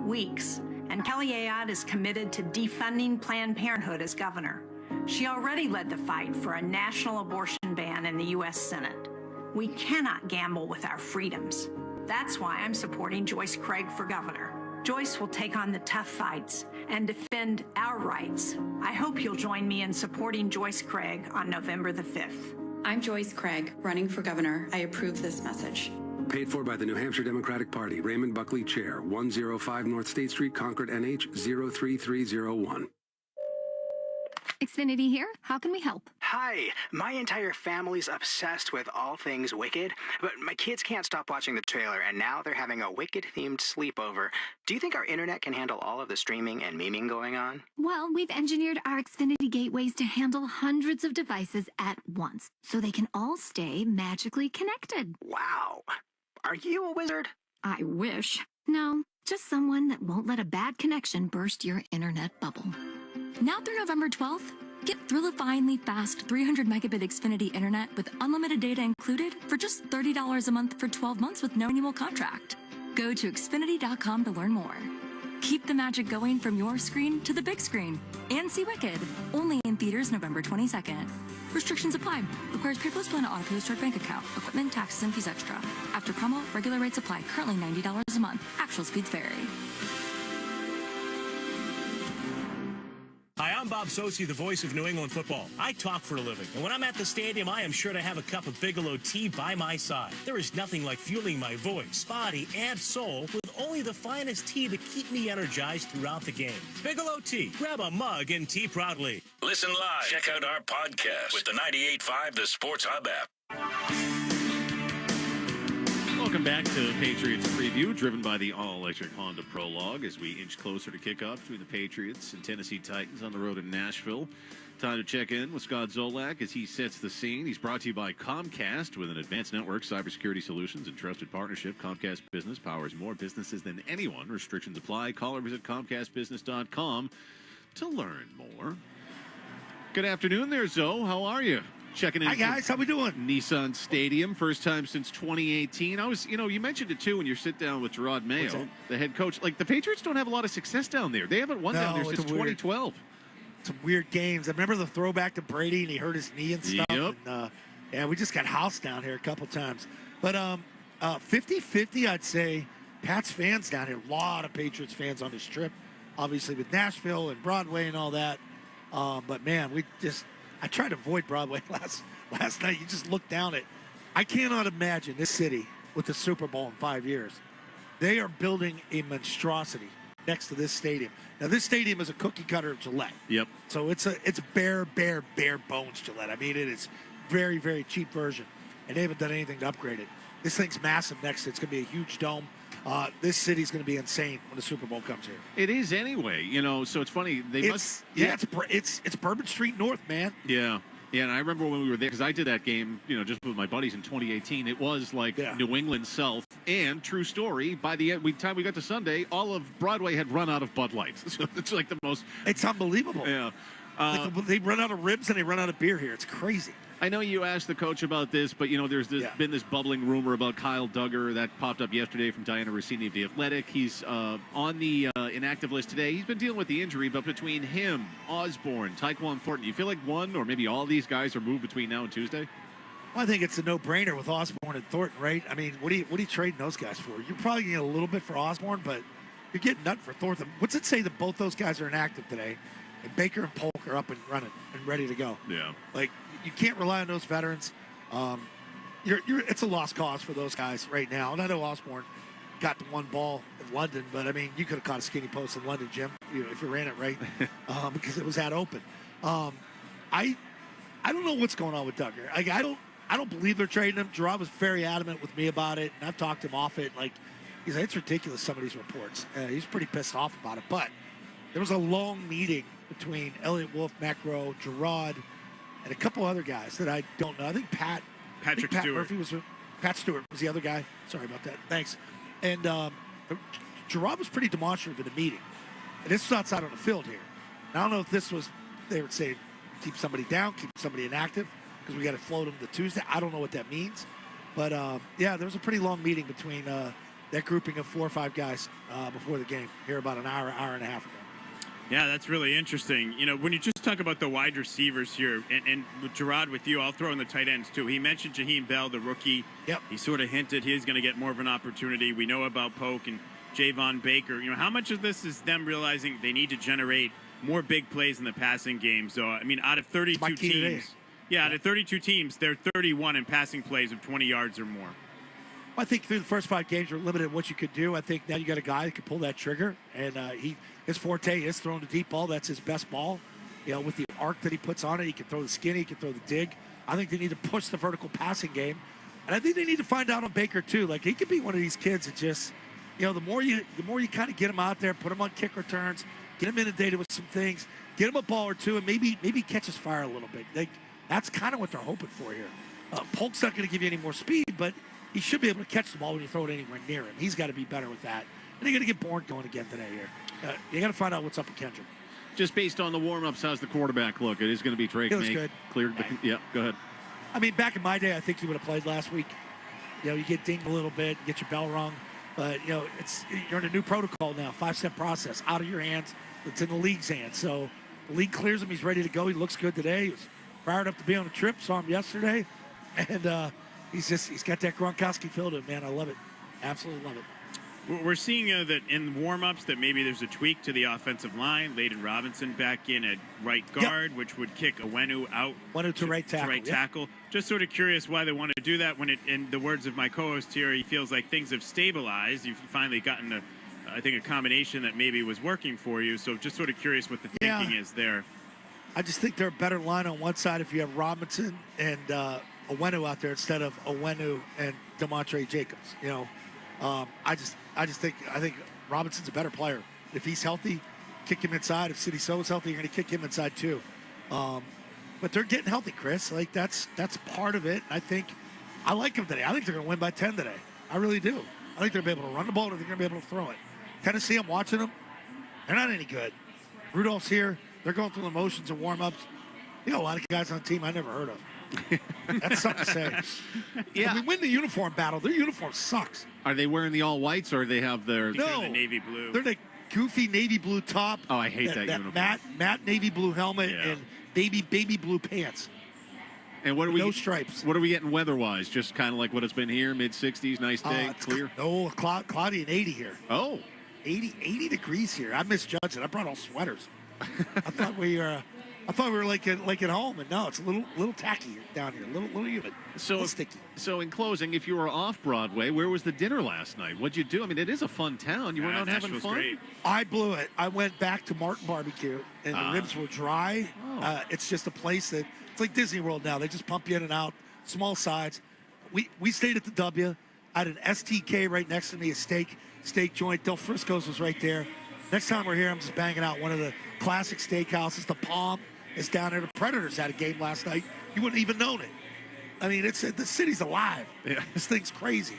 weeks, and Kelly Ayotte is committed to defunding Planned Parenthood as governor. She already led the fight for a national abortion ban in the U.S. Senate. We cannot gamble with our freedoms. That's why I'm supporting Joyce Craig for governor. Joyce will take on the tough fights and defend our rights. I hope you'll join me in supporting Joyce Craig on November the 5th. I'm Joyce Craig, running for governor. I approve this message. Paid for by the New Hampshire Democratic Party. Raymond Buckley, Chair. 105 North State Street, Concord, NH 03301. Xfinity here. How can we help? Hi, my entire family's obsessed with all things Wicked, but my kids can't stop watching the trailer, and now they're having a Wicked-themed sleepover. Do you think our internet can handle all of the streaming and memeing going on? Well, we've engineered our Xfinity gateways to handle hundreds of devices at once, so they can all stay magically connected. Wow. Are you a wizard? I wish. No, just someone that won't let a bad connection burst your internet bubble. Now through November 12th, get thrill-defyingly fast 300 megabit Xfinity internet with unlimited data included for just $30 a month for 12 months with no annual contract. Go to Xfinity.com to learn more. Keep the magic going from your screen to the big screen and see Wicked, only in theaters November 22nd. Restrictions apply. Requires paperless plan to auto stored bank account. Equipment, taxes, and fees extra. After promo, regular rates apply. Currently $90 a month. Actual speeds vary. Hi, I'm Bob Sosi, the voice of New England football. I talk for a living, and when I'm at the stadium, I am sure to have a cup of Bigelow tea by my side. There is nothing like fueling my voice, body, and soul with only the finest tea to keep me energized throughout the game. Bigelow tea. Grab a mug and tea proudly. Listen live. Check out our podcast with the 98.5 The Sports Hub app. Welcome back to Patriots Preview, driven by the all-electric Honda Prologue as we inch closer to kickoff between the Patriots and Tennessee Titans on the road in Nashville. Time to check in with Scott Zolak as he sets the scene. He's brought to you by Comcast with an advanced network, cybersecurity solutions, and trusted partnership. Comcast Business powers more businesses than anyone. Restrictions apply. Call or visit ComcastBusiness.com to learn more. Good afternoon there, Zoe. How are you? Checking in. Hi, guys. How we doing? Nissan Stadium, first time since 2018. You mentioned it, too, when you sit down with Gerard Mayo, the head coach. Like, the Patriots don't have a lot of success down there. They haven't won down there since 2012. Some weird games. I remember the throwback to Brady, and he hurt his knee and stuff. Yep. And, we just got housed down here a couple times. But 50-50, I'd say. Pats fans down here. A lot of Patriots fans on this trip, obviously with Nashville and Broadway and all that. But, man, I tried to avoid Broadway last night. You just look down at. I cannot imagine this city with the Super Bowl in 5 years. They are building a monstrosity next to this stadium. Now, this stadium is a cookie cutter of Gillette. Yep. So it's bare bones Gillette. I mean, it is very, very cheap version, and they haven't done anything to upgrade it. This thing's massive next to it. It's going to be a huge dome. This city's going to be insane when the Super Bowl comes here. It is anyway, so it's funny. It's Bourbon Street North, man. Yeah, and I remember when we were there, because I did that game, just with my buddies in 2018. It was like New England South, and true story, by the time we got to Sunday, all of Broadway had run out of Bud Lights. So it's like the most... It's unbelievable. Yeah. They run out of ribs and they run out of beer here. It's crazy. I know you asked the coach about this, but, there's been this bubbling rumor about Kyle Duggar that popped up yesterday from Diana Rossini of The Athletic. He's on the inactive list today. He's been dealing with the injury, but between him, Osborne, Tyquan Thornton, you feel like one or maybe all these guys are moved between now and Tuesday? Well, I think it's a no-brainer with Osborne and Thornton, right? I mean, what are you trading those guys for? You're probably getting a little bit for Osborne, but you're getting nothing for Thornton. What's it say that both those guys are inactive today? And Baker and Polk are up and running and ready to go. Yeah. Like, you can't rely on those veterans. It's a lost cause for those guys right now. And I know Osborne got the one ball in London, but, I mean, you could have caught a skinny post in London, Jim, if you ran it right, because it was that open. I don't know what's going on with Duggar. Like, I don't believe they're trading him. Gerard was very adamant with me about it, and I've talked him off it. Like, he's like, it's ridiculous, some of these reports. He's pretty pissed off about it. But there was a long meeting between Elliott Wolf, Macro, Gerard, and a couple other guys that I don't know. I think Pat Stewart was the other guy. Sorry about that. Thanks. And Gerard was pretty demonstrative in the meeting. And this was outside on the field here. And I don't know if this was, they would say, keep somebody down, keep somebody inactive, because we got to float them to Tuesday. I don't know what that means. But, there was a pretty long meeting between that grouping of 4 or 5 guys before the game here about an hour and a half ago. Yeah, that's really interesting. You know, when you just talk about the wide receivers here, and Gerard, with you, I'll throw in the tight ends too. He mentioned Jaheim Bell, the rookie. Yep. He sort of hinted he's going to get more of an opportunity. We know about Polk and Javon Baker. You know, how much of this is them realizing they need to generate more big plays in the passing game? So, I mean, out of 32 teams, out of 32 teams, they're 31 in passing plays of 20 yards or more. I think through the first 5 games, you're limited in what you could do. I think now you got a guy that can pull that trigger, and his forte is throwing the deep ball. That's his best ball. You know, with the arc that he puts on it, he can throw the skinny, he can throw the dig. I think they need to push the vertical passing game, and I think they need to find out on Baker too. Like, he could be one of these kids that just, you know, the more you kind of get him out there, put him on kick returns, get him inundated with some things, get him a ball or two, and maybe catches fire a little bit. That's kind of what they're hoping for here. Polk's not going to give you any more speed, but he should be able to catch the ball when you throw it anywhere near him. He's got to be better with that. And they got to get Bourne going again today here. You got to find out what's up with Kendrick. Just based on the warm-ups, how's the quarterback look? It is going to be Drake. He looks good. Cleared. Yeah, go ahead. I mean, back in my day, I think he would have played last week. You know, you get dinged a little bit, get your bell rung. But, you know, you're in a new protocol now, 5-step process, out of your hands. It's in the league's hands. So the league clears him. He's ready to go. He looks good today. He was fired up to be on a trip. Saw him yesterday. And he's got that Gronkowski feel to him, man. I love it. Absolutely love it. We're seeing that in warm-ups that maybe there's a tweak to the offensive line. Layden Robinson back in at right guard, which would kick Owenu out. Owenu to right tackle. Tackle. Just sort of curious why they want to do that when, in the words of my co-host here, he feels like things have stabilized. You've finally gotten, I think, a combination that maybe was working for you. So just sort of curious what the thinking is there. I just think they're a better line on one side if you have Robinson and Owenu out there instead of Owenu and Demontre Jacobs. You know, I think Robinson's a better player. If he's healthy, kick him inside. If City So is healthy, you're going to kick him inside too. But they're getting healthy, Chris. Like that's part of it. I like them today. I think they're going to win by 10 today. I really do. I think they're going to be able to run the ball, or they're going to be able to throw it. Tennessee, I'm watching them. They're not any good. Rudolph's here. They're going through the motions of warm-ups. You know, a lot of guys on the team I never heard of. That's something to say. Yeah. When we win the uniform battle, their uniform sucks. Are they wearing the all whites, or they have their the navy blue? They're the goofy navy blue top. Oh, I hate that uniform. Matte navy blue helmet and baby blue pants. And what are we? No stripes. What are we getting weather-wise? Just kind of like what it's been here, mid-60s, nice day, clear. No, cloudy and 80 here. Oh, 80 degrees here. I misjudged it. I brought all sweaters. I thought we were like at home, and no, it's a little tacky down here, a little humid, a little sticky. So in closing, if you were off Broadway, where was the dinner last night? What'd you do? I mean, it is a fun town. You were not having fun? Great. I blew it. I went back to Martin Barbecue, and the ribs were dry. It's just a place that, it's like Disney World now. They just pump you in and out, small sides. We stayed at the W. I had an STK right next to me, a steak joint. Del Frisco's was right there. Next time we're here, I'm just banging out one of the classic steakhouses. The Palm is down there. The Predators had a game last night. You wouldn't even known it. I mean, the city's alive. Yeah. This thing's crazy.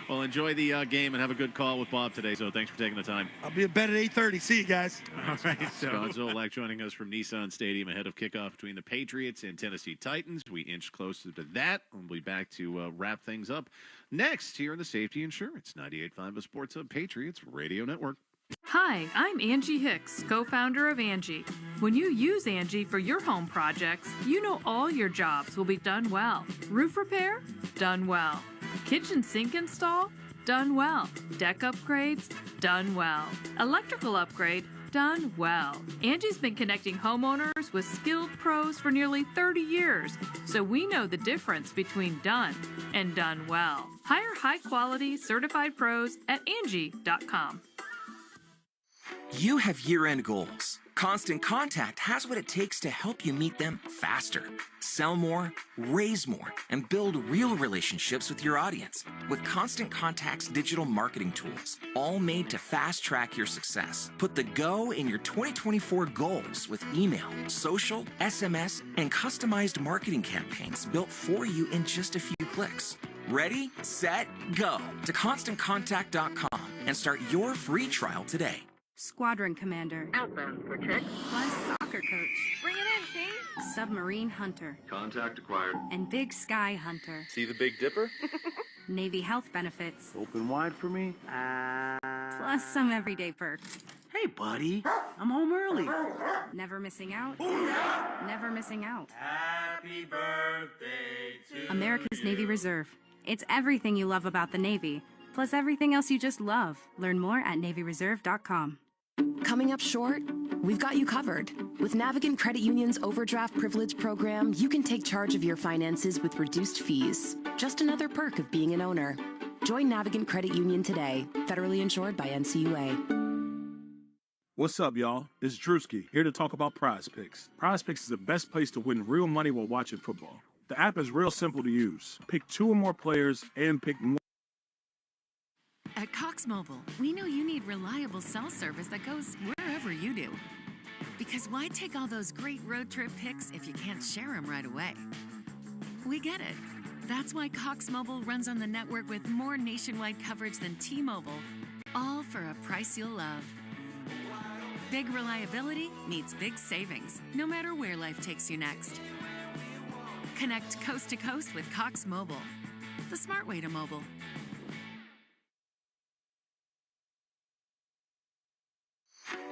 Well, enjoy the game and have a good call with Bob today. So thanks for taking the time. I'll be in bed at 8:30. See you guys. All right. Scott Zolak joining us from Nissan Stadium ahead of kickoff between the Patriots and Tennessee Titans. We inch closer to that. We'll be back to wrap things up next here in the Safety Insurance 98.5 The Sports Hub Patriots Radio Network. Hi, I'm Angie Hicks, co-founder of Angie. When you use Angie for your home projects, you know all your jobs will be done well. Roof repair? Done well. Kitchen sink install? Done well. Deck upgrades? Done well. Electrical upgrade? Done well. Angie's been connecting homeowners with skilled pros for nearly 30 years, so we know the difference between done and done well. Hire high-quality, certified pros at Angie.com. You have year-end goals. Constant Contact has what it takes to help you meet them faster. Sell more, raise more, and build real relationships with your audience with Constant Contact's digital marketing tools, all made to fast-track your success. Put the go in your 2024 goals with email, social, SMS, and customized marketing campaigns built for you in just a few clicks. Ready, set, go to ConstantContact.com and start your free trial today. Squadron Commander. Outbound for check. Plus Soccer Coach. Bring it in, King. Submarine Hunter. Contact acquired. And Big Sky Hunter. See the Big Dipper? Navy health benefits. Open wide for me. Plus some everyday perks. Hey, buddy. I'm home early. Never missing out. Never missing out. Happy birthday to America's Navy Reserve. It's everything you love about the Navy, plus everything else you just love. Learn more at NavyReserve.com. Coming up short? We've got you covered. With Navigant Credit Union's Overdraft Privilege program, you can take charge of your finances with reduced fees. Just another perk of being an owner. Join Navigant Credit Union today. Federally insured by NCUA. What's up, y'all? It's Drewski, here to talk about Prize Picks. Prize Picks is the best place to win real money while watching football. The app is real simple to use. Pick 2 or more players and pick more. At Cox Mobile, we know you need reliable cell service that goes wherever you do. Because why take all those great road trip pics if you can't share them right away? We get it. That's why Cox Mobile runs on the network with more nationwide coverage than T-Mobile, all for a price you'll love. Big reliability meets big savings, no matter where life takes you next. Connect coast to coast with Cox Mobile, the smart way to mobile.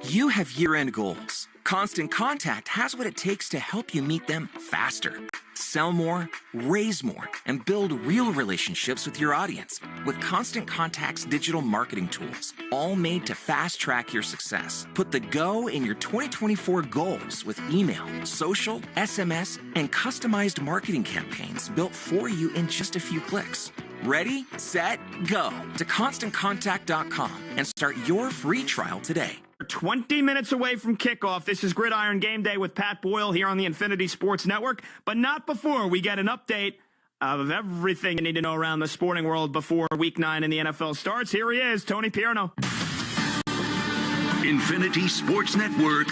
You have year-end goals. Constant Contact has what it takes to help you meet them faster. Sell more, raise more, and build real relationships with your audience with Constant Contact's digital marketing tools, all made to fast-track your success. Put the go in your 2024 goals with email, social, SMS, and customized marketing campaigns built for you in just a few clicks. Ready, set, go to ConstantContact.com and start your free trial today. 20 minutes away from kickoff. This is Gridiron Game Day with Pat Boyle here on the Infinity Sports Network, but not before we get an update of everything you need to know around the sporting world before Week 9 in the NFL starts. Here he is, Tony Pierno. Infinity Sports Network.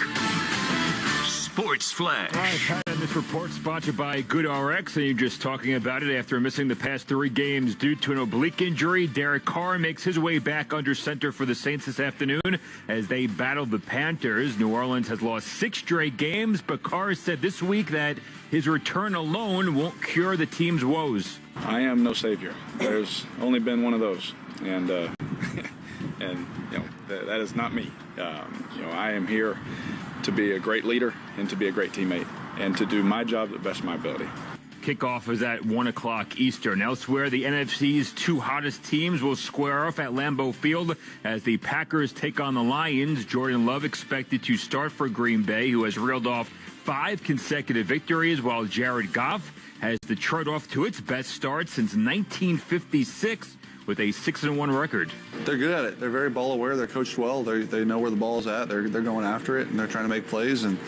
Sports Flash. All right, Pat, and this report sponsored by GoodRx, and you're just talking about it. After missing the past 3 games due to an oblique injury, Derek Carr makes his way back under center for the Saints this afternoon as they battle the Panthers. New Orleans has lost 6 straight games, but Carr said this week that his return alone won't cure the team's woes. I am no savior. There's only been one of those, and that is not me. I am here to be a great leader and to be a great teammate and to do my job to the best of my ability. Kickoff is at 1 o'clock Eastern. Elsewhere, the NFC's 2 hottest teams will square off at Lambeau Field as the Packers take on the Lions. Jordan Love expected to start for Green Bay, who has reeled off 5 consecutive victories, while Jared Goff has Detroit off to its best start since 1956 with a 6-1 record. They're good at it. They're very ball aware. They're coached well. They know where the ball's at. They're going after it, and they're trying to make plays. And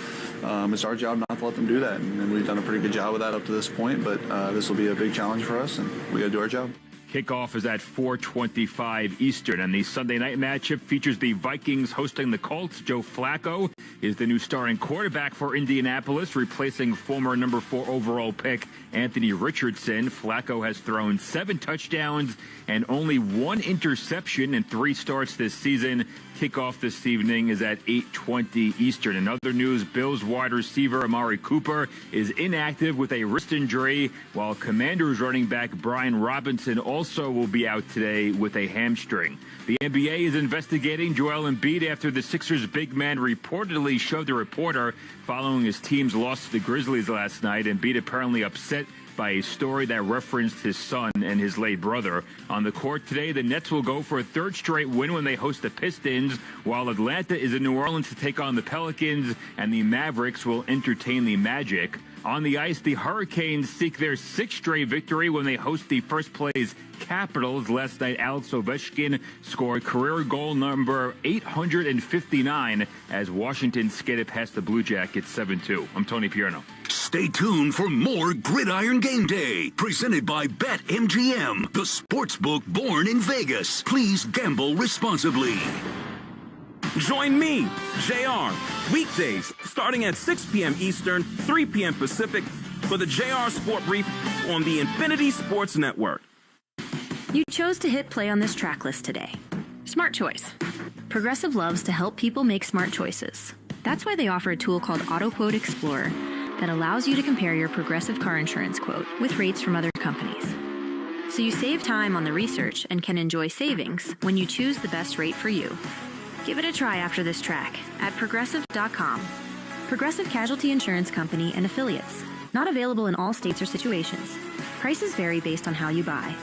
it's our job not to let them do that. And we've done a pretty good job with that up to this point. But this will be a big challenge for us, and we got to do our job. Kickoff is at 4:25 Eastern, and the Sunday night matchup features the Vikings hosting the Colts. Joe Flacco is the new starting quarterback for Indianapolis, replacing former number 4 overall pick Anthony Richardson. Flacco has thrown 7 touchdowns and only 1 interception in 3 starts this season. Kickoff this evening is at 8:20 Eastern. In other news, Bills wide receiver Amari Cooper is inactive with a wrist injury, while Commanders running back Brian Robinson also will be out today with a hamstring. The NBA is investigating Joel Embiid after the Sixers' big man reportedly shoved a reporter following his team's loss to the Grizzlies last night. Embiid apparently upset by a story that referenced his son and his late brother. On the court today, the Nets will go for a 3rd straight win when they host the Pistons, while Atlanta is in New Orleans to take on the Pelicans, and the Mavericks will entertain the Magic. On the ice, the Hurricanes seek their 6th straight victory when they host the first-place Capitals. Last night, Alex Ovechkin scored career goal number 859 as Washington skated past the Blue Jackets 7-2. I'm Tony Pierno. Stay tuned for more Gridiron Game Day, presented by BetMGM, the sportsbook born in Vegas. Please gamble responsibly. Join me, JR, weekdays starting at 6 p.m. Eastern, 3 p.m. Pacific for the JR Sport Brief on the Infinity Sports Network. You chose to hit play on this track list today. Smart choice. Progressive loves to help people make smart choices. That's why they offer a tool called AutoQuote Explorer that allows you to compare your Progressive car insurance quote with rates from other companies. So you save time on the research and can enjoy savings when you choose the best rate for you. Give it a try after this track at Progressive.com. Progressive Casualty Insurance Company and Affiliates. Not available in all states or situations. Prices vary based on how you buy.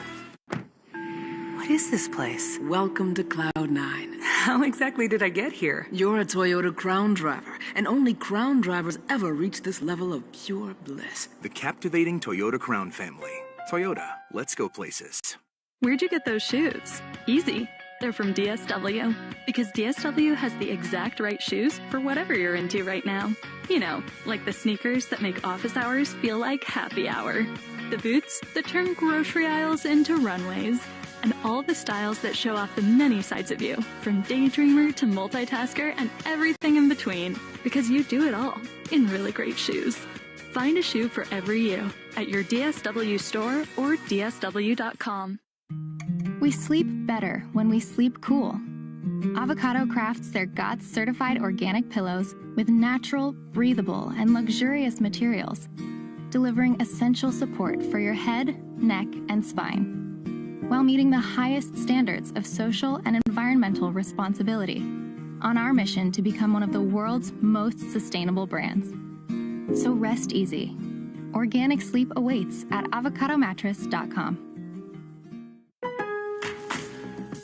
What is this place? Welcome to Cloud9. How exactly did I get here? You're a Toyota Crown driver, and only Crown drivers ever reach this level of pure bliss. The captivating Toyota Crown family. Toyota, let's go places. Where'd you get those shoes? Easy. They're from DSW. Because DSW has the exact right shoes for whatever you're into right now. You know, like the sneakers that make office hours feel like happy hour. The boots that turn grocery aisles into runways. And all the styles that show off the many sides of you, from daydreamer to multitasker and everything in between. Because you do it all in really great shoes. Find a shoe for every you at your DSW store or DSW.com. We sleep better when we sleep cool. Avocado crafts their GOTS certified organic pillows with natural, breathable, and luxurious materials, delivering essential support for your head, neck, and spine, while meeting the highest standards of social and environmental responsibility on our mission to become one of the world's most sustainable brands. So rest easy. Organic sleep awaits at avocadomattress.com.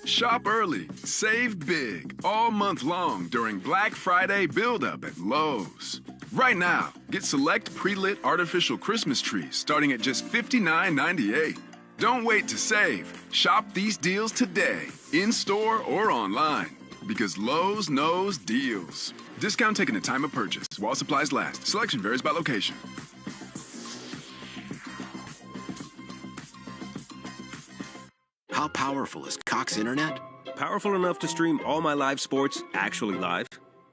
Shop early, save big, all month long during Black Friday build-up at Lowe's. Right now, get select pre-lit artificial Christmas trees starting at just $59.98. Don't wait to save. Shop these deals today, in-store or online, because Lowe's knows deals. Discount taken at time of purchase while supplies last. Selection varies by location. How powerful is Cox Internet? Powerful enough to stream all my live sports actually live?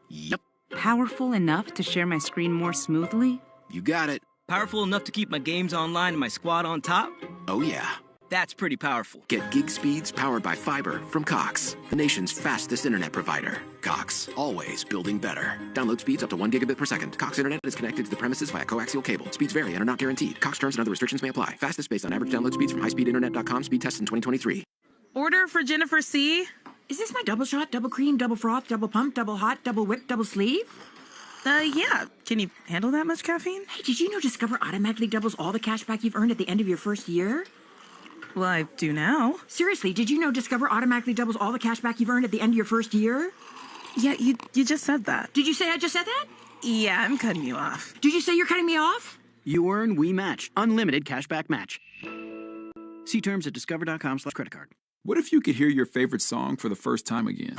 Yep. Powerful enough to share my screen more smoothly? You got it. Powerful enough to keep my games online and my squad on top? Oh, yeah. That's pretty powerful. Get gig speeds powered by fiber from Cox, the nation's fastest internet provider. Cox, always building better. Download speeds up to 1 gigabit per second. Cox Internet is connected to the premises via coaxial cable. Speeds vary and are not guaranteed. Cox terms and other restrictions may apply. Fastest based on average download speeds from highspeedinternet.com. Speed test in 2023. Order for Jennifer C. Is this my double shot, double cream, double froth, double pump, double hot, double whip, double sleeve? Yeah. Can you handle that much caffeine? Hey, did you know Discover automatically doubles all the cash back you've earned at the end of your first year? Well, I do now. Seriously, did you know Discover automatically doubles all the cash back you've earned at the end of your first year? Yeah, you just said that. Did you say I just said that? Yeah, I'm cutting you off. Did you say you're cutting me off? You earn, we match. Unlimited cashback match. See terms at discover.com/creditcard. What if you could hear your favorite song for the first time again?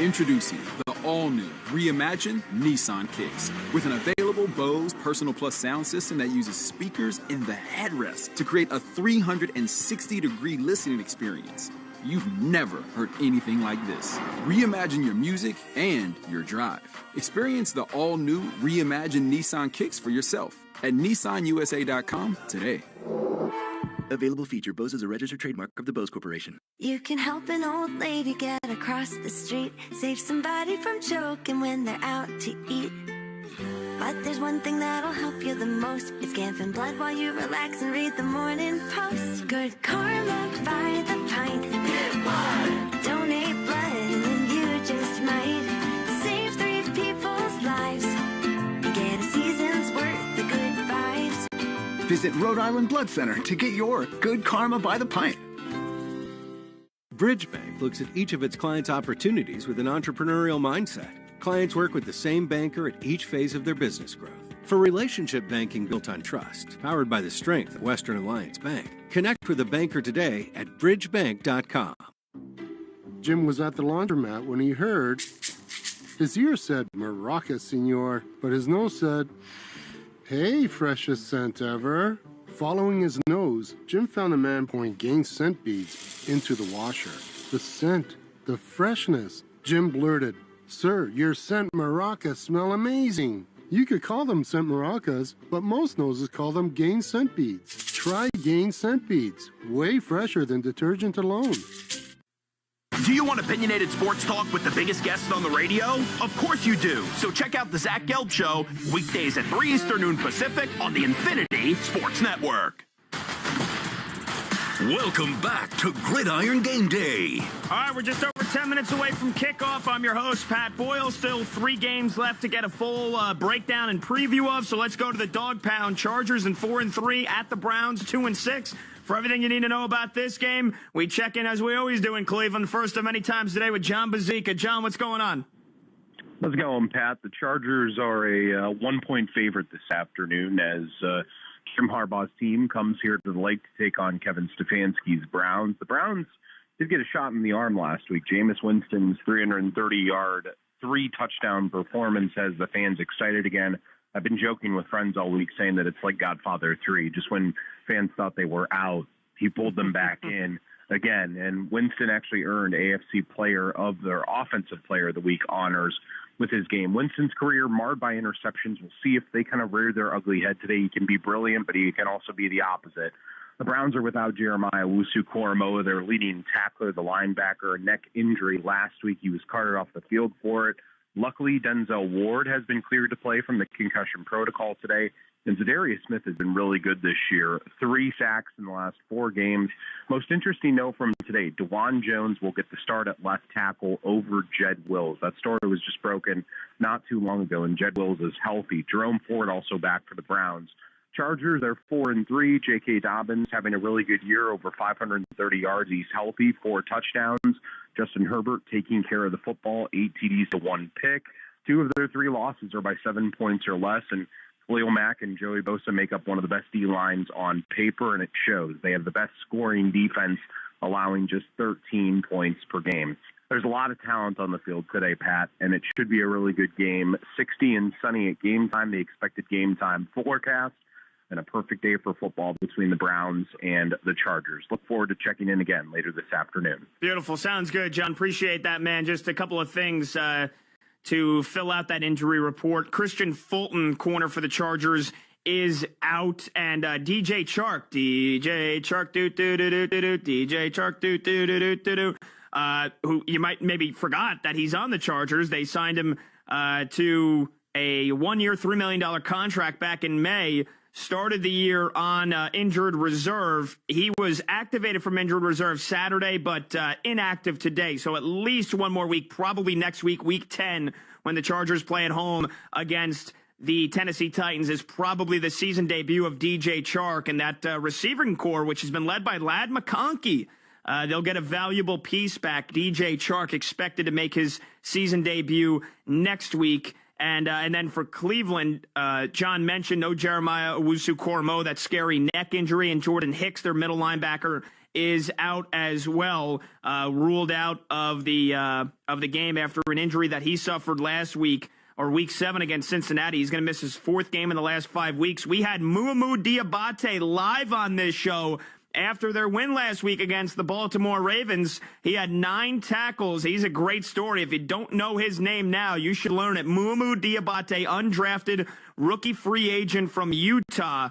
Introducing the all-new, reimagined Nissan Kicks. With an available Bose Personal Plus sound system that uses speakers in the headrest to create a 360-degree listening experience. You've never heard anything like this. Reimagine your music and your drive. Experience the all-new, reimagined Nissan Kicks for yourself at nissanusa.com today. Available feature. Bose is a registered trademark of the Bose Corporation. You can help an old lady get across the street, save somebody from choking when they're out to eat. But there's one thing that'll help you the most. It's giving blood while you relax and read the Morning Post. Good karma by the pint. Donate blood and then you just might save 3 people's lives and get a season's worth of good vibes. Visit Rhode Island Blood Center to get your Good Karma by the pint. Bridge Bank looks at each of its clients' opportunities with an entrepreneurial mindset. Clients work with the same banker at each phase of their business growth. For relationship banking built on trust, powered by the strength of Western Alliance Bank, connect with a banker today at bridgebank.com. Jim was at the laundromat when he heard his ear said, "Maraca, senor," but his nose said, "Hey, freshest scent ever." Following his nose, Jim found a man pouring Gain scent beads into the washer. The scent, the freshness. Jim blurted, "Sir, your scent maracas smell amazing." You could call them scent maracas, but most noses call them Gain scent beads. Try Gain scent beads. Way fresher than detergent alone. Do you want opinionated sports talk with the biggest guests on the radio? Of course you do. So check out the Zach Gelb Show, weekdays at 3 Eastern, noon Pacific on the Infinity Sports Network. Welcome back to Gridiron Game Day. All right, we're just over 10 minutes away from kickoff. I'm your host, Pat Boyle. Still 3 games left to get a full breakdown and preview of, so let's go to the dog pound. Chargers in 4-3 at the Browns 2-6. For everything you need to know about this game, we check in as we always do in Cleveland. First of many times today with John Bazika. John, what's going on? Let's go, Pat. The Chargers are a 1-point favorite this afternoon as Jim Harbaugh's team comes here to the Lake to take on Kevin Stefanski's Browns. The Browns did get a shot in the arm last week. Jameis Winston's 330-yard, 3-touchdown performance has the fans excited again. I've been joking with friends all week saying that it's like Godfather 3. Just when fans thought they were out, he pulled them back in again. And Winston actually earned AFC Offensive Player of the Week honors with his game. Winston's career marred by interceptions. We'll see if they kind of rear their ugly head today. He can be brilliant, but he can also be the opposite. The Browns are without Jeremiah Owusu-Koramoah, their leading tackler, the linebacker, a neck injury last week. He was carted off the field for it. Luckily, Denzel Ward has been cleared to play from the concussion protocol today. And Zadarius Smith has been really good this year. 3 sacks in the last 4 games. Most interesting note from today, DeJuan Jones will get the start at left tackle over Jed Wills. That story was just broken not too long ago, and Jed Wills is healthy. Jerome Ford also back for the Browns. Chargers, they're 4-3. J.K. Dobbins having a really good year, over 530 yards. He's healthy, 4 touchdowns. Justin Herbert taking care of the football, 8 TDs to 1 pick. 2 of their 3 losses are by 7 points or less, and Khalil Mack and Joey Bosa make up one of the best D-lines on paper, and it shows. They have the best scoring defense, allowing just 13 points per game. There's a lot of talent on the field today, Pat, and it should be a really good game. 60 and sunny at game time, the expected game time forecast, and a perfect day for football between the Browns and the Chargers. Look forward to checking in again later this afternoon. Beautiful. Sounds good, John. Appreciate that, man. Just a couple of things to fill out that injury report. Christian Fulton, corner for the Chargers, is out, and DJ Chark, who you might maybe forgot that he's on the Chargers. They signed him to a 1-year, $3 million contract back in May. Started the year on injured reserve. He was activated from injured reserve Saturday, but inactive today. So at least one more week, probably next week, week 10, when the Chargers play at home against the Tennessee Titans, is probably the season debut of DJ Chark and that receiving core, which has been led by Ladd McConkey. They'll get a valuable piece back. DJ Chark expected to make his season debut next week. And then for Cleveland, John mentioned no Jeremiah Owusu-Koramoah, that scary neck injury, and Jordan Hicks, their middle linebacker, is out as well, ruled out of the game after an injury that he suffered last week, or week 7 against Cincinnati. He's going to miss his 4th game in the last 5 weeks. We had Muhammad Diabate live on this show after their win last week against the Baltimore Ravens. He had 9 tackles. He's a great story. If you don't know his name now, you should learn it. Muhammad Diabate, undrafted rookie free agent from Utah.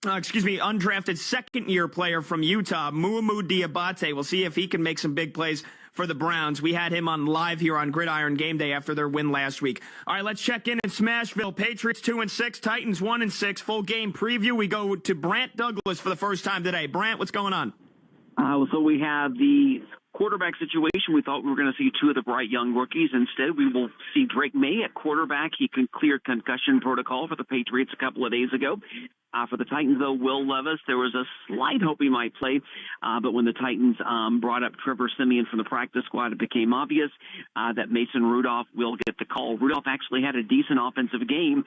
Undrafted second-year player from Utah, Muhammad Diabate. We'll see if he can make some big plays for the Browns. We had him on live here on Gridiron Game Day after their win last week. All right, let's check in Smashville. Patriots 2-6, Titans 1-6. Full game preview. We go to Brant Douglas for the first time today. Brant, what's going on? So we have the quarterback situation. We thought we were going to see 2 of the bright young rookies. Instead, we will see Drake May at quarterback. He cleared concussion protocol for the Patriots a couple of days ago. For the Titans, though, Will Levis, there was a slight hope he might play, but when the Titans brought up Trevor Siemian from the practice squad, it became obvious that Mason Rudolph will get the call. Rudolph actually had a decent offensive game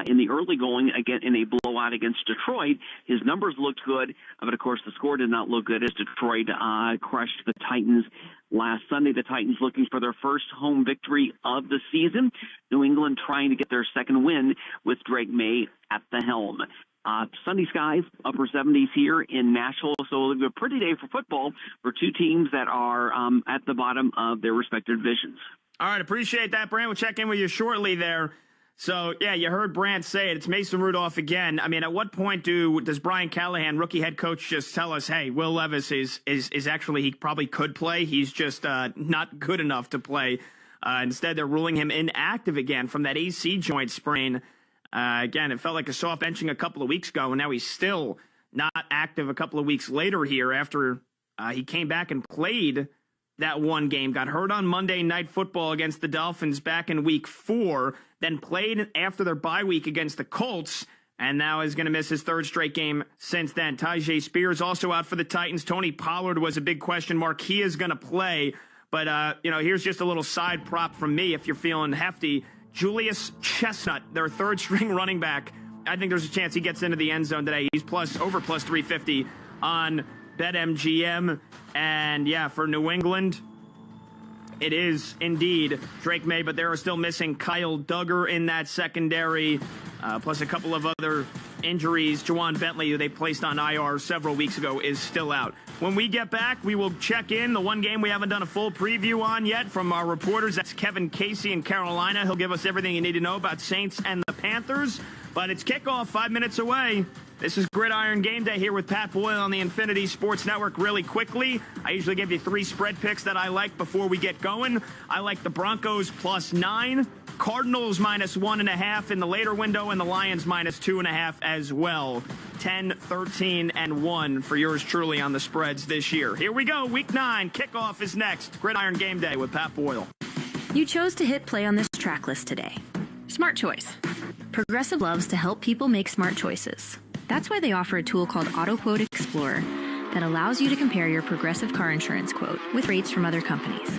in the early going, again in a blowout against Detroit. His numbers looked good, but of course the score did not look good as Detroit crushed the Titans last Sunday. The Titans looking for their first home victory of the season. New England trying to get their second win with Drake May at the helm. Sunny skies, upper 70s here in Nashville, so it'll be a pretty day for football for 2 teams that are at the bottom of their respective divisions. All right, appreciate that, Brant. We'll check in with you shortly there. So, yeah, you heard Brant say it. It's Mason Rudolph again. I mean, at what point does Brian Callahan, rookie head coach, just tell us, hey, Will Levis is actually, he probably could play. He's just not good enough to play. Instead, they're ruling him inactive again from that AC joint sprain. Again, it felt like a soft benching a couple of weeks ago, and now he's still not active a couple of weeks later here after he came back and played that one game, got hurt on Monday Night Football against the Dolphins back in week 4, then played after their bye week against the Colts, and now is going to miss his third straight game since then. Tyjae Spears also out for the Titans. Tony Pollard was a big question mark. He is going to play, but here's just a little side prop from me if you're feeling hefty. Julius Chestnut, their third string running back, I think there's a chance he gets into the end zone today. He's over plus 350 on BetMGM. And yeah, for New England, it is indeed Drake May, but they are still missing Kyle Duggar in that secondary, plus a couple of other injuries. Juwan Bentley, who they placed on IR several weeks ago, is still out. When we get back, we will check in the one game we haven't done a full preview on yet from our reporters. That's Kevin Casey in Carolina. He'll give us everything you need to know about Saints and the Panthers. But it's kickoff 5 minutes away. This is Gridiron Game Day here with Pat Boyle on the Infinity Sports Network. Really quickly, I usually give you 3 spread picks that I like before we get going. I like the Broncos +9, Cardinals -1.5 in the later window, and the Lions -2.5 as well. 10, 13, and 1 for yours truly on the spreads this year. Here we go. Week 9 kickoff is next. Gridiron Game Day with Pat Boyle. You chose to hit play on this track list today. Smart choice. Progressive loves to help people make smart choices. That's why they offer a tool called AutoQuote Explorer that allows you to compare your Progressive car insurance quote with rates from other companies.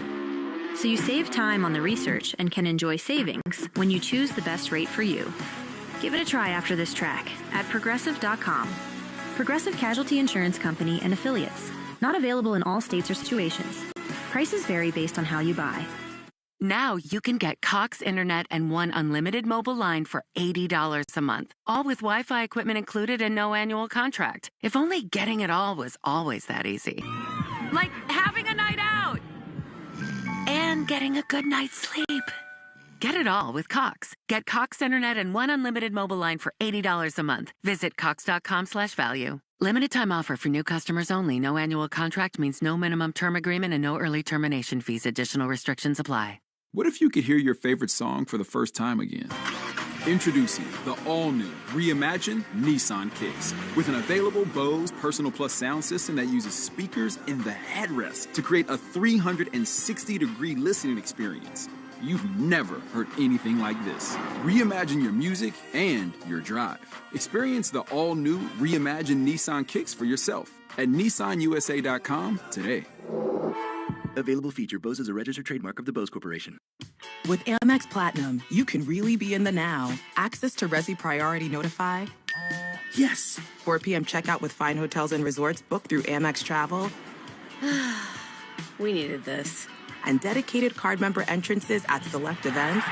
So you save time on the research and can enjoy savings when you choose the best rate for you. Give it a try after this track at Progressive.com. Progressive Casualty Insurance Company and Affiliates. Not available in all states or situations. Prices vary based on how you buy. Now you can get Cox Internet and one unlimited mobile line for $80 a month, all with Wi-Fi equipment included and no annual contract. If only getting it all was always that easy. Like having a night out and getting a good night's sleep. Get it all with Cox. Get Cox Internet and one unlimited mobile line for $80 a month. Visit cox.com/value. Limited time offer for new customers only. No annual contract means no minimum term agreement and no early termination fees. Additional restrictions apply. What if you could hear your favorite song for the first time again? Introducing the all-new, reimagined Nissan Kicks. With an available Bose Personal Plus sound system that uses speakers in the headrest to create a 360-degree listening experience. You've never heard anything like this. Reimagine your music and your drive. Experience the all-new, reimagined Nissan Kicks for yourself at nissanusa.com today. Available feature. Bose is a registered trademark of the Bose Corporation. With Amex Platinum, you can really be in the now. Access to Resi Priority Notify. Yes. 4 p.m. checkout with fine hotels and resorts booked through Amex Travel. We needed this. And dedicated card member entrances at select events.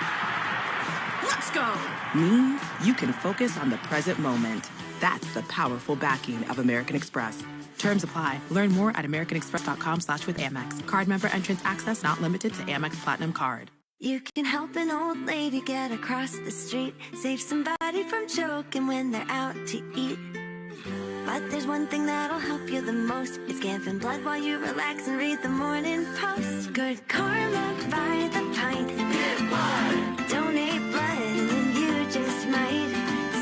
Let's go! Means you can focus on the present moment. That's the powerful backing of American Express. Terms apply. Learn more at americanexpress.com/withAmex. Card member entrance access not limited to Amex Platinum Card. You can help an old lady get across the street, save somebody from choking when they're out to eat. But there's one thing that'll help you the most. It's giving blood while you relax and read the Morning Post. Good karma by the pint. Donate blood and then you just might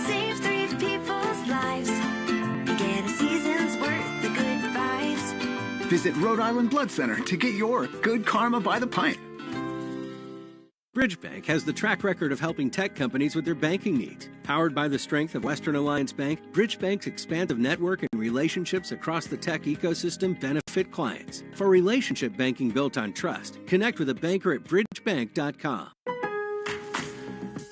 save 3 people's lives. Get a season's worth of good vibes. Visit Rhode Island Blood Center to get your good karma by the pint. Bridge Bank has the track record of helping tech companies with their banking needs. Powered by the strength of Western Alliance Bank, Bridge Bank's expansive network and relationships across the tech ecosystem benefit clients. For relationship banking built on trust, connect with a banker at bridgebank.com.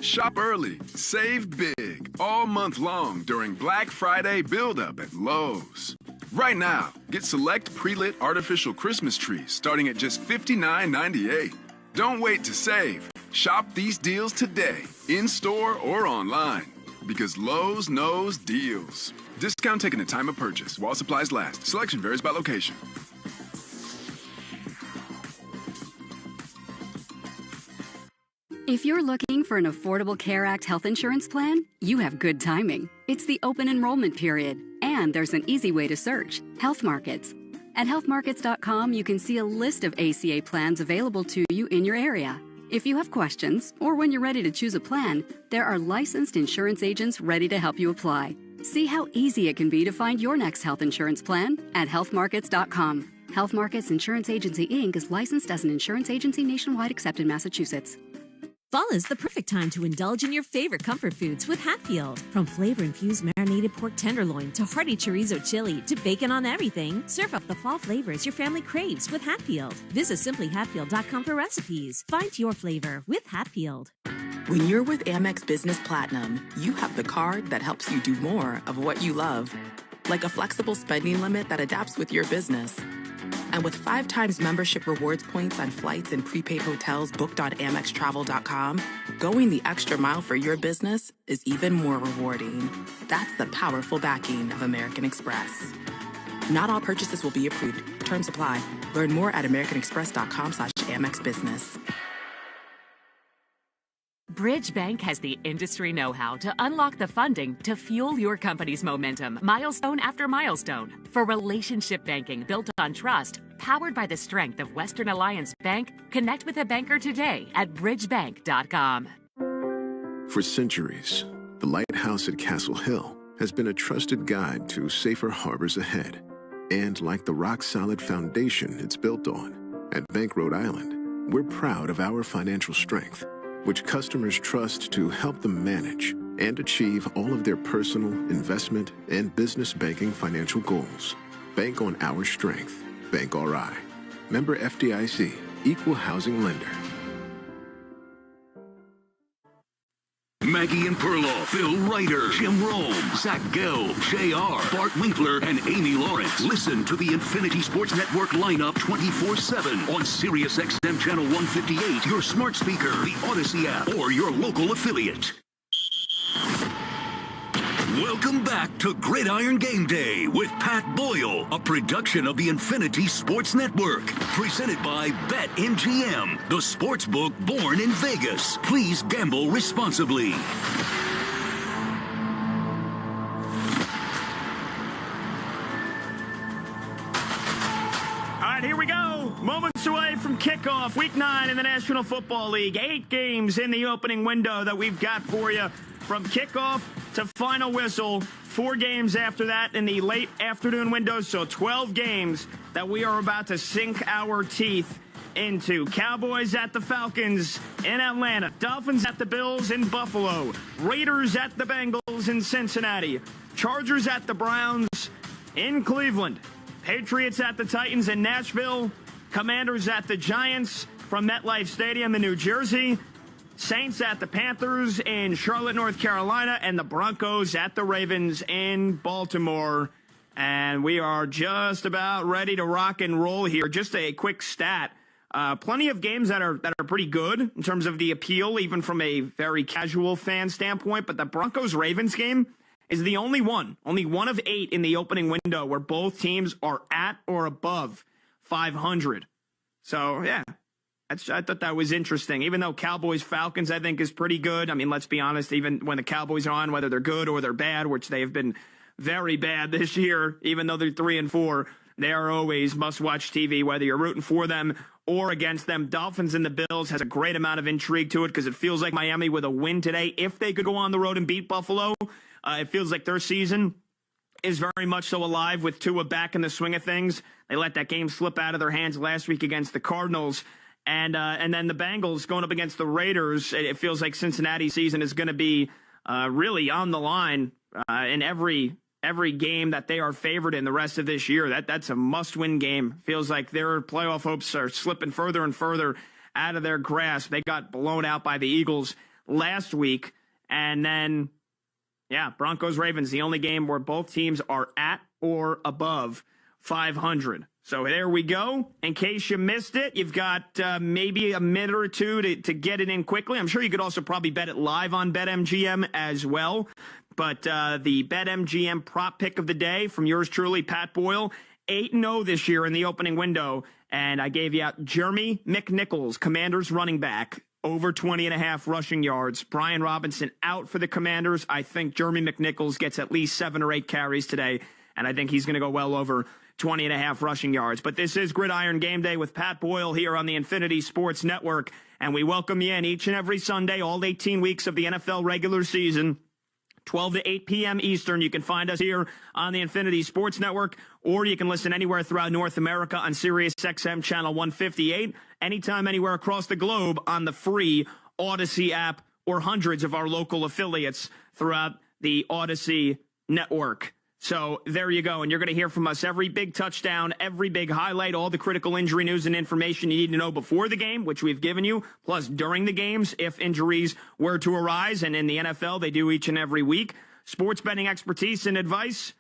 Shop early, save big, all month long during Black Friday build-up at Lowe's. Right now, get select pre-lit artificial Christmas trees starting at just $59.98. Don't wait to save. Shop these deals today, in-store or online, because Lowe's knows deals. Discount taken at time of purchase while supplies last. Selection varies by location. If you're looking for an Affordable Care Act health insurance plan, you have good timing. It's the open enrollment period, and there's an easy way to search, Health Markets. At healthmarkets.com, you can see a list of ACA plans available to you in your area. If you have questions, or when you're ready to choose a plan, there are licensed insurance agents ready to help you apply. See how easy it can be to find your next health insurance plan at healthmarkets.com. Health Markets Insurance Agency, Inc. is licensed as an insurance agency nationwide except in Massachusetts. Fall is the perfect time to indulge in your favorite comfort foods with Hatfield. From flavor-infused marinated pork tenderloin to hearty chorizo chili to bacon on everything, serve up the fall flavors your family craves with Hatfield. Visit simplyhatfield.com for recipes. Find your flavor with Hatfield. When you're with Amex Business Platinum, you have the card that helps you do more of what you love. Like a flexible spending limit that adapts with your business. And with 5 times membership rewards points on flights and prepaid hotels booked on AmexTravel.com, going the extra mile for your business is even more rewarding. That's the powerful backing of American Express. Not all purchases will be approved. Terms apply. Learn more at americanexpress.com/AmexBusiness. Bridge Bank has the industry know-how to unlock the funding to fuel your company's momentum, milestone after milestone. For relationship banking built on trust, powered by the strength of Western Alliance Bank, connect with a banker today at bridgebank.com. For centuries, the lighthouse at Castle Hill has been a trusted guide to safer harbors ahead. And like the rock-solid foundation it's built on, at Bank Rhode Island, we're proud of our financial strength, which customers trust to help them manage and achieve all of their personal, investment, and business banking financial goals. Bank on our strength. Bank RI. Member FDIC. Equal housing lender. Maggie and Perloff, Phil Ryder, Jim Rome, Zach Gell, JR, Bart Winkler, and Amy Lawrence. Listen to the Infinity Sports Network lineup 24/7 on SiriusXM Channel 158, your smart speaker, the Odyssey app, or your local affiliate. Welcome back to Gridiron Game Day with Pat Boyle, a production of the Infinity Sports Network. Presented by BetMGM, the sportsbook born in Vegas. Please gamble responsibly. All right, here we go. Moments away from kickoff, Week 9 in the National Football League. 8 games in the opening window that we've got for you. From kickoff to final whistle, 4 games after that in the late afternoon window, so 12 games that we are about to sink our teeth into. Cowboys at the Falcons in Atlanta. Dolphins at the Bills in Buffalo. Raiders at the Bengals in Cincinnati. Chargers at the Browns in Cleveland. Patriots at the Titans in Nashville. Commanders at the Giants from MetLife Stadium in New Jersey. Saints at the Panthers in Charlotte, North Carolina, and the Broncos at the Ravens in Baltimore. And we are just about ready to rock and roll here. Just a quick stat. Plenty of games that are pretty good in terms of the appeal, even from a very casual fan standpoint. But the Broncos-Ravens game is the only one of 8 in the opening window where both teams are at or above 500. So, yeah. I thought that was interesting. Even though Cowboys-Falcons, I think, is pretty good. I mean, let's be honest, even when the Cowboys are on, whether they're good or they're bad, which they have been very bad this year, even though they're 3-4, they are always must-watch TV, whether you're rooting for them or against them. Dolphins and the Bills has a great amount of intrigue to it because it feels like Miami with a win today. If they could go on the road and beat Buffalo, it feels like their season is very much so alive with Tua back in the swing of things. They let that game slip out of their hands last week against the Cardinals. And then the Bengals going up against the Raiders. It feels like Cincinnati's season is going to be really on the line in every game that they are favored in the rest of this year. That's a must-win game. Feels like their playoff hopes are slipping further and further out of their grasp. They got blown out by the Eagles last week. And then, yeah, Broncos-Ravens, the only game where both teams are at or above 500. So there we go. In case you missed it, you've got maybe a minute or two to get it in quickly. I'm sure you could also probably bet it live on BetMGM as well. But the BetMGM prop pick of the day from yours truly, Pat Boyle, 8-0 this year in the opening window. And I gave you out Jeremy McNichols, Commanders running back, over 20.5 rushing yards. Brian Robinson out for the Commanders. I think Jeremy McNichols gets at least 7 or 8 carries today. And I think he's going to go well over 20.5 rushing yards. But this is Gridiron Game Day with Pat Boyle here on the Infinity Sports Network. And we welcome you in each and every Sunday, all 18 weeks of the NFL regular season, 12 to 8 p.m. Eastern. You can find us here on the Infinity Sports Network, or you can listen anywhere throughout North America on Sirius XM Channel 158, anytime, anywhere across the globe on the free Odyssey app, or hundreds of our local affiliates throughout the Odyssey network. So there you go. And you're going to hear from us every big touchdown, every big highlight, all the critical injury news and information you need to know before the game, which we've given you, plus during the games if injuries were to arise. And in the NFL, they do each and every week. Sports betting expertise and advice,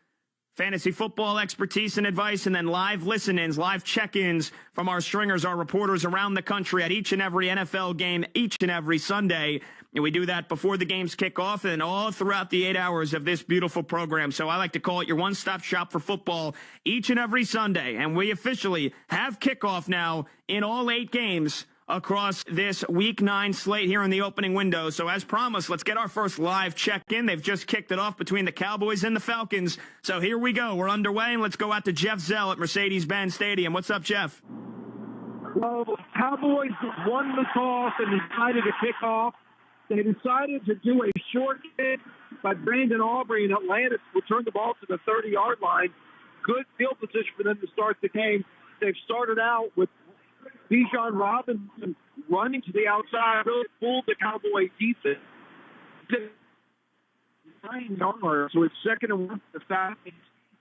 fantasy football expertise and advice, and then live listen-ins, live check-ins from our stringers, our reporters around the country at each and every NFL game, each and every Sunday. And we do that before the games kick off and all throughout the 8 hours of this beautiful program. So I like to call it your one-stop shop for football each and every Sunday. And we officially have kickoff now in all 8 games across this Week 9 slate here in the opening window. So as promised, let's get our first live check-in. They've just kicked it off between the Cowboys and the Falcons. So here we go. We're underway, and let's go out to Jeff Zell at Mercedes-Benz Stadium. What's up, Jeff? Well, the Cowboys won the toss and decided to kick off. They decided to do a short kick, but Brandon Aubrey and Atlanta returned the ball to the 30-yard line. Good field position for them to start the game. They've started out with Bijan Robinson running to the outside, really fooled the Cowboy defense. 9 yards, so it's 2nd and 1 for the Falcons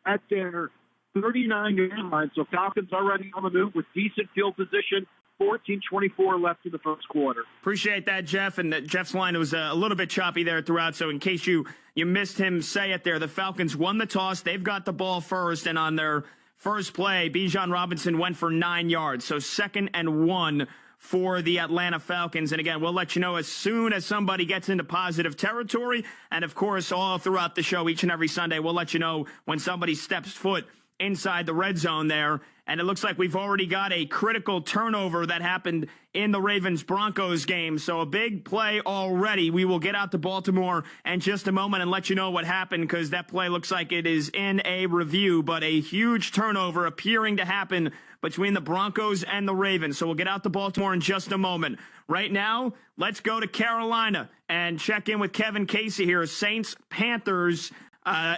at their 39-yard line. So Falcons already on the move with decent field position. 14:24 left in the first quarter. Appreciate that, Jeff. And Jeff's line was a little bit choppy there throughout. So in case you missed him say it there, the Falcons won the toss. They've got the ball first. And on their first play, Bijan Robinson went for 9 yards. So 2nd and 1 for the Atlanta Falcons. And again, we'll let you know as soon as somebody gets into positive territory. And of course, all throughout the show, each and every Sunday, we'll let you know when somebody steps foot inside the red zone there. And it looks like we've already got a critical turnover that happened in the Ravens-Broncos game. So a big play already. We will get out to Baltimore in just a moment and let you know what happened, because that play looks like it is in a review. But a huge turnover appearing to happen between the Broncos and the Ravens. So we'll get out to Baltimore in just a moment. Right now, let's go to Carolina and check in with Kevin Casey here. Saints-Panthers.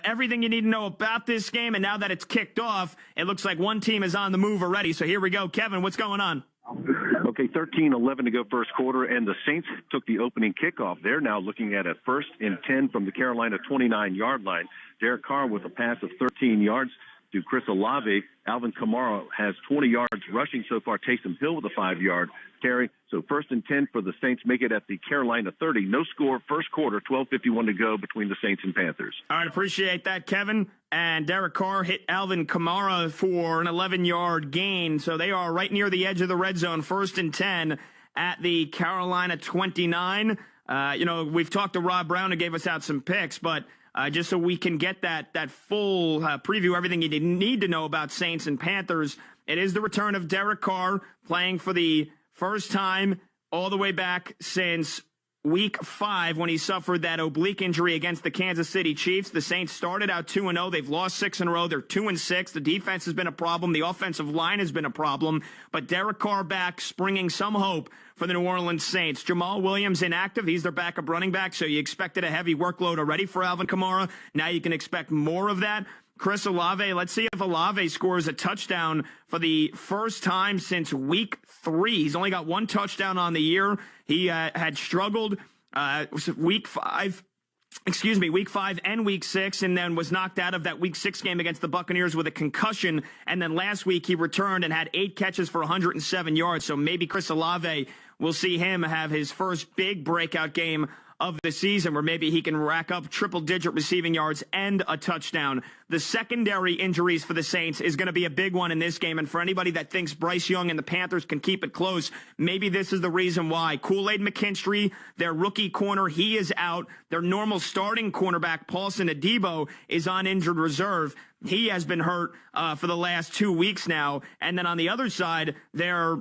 Everything you need to know about this game, and now that it's kicked off, it looks like one team is on the move already. So here we go. Kevin, what's going on? Okay, 13-11 to go first quarter, and the Saints took the opening kickoff. They're now looking at a 1st and 10 from the Carolina 29-yard line. Derek Carr with a pass of 13 yards to Chris Olave. Alvin Kamara has 20 yards rushing so far. Taysom Hill with a 5-yard carry. So 1st and 10 for the Saints, make it at the Carolina 30. No score, first quarter, 12:51 to go between the Saints and Panthers. All right, appreciate that, Kevin. And Derek Carr hit Alvin Kamara for an 11-yard gain. So they are right near the edge of the red zone, 1st and 10 at the Carolina 29. We've talked to Rob Brown, who gave us out some picks, but just so we can get that full preview, everything you need to know about Saints and Panthers, it is the return of Derek Carr playing for the first time all the way back since Week 5 when he suffered that oblique injury against the Kansas City Chiefs. The Saints started out 2-0. They've lost 6 in a row. They're 2-6. The defense has been a problem. The offensive line has been a problem. But Derek Carr back, springing some hope for the New Orleans Saints. Jamal Williams inactive. He's their backup running back, so you expected a heavy workload already for Alvin Kamara. Now you can expect more of that. Chris Olave, let's see if Olave scores a touchdown for the first time since Week 3. He's only got 1 touchdown on the year. He had struggled Week 5 and Week 6, and then was knocked out of that Week 6 game against the Buccaneers with a concussion. And then last week he returned and had 8 catches for 107 yards. So maybe Chris Olave, will see him have his first big breakout game of the season, where maybe he can rack up triple-digit receiving yards and a touchdown. The secondary injuries for the Saints is going to be a big one in this game, and for anybody that thinks Bryce Young and the Panthers can keep it close, maybe this is the reason why. Kool-Aid McKinstry, their rookie corner, he is out. Their normal starting cornerback, Paulson Adebo, is on injured reserve. He has been hurt for the last 2 weeks now. And then on the other side, their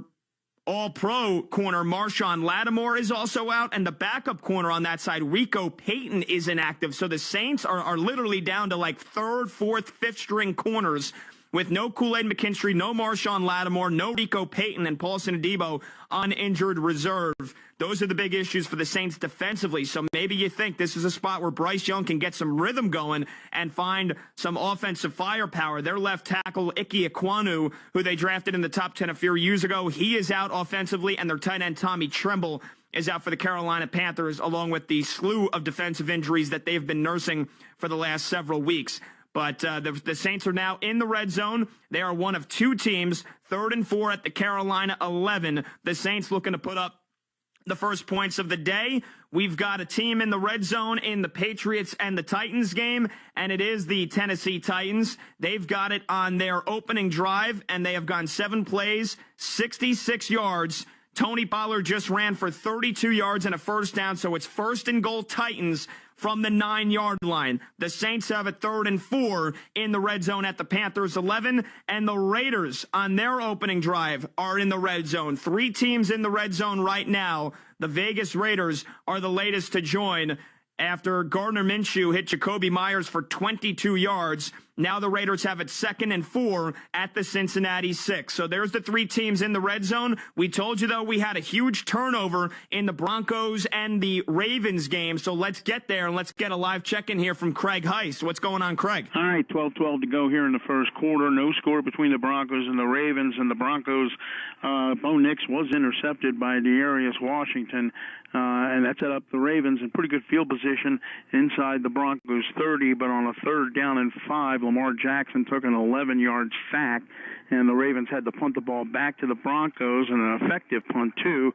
all-pro corner Marshawn Lattimore is also out, and the backup corner on that side, Rico Payton, is inactive. So the Saints are literally down to like 3rd, 4th, 5th string corners with no Kool-Aid McKinstry, no Marshawn Lattimore, no Rico Payton, and Paulson Adebo on injured reserve. Those are the big issues for the Saints defensively. So maybe you think this is a spot where Bryce Young can get some rhythm going and find some offensive firepower. Their left tackle, Ike Ekwonu, who they drafted in the top 10 a few years ago, he is out offensively, and their tight end Tommy Tremble is out for the Carolina Panthers, along with the slew of defensive injuries that they've been nursing for the last several weeks. But the Saints are now in the red zone. They are one of two teams, 3rd and 4 at the Carolina 11. The Saints looking to put up the first points of the day. We've got a team in the red zone in the Patriots and the Titans game, and it is the Tennessee Titans. They've got it on their opening drive, and they have gone 7 plays, 66 yards. Tony Pollard just ran for 32 yards and a first down, so it's 1st and goal Titans from the 9-yard line. The Saints have a 3rd and 4 in the red zone at the Panthers 11, and the Raiders on their opening drive are in the red zone. 3 teams in the red zone right now. The Vegas Raiders are the latest to join after Gardner Minshew hit Jacoby Myers for 22 yards. Now the Raiders have it 2nd and 4 at the Cincinnati 6. So there's the 3 teams in the red zone. We told you, though, we had a huge turnover in the Broncos and the Ravens game. So let's get there and let's get a live check-in here from Craig Heist. What's going on, Craig? All right, 12-12 to go here in the first quarter. No score between the Broncos and the Ravens. And the Broncos, Bo Nix was intercepted by Dearius Washington. And that set up the Ravens in pretty good field position inside the Broncos 30, but on a 3rd down and 5, Lamar Jackson took an 11-yard sack, and the Ravens had to punt the ball back to the Broncos, and an effective punt, too,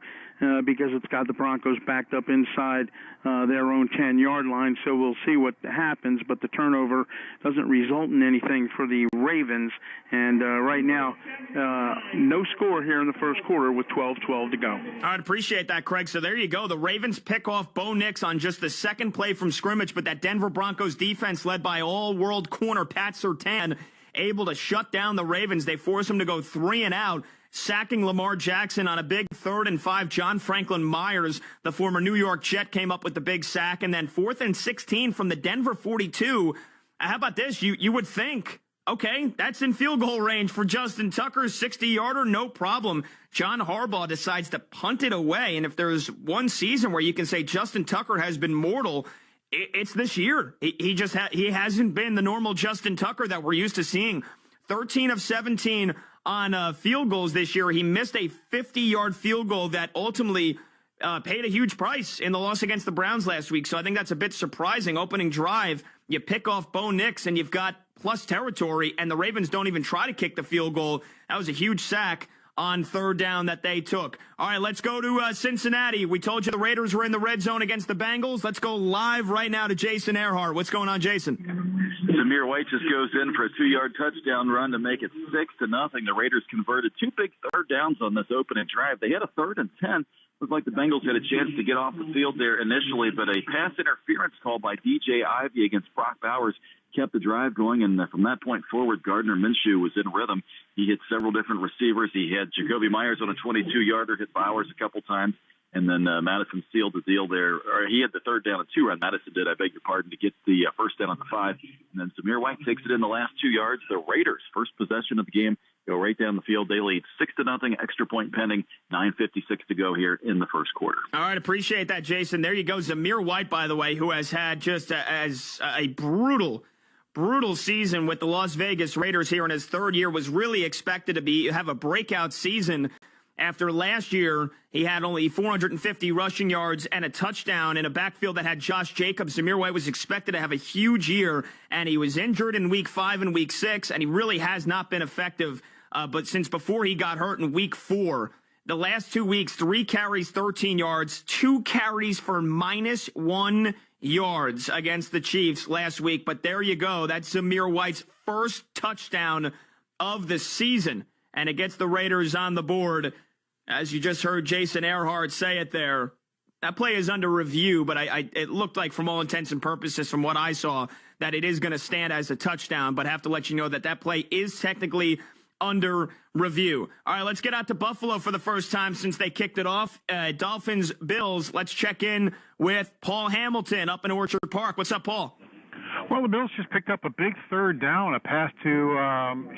because it's got the Broncos backed up inside their own 10-yard line. So we'll see what happens, but the turnover doesn't result in anything for the Ravens. And right now, no score here in the first quarter with 12-12 to go. All right, appreciate that, Craig. So there you go. The Ravens pick off Bo Nix on just the 2nd play from scrimmage, but that Denver Broncos defense led by all-world corner Pat Surtain able to shut down the Ravens. They force them to go 3 and out, sacking Lamar Jackson on a big 3rd and 5. John Franklin Myers, the former New York Jet, came up with the big sack. And then 4th and 16 from the Denver 42. How about this? You would think, okay, that's in field goal range for Justin Tucker, 60-yarder, no problem. John Harbaugh decides to punt it away. And if there's one season where you can say Justin Tucker has been mortal, it's this year. He hasn't been the normal Justin Tucker that we're used to seeing. 13 of 17 on field goals this year. He missed a 50-yard field goal that ultimately paid a huge price in the loss against the Browns last week. So I think that's a bit surprising. Opening drive, you pick off Bo Nix, and you've got plus territory, and the Ravens don't even try to kick the field goal. That was a huge sack on 3rd down that they took. All right, let's go to Cincinnati. We told you the Raiders were in the red zone against the Bengals. Let's go live right now to Jason Earhart. What's going on, Jason? Zamir White just goes in for a 2-yard touchdown run to make it 6-0. The Raiders converted 2 big 3rd downs on this opening drive. They had a 3rd and 10. Looked like the Bengals had a chance to get off the field there initially, but a pass interference call by DJ Ivey against Brock Bowers kept the drive going, and from that point forward, Gardner Minshew was in rhythm. He hit several different receivers. He had Jacoby Myers on a 22-yarder, hit Bowers a couple times, and then Madison sealed the deal there. Or he had the 3rd down and 2 run. Madison did, I beg your pardon, to get the first down on the 5. And then Zamir White takes it in the last 2 yards. The Raiders, first possession of the game, go right down the field. They lead 6-0, extra point pending, 9:56 to go here in the first quarter. All right, appreciate that, Jason. There you go. Zamir White, by the way, who has had just as a brutal season with the Las Vegas Raiders here in his 3rd year, was really expected to have a breakout season. After last year, he had only 450 rushing yards and a touchdown in a backfield that had Josh Jacobs. Zamir White was expected to have a huge year, and he was injured in Week 5 and Week 6, and he really has not been effective. But since before he got hurt in Week 4, the last 2 weeks, 3 carries, 13 yards, 2 carries for -1 yards against the Chiefs last week. But there you go. That's Zamir White's first touchdown of the season, and it gets the Raiders on the board. As you just heard Jason Earhart say it there, that play is under review, but it looked like, from all intents and purposes, from what I saw, that it is going to stand as a touchdown, but I have to let you know that play is technically under review. All right, let's get out to Buffalo for the first time since they kicked it off. Dolphins-Bills, let's check in with Paul Hamilton up in Orchard Park. What's up, Paul? Well, the Bills just picked up a big third down, a pass to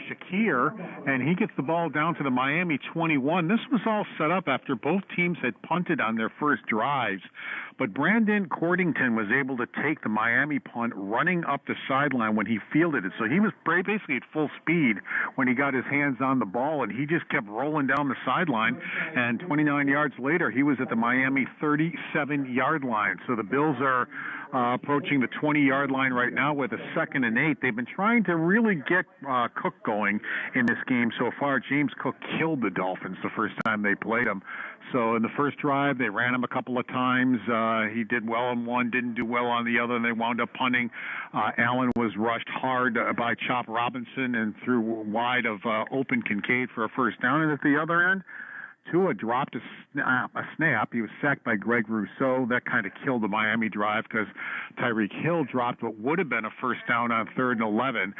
Shakir, and he gets the ball down to the Miami 21. This was all set up after both teams had punted on their first drives. But Brandon Cordington was able to take the Miami punt running up the sideline when he fielded it. So he was basically at full speed when he got his hands on the ball, and he just kept rolling down the sideline. And 29 yards later, he was at the Miami 37-yard line. So the Bills are approaching the 20-yard line right now with a 2nd and 8. They've been trying to really get Cook going in this game so far. James Cook killed the Dolphins the first time they played him. So in the first drive, they ran him a couple of times. He did well on one, didn't do well on the other, and they wound up punting. Allen was rushed hard by Chop Robinson and threw wide of open Kincaid for a first down. And at the other end, Tua dropped a snap. He was sacked by Greg Rousseau. That kind of killed the Miami drive because Tyreek Hill dropped what would have been a first down on 3rd and 11.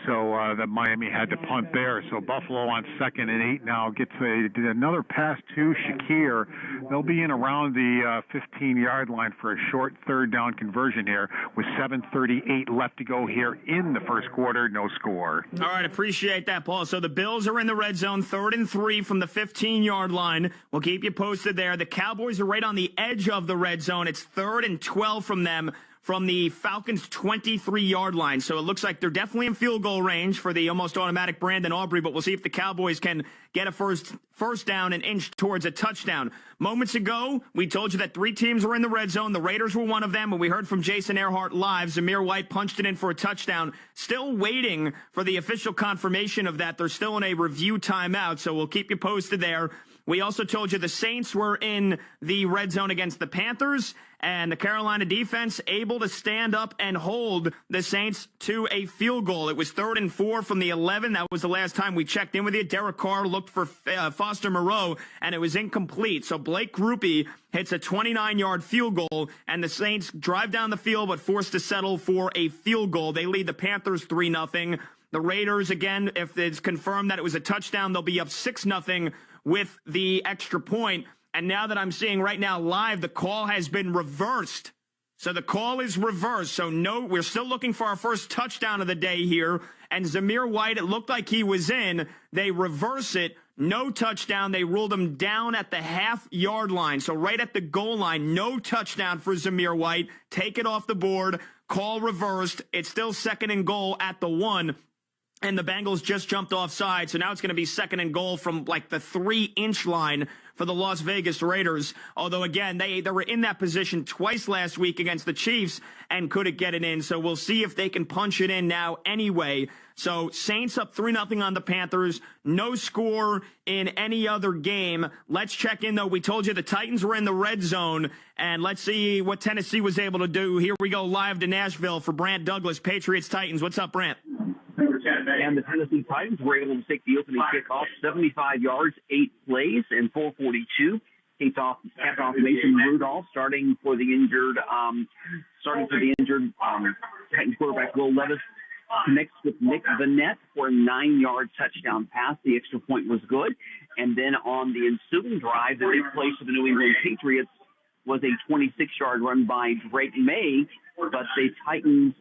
So that Miami had to punt there. So Buffalo on 2nd and 8 now gets another pass to Shakir. They'll be in around the 15-yard line for a short 3rd down conversion here with 7:38 left to go here in the first quarter. No score. All right, appreciate that, Paul. So the Bills are in the red zone, 3rd and 3 from the 15-yard line. We'll keep you posted there. The Cowboys are right on the edge of the red zone. It's 3rd and 12 from them from the Falcons' 23-yard line. So it looks like they're definitely in field goal range for the almost automatic Brandon Aubrey, but we'll see if the Cowboys can get a first down and inch towards a touchdown. Moments ago, we told you that 3 teams were in the red zone. The Raiders were one of them, and we heard from Jason Earhart live. Zamir White punched it in for a touchdown. Still waiting for the official confirmation of that. They're still in a review timeout, so we'll keep you posted there. We also told you the Saints were in the red zone against the Panthers, and the Carolina defense able to stand up and hold the Saints to a field goal. It was 3rd and 4 from the 11. That was the last time we checked in with you. Derek Carr looked for Foster Moreau, and it was incomplete. So Blake Grupe hits a 29-yard field goal, and the Saints drive down the field but forced to settle for a field goal. They lead the Panthers 3-0. The Raiders, again, if it's confirmed that it was a touchdown, they'll be up 6-0 with the extra point. And now that I'm seeing right now live, the call has been reversed. So the call is reversed. So no, we're still looking for our first touchdown of the day here. And Zamir White, it looked like he was in. They reverse it. No touchdown. They ruled him down at the half-yard line. So right at the goal line, no touchdown for Zamir White. Take it off the board. Call reversed. It's still 2nd and goal at the 1. And the Bengals just jumped offside, so now it's going to be 2nd and goal from like the 3-inch line for the Las Vegas Raiders. Although, again, they were in that position twice last week against the Chiefs and couldn't get it in. So we'll see if they can punch it in now anyway. So Saints up 3-0 on the Panthers. No score in any other game. Let's check in, though. We told you the Titans were in the red zone, and let's see what Tennessee was able to do. Here we go live to Nashville for Brant Douglas, Patriots-Titans. What's up, Brant? And the Tennessee Titans were able to take the opening kickoff, 75 yards, 8 plays, and 4:42. Capped off Mason Rudolph, starting for the injured Titans quarterback Will Levis. Connects with Nick Vanette for a 9-yard touchdown pass. The extra point was good. And then on the ensuing drive, the big play for the New England Patriots was a 26-yard run by Drake May, but the Titans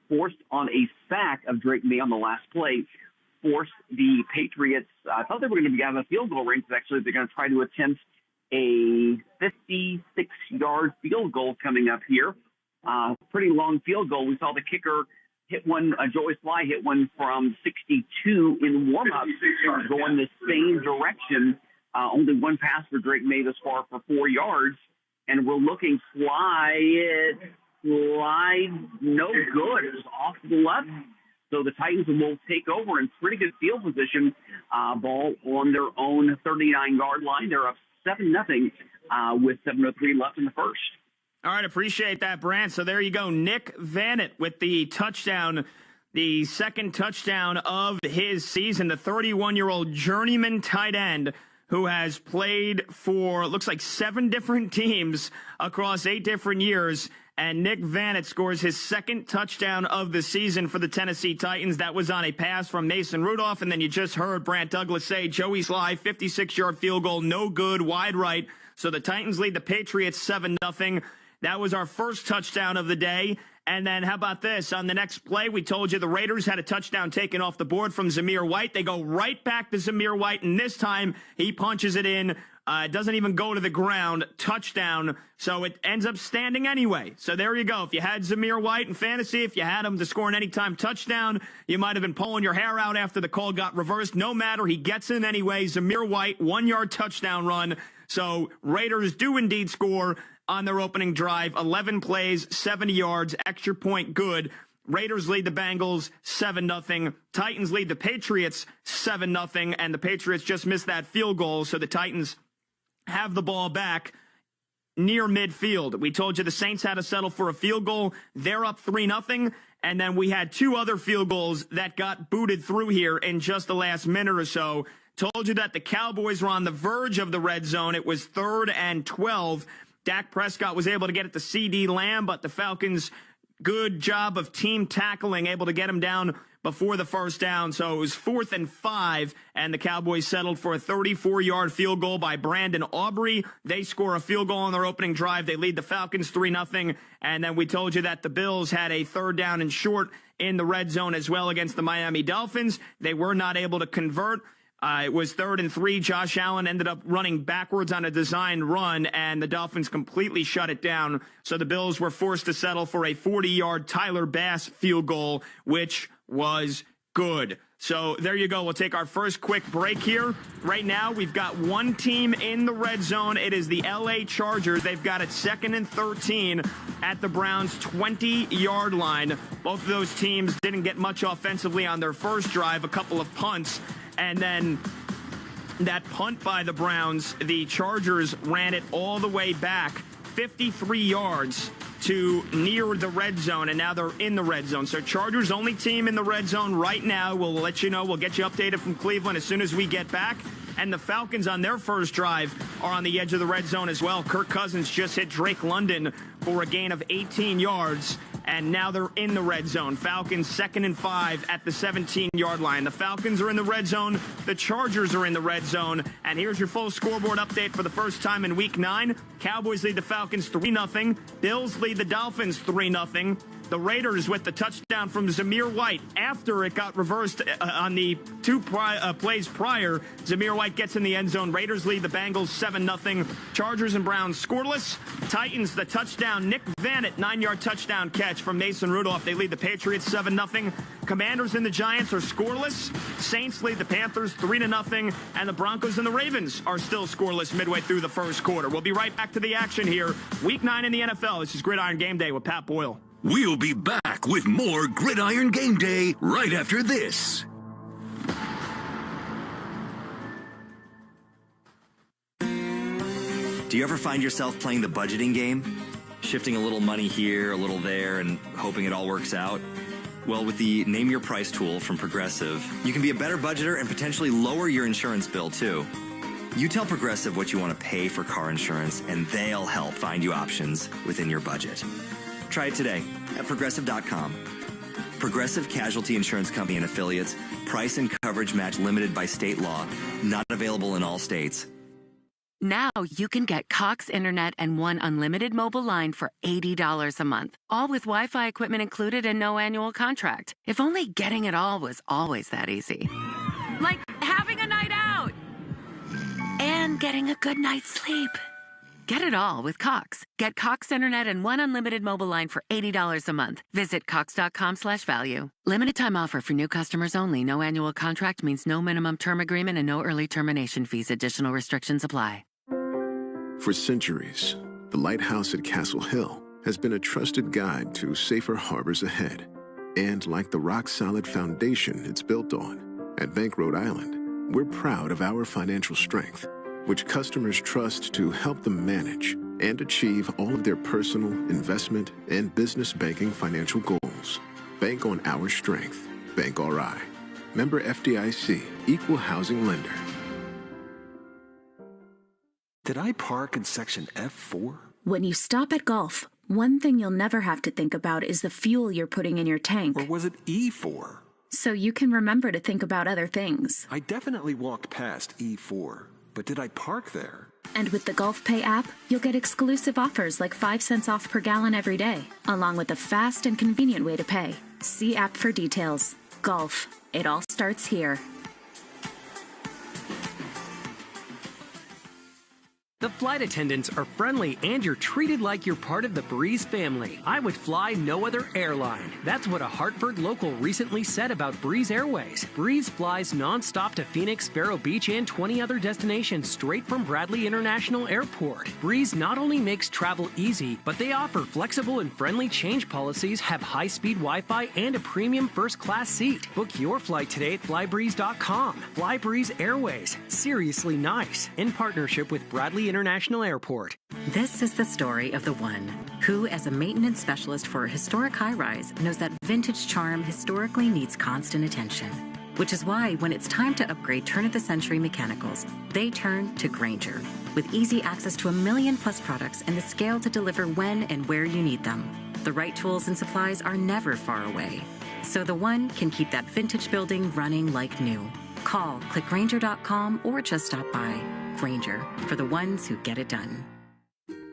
forced on a sack of Drake May on the last play, forced the Patriots. I thought they were going to have a field goal range, but actually they're going to try to attempt a 56-yard field goal coming up here. Pretty long field goal. We saw the kicker hit one, Joey Sly hit one from 62 in warm-up, going the same direction. Only one pass for Drake May this far for 4 yards. And we're looking slide, no good. It was off to the left. So the Titans will take over in pretty good field position. Ball on their own 39-yard line. They're up 7-0 with 7:03 left in the first. All right, appreciate that, Brant. So there you go. Nick Vanette with the touchdown, the second touchdown of his season, the 31-year-old journeyman tight end who has played for, looks like 7 different teams across 8 different years. And Nick Vanette scores his second touchdown of the season for the Tennessee Titans. That was on a pass from Mason Rudolph. And then you just heard Brant Douglas say, Joey Sly, 56-yard field goal, no good, wide right. So the Titans lead the Patriots 7-0. That was our first touchdown of the day. And then how about this? On the next play, we told you the Raiders had a touchdown taken off the board from Zamir White. They go right back to Zamir White, and this time he punches it in. It doesn't even go to the ground. Touchdown. So it ends up standing anyway. So there you go. If you had Zamir White in fantasy, if you had him to score an anytime touchdown, you might have been pulling your hair out after the call got reversed. No matter, he gets in anyway. Zamir White, 1-yard touchdown run. So Raiders do indeed score on their opening drive. 11 plays, 70 yards, extra point good. Raiders lead the Bengals 7-0. Titans lead the Patriots 7-0. And the Patriots just missed that field goal. So the Titans have the ball back near midfield. We told you the Saints had to settle for a field goal. They're up 3-0. And then we had 2 other field goals that got booted through here in just the last minute or so. Told you that the Cowboys were on the verge of the red zone. It was 3rd and 12. Dak Prescott was able to get it to CD Lamb, but the Falcons, good job of team tackling, able to get him down before the first down. So it was 4th and 5, and the Cowboys settled for a 34-yard field goal by Brandon Aubrey. They score a field goal on their opening drive. They lead the Falcons 3-0. And then we told you that the Bills had a 3rd down and short in the red zone as well against the Miami Dolphins. They were not able to convert. It was 3rd and 3. Josh Allen ended up running backwards on a designed run, and the Dolphins completely shut it down. So the Bills were forced to settle for a 40-yard Tyler Bass field goal, which was good. So there you go. We'll take our first quick break here. Right now, we've got one team in the red zone. It is the LA Chargers. They've got it 2nd and 13 at the Browns' 20-yard line. Both of those teams didn't get much offensively on their first drive, a couple of punts. And then that punt by the Browns, the Chargers ran it all the way back 53 yards to near the red zone, and now they're in the red zone. So Chargers only team in the red zone right now. We'll let you know. We'll get you updated from Cleveland as soon as we get back. And the Falcons on their first drive are on the edge of the red zone as well. Kirk Cousins just hit Drake London for a gain of 18 yards. And now they're in the red zone. Falcons 2nd and 5 at the 17-yard line. The Falcons are in the red zone. The Chargers are in the red zone. And here's your full scoreboard update for the first time in Week 9. Cowboys lead the Falcons 3-0. Bills lead the Dolphins 3-0. The Raiders with the touchdown from Zamir White after it got reversed on the 2 plays prior. Zamir White gets in the end zone. Raiders lead the Bengals 7-0. Chargers and Browns scoreless. Titans, the touchdown. Nick Vannett, 9-yard touchdown catch from Mason Rudolph. They lead the Patriots 7-0. Commanders and the Giants are scoreless. Saints lead the Panthers 3-0. And the Broncos and the Ravens are still scoreless midway through the first quarter. We'll be right back to the action here. Week 9 in the NFL. This is Gridiron Game Day with Pat Boyle. We'll be back with more Gridiron Game Day right after this. Do you ever find yourself playing the budgeting game? Shifting a little money here, a little there, and hoping it all works out? Well, with the Name Your Price tool from Progressive, you can be a better budgeter and potentially lower your insurance bill, too. You tell Progressive what you want to pay for car insurance, and they'll help find you options within your budget. Try it today at Progressive.com. Progressive Casualty Insurance Company and Affiliates. Price and coverage match limited by state law. Not available in all states. Now you can get Cox Internet and one unlimited mobile line for $80 a month. All with Wi-Fi equipment included and no annual contract. If only getting it all was always that easy. Like having a night out and getting a good night's sleep. Get it all with Cox. Get Cox Internet and one unlimited mobile line for $80 a month. Visit cox.com/value. Limited time offer for new customers only. No annual contract means no minimum term agreement and no early termination fees. Additional restrictions apply. For centuries, the lighthouse at Castle Hill has been a trusted guide to safer harbors ahead. And like the rock-solid foundation it's built on, at Bank Rhode Island, we're proud of our financial strength, which customers trust to help them manage and achieve all of their personal, investment, and business banking financial goals. Bank on our strength. Bank RI. Member FDIC. Equal housing lender. Did I park in section F4? When you stop at Gulf, one thing you'll never have to think about is the fuel you're putting in your tank. Or was it E4? So you can remember to think about other things. I definitely walked past E4. But did I park there? And with the Gulf Pay app, you'll get exclusive offers like 5 cents off per gallon every day, along with a fast and convenient way to pay. See app for details. Gulf. It all starts here. The flight attendants are friendly and you're treated like you're part of the Breeze family. I would fly no other airline. That's what a Hartford local recently said about Breeze Airways. Breeze flies nonstop to Phoenix, Vero Beach, and 20 other destinations straight from Bradley International Airport. Breeze not only makes travel easy, but they offer flexible and friendly change policies, have high-speed Wi-Fi, and a premium first-class seat. Book your flight today at flybreeze.com. Fly Breeze Airways. Seriously nice. In partnership with Bradley International Airport. This is the story of the one who, as a maintenance specialist for a historic high-rise, knows that vintage charm historically needs constant attention. Which is why, when it's time to upgrade turn-of-the-century mechanicals, they turn to Grainger. With easy access to 1 million-plus products and the scale to deliver when and where you need them. The right tools and supplies are never far away. So the one can keep that vintage building running like new. Call, click Grainger.com, or just stop by. Grainger, for the ones who get it done.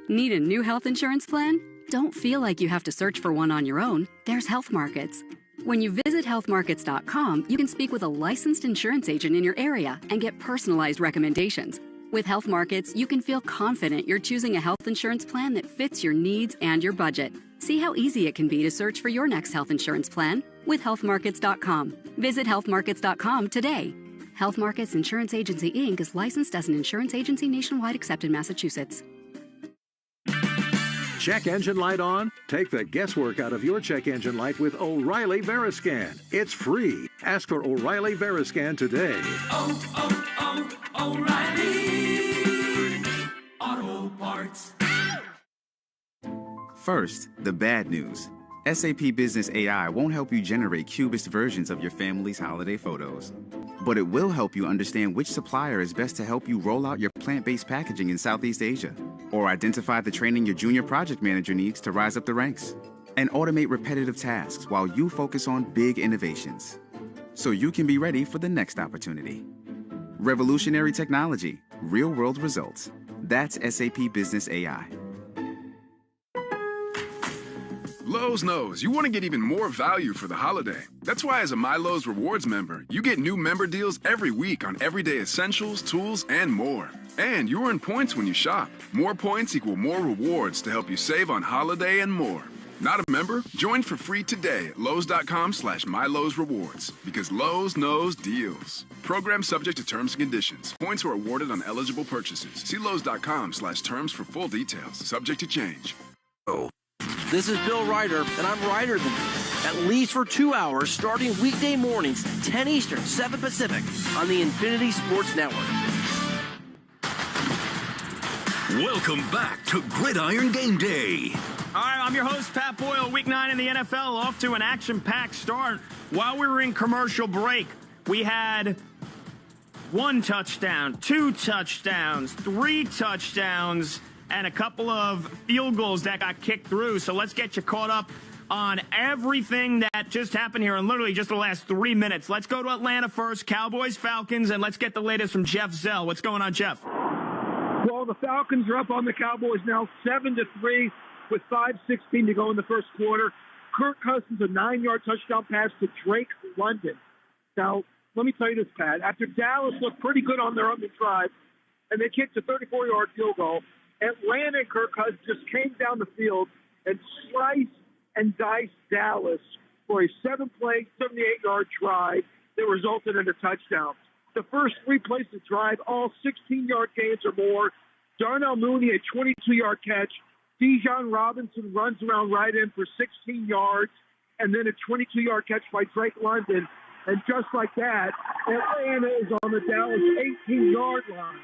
Need a new health insurance plan? Don't feel like you have to search for one on your own. There's Health Markets. When you visit healthmarkets.com, you can speak with a licensed insurance agent in your area and get personalized recommendations. With Health Markets, you can feel confident you're choosing a health insurance plan that fits your needs and your budget. See how easy it can be to search for your next health insurance plan with healthmarkets.com. Visit healthmarkets.com today. Health Markets Insurance Agency, Inc. is licensed as an insurance agency nationwide accepted in Massachusetts. Check engine light on? Take the guesswork out of your check engine light with O'Reilly Veriscan. It's free. Ask for O'Reilly Veriscan today. O'Reilly Auto Parts. First, the bad news. SAP Business AI won't help you generate cubist versions of your family's holiday photos. But it will help you understand which supplier is best to help you roll out your plant-based packaging in Southeast Asia, or identify the training your junior project manager needs to rise up the ranks, and automate repetitive tasks while you focus on big innovations, so you can be ready for the next opportunity. Revolutionary technology, real-world results. That's SAP Business AI. Lowe's knows you want to get even more value for the holiday. That's why as a MyLowe's Rewards member, you get new member deals every week on everyday essentials, tools, and more. And you earn points when you shop. More points equal more rewards to help you save on holiday and more. Not a member? Join for free today at Lowe's.com/MyLowe's Rewards. Because Lowe's knows deals. Program subject to terms and conditions. Points are awarded on eligible purchases. See Lowe's.com/terms for full details. Subject to change. This is Bill Ryder, and I'm Ryder than you. At least for 2 hours, starting weekday mornings, 10 Eastern, 7 Pacific, on the Infinity Sports Network. Welcome back to Gridiron Game Day. All right, I'm your host, Pat Boyle. Week 9 in the NFL, off to an action-packed start. While we were in commercial break, we had 1 touchdown, 2 touchdowns, 3 touchdowns, and a couple of field goals that got kicked through. So let's get you caught up on everything that just happened here in literally just the last 3 minutes. Let's go to Atlanta first, Cowboys, Falcons, and let's get the latest from Jeff Zell. What's going on, Jeff? Well, the Falcons are up on the Cowboys now 7-3 with 5:16 to go in the first quarter. Kirk Cousins, a 9-yard touchdown pass to Drake London. Now, let me tell you this, Pat. After Dallas looked pretty good on their opening drive, and they kicked a 34-yard field goal, Atlanta and Kirk Cousins just came down the field and sliced and diced Dallas for a 7-play, 78-yard drive that resulted in a touchdown. The first 3 plays of the drive, all 16-yard gains or more. Darnell Mooney, a 22-yard catch. Bijan Robinson runs around right in for 16 yards, and then a 22-yard catch by Drake London. And just like that, Atlanta is on the Dallas 18-yard line.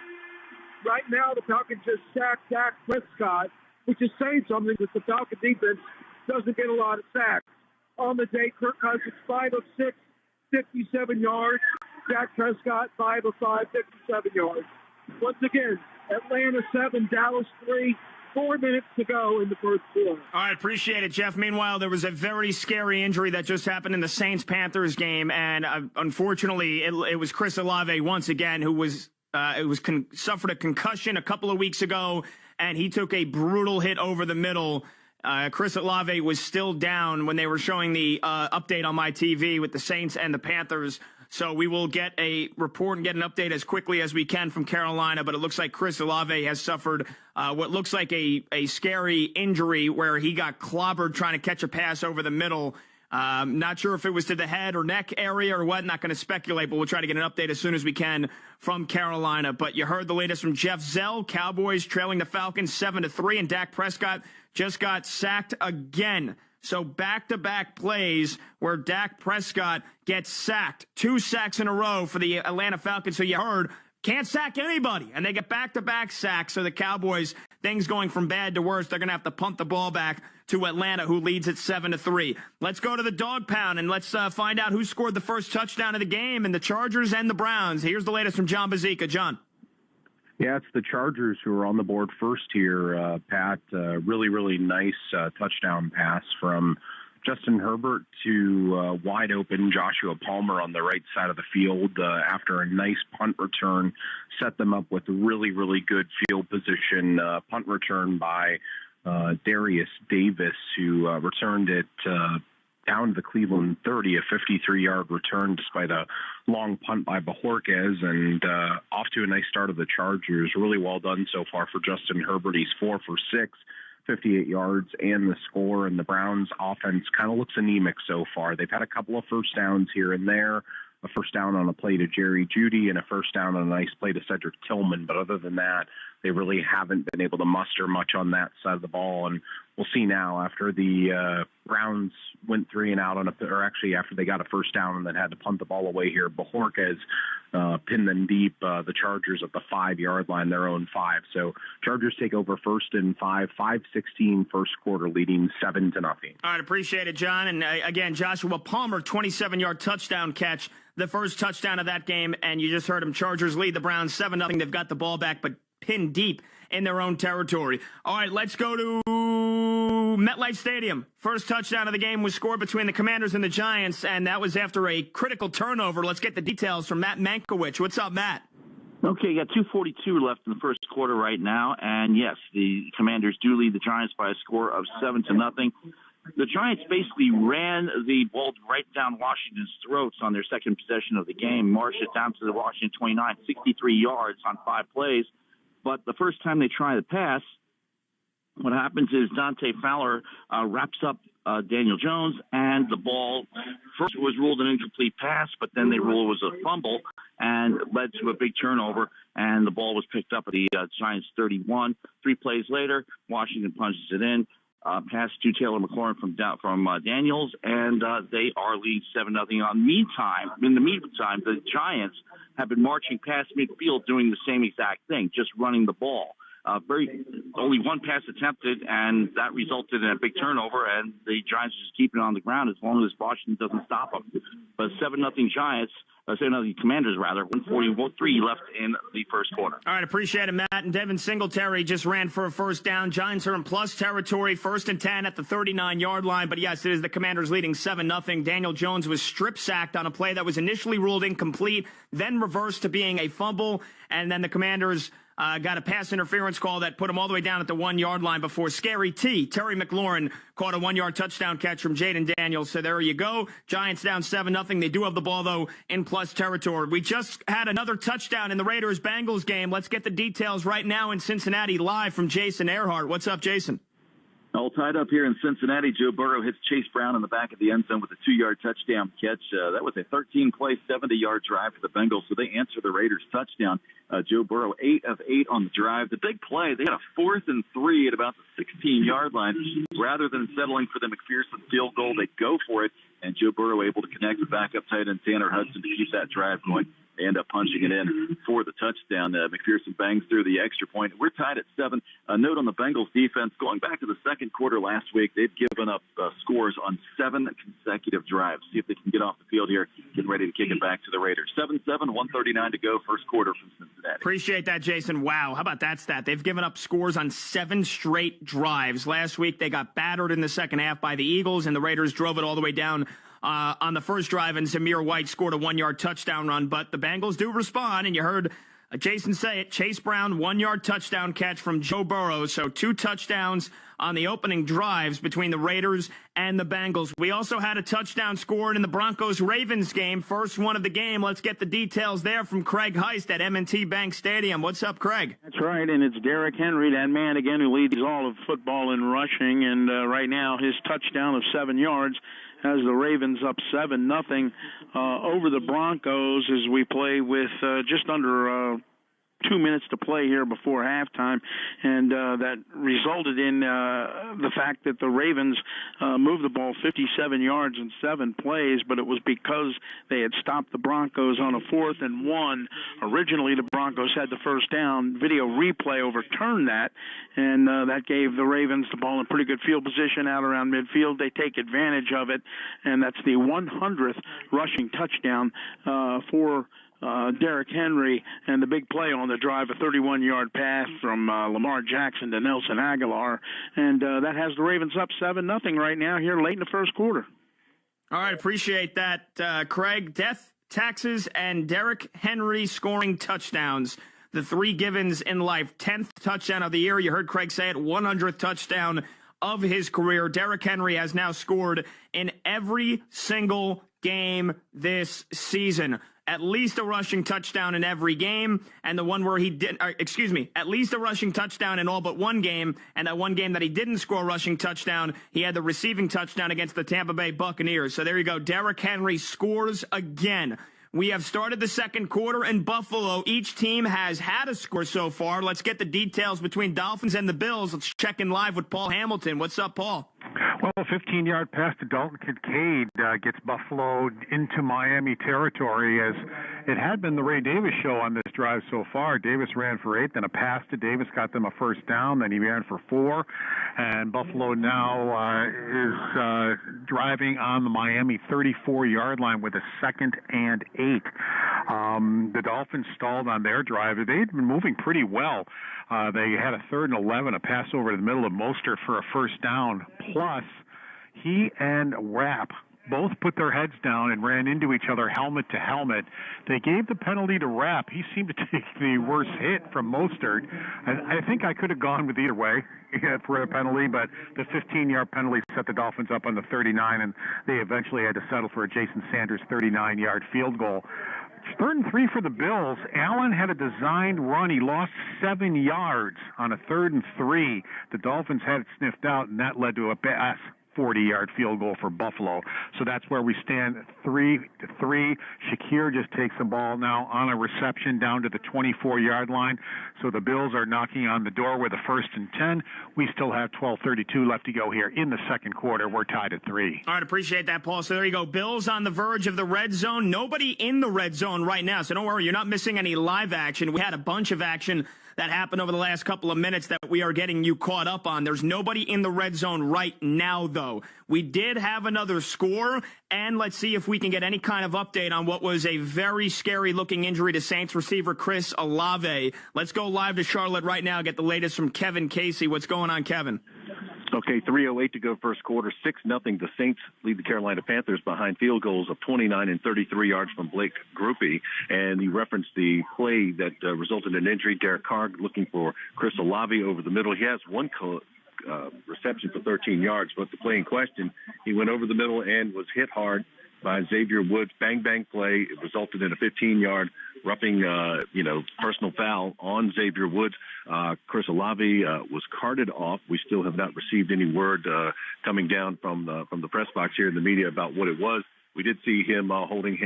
Right now, the Falcons just sacked Dak Prescott, which is saying something because the Falcon defense doesn't get a lot of sacks. On the day, Kirk Cousins, 5 of 6, 57 yards. Dak Prescott, 5 of 5, 57 yards. Once again, Atlanta 7, Dallas 3, 4 minutes to go in the first quarter. All right, appreciate it, Jeff. Meanwhile, there was a very scary injury that just happened in the Saints-Panthers game, and unfortunately, it was Chris Olave once again who was suffered a concussion a couple of weeks ago, and he took a brutal hit over the middle. Chris Olave was still down when they were showing the update on my TV with the Saints and the Panthers. So we will get a report and get an update as quickly as we can from Carolina. But it looks like Chris Olave has suffered what looks like a scary injury where he got clobbered trying to catch a pass over the middle. Not sure if it was to the head or neck area or what. Not going to speculate, but we'll try to get an update as soon as we can from Carolina. But you heard the latest from Jeff Zell. Cowboys trailing the Falcons 7-3, and Dak Prescott just got sacked again. So back-to-back plays where Dak Prescott gets sacked. 2 sacks in a row for the Atlanta Falcons. So you heard, can't sack anybody. And they get back-to-back sacks. So the Cowboys, things going from bad to worse. They're going to have to punt the ball back to Atlanta, who leads at 7-3. Let's go to the dog pound, and let's find out who scored the first touchdown of the game, and the Chargers and the Browns. Here's the latest from John Bazika. John. Yeah, it's the Chargers who are on the board first here, Pat. Really, really nice touchdown pass from Justin Herbert to wide open Joshua Palmer on the right side of the field after a nice punt return. Set them up with really, really good field position. Punt return by Darius Davis, who returned it down to the Cleveland 30, a 53-yard return despite a long punt by Bajorquez, and off to a nice start of the Chargers. Really well done so far for Justin Herbert. He's 4 for 6, 58 yards and the score, and the Browns offense kind of looks anemic so far. They've had a couple of first downs here and there, a first down on a play to Jerry Jeudy and a first down on a nice play to Cedric Tillman, but other than that, they really haven't been able to muster much on that side of the ball, and we'll see now after the Browns went 3 and out after they got a first down and then had to punt the ball away here. Bajorquez pinned them deep. The Chargers at the 5-yard line, their own 5. So Chargers take over first and 5-16 first quarter, leading 7-0. All right, appreciate it, John. And again, Joshua Palmer, 27-yard touchdown catch, the first touchdown of that game. And you just heard him. Chargers lead the Browns 7-0. They've got the ball back, but pinned deep in their own territory. All right, let's go to MetLife Stadium. First touchdown of the game was scored between the Commanders and the Giants, and that was after a critical turnover. Let's get the details from Matt Mankiewicz. What's up, Matt? Okay, got 2:42 left in the first quarter right now, and yes, the Commanders do lead the Giants by a score of 7-0. The Giants basically ran the ball right down Washington's throats on their second possession of the game, marched it down to the Washington 29, 63 yards on 5 plays. But the first time they try the pass, what happens is Dante Fowler wraps up Daniel Jones, and the ball first was ruled an incomplete pass, but then they ruled it was a fumble and led to a big turnover, and the ball was picked up at the Giants 31. 3 plays later, Washington punches it in, pass to Taylor McLaurin from Daniels, and they are leading 7-0. In the meantime, the Giants have been marching past midfield doing the same exact thing, just running the ball. Only 1 pass attempted, and that resulted in a big turnover, and the Giants just keep it on the ground as long as Washington doesn't stop them. But 7-0 Commanders, 1:43 left in the first quarter. All right, appreciate it, Matt. And Devin Singletary just ran for a first down. Giants are in plus territory, 1st and 10 at the 39-yard line. But yes, it is the Commanders leading 7-0. Daniel Jones was strip sacked on a play that was initially ruled incomplete, then reversed to being a fumble, and then the Commanders got a pass interference call that put him all the way down at the 1-yard line before Terry McLaurin caught a 1-yard touchdown catch from Jaden Daniels. So there you go. Giants down 7-0. They do have the ball, though, in plus territory. We just had another touchdown in the Raiders-Bengals game. Let's get the details right now in Cincinnati, live from Jason Earhart. What's up, Jason? All tied up here in Cincinnati. Joe Burrow hits Chase Brown in the back of the end zone with a 2-yard touchdown catch. That was a 13-play, 70-yard drive for the Bengals, so they answer the Raiders' touchdown. Joe Burrow, 8 of 8 on the drive. The big play, they had a 4th and 3 at about the 16-yard line. Rather than settling for the McPherson field goal, they go for it, and Joe Burrow able to connect with backup tight end Tanner Hudson to keep that drive going. They end up punching it in for the touchdown. McPherson bangs through the extra point. We're tied at 7. A note on the Bengals defense. Going back to the second quarter last week, they've given up scores on 7 consecutive drives. See if they can get off the field here, getting ready to kick it back to the Raiders. 7-7, 1:39 to go, first quarter from Cincinnati. Appreciate that, Jason. Wow, how about that stat? They've given up scores on 7 straight drives. Last week, they got battered in the second half by the Eagles, and the Raiders drove it all the way down on the first drive, and Zamir White scored a 1-yard touchdown run. But the Bengals do respond, and you heard Jason say it, Chase Brown, 1-yard touchdown catch from Joe Burrow. So 2 touchdowns on the opening drives between the Raiders and the Bengals. We also had a touchdown scored in the Broncos-Ravens game, first one of the game. Let's get the details there from Craig Heist at M&T Bank Stadium. What's up, Craig? That's right, and it's Derrick Henry, that man again who leads all of football in rushing, and right now his touchdown of 7 yards has the Ravens up 7-0 over the Broncos as we play with just under 2 minutes to play here before halftime, and that resulted in the fact that the Ravens moved the ball 57 yards in 7 plays, but it was because they had stopped the Broncos on a 4th and 1. Originally, the Broncos had the first down. Video replay overturned that, and that gave the Ravens the ball in pretty good field position out around midfield. They take advantage of it, and that's the 100th rushing touchdown for Derrick Henry, and the big play on the drive, a 31-yard pass from Lamar Jackson to Nelson Aguilar, and that has the Ravens up 7-0 right now here late in the first quarter. All right, appreciate that, Craig. Death, taxes, and Derrick Henry scoring touchdowns. The 3 givens in life. 10th touchdown of the year. You heard Craig say it, 100th touchdown of his career. Derrick Henry has now scored in every single game this season. At least a rushing touchdown in every game, and the one where he didn't, at least a rushing touchdown in all but one game, and that one game that he didn't score a rushing touchdown, he had the receiving touchdown against the Tampa Bay Buccaneers. So there you go. Derrick Henry scores again. We have started the second quarter in Buffalo. Each team has had a score so far. Let's get the details between Dolphins and the Bills. Let's check in live with Paul Hamilton. What's up, Paul? Well, a 15-yard pass to Dalton Kincaid gets Buffalo into Miami territory, as it had been the Ray Davis show on this drive so far. Davis ran for 8, then a pass to Davis got them a first down, then he ran for 4, and Buffalo now is driving on the Miami 34-yard line with a 2nd and 8. The Dolphins stalled on their drive. They'd been moving pretty well. They had a 3rd and 11, a pass over to the middle of Mostert for a first down. Plus, he and Rapp both put their heads down and ran into each other helmet to helmet. They gave the penalty to Rapp. He seemed to take the worst hit from Mostert. I think I could have gone with either way for a penalty, but the 15-yard penalty set the Dolphins up on the 39, and they eventually had to settle for a Jason Sanders 39-yard field goal. 3rd and 3 for the Bills. Allen had a designed run. He lost 7 yards on a 3rd and 3. The Dolphins had it sniffed out, and that led to a 40-yard field goal for Buffalo. So that's where we stand, 3-3. Shakir just takes the ball now on a reception down to the 24-yard line. So the Bills are knocking on the door with a 1st and 10. We still have 12:32 left to go here in the second quarter. We're tied at 3. All right, appreciate that, Paul. So there you go. Bills on the verge of the red zone. Nobody in the red zone right now. So don't worry, you're not missing any live action. We had a bunch of action that happened over the last couple of minutes that we are getting you caught up on. There's nobody in the red zone right now, though. We did have another score, and let's see if we can get any kind of update on what was a very scary-looking injury to Saints receiver Chris Olave. Let's go live to Charlotte right now, get the latest from Kevin Casey. What's going on, Kevin? Okay, 3:08 to go first quarter, 6-0. The Saints lead the Carolina Panthers behind field goals of 29 and 33 yards from Blake Grupe. And you referenced the play that resulted in injury. Derek Carr looking for Chris Olave over the middle. He has one reception for 13 yards, but the play in question, he went over the middle and was hit hard by Xavier Woods. Bang, bang play. It resulted in a 15-yard roughing, personal foul on Xavier Woods. Chris Olave was carted off. We still have not received any word coming down from the press box here in the media about what it was. We did see him holding,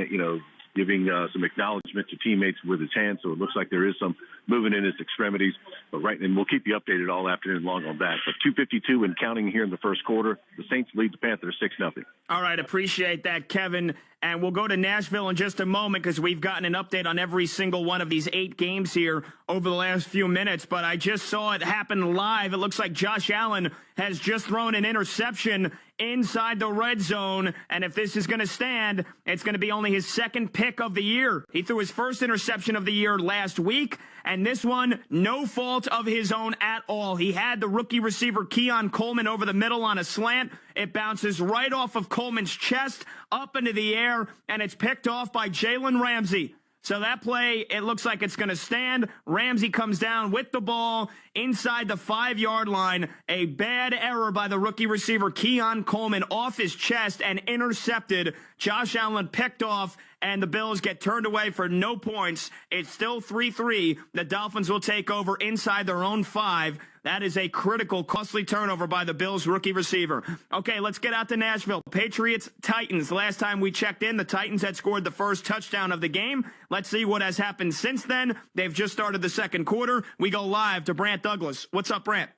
giving some acknowledgement to teammates with his hands, so it looks like there is some movement in his extremities. But and we'll keep you updated all afternoon long on that. But 2:52 and counting here in the first quarter. The Saints lead the Panthers 6-0. All right, appreciate that, Kevin. And we'll go to Nashville in just a moment because we've gotten an update on every single one of these 8 games here over the last few minutes. But I just saw it happen live. It looks like Josh Allen has just thrown an interception inside the red zone. And if this is going to stand, it's going to be only his 2nd pick of the year. He threw his first interception of the year last week. And this one, no fault of his own at all. He had the rookie receiver Keon Coleman over the middle on a slant. It bounces right off of Coleman's chest up into the air, and it's picked off by Jalen Ramsey. So that play, it looks like it's going to stand. Ramsey comes down with the ball inside the 5-yard line. A bad error by the rookie receiver, Keon Coleman, off his chest and intercepted. Josh Allen picked off, and the Bills get turned away for no points. It's still 3-3. The Dolphins will take over inside their own 5. That is a critical, costly turnover by the Bills rookie receiver. Okay, let's get out to Nashville. Patriots, Titans. Last time we checked in, the Titans had scored the first touchdown of the game. Let's see what has happened since then. They've just started the second quarter. We go live to Brant Douglas. What's up, Brant?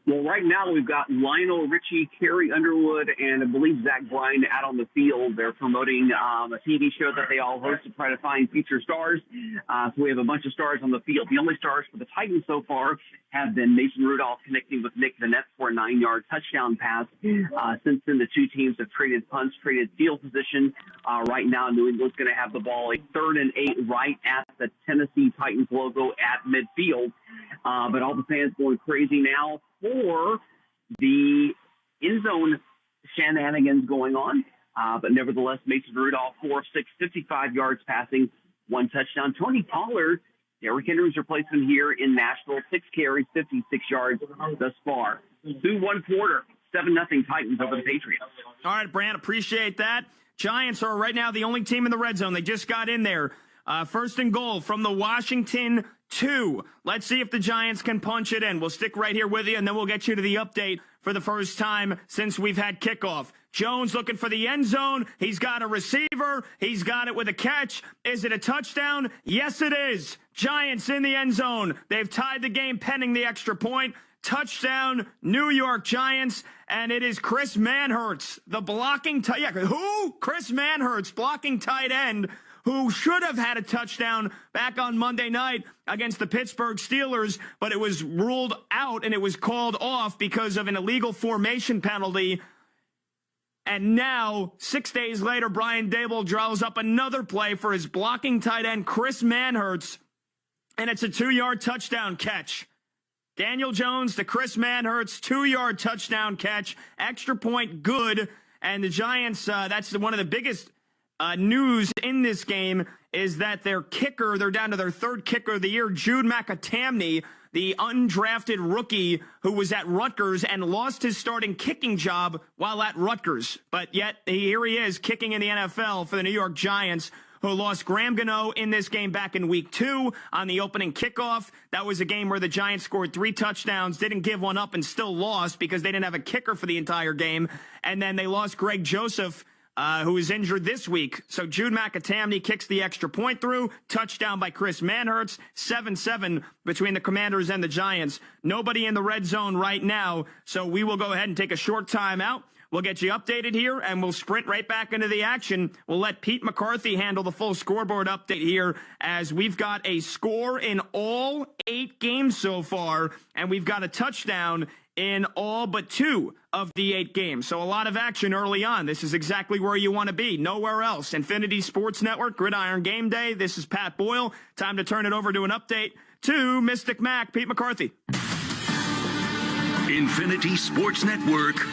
Well, right now we've got Lionel Richie, Carrie Underwood, and I believe Zach Bryan out on the field. They're promoting a TV show that they all host to try to find future stars. So we have a bunch of stars on the field. The only stars for the Titans so far have been Mason Rudolph connecting with Nick Vanette for a 9-yard touchdown pass. Since then, the two teams have traded punts, traded field position. Right now, New England's going to have the ball a 3rd and 8 right at the Tennessee Titans logo at midfield. But all the fans going crazy now for the end zone shenanigans going on. But nevertheless, Mason Rudolph, 4 of 6, 55 yards passing, 1 touchdown. Tony Pollard, Derrick Henry's replacement here in Nashville, 6 carries, 56 yards thus far. Through 1 quarter, 7-0 Titans over the Patriots. All right, Brant, appreciate that. Giants are right now the only team in the red zone. They just got in there. 1st and goal from the Washington 2. Let's see if the Giants can punch it in. We'll stick right here with you, and then we'll get you to the update for the first time since we've had kickoff. Jones looking for the end zone. He's got a receiver. He's got it with a catch. Is it a touchdown? Yes, it is. Giants in the end zone. They've tied the game pending the extra point. Touchdown, New York Giants, and it is Chris Manhertz, the blocking tight end. Who? Chris Manhertz, blocking tight end, who should have had a touchdown back on Monday night against the Pittsburgh Steelers, but it was ruled out and it was called off because of an illegal formation penalty. And now, 6 days later, Brian Dable draws up another play for his blocking tight end, Chris Manhertz, and it's a 2-yard touchdown catch. Daniel Jones to Chris Manhertz, 2-yard touchdown catch, extra point good, and the Giants, that's one of the biggest news in this game is that their kicker, they're down to their 3rd kicker of the year, Jude McAtamney, the undrafted rookie who was at Rutgers and lost his starting kicking job while at Rutgers. But yet, here he is kicking in the NFL for the New York Giants, who lost Graham Gano in this game back in week 2 on the opening kickoff. That was a game where the Giants scored 3 touchdowns, didn't give one up, and still lost because they didn't have a kicker for the entire game. And then they lost Greg Joseph, who is injured this week. So Jude McAtamney kicks the extra point through. Touchdown by Chris Manhertz. 7-7 between the Commanders and the Giants. Nobody in the red zone right now, so we will go ahead and take a short time out. We'll get you updated here, and we'll sprint right back into the action. We'll let Pete McCarthy handle the full scoreboard update here, as we've got a score in all 8 games so far, and we've got a touchdown in all but 2 of the 8 games. So a lot of action early on. This is exactly where you want to be. Nowhere else. Infinity Sports Network, Gridiron Game Day. This is Pat Boyle. Time to turn it over to an update to Mystic Mac, Pete McCarthy. Infinity Sports Network.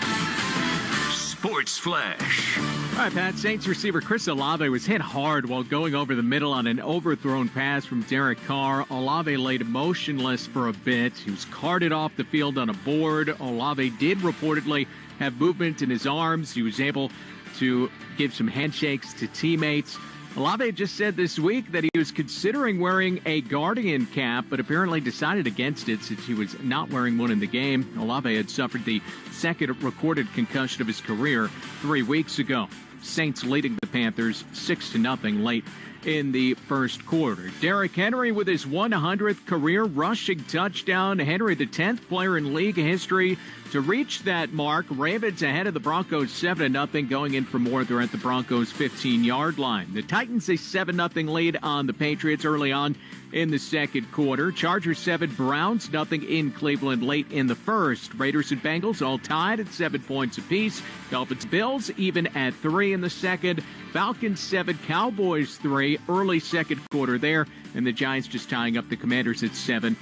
Sports Flash. All right, Pat. Saints receiver Chris Olave was hit hard while going over the middle on an overthrown pass from Derek Carr. Olave laid motionless for a bit. He was carted off the field on a board. Olave did reportedly have movement in his arms. He was able to give some handshakes to teammates. Olave just said this week that he was considering wearing a Guardian cap, but apparently decided against it since he was not wearing one in the game. Olave had suffered the second recorded concussion of his career 3 weeks ago. Saints leading the Panthers 6-0 late in the first quarter. Derrick Henry with his 100th career rushing touchdown. Henry, the 10th player in league history to reach that mark. Ravens ahead of the Broncos 7-0, going in for more. They're at the Broncos' 15-yard line. The Titans a 7-0 lead on the Patriots early on in the second quarter. Chargers 7, Browns nothing in Cleveland late in the first. Raiders and Bengals all tied at 7 points apiece. Dolphins Bills even at 3 in the second. Falcons 7, Cowboys 3 early second quarter there. And the Giants just tying up the Commanders at 7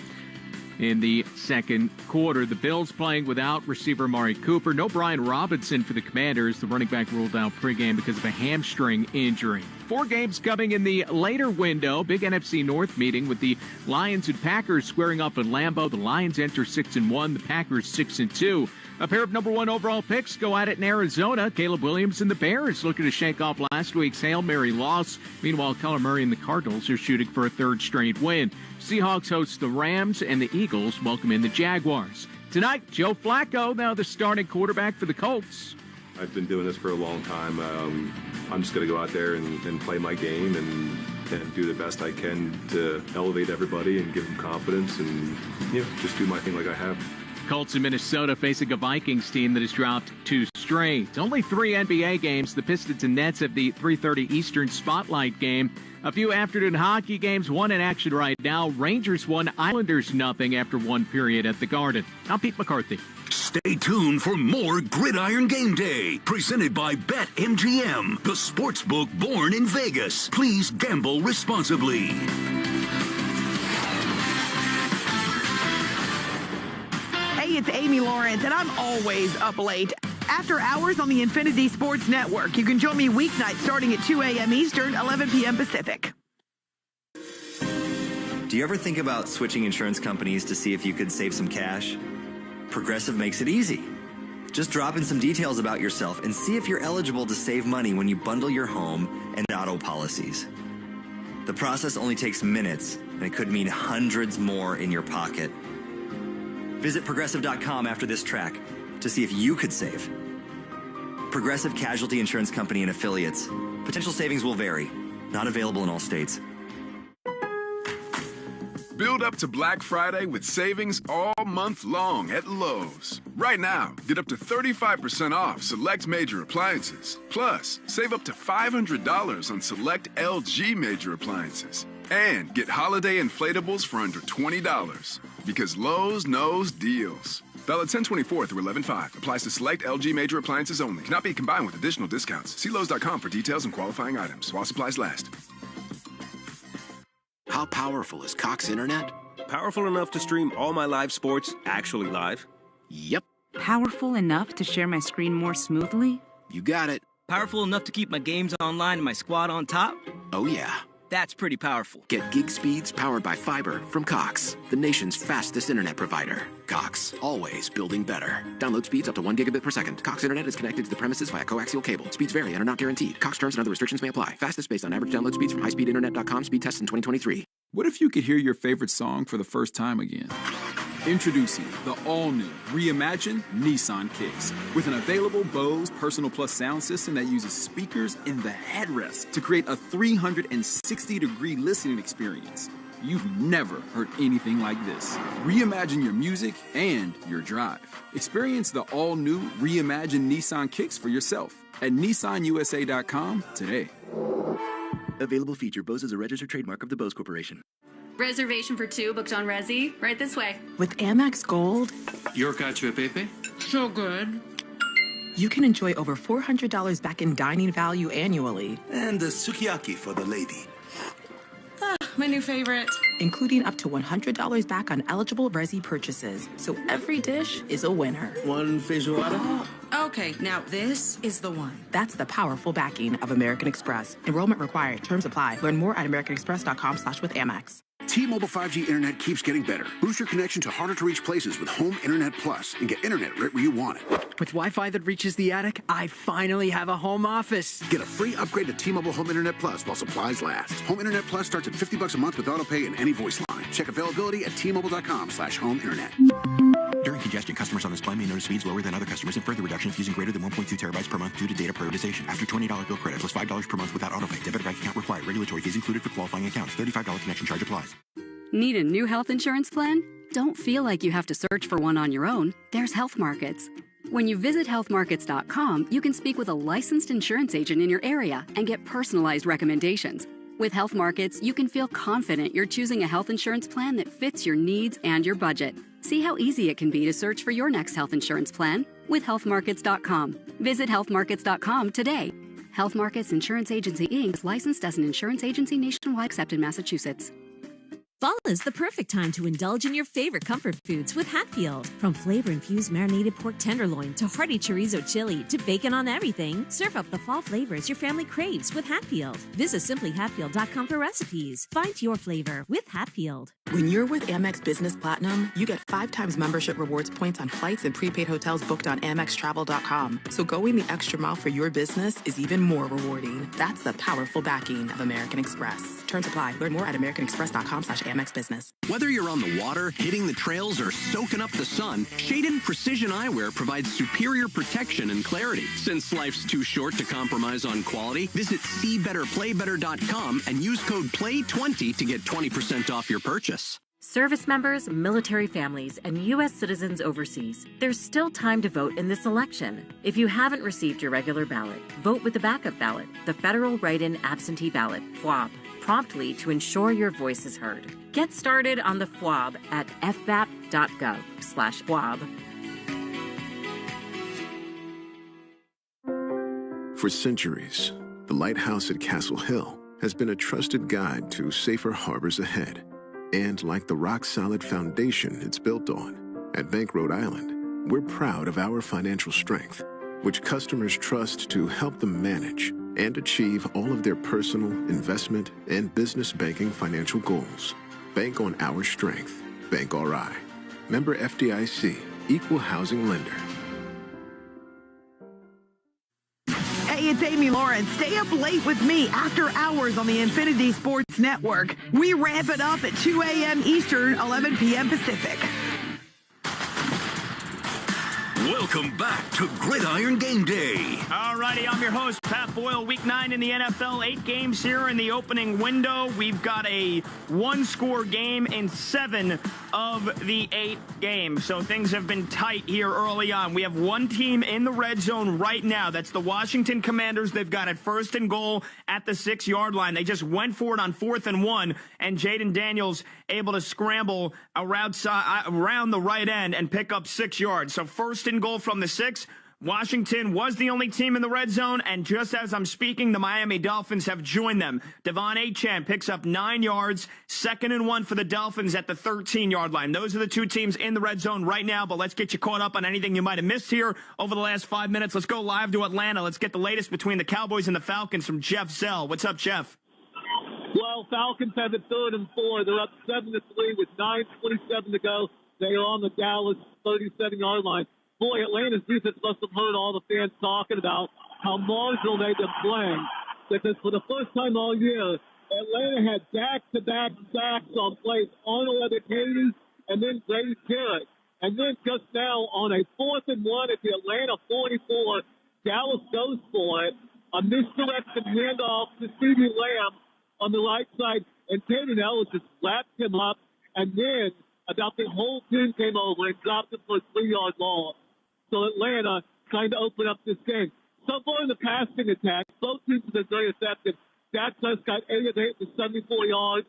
in the second quarter. The Bills playing without receiver Amari Cooper. No Brian Robinson for the Commanders. The running back ruled out pregame because of a hamstring injury. 4 games coming in the later window. Big NFC North meeting with the Lions and Packers squaring up in Lambeau. The Lions enter 6-1. The Packers 6-2. A pair of number 1 overall picks go at it in Arizona. Caleb Williams and the Bears looking to shake off last week's Hail Mary loss. Meanwhile, Kyler Murray and the Cardinals are shooting for a 3rd straight win. Seahawks host the Rams, and the Eagles welcome in the Jaguars. Tonight, Joe Flacco, now the starting quarterback for the Colts. I've been doing this for a long time. I'm just going to go out there and play my game and do the best I can to elevate everybody and give them confidence and just do my thing like I have. Colts in Minnesota facing a Vikings team that has dropped 2 straight. Only 3 NBA games. The Pistons and Nets have the 3:30 Eastern Spotlight game. A few afternoon hockey games, 1 in action right now. Rangers 1, Islanders 0 after 1 period at the Garden. I'm Pete McCarthy. Stay tuned for more Gridiron Game Day, presented by BetMGM, the sportsbook born in Vegas. Please gamble responsibly. Hey, it's Amy Lawrence, and I'm always up late. After hours on the Infinity Sports Network. You can join me weeknights starting at 2 a.m. Eastern, 11 p.m. Pacific. Do you ever think about switching insurance companies to see if you could save some cash? Progressive makes it easy. Just drop in some details about yourself and see if you're eligible to save money when you bundle your home and auto policies. The process only takes minutes, and it could mean hundreds more in your pocket. Visit Progressive.com after this track to see if you could save. Progressive Casualty Insurance Company and Affiliates. Potential savings will vary. Not available in all states. Build up to Black Friday with savings all month long at Lowe's. Right now, get up to 35% off select major appliances. Plus, save up to $500 on select LG major appliances. And get holiday inflatables for under $20. Because Lowe's knows deals. Valid 10/24 through 11/5. Applies to select LG major appliances only. Cannot be combined with additional discounts. See Lowe's.com for details and qualifying items. While supplies last. How powerful is Cox Internet? Powerful enough to stream all my live sports actually live? Yep. Powerful enough to share my screen more smoothly? You got it. Powerful enough to keep my games online and my squad on top? Oh, yeah. That's pretty powerful. Get gig speeds powered by fiber from Cox, the nation's fastest internet provider. Cox, always building better. Download speeds up to 1 gigabit per second. Cox Internet is connected to the premises via coaxial cable. Speeds vary and are not guaranteed. Cox terms and other restrictions may apply. Fastest based on average download speeds from highspeedinternet.com speed tests in 2023. What if you could hear your favorite song for the first time again? Introducing the all-new, reimagined Nissan Kicks. With an available Bose Personal Plus sound system that uses speakers in the headrest to create a 360-degree listening experience. You've never heard anything like this. Reimagine your music and your drive. Experience the all-new, reimagined Nissan Kicks for yourself at NissanUSA.com today. Available feature. Bose is a registered trademark of the Bose Corporation. Reservation for 2 booked on Resi. Right this way. With Amex Gold, your cacio e pepe? So good. You can enjoy over $400 back in dining value annually. And the sukiyaki for the lady. Ah, my new favorite. Including up to $100 back on eligible Resi purchases. So every dish is a winner. One feijoada? Okay, now this is the one. That's the powerful backing of American Express. Enrollment required. Terms apply. Learn more at americanexpress.com/withAmex. T-Mobile 5G internet keeps getting better. Boost your connection to harder-to-reach places with Home Internet Plus and get internet right where you want it. With Wi-Fi that reaches the attic, I finally have a home office. Get a free upgrade to T-Mobile Home Internet Plus while supplies last. Home Internet Plus starts at $50 a month with autopay and any voice line. Check availability at T-Mobile.com/home-internet. During congestion, customers on this plan may notice speeds lower than other customers and further reduction if using greater than 1.2 terabytes per month due to data prioritization. After $20 bill credit plus $5 per month without autopay. Debit bank account required. Regulatory fees included for qualifying accounts. $35 connection charge applies. Need a new health insurance plan? Don't feel like you have to search for one on your own. There's Health Markets. When you visit healthmarkets.com, you can speak with a licensed insurance agent in your area and get personalized recommendations. With Health Markets, you can feel confident you're choosing a health insurance plan that fits your needs and your budget. See how easy it can be to search for your next health insurance plan with healthmarkets.com. Visit healthmarkets.com today. Health Markets Insurance Agency Inc. is licensed as an insurance agency nationwide except in Massachusetts. Fall is the perfect time to indulge in your favorite comfort foods with Hatfield. From flavor-infused marinated pork tenderloin to hearty chorizo chili to bacon on everything, serve up the fall flavors your family craves with Hatfield. Visit simplyhatfield.com for recipes. Find your flavor with Hatfield. When you're with Amex Business Platinum, you get 5 times membership rewards points on flights and prepaid hotels booked on AmexTravel.com. So going the extra mile for your business is even more rewarding. That's the powerful backing of American Express. Terms apply. Learn more at americanexpress.com/Amex Business. Whether you're on the water, hitting the trails, or soaking up the sun, Shadon Precision Eyewear provides superior protection and clarity. Since life's too short to compromise on quality, visit SeeBetterPlayBetter.com and use code PLAY20 to get 20% off your purchase. Service members, military families, and U.S. citizens overseas, there's still time to vote in this election. If you haven't received your regular ballot, vote with the backup ballot, the Federal Write-In Absentee Ballot, FWAB, promptly to ensure your voice is heard. Get started on the FWAB at fvap.gov/FWAB. For centuries, the lighthouse at Castle Hill has been a trusted guide to safer harbors ahead. And like the rock-solid foundation it's built on, at Bank Rhode Island, we're proud of our financial strength, which customers trust to help them manage and achieve all of their personal, investment, and business banking financial goals. Bank on our strength. Bank RI. Member FDIC. Equal housing lender. Hey, it's Amy Lawrence. Stay up late with me after hours on the Infinity Sports Network. We ramp it up at 2 a.m. Eastern, 11 p.m. Pacific. Welcome back to Gridiron Game Day. All righty, I'm your host, Pat Boyle. Week 9 in the NFL, 8 games here in the opening window. We've got a one-score game in 7 of the 8 games, so things have been tight here early on. We have one team in the red zone right now. That's the Washington Commanders. They've got it 1st and goal at the 6-yard line. They just went for it on 4th and 1, and Jaden Daniels able to scramble around the right end and pick up 6 yards. So 1st and goal from the 6. Washington was the only team in the red zone, and just as I'm speaking, the Miami Dolphins have joined them. Devon Achane picks up 9 yards, 2nd and 1 for the Dolphins at the 13-yard line. Those are the 2 teams in the red zone right now, but let's get you caught up on anything you might have missed here over the last 5 minutes. Let's go live to Atlanta. Let's get the latest between the Cowboys and the Falcons from Jeff Zell. What's up, Jeff? Well, Falcons have it 3rd and 4. They're up 7-3 with 9:27 to go. They are on the Dallas 37-yard line. Boy, Atlanta's defense must have heard all the fans talking about how marginal they've been playing. Because for the first time all year, Atlanta had back-to-back sacks on plays. Arnold Ebiketie and then Grady Jarrett. And then just now on a 4th and 1 at the Atlanta 44, Dallas goes for it. A misdirected handoff to CeeDee Lamb on the right side, and Peyton Ellis just wrapped him up, and then about the whole team came over and dropped him for a 3-yard loss. So Atlanta trying to open up this game. So far in the passing attack, both teams have been very effective. Dak Prescott 8 of 8 for 74 yards.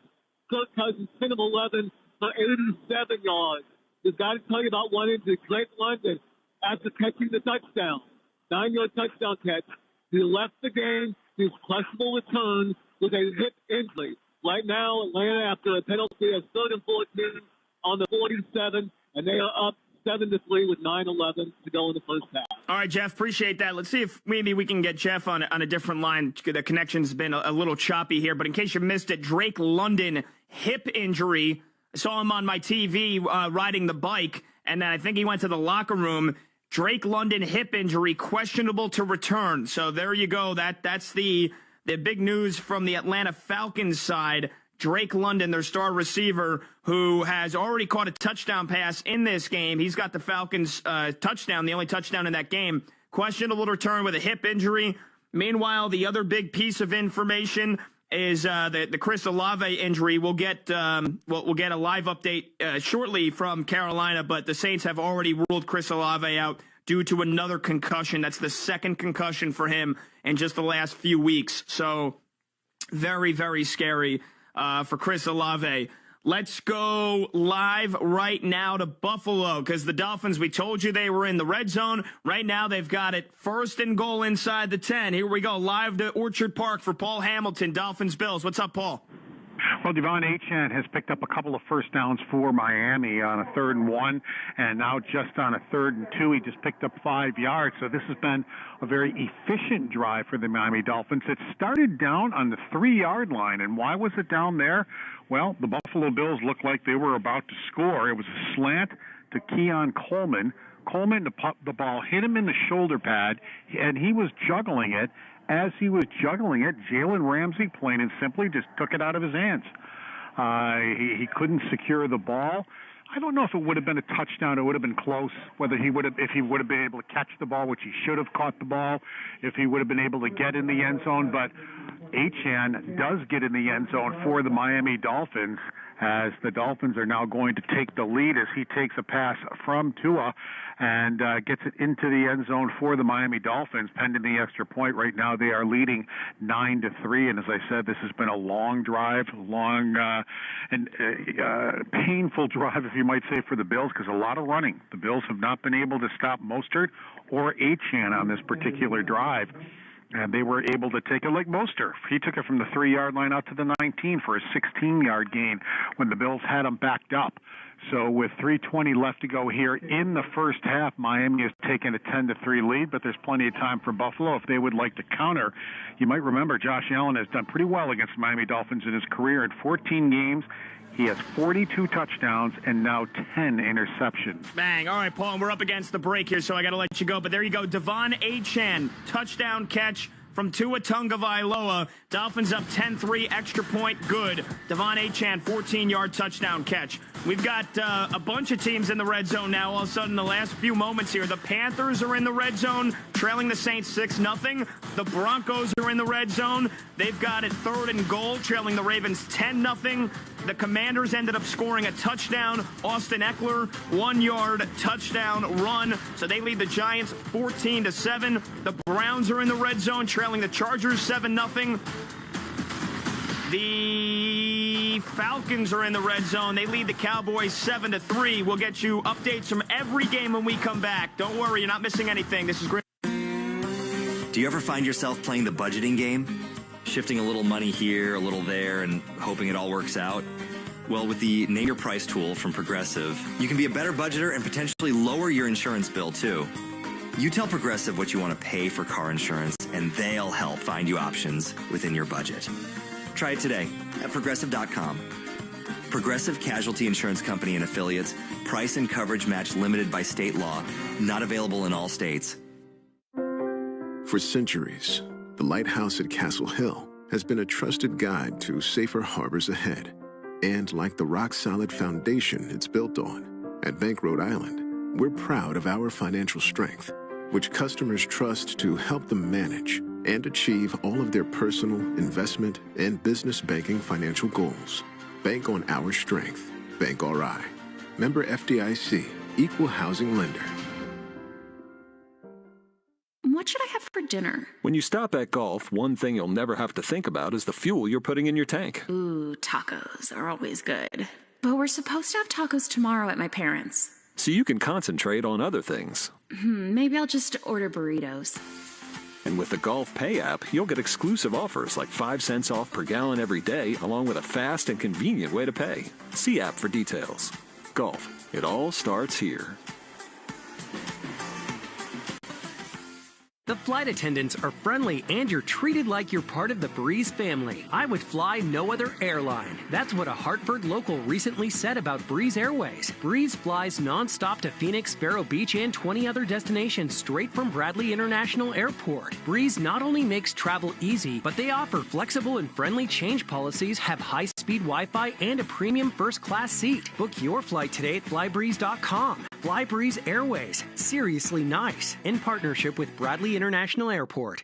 Kirk Cousins 10 of 11 for 87 yards. We've got to tell you about one injury. Drake London, after catching the touchdown, 9-yard touchdown catch, he left the game. His questionable return with a hip injury. Right now, Atlanta, after a penalty, has 3rd and 14 on the 47, and they are up 7-3 with 9:11 to go in the first half. All right, Jeff, appreciate that. Let's see if maybe we can get Jeff on a different line. The connection's been a little choppy here, but in case you missed it, Drake London, hip injury. I saw him on my TV riding the bike, and then I think he went to the locker room. Drake London, hip injury, questionable to return. So there you go. That's the big news from the Atlanta Falcons side. Drake London, their star receiver, who has already caught a touchdown pass in this game. He's got the Falcons' touchdown, the only touchdown in that game. Questionable to return with a hip injury. Meanwhile, the other big piece of information is the Chris Olave injury. We'll get a live update shortly from Carolina, but the Saints have already ruled Chris Olave out due to another concussion. That's the 2nd concussion for him in just the last few weeks. So very, very scary for Chris Olave. Let's go live right now to Buffalo because the Dolphins, we told you they were in the red zone. Right now they've got it 1st and goal inside the 10. Here we go, live to Orchard Park for Paul Hamilton, Dolphins Bills. What's up, Paul? Well, Devon Achane has picked up a couple of first downs for Miami on a 3rd and 1, and now just on a 3rd and 2, he just picked up 5 yards. So this has been a very efficient drive for the Miami Dolphins. It started down on the 3-yard line, and why was it down there? Well, the Buffalo Bills looked like they were about to score. It was a slant to Keon Coleman. Coleman, the ball hit him in the shoulder pad, and he was juggling it. As he was juggling it, Jalen Ramsey, plain and simply, just took it out of his hands. He couldn't secure the ball. I don't know if it would have been a touchdown. It would have been close. Whether if he would have been able to catch the ball, which he should have caught the ball, if he would have been able to get in the end zone. But Achane does get in the end zone for the Miami Dolphins, as the Dolphins are now going to take the lead as he takes a pass from Tua and gets it into the end zone for the Miami Dolphins, pending the extra point. Right now they are leading 9-3, and as I said, this has been a long drive, and painful drive, if you might say, for the Bills, because a lot of running. The Bills have not been able to stop Mostert or Achane on this particular drive. And they were able to take it like Mostert. He took it from the 3-yard line out to the 19 for a 16-yard gain when the Bills had him backed up. So with 3:20 left to go here in the first half, Miami has taken a 10-3 lead, but there's plenty of time for Buffalo if they would like to counter. You might remember Josh Allen has done pretty well against the Miami Dolphins in his career. In 14 games, he has 42 touchdowns and now 10 interceptions. Bang. All right, Paul, we're up against the break here, so I got to let you go. But there you go. Devon Achane, touchdown catch from Tua Tagovailoa. Dolphins up 10-3, extra point, good. Devon Achane, 14-yard touchdown catch. We've got a bunch of teams in the red zone now. All of a sudden, the last few moments here, the Panthers are in the red zone, trailing the Saints 6-0. The Broncos are in the red zone. They've got it 3rd and goal, trailing the Ravens 10-0. The Commanders ended up scoring a touchdown. Austin Eckler, 1-yard touchdown run. So they lead the Giants 14-7. The Browns are in the red zone, trailing the Chargers 7-0. The Falcons are in the red zone. They lead the Cowboys 7-3. We'll get you updates from every game when we come back. Don't worry, you're not missing anything. This is great. Do you ever find yourself playing the budgeting game? Shifting a little money here, a little there, and hoping it all works out? Well, with the Name Your Price tool from Progressive, you can be a better budgeter and potentially lower your insurance bill, too. You tell Progressive what you want to pay for car insurance, and they'll help find you options within your budget. Try it today at Progressive.com. Progressive Casualty Insurance Company and Affiliates. Price and coverage match limited by state law. Not available in all states. For centuries, the lighthouse at Castle Hill has been a trusted guide to safer harbors ahead. And like the rock-solid foundation it's built on, at Bank Rhode Island, we're proud of our financial strength, which customers trust to help them manage and achieve all of their personal, investment, and business banking financial goals. Bank on our strength. Bank RI. Member FDIC. Equal housing lender. What should I have for dinner? When you stop at Golf, one thing you'll never have to think about is the fuel you're putting in your tank. Ooh, tacos are always good. But we're supposed to have tacos tomorrow at my parents'. So you can concentrate on other things. Maybe I'll just order burritos. And with the Golf Pay app, you'll get exclusive offers like 5 cents off per gallon every day, along with a fast and convenient way to pay. See app for details. Golf, it all starts here. The flight attendants are friendly and you're treated like you're part of the Breeze family. I would fly no other airline. That's what a Hartford local recently said about Breeze Airways. Breeze flies nonstop to Phoenix, Vero Beach, and 20 other destinations straight from Bradley International Airport. Breeze not only makes travel easy, but they offer flexible and friendly change policies, have high-speed Wi-Fi, and a premium first-class seat. Book your flight today at flybreeze.com. Fly Breeze Airways. Seriously nice. In partnership with Bradley International Airport.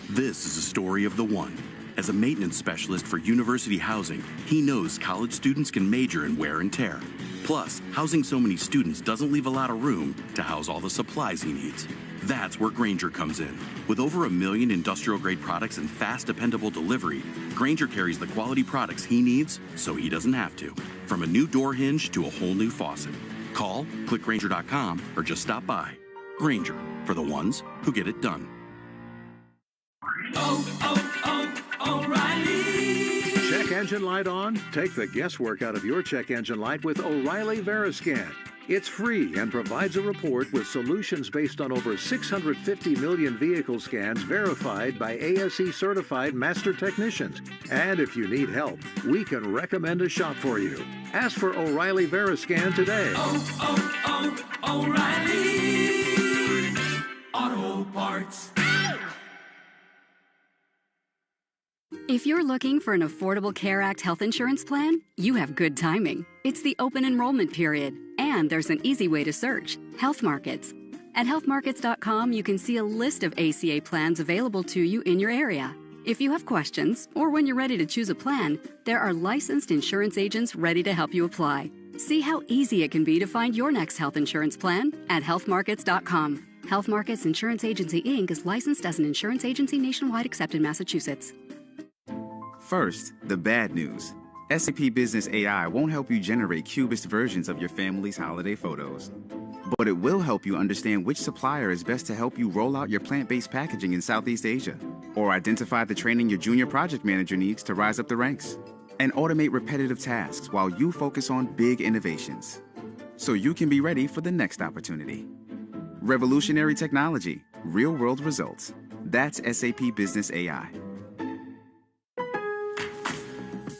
This is a story of the one. As a maintenance specialist for university housing, he knows college students can major in wear and tear. Plus, housing so many students doesn't leave a lot of room to house all the supplies he needs. That's where Grainger comes in. With over 1 million industrial-grade products and fast, dependable delivery, Grainger carries the quality products he needs so he doesn't have to. From a new door hinge to a whole new faucet. Call, click Grainger.com, or just stop by. Grainger, for the ones who get it done. O'Reilly. Check engine light on? Take the guesswork out of your check engine light with O'Reilly Veriscan. It's free and provides a report with solutions based on over 650 million vehicle scans verified by ASE certified master technicians. And if you need help, we can recommend a shop for you. Ask for O'Reilly Veriscan today. O'Reilly Auto Parts. If you're looking for an Affordable Care Act health insurance plan, you have good timing. It's the open enrollment period, and there's an easy way to search, Health Markets. At healthmarkets.com, you can see a list of ACA plans available to you in your area. If you have questions, or when you're ready to choose a plan, there are licensed insurance agents ready to help you apply. See how easy it can be to find your next health insurance plan at healthmarkets.com. Health Markets Insurance Agency, Inc. is licensed as an insurance agency nationwide except in Massachusetts. First, the bad news. SAP Business AI won't help you generate cubist versions of your family's holiday photos. But it will help you understand which supplier is best to help you roll out your plant-based packaging in Southeast Asia, or identify the training your junior project manager needs to rise up the ranks, and automate repetitive tasks while you focus on big innovations, so you can be ready for the next opportunity. Revolutionary technology, real-world results. That's SAP Business AI.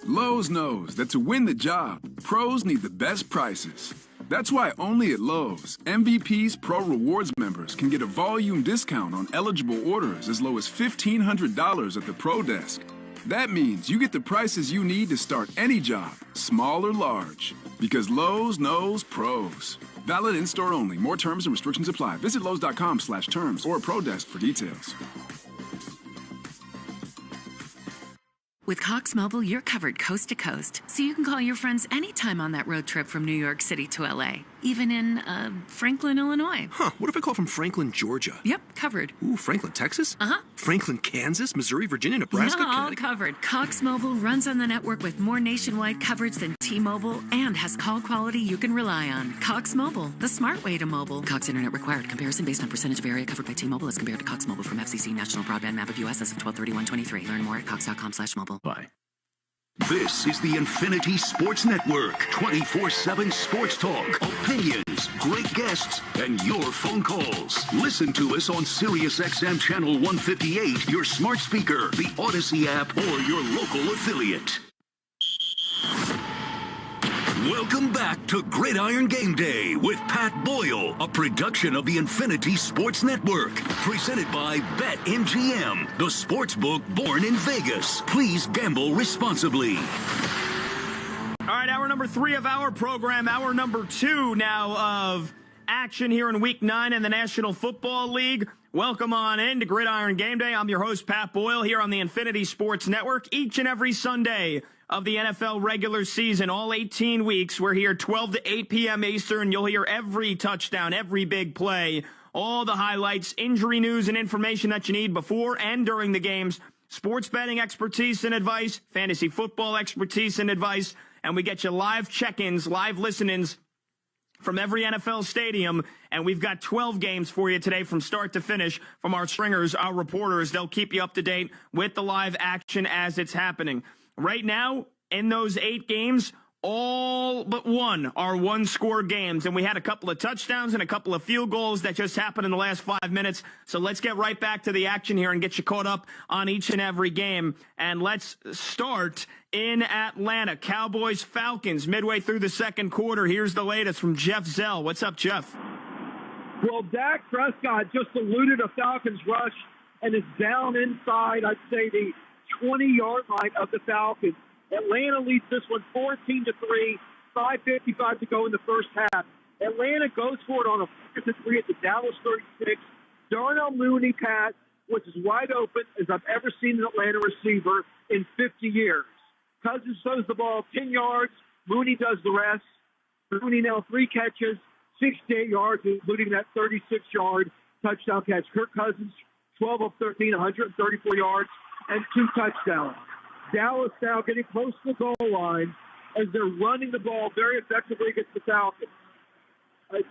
Lowe's knows that to win the job, pros need the best prices. That's why only at Lowe's, MVP's Pro Rewards members can get a volume discount on eligible orders as low as $1,500 at the Pro Desk. That means you get the prices you need to start any job, small or large. Because Lowe's knows pros. Valid in-store only. More terms and restrictions apply. Visit Lowe's.com/terms or Pro Desk for details. With Cox Mobile, you're covered coast to coast, so you can call your friends anytime on that road trip from New York City to LA, even in, Franklin, Illinois. Huh, what if I call from Franklin, Georgia? Yep, covered. Ooh, Franklin, Texas? Uh-huh. Franklin, Kansas, Missouri, Virginia, Nebraska, Yeah, all Connecticut. covered. Cox Mobile runs on the network with more nationwide coverage than T-Mobile and has call quality you can rely on. Cox Mobile, the smart way to mobile. Cox Internet required. Comparison based on percentage of area covered by T-Mobile as compared to Cox Mobile from FCC National Broadband Map of U.S. as of 12/31/23. Learn more at cox.com/mobile. Bye. This is the Infinity Sports Network. 24/7 sports talk, opinions, great guests, and your phone calls. Listen to us on SiriusXM Channel 158, your smart speaker, the Odyssey app, or your local affiliate. Welcome back to Gridiron Game Day with Pat Boyle, a production of the Infinity Sports Network. Presented by BetMGM, the sports book born in Vegas. Please gamble responsibly. All right, hour number 3 of our program. Hour number 2 now of action here in Week 9 in the National Football League. Welcome on in to Gridiron Game Day. I'm your host, Pat Boyle, here on the Infinity Sports Network. Each and every Sunday of the NFL regular season, all 18 weeks. We're here 12 to 8 p.m. Eastern. You'll hear every touchdown, every big play, all the highlights, injury news, and information that you need before and during the games, sports betting expertise and advice, fantasy football expertise and advice, and we get you live check-ins, live listen-ins from every NFL stadium, and we've got 12 games for you today from start to finish from our stringers, our reporters. They'll keep you up to date with the live action as it's happening. Right now, in those 8 games, all but one are one-score games, and we had a couple of touchdowns and a couple of field goals that just happened in the last 5 minutes. So let's get right back to the action here and get you caught up on each and every game. And let's start in Atlanta. Cowboys, Falcons, midway through the second quarter. Here's the latest from Jeff Zell. What's up, Jeff? Well, Dak Prescott just eluded a Falcons rush and is down inside, I'd say, the 20-yard line of the Falcons. Atlanta leads this one 14-3, 5:55 to go in the first half. Atlanta goes for it on a 4th-and-3 at the Dallas 36. Darnell Mooney pass was as wide open as I've ever seen an Atlanta receiver in 50 years. Cousins throws the ball 10 yards. Mooney does the rest. Mooney now 3 catches, 68 yards, including that 36-yard touchdown catch. Kirk Cousins, 12 of 13, 134 yards, and 2 touchdowns. Dallas now getting close to the goal line as they're running the ball very effectively against the Falcons.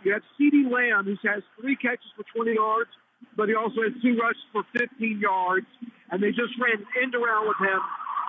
You have CeeDee Lamb, who has 3 catches for 20 yards, but he also has 2 rushes for 15 yards, and they just ran an end around with him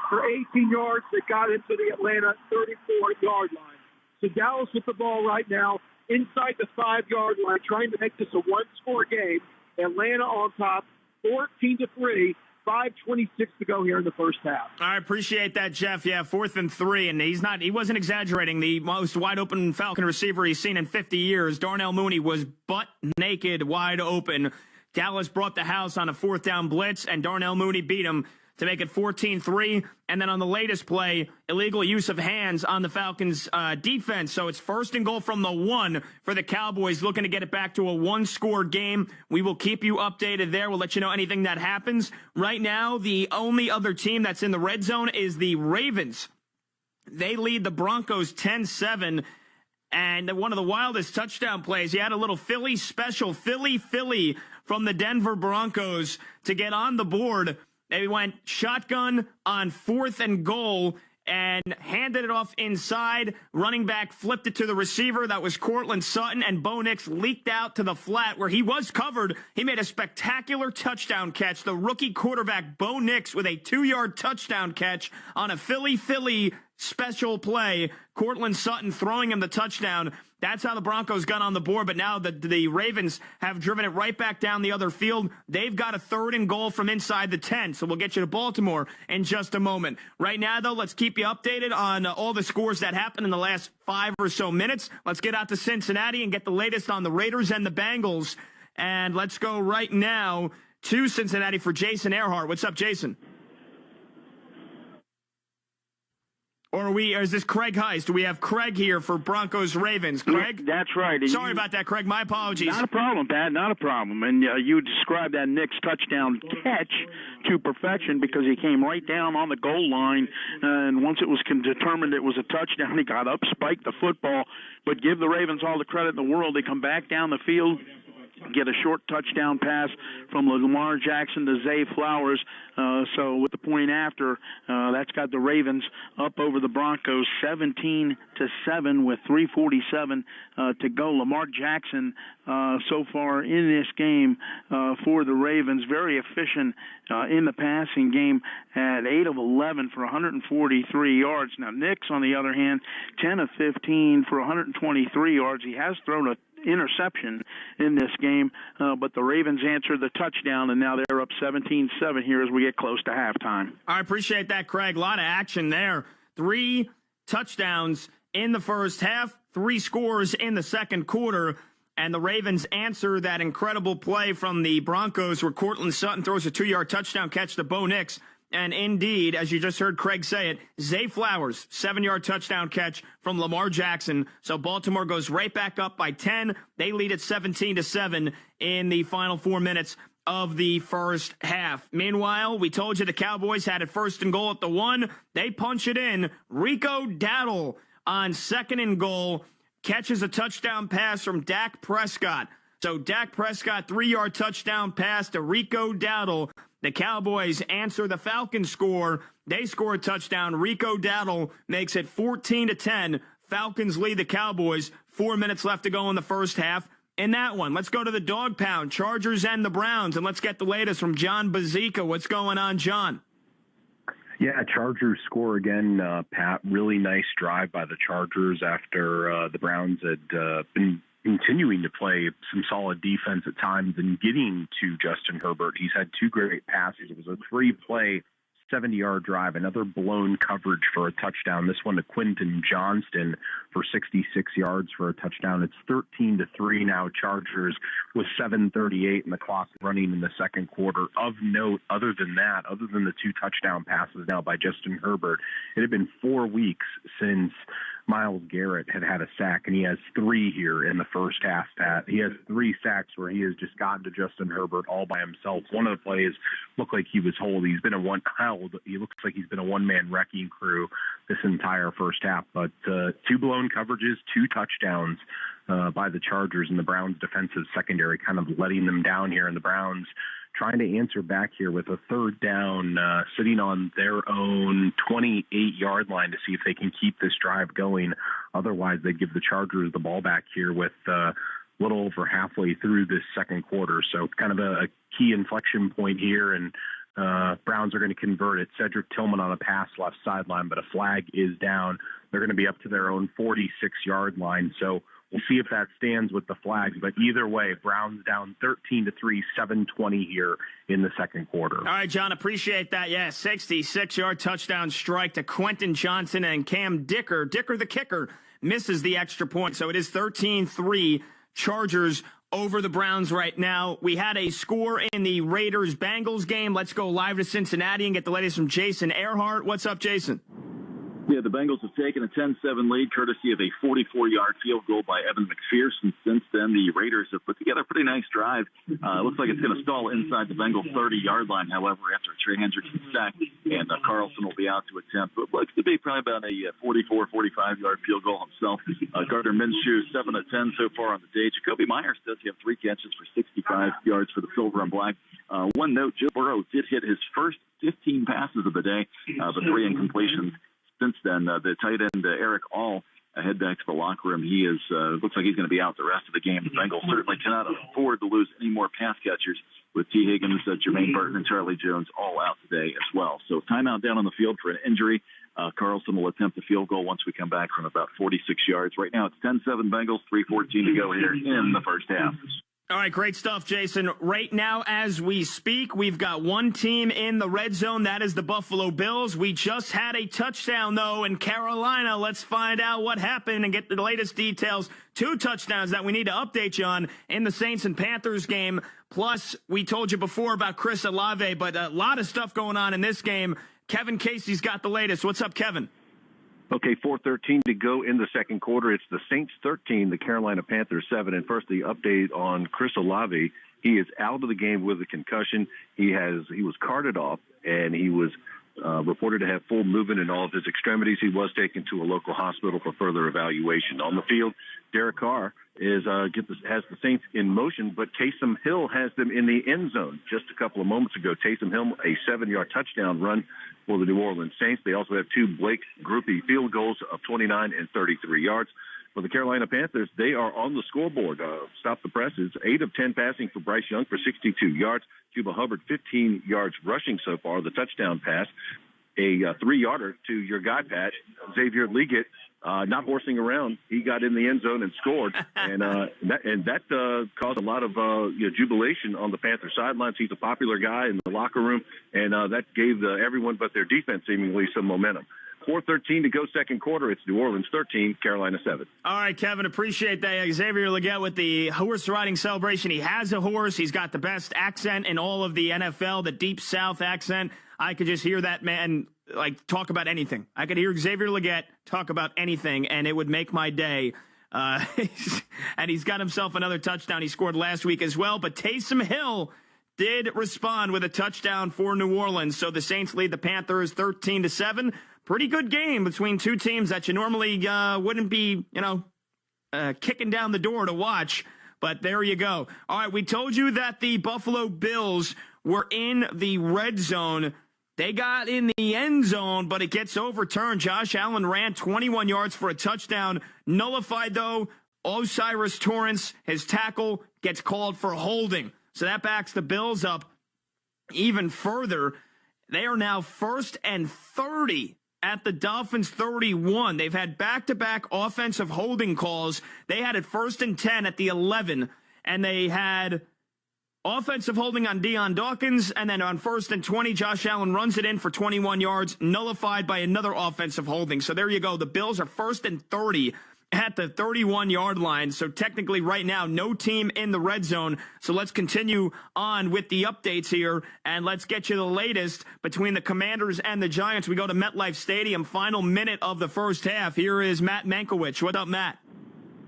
for 18 yards that got into the Atlanta 34-yard line. So Dallas with the ball right now inside the 5-yard line, trying to make this a one-score game. Atlanta on top, 14-3. 5:26 to go here in the first half. I appreciate that, Jeff. Yeah, 4th and 3, and he wasn't exaggerating. The most wide-open Falcon receiver he's seen in 50 years. Darnell Mooney was butt naked, wide open. Dallas brought the house on a 4th down blitz, and Darnell Mooney beat him to make it 14-3. And then on the latest play, illegal use of hands on the Falcons' defense. So it's 1st and goal from the 1 for the Cowboys, looking to get it back to a one-score game. We will keep you updated there. We'll let you know anything that happens. Right now, the only other team that's in the red zone is the Ravens. They lead the Broncos 10-7. And one of the wildest touchdown plays, he had a little Philly special, Philly from the Denver Broncos to get on the board. They went shotgun on 4th and goal and handed it off inside. Running back flipped it to the receiver. That was Cortland Sutton, and Bo Nix leaked out to the flat where he was covered. He made a spectacular touchdown catch. The rookie quarterback, Bo Nix, with a 2-yard touchdown catch on a Philly special play. Cortland Sutton throwing him the touchdown. That's how the Broncos got on the board, but now the Ravens have driven it right back down the other field. They've got a 3rd and goal from inside the 10, so we'll get you to Baltimore in just a moment. Right now, though, let's keep you updated on all the scores that happened in the last 5 or so minutes. Let's get out to Cincinnati and get the latest on the Raiders and the Bengals. And let's go right now to Cincinnati for Jason Earhart. What's up, Jason? Or is this Craig Heist? Do we have Craig here for Broncos Ravens? Craig? That's right. Sorry about that, Craig. My apologies. Not a problem, Pat. Not a problem. And you described that Knicks touchdown catch to perfection because he came right down on the goal line. And once it was determined it was a touchdown, he got up, spiked the football. But give the Ravens all the credit in the world. They come back down the field, get a short touchdown pass from Lamar Jackson to Zay Flowers. So with the point after, that's got the Ravens up over the Broncos 17-7 with 3:47 to go. Lamar Jackson so far in this game for the Ravens, very efficient in the passing game at 8 of 11 for 143 yards. Now, Nix, on the other hand, 10 of 15 for 123 yards. He has thrown a interception in this game, but the Ravens answered the touchdown, and now they're up 17-7 here as we get close to halftime. I appreciate that, Craig. A lot of action there. 3 touchdowns in the first half, 3 scores in the second quarter, and the Ravens answer that incredible play from the Broncos where Cortland Sutton throws a 2-yard touchdown catch to Bo Nix. And indeed, as you just heard Craig say it, Zay Flowers, 7-yard touchdown catch from Lamar Jackson. So Baltimore goes right back up by 10. They lead at 17-7 in the final 4 minutes of the first half. Meanwhile, we told you the Cowboys had it 1st and goal at the 1. They punch it in. Rico Dowdle on 2nd and goal catches a touchdown pass from Dak Prescott. So Dak Prescott, 3-yard touchdown pass to Rico Dowdle. The Cowboys answer the Falcons score. They score a touchdown. Rico Dowdle makes it 14-10. Falcons lead the Cowboys. 4 minutes left to go in the first half. In that one, let's go to the dog pound, Chargers and the Browns, and let's get the latest from John Bazika. What's going on, John? Yeah, Chargers score again, Pat. Really nice drive by the Chargers after the Browns had been continuing to play some solid defense at times and getting to Justin Herbert. He's had 2 great passes. It was a 3-play, 70-yard drive, another blown coverage for a touchdown. This one to Quentin Johnston for 66 yards for a touchdown. It's 13-3 now, Chargers, with 7:38 in the clock running in the second quarter. Of note, other than the 2 touchdown passes now by Justin Herbert, it had been 4 weeks since Myles Garrett had a sack, and he has 3 here in the first half, Pat. He has 3 sacks where he has just gotten to Justin Herbert all by himself. One of the plays looked like he was whole. He looks like he's been a one-man wrecking crew this entire first half. But 2 blown coverages, 2 touchdowns by the Chargers, and the Browns' defensive secondary kind of letting them down here, and the Browns trying to answer back here with a 3rd down, sitting on their own 28-yard line to see if they can keep this drive going. Otherwise, they give the Chargers the ball back here with a little over halfway through this second quarter. So kind of a key inflection point here, and Browns are going to convert it. Cedric Tillman on a pass left sideline, but a flag is down. They're going to be up to their own 46-yard line. So we'll see if that stands with the flags. But either way, Browns down 13-3, 7:20 here in the second quarter. All right, John, appreciate that. Yeah, 66-yard touchdown strike to Quentin Johnson, and Cam Dicker. Dicker, the kicker, misses the extra point. So it is 13-3 Chargers over the Browns right now. We had a score in the Raiders-Bengals game. Let's go live to Cincinnati and get the latest from Jason Earhart. What's up, Jason? Yeah, the Bengals have taken a 10-7 lead courtesy of a 44-yard field goal by Evan McPherson. Since then, the Raiders have put together a pretty nice drive. Looks like it's going to stall inside the Bengals 30-yard line, however, after Trey Hendrickson sack, and Carlson will be out to attempt what looks to be probably about a 44, 45-yard field goal himself. Gardner Minshew, 7 of 10 so far on the day. Jacoby Myers does have 3 catches for 65 yards for the Silver and Black. One note, Joe Burrow did hit his first 15 passes of the day, but 3 incompletions. Since then, the tight end, Eric All, head back to the locker room. He is looks like he's going to be out the rest of the game. The Bengals certainly cannot afford to lose any more pass catchers with T. Higgins, Jermaine Burton, and Charlie Jones all out today as well. So timeout down on the field for an injury. Carlson will attempt the field goal once we come back from about 46 yards. Right now it's 10-7 Bengals, 3:14 to go here in the first half. All right, great stuff, Jason. Right now, as we speak, we've got one team in the red zone. That is the Buffalo Bills. We just had a touchdown, though, in Carolina. Let's find out what happened and get the latest details. 2 touchdowns that we need to update you on in the Saints and Panthers game. Plus, we told you before about Chris Olave, but a lot of stuff going on in this game. Kevin Casey's got the latest. What's up, Kevin? Okay, 4:13 to go in the second quarter. It's the Saints 13, the Carolina Panthers 7. And first, the update on Chris Olave. He is out of the game with a concussion. He was carted off, and he was reported to have full movement in all of his extremities. He was taken to a local hospital for further evaluation. On the field, Derek Carr has the Saints in motion, but Taysom Hill has them in the end zone. Just a couple of moments ago, Taysom Hill, a 7-yard touchdown run for the New Orleans Saints. They also have 2 Blake Grupe field goals of 29 and 33 yards. For the Carolina Panthers, they are on the scoreboard. Stop the press. It's 8 of 10 passing for Bryce Young for 62 yards. Cuba Hubbard, 15 yards rushing so far. The touchdown pass, a 3-yarder to your guy, Pat, Xavier Leggett, not horsing around. He got in the end zone and scored, and that caused a lot of jubilation on the Panther sidelines. He's a popular guy in the locker room, and that gave everyone but their defense seemingly some momentum. 4:13 to go second quarter. It's New Orleans 13, Carolina 7. All right, Kevin, appreciate that. Xavier Leggett with the horse riding celebration. He has a horse. He's got the best accent in all of the NFL, the Deep South accent. I could just hear that man talk about anything. I could hear Xavier Leggett talk about anything, and it would make my day. And he's got himself another touchdown. He scored last week as well. But Taysom Hill did respond with a touchdown for New Orleans. So the Saints lead the Panthers 13-7. Pretty good game between 2 teams that you normally wouldn't be, kicking down the door to watch. But there you go. All right, we told you that the Buffalo Bills were in the red zone. They got in the end zone, but it gets overturned. Josh Allen ran 21 yards for a touchdown. Nullified, though. Osiris Torrance, his tackle, gets called for holding. So that backs the Bills up even further. They are now 1st and 30 at the Dolphins 31. They've had back-to-back offensive holding calls. They had it 1st and 10 at the 11, and they had offensive holding on Deion Dawkins, and then on 1st and 20, Josh Allen runs it in for 21 yards, nullified by another offensive holding. So there you go. The Bills are 1st and 30 at the 31-yard line. So technically right now, no team in the red zone. So let's continue on with the updates here, and let's get you the latest between the Commanders and the Giants. We go to MetLife Stadium, final minute of the first half. Here is Matt Mankiewicz. What up, Matt?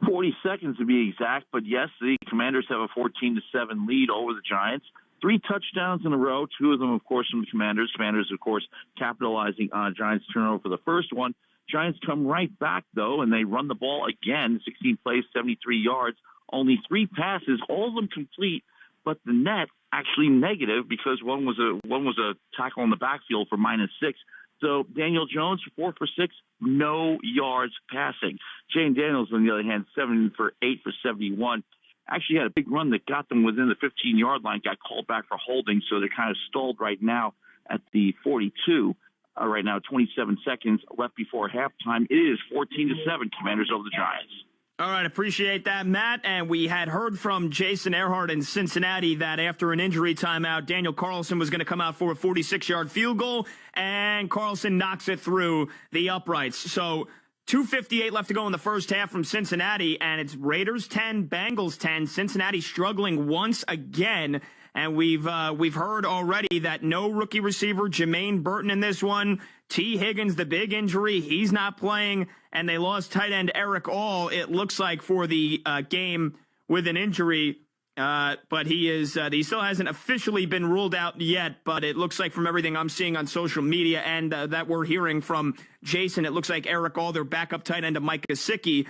40 seconds to be exact, but yes, the Commanders have a 14-7 lead over the Giants. 3 touchdowns in a row, 2 of them, of course, from the Commanders. Commanders, of course, capitalizing on Giants' turnover for the first one. Giants come right back, though, and they run the ball again, 16 plays, 73 yards, only 3 passes, all of them complete, but the net actually negative because one was a tackle in the backfield for -6. So Daniel Jones, 4 for 6, no yards passing. Jane Daniels, on the other hand, 7 for 8 for 71. actually had a big run that got them within the 15-yard line, got called back for holding, so they're kind of stalled right now at the 42. Right now, 27 seconds left before halftime. It is 14-7, Commanders over the Giants. All right, appreciate that, Matt. And we had heard from Jason Earhart in Cincinnati that after an injury timeout, Daniel Carlson was going to come out for a 46-yard field goal, and Carlson knocks it through the uprights. So 2:58 left to go in the first half from Cincinnati, and it's Raiders 10, Bengals 10. Cincinnati struggling once again. And we've heard already that no rookie receiver, Jermaine Burton, in this one. T. Higgins, the big injury, he's not playing. And they lost tight end Eric All, it looks like, for the game with an injury. But he still hasn't officially been ruled out yet. But it looks like from everything I'm seeing on social media and that we're hearing from Jason, it looks like Eric All, their backup tight end of Mike Gesicki,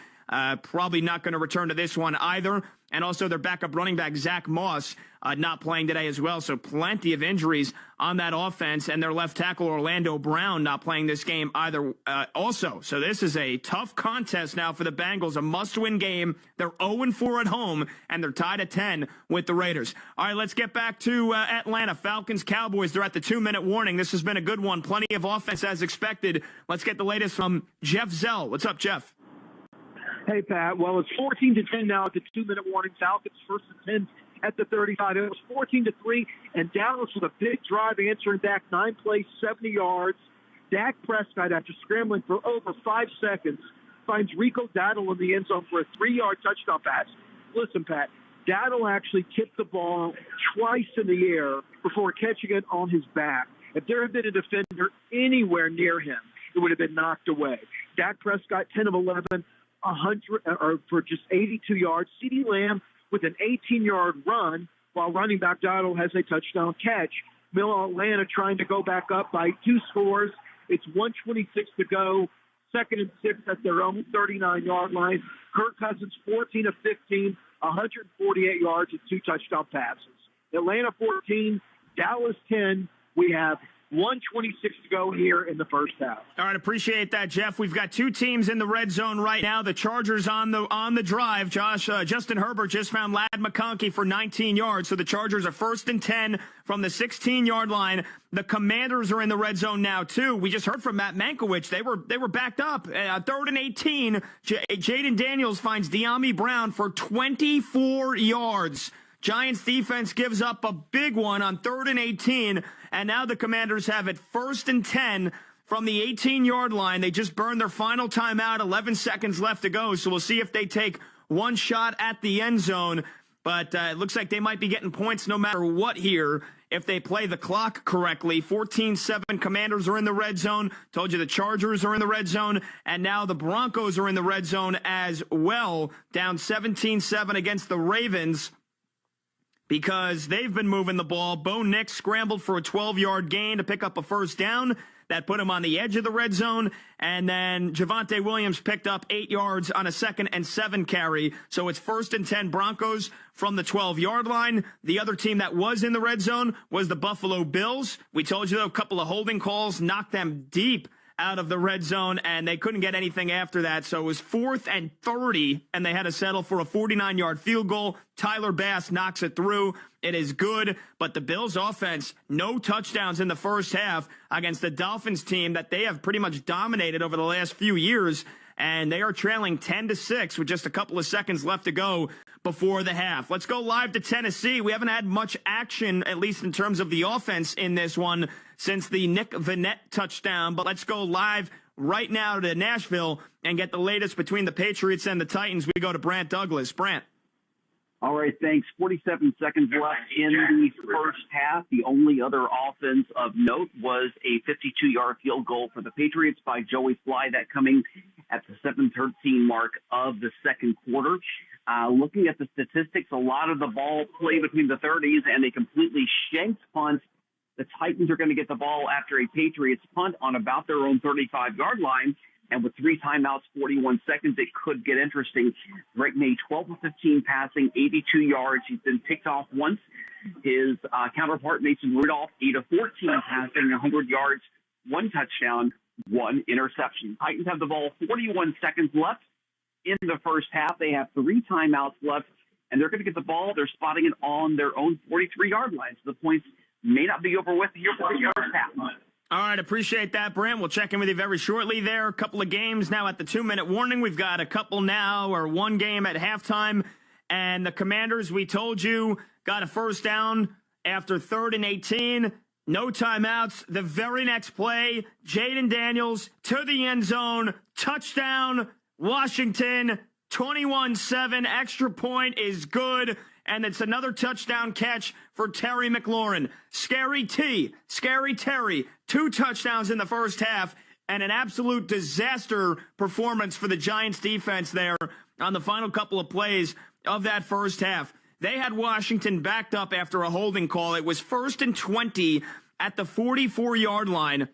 probably not going to return to this one either. And also their backup running back, Zach Moss, not playing today as well. So plenty of injuries on that offense. And their left tackle, Orlando Brown, not playing this game either also. So this is a tough contest now for the Bengals, a must-win game. They're 0-4 at home, and they're tied at 10 with the Raiders. All right, let's get back to Atlanta. Falcons, Cowboys, they're at the 2-minute warning. This has been a good one. Plenty of offense as expected. Let's get the latest from Jeff Zell. What's up, Jeff? Hey, Pat. Well, it's 14-10 now at the 2-minute warning. Falcons first and 10 at the 35. It was 14-3, and Dallas with a big drive answering back, 9 plays, 70 yards. Dak Prescott, after scrambling for over 5 seconds, finds Rico Dowdle in the end zone for a 3-yard touchdown pass. Listen, Pat, Dowdle actually tipped the ball twice in the air before catching it on his back. If there had been a defender anywhere near him, it would have been knocked away. Dak Prescott, 10 of 11. 100 or for just 82 yards. CeeDee Lamb with an 18-yard run, while running back Dowdle has a touchdown catch. Middle Atlanta trying to go back up by 2 scores. It's 1:26 to go. 2nd and 6 at their own 39-yard line. Kirk Cousins 14 of 15, 148 yards and 2 touchdown passes. Atlanta 14, Dallas 10. We have 1:26 to go here in the first half. All right, appreciate that, Jeff. We've got 2 teams in the red zone right now. The Chargers on the drive. Justin Herbert just found Ladd McConkey for 19 yards, so the Chargers are 1st and 10 from the 16-yard line. The Commanders are in the red zone now too. We just heard from Matt Mankiewicz. They were backed up. 3rd and 18. Jaden Daniels finds De'Ami Brown for 24 yards. Giants defense gives up a big one on 3rd and 18, and now the Commanders have it 1st and 10 from the 18-yard line. They just burned their final timeout, 11 seconds left to go, so we'll see if they take one shot at the end zone. But it looks like they might be getting points no matter what here if they play the clock correctly. 14-7, Commanders are in the red zone. Told you the Chargers are in the red zone, and now the Broncos are in the red zone as well, down 17-7 against the Ravens, because they've been moving the ball. Bo Nix scrambled for a 12-yard gain to pick up a first down. That put him on the edge of the red zone. And then Javonte Williams picked up 8 yards on a 2nd and 7 carry. So it's 1st and 10 Broncos from the 12-yard line. The other team that was in the red zone was the Buffalo Bills. We told you, though, a couple of holding calls knocked them deep out of the red zone, and they couldn't get anything after that. So it was 4th and 30, and they had to settle for a 49-yard field goal. Tyler Bass knocks it through. It is good, but the Bills' offense, no touchdowns in the first half against the Dolphins team that they have pretty much dominated over the last few years, and they are trailing 10-6 with just a couple of seconds left to go before the half. Let's go live to Tennessee. We haven't had much action, at least in terms of the offense in this one, since the Nick Vannett touchdown. But let's go live right now to Nashville and get the latest between the Patriots and the Titans. We go to Brant Douglas. Brant. All right, thanks. 47 seconds left in the first half. The only other offense of note was a 52-yard field goal for the Patriots by Joey Fly, that coming at the 7:13 mark of the second quarter. Looking at the statistics, a lot of the ball played between the 30s, and they completely shanked punts. The Titans are going to get the ball after a Patriots punt on about their own 35-yard line. And with 3 timeouts, 41 seconds, it could get interesting. Drake made 12 of 15 passing, 82 yards. He's been picked off once. His counterpart, Mason Rudolph, 8 of 14 passing, 100 yards, 1 touchdown, 1 interception. Titans have the ball, 41 seconds left in the first half. They have 3 timeouts left, and they're going to get the ball. They're spotting it on their own 43-yard line. So the points may not be over with here for the first half. All right, appreciate that, Brent. We'll check in with you very shortly there. A couple of games now at the 2-minute warning. We've got a couple now, or one game at halftime. And the Commanders, we told you, got a first down after 3rd and 18. No timeouts. The very next play, Jaden Daniels to the end zone. Touchdown, Washington, 21-7. Extra point is good. And it's another touchdown catch for Terry McLaurin. Scary Terry, 2 touchdowns in the first half, and an absolute disaster performance for the Giants defense there on the final couple of plays of that first half. They had Washington backed up after a holding call. It was 1st and 20 at the 44-yard line,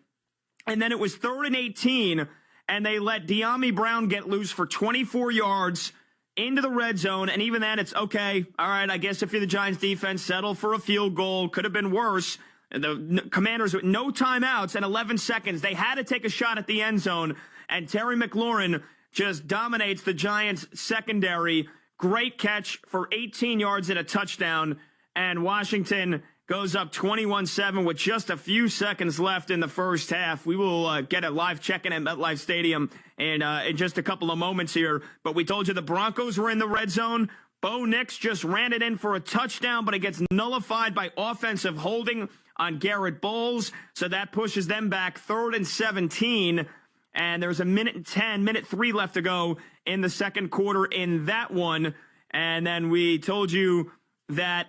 and then it was 3rd and 18, and they let De'Ami Brown get loose for 24 yards into the red zone, and even then, it's okay. All right, I guess if you're the Giants defense, settle for a field goal. Could have been worse. The Commanders with no timeouts and 11 seconds. They had to take a shot at the end zone, and Terry McLaurin just dominates the Giants secondary. Great catch for 18 yards and a touchdown, and Washington goes up 21-7 with just a few seconds left in the first half. We will get a live check-in at MetLife Stadium in just a couple of moments here. But we told you the Broncos were in the red zone. Bo Nix just ran it in for a touchdown, but it gets nullified by offensive holding on Garrett Bowles. So that pushes them back 3rd and 17. And there's a minute 3 left to go in the second quarter in that one. And then we told you that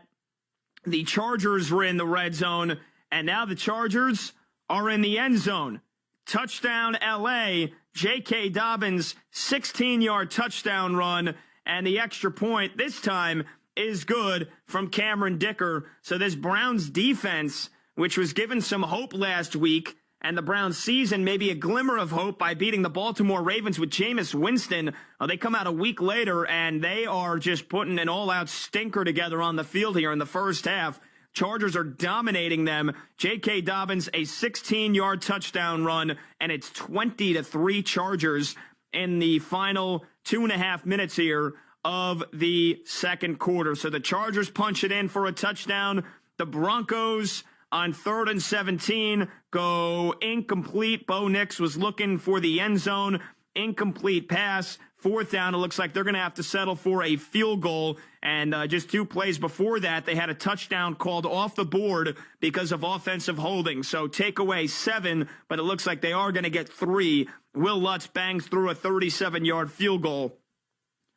the Chargers were in the red zone, and now the Chargers are in the end zone. Touchdown, L.A., J.K. Dobbins, 16-yard touchdown run, and the extra point this time is good from Cameron Dicker. So this Browns defense, which was given some hope last week, and the Browns season maybe a glimmer of hope by beating the Baltimore Ravens with Jameis Winston. They come out a week later, and they are just putting an all-out stinker together on the field here in the first half. Chargers are dominating them. J.K. Dobbins, a 16-yard touchdown run, and it's 20-3 Chargers in the final 2.5 minutes here of the second quarter. So the Chargers punch it in for a touchdown. The Broncos on 3rd and 17 go incomplete. Bo Nix was looking for the end zone. Incomplete pass. 4th down. It looks like they're going to have to settle for a field goal. And just 2 plays before that, they had a touchdown called off the board because of offensive holding. So take away 7, but it looks like they are going to get 3. Will Lutz bangs through a 37-yard field goal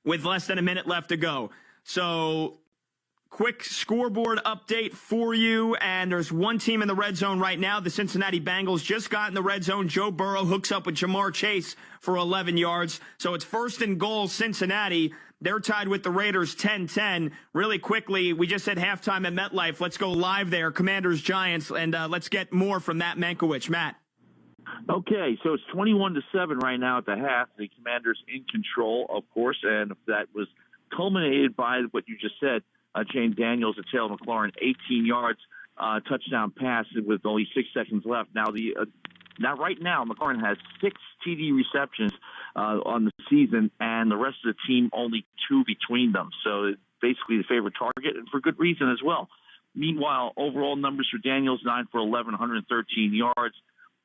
with less than a minute left to go. So quick scoreboard update for you, and there's one team in the red zone right now. The Cincinnati Bengals just got in the red zone. Joe Burrow hooks up with Jamar Chase for 11 yards. So it's 1st and goal, Cincinnati. They're tied with the Raiders 10-10. Really quickly, we just said halftime at MetLife. Let's go live there, Commanders-Giants, and let's get more from Matt Mankiewicz. Matt. Okay, so it's 21-7 right now at the half. The Commanders in control, of course, and that was culminated by what you just said. Jaden Daniels to Taylor McLaurin, 18 yards, touchdown pass with only 6 seconds left. Now, right now, McLaurin has 6 TD receptions on the season, and the rest of the team only 2 between them. So it's basically the favorite target, and for good reason as well. Meanwhile, overall numbers for Daniels, 9 for 11, 113 yards.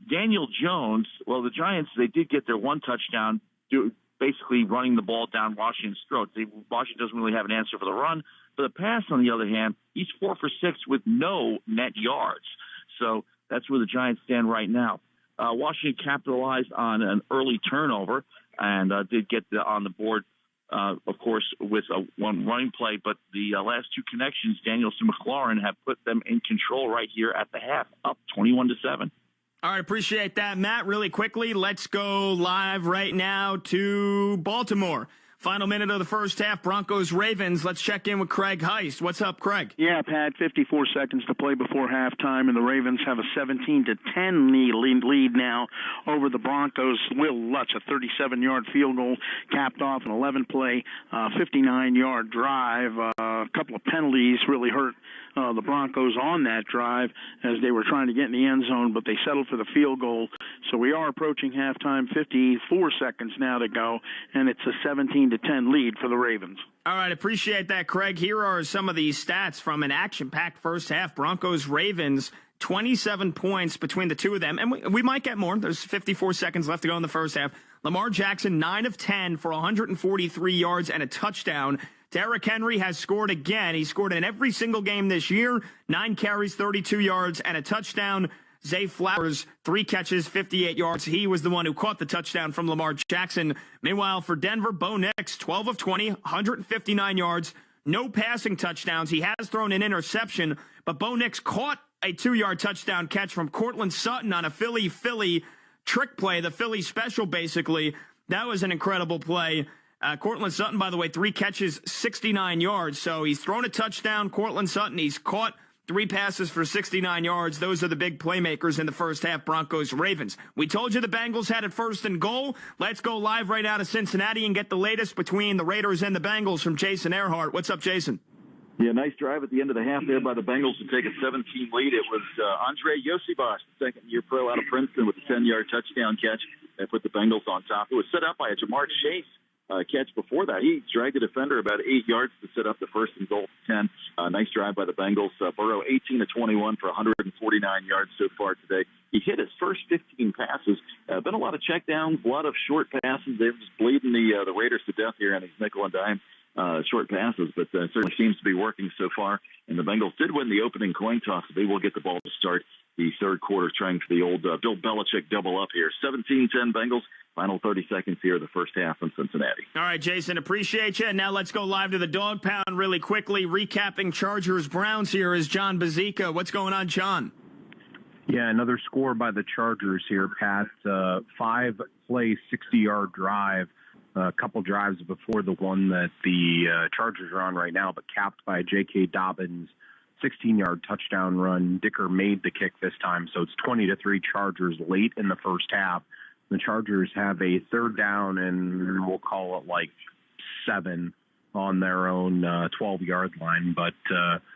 Daniel Jones, well, the Giants, they did get their 1 touchdown, basically running the ball down Washington's throat. Washington doesn't really have an answer for the run. For the pass, on the other hand, he's 4 for 6 with no net yards. So that's where the Giants stand right now. Washington capitalized on an early turnover and did get on the board, of course, with one running play. But the last 2 connections, Daniels to McLaurin, have put them in control right here at the half, up 21-7. All right, appreciate that, Matt. Really quickly, let's go live right now to Baltimore. Final minute of the first half, Broncos-Ravens. Let's check in with Craig Heist. What's up, Craig? Yeah, Pat, 54 seconds to play before halftime, and the Ravens have a 17-10 lead now over the Broncos. Will Lutz, a 37-yard field goal, capped off an 11-play, 59-yard drive. A couple of penalties really hurt the Broncos on that drive as they were trying to get in the end zone, but they settled for the field goal. So we are approaching halftime, 54 seconds now to go, and it's a 17-10 lead for the Ravens. All right, appreciate that, Craig. Here are some of these stats from an action-packed first half. Broncos-Ravens, 27 points between the two of them, and we might get more. There's 54 seconds left to go in the first half. Lamar Jackson, 9 of 10 for 143 yards and a touchdown. Derrick Henry has scored again. He scored in every single game this year. 9 carries, 32 yards, and a touchdown. Zay Flowers, 3 catches, 58 yards. He was the one who caught the touchdown from Lamar Jackson. Meanwhile, for Denver, Bo Nix, 12 of 20, 159 yards, no passing touchdowns. He has thrown an interception, but Bo Nix caught a 2-yard touchdown catch from Cortland Sutton on a Philly trick play, the Philly special, basically. That was an incredible play. Cortland Sutton, by the way, 3 catches, 69 yards. So he's thrown a touchdown. Cortland Sutton, he's caught 3 passes for 69 yards. Those are the big playmakers in the first half, Broncos-Ravens. We told you the Bengals had it first and goal. Let's go live right out of Cincinnati and get the latest between the Raiders and the Bengals from Jason Earhart. What's up, Jason? Yeah, nice drive at the end of the half there by the Bengals to take a 17 lead. It was Andre Yosibas, second-year pro out of Princeton, with a 10-yard touchdown catch that put the Bengals on top. It was set up by a Jamar Chase catch before that. He dragged the defender about 8 yards to set up the first and goal 10. Nice drive by the Bengals. Burrow 18 of 21 for 149 yards so far today. He hit his first 15 passes. Been a lot of checkdowns, a lot of short passes. They're just bleeding the Raiders to death here on these nickel and dime short passes, but certainly seems to be working so far. And the Bengals did win the opening coin toss, so they will get the ball to start the third quarter, trying for the old Bill Belichick double up here. 17-10 Bengals. Final 30 seconds here of the first half in Cincinnati. All right, Jason, appreciate you. And now let's go live to the Dog Pound really quickly. Recapping Chargers-Browns here is John Bazika. What's going on, John? Yeah, another score by the Chargers here, Pat. 5-play, 60-yard drive. A couple drives before the one that the Chargers are on right now, but capped by J.K. Dobbins' 16-yard touchdown run. Dicker made the kick this time, so it's 20-3 Chargers late in the first half. The Chargers have a third down, and we'll call it like 7 on their own 12-yard line, but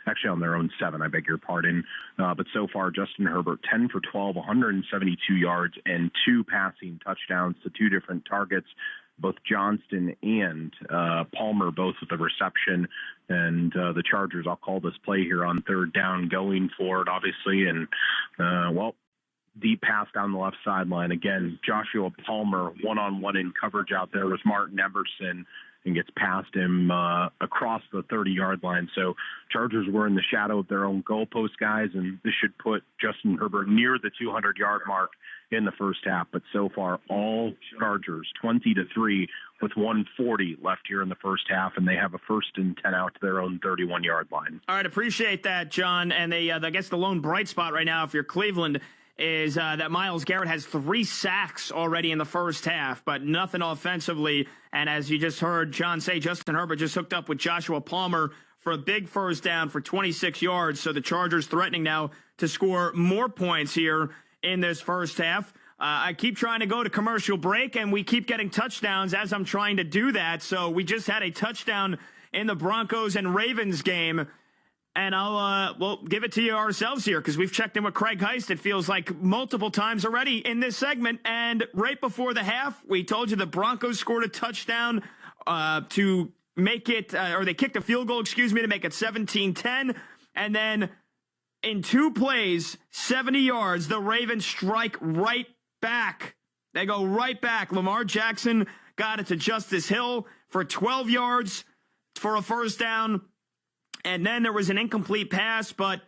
actually on their own 7, I beg your pardon. But so far, Justin Herbert, 10 for 12, 172 yards, and 2 passing touchdowns to 2 different targets. Both Johnston and Palmer both with a reception, and the Chargers, I'll call this play here on third down, going for it, obviously, and, deep pass down the left sideline. Again, Joshua Palmer, one-on-one in coverage out there with Martin Emerson, and gets past him across the 30-yard line. So Chargers were in the shadow of their own goalpost, guys, and this should put Justin Herbert near the 200-yard mark in the first half. But so far, all Chargers, 20-3, with 140 left here in the first half, and they have a 1st and 10 out to their own 31-yard line. All right, appreciate that, John. And I guess the lone bright spot right now, if you're Cleveland, is that Myles Garrett has 3 sacks already in the first half, but nothing offensively. And as you just heard John say, Justin Herbert just hooked up with Joshua Palmer for a big first down for 26 yards. So the Chargers threatening now to score more points here in this first half. I keep trying to go to commercial break, and we keep getting touchdowns as I'm trying to do that. So we just had a touchdown in the Broncos and Ravens game. And we'll give it to you ourselves here because we've checked in with Craig Heist, it feels like multiple times already in this segment. And right before the half, we told you the Broncos scored a touchdown to make it, or they kicked a field goal, to make it 17-10. And then in 2 plays, 70 yards, the Ravens strike right back. They go right back. Lamar Jackson got it to Justice Hill for 12 yards for a first down. And then there was an incomplete pass, but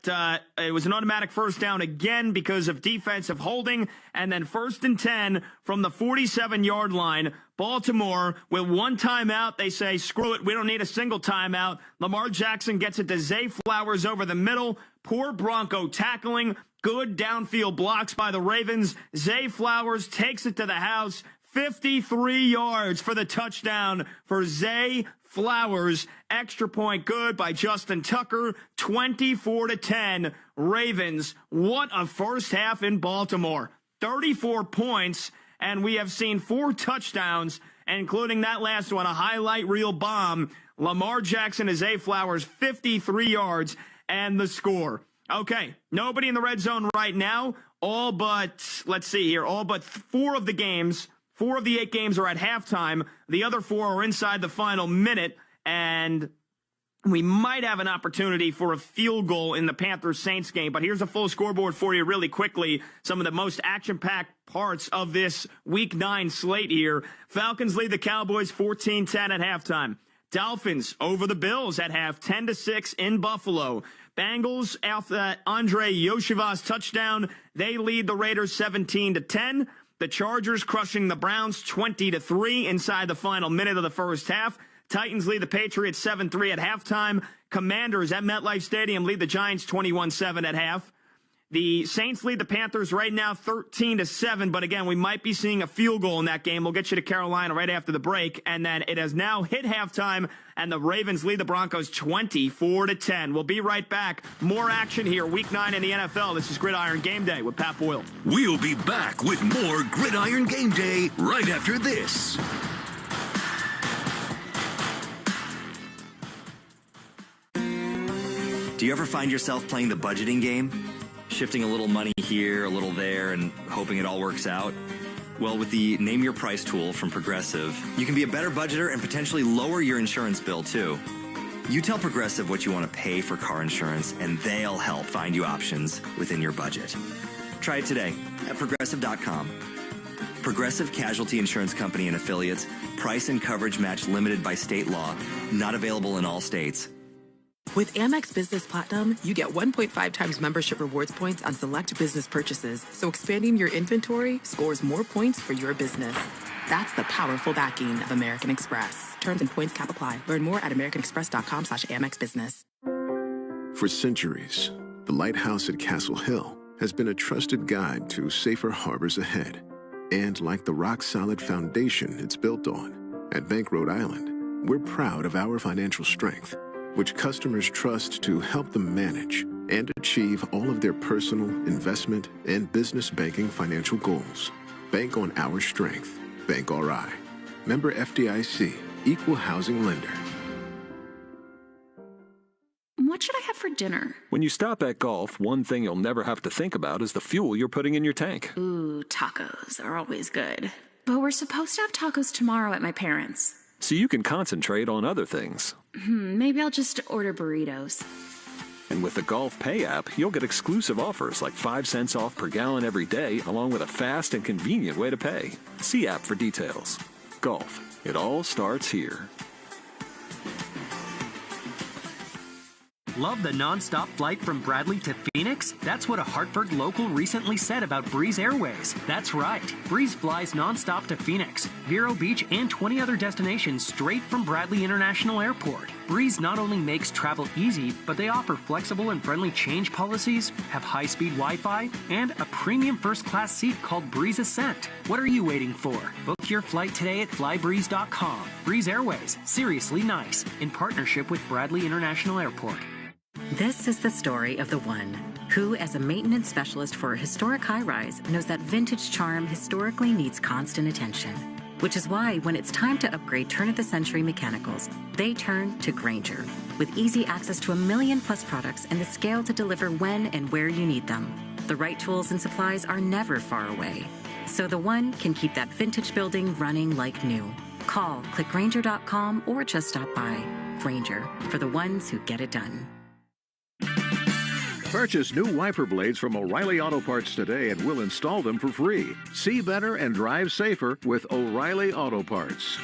it was an automatic first down again because of defensive holding. And then 1st and 10 from the 47-yard line. Baltimore, with 1 timeout, they say, screw it, we don't need a single timeout. Lamar Jackson gets it to Zay Flowers over the middle. Poor Bronco tackling. Good downfield blocks by the Ravens. Zay Flowers takes it to the house. 53 yards for the touchdown for Zay Flowers. Extra point good by Justin Tucker. 24-10 Ravens. What a first half in Baltimore. 34 points, and we have seen 4 touchdowns, including that last one, a highlight reel bomb. Lamar Jackson to Zay Flowers, 53 yards. and the score. Okay, nobody in the red zone right now. All but, let's see here, all but 4 of the 8 games are at halftime. The other 4 are inside the final minute, and we might have an opportunity for a field goal in the Panthers-Saints game. But here's a full scoreboard for you really quickly. Some of the most action-packed parts of this Week 9 slate here. Falcons lead the Cowboys 14-10 at halftime. Dolphins over the Bills at half, 10-6 in Buffalo. Bengals, after that Andre Yoshivas touchdown, they lead the Raiders 17-10. The Chargers crushing the Browns 20-3 inside the final minute of the first half. Titans lead the Patriots 7-3 at halftime. Commanders at MetLife Stadium lead the Giants 21-7 at half. The Saints lead the Panthers right now 13-7, but again, we might be seeing a field goal in that game. We'll get you to Carolina right after the break, and then it has now hit halftime, and the Ravens lead the Broncos 24-10. We'll be right back. More action here, Week 9 in the NFL. This is Gridiron Game Day with Pat Boyle. We'll be back with more Gridiron Game Day right after this. Do you ever find yourself playing the budgeting game? Shifting a little money here, a little there, and hoping it all works out? Well, with the Name Your Price tool from Progressive, you can be a better budgeter and potentially lower your insurance bill, too. You tell Progressive what you want to pay for car insurance, and they'll help find you options within your budget. Try it today at Progressive.com. Progressive Casualty Insurance Company and Affiliates. Price and coverage match limited by state law. Not available in all states. With Amex Business Platinum, you get 1.5 times membership rewards points on select business purchases. So expanding your inventory scores more points for your business. That's the powerful backing of American Express. Terms and points cap apply. Learn more at americanexpress.com/Amex Business. For centuries, the lighthouse at Castle Hill has been a trusted guide to safer harbors ahead. And like the rock-solid foundation it's built on, at Bank Rhode Island, we're proud of our financial strength, which customers trust to help them manage and achieve all of their personal, investment, and business banking financial goals. Bank on our strength. Bank RI. Member FDIC. Equal housing lender. What should I have for dinner? When you stop at Golf, one thing you'll never have to think about is the fuel you're putting in your tank. Ooh, tacos are always good. But we're supposed to have tacos tomorrow at my parents'. So you can concentrate on other things. Maybe I'll just order burritos. And with the Golf Pay app, you'll get exclusive offers like 5 cents off per gallon every day, along with a fast and convenient way to pay. See app for details. Golf. It all starts here. Love the nonstop flight from Bradley to Phoenix? That's what a Hartford local recently said about Breeze Airways. That's right. Breeze flies nonstop to Phoenix, Vero Beach, and 20 other destinations straight from Bradley International Airport. Breeze not only makes travel easy, but they offer flexible and friendly change policies, have high-speed Wi-Fi, and a premium first-class seat called Breeze Ascent. What are you waiting for? Book your flight today at flybreeze.com. Breeze Airways, seriously nice, in partnership with Bradley International Airport. This is the story of the one who, as a maintenance specialist for a historic high-rise, knows that vintage charm historically needs constant attention. Which is why, when it's time to upgrade turn-of-the-century mechanicals, they turn to Grainger. With easy access to 1 million-plus products and the scale to deliver when and where you need them. The right tools and supplies are never far away. So the one can keep that vintage building running like new. Call, click Grainger.com, or just stop by. Grainger, for the ones who get it done. Purchase new wiper blades from O'Reilly Auto Parts today and we'll install them for free. See better and drive safer with O'Reilly Auto Parts.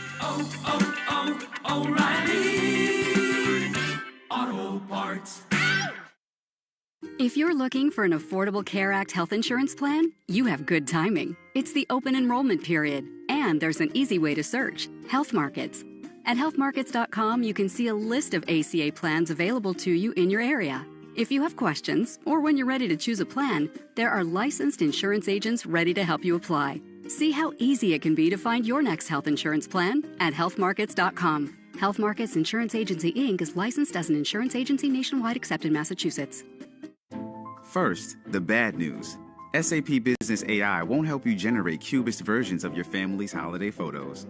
O'Reilly Auto Parts. If you're looking for an Affordable Care Act health insurance plan, you have good timing. It's the open enrollment period, and there's an easy way to search, Health Markets. At healthmarkets.com, you can see a list of ACA plans available to you in your area. If you have questions, or when you're ready to choose a plan, there are licensed insurance agents ready to help you apply. See how easy it can be to find your next health insurance plan at healthmarkets.com. Health Markets Insurance Agency, Inc. is licensed as an insurance agency nationwide except in Massachusetts. First, the bad news. SAP Business AI won't help you generate cubist versions of your family's holiday photos.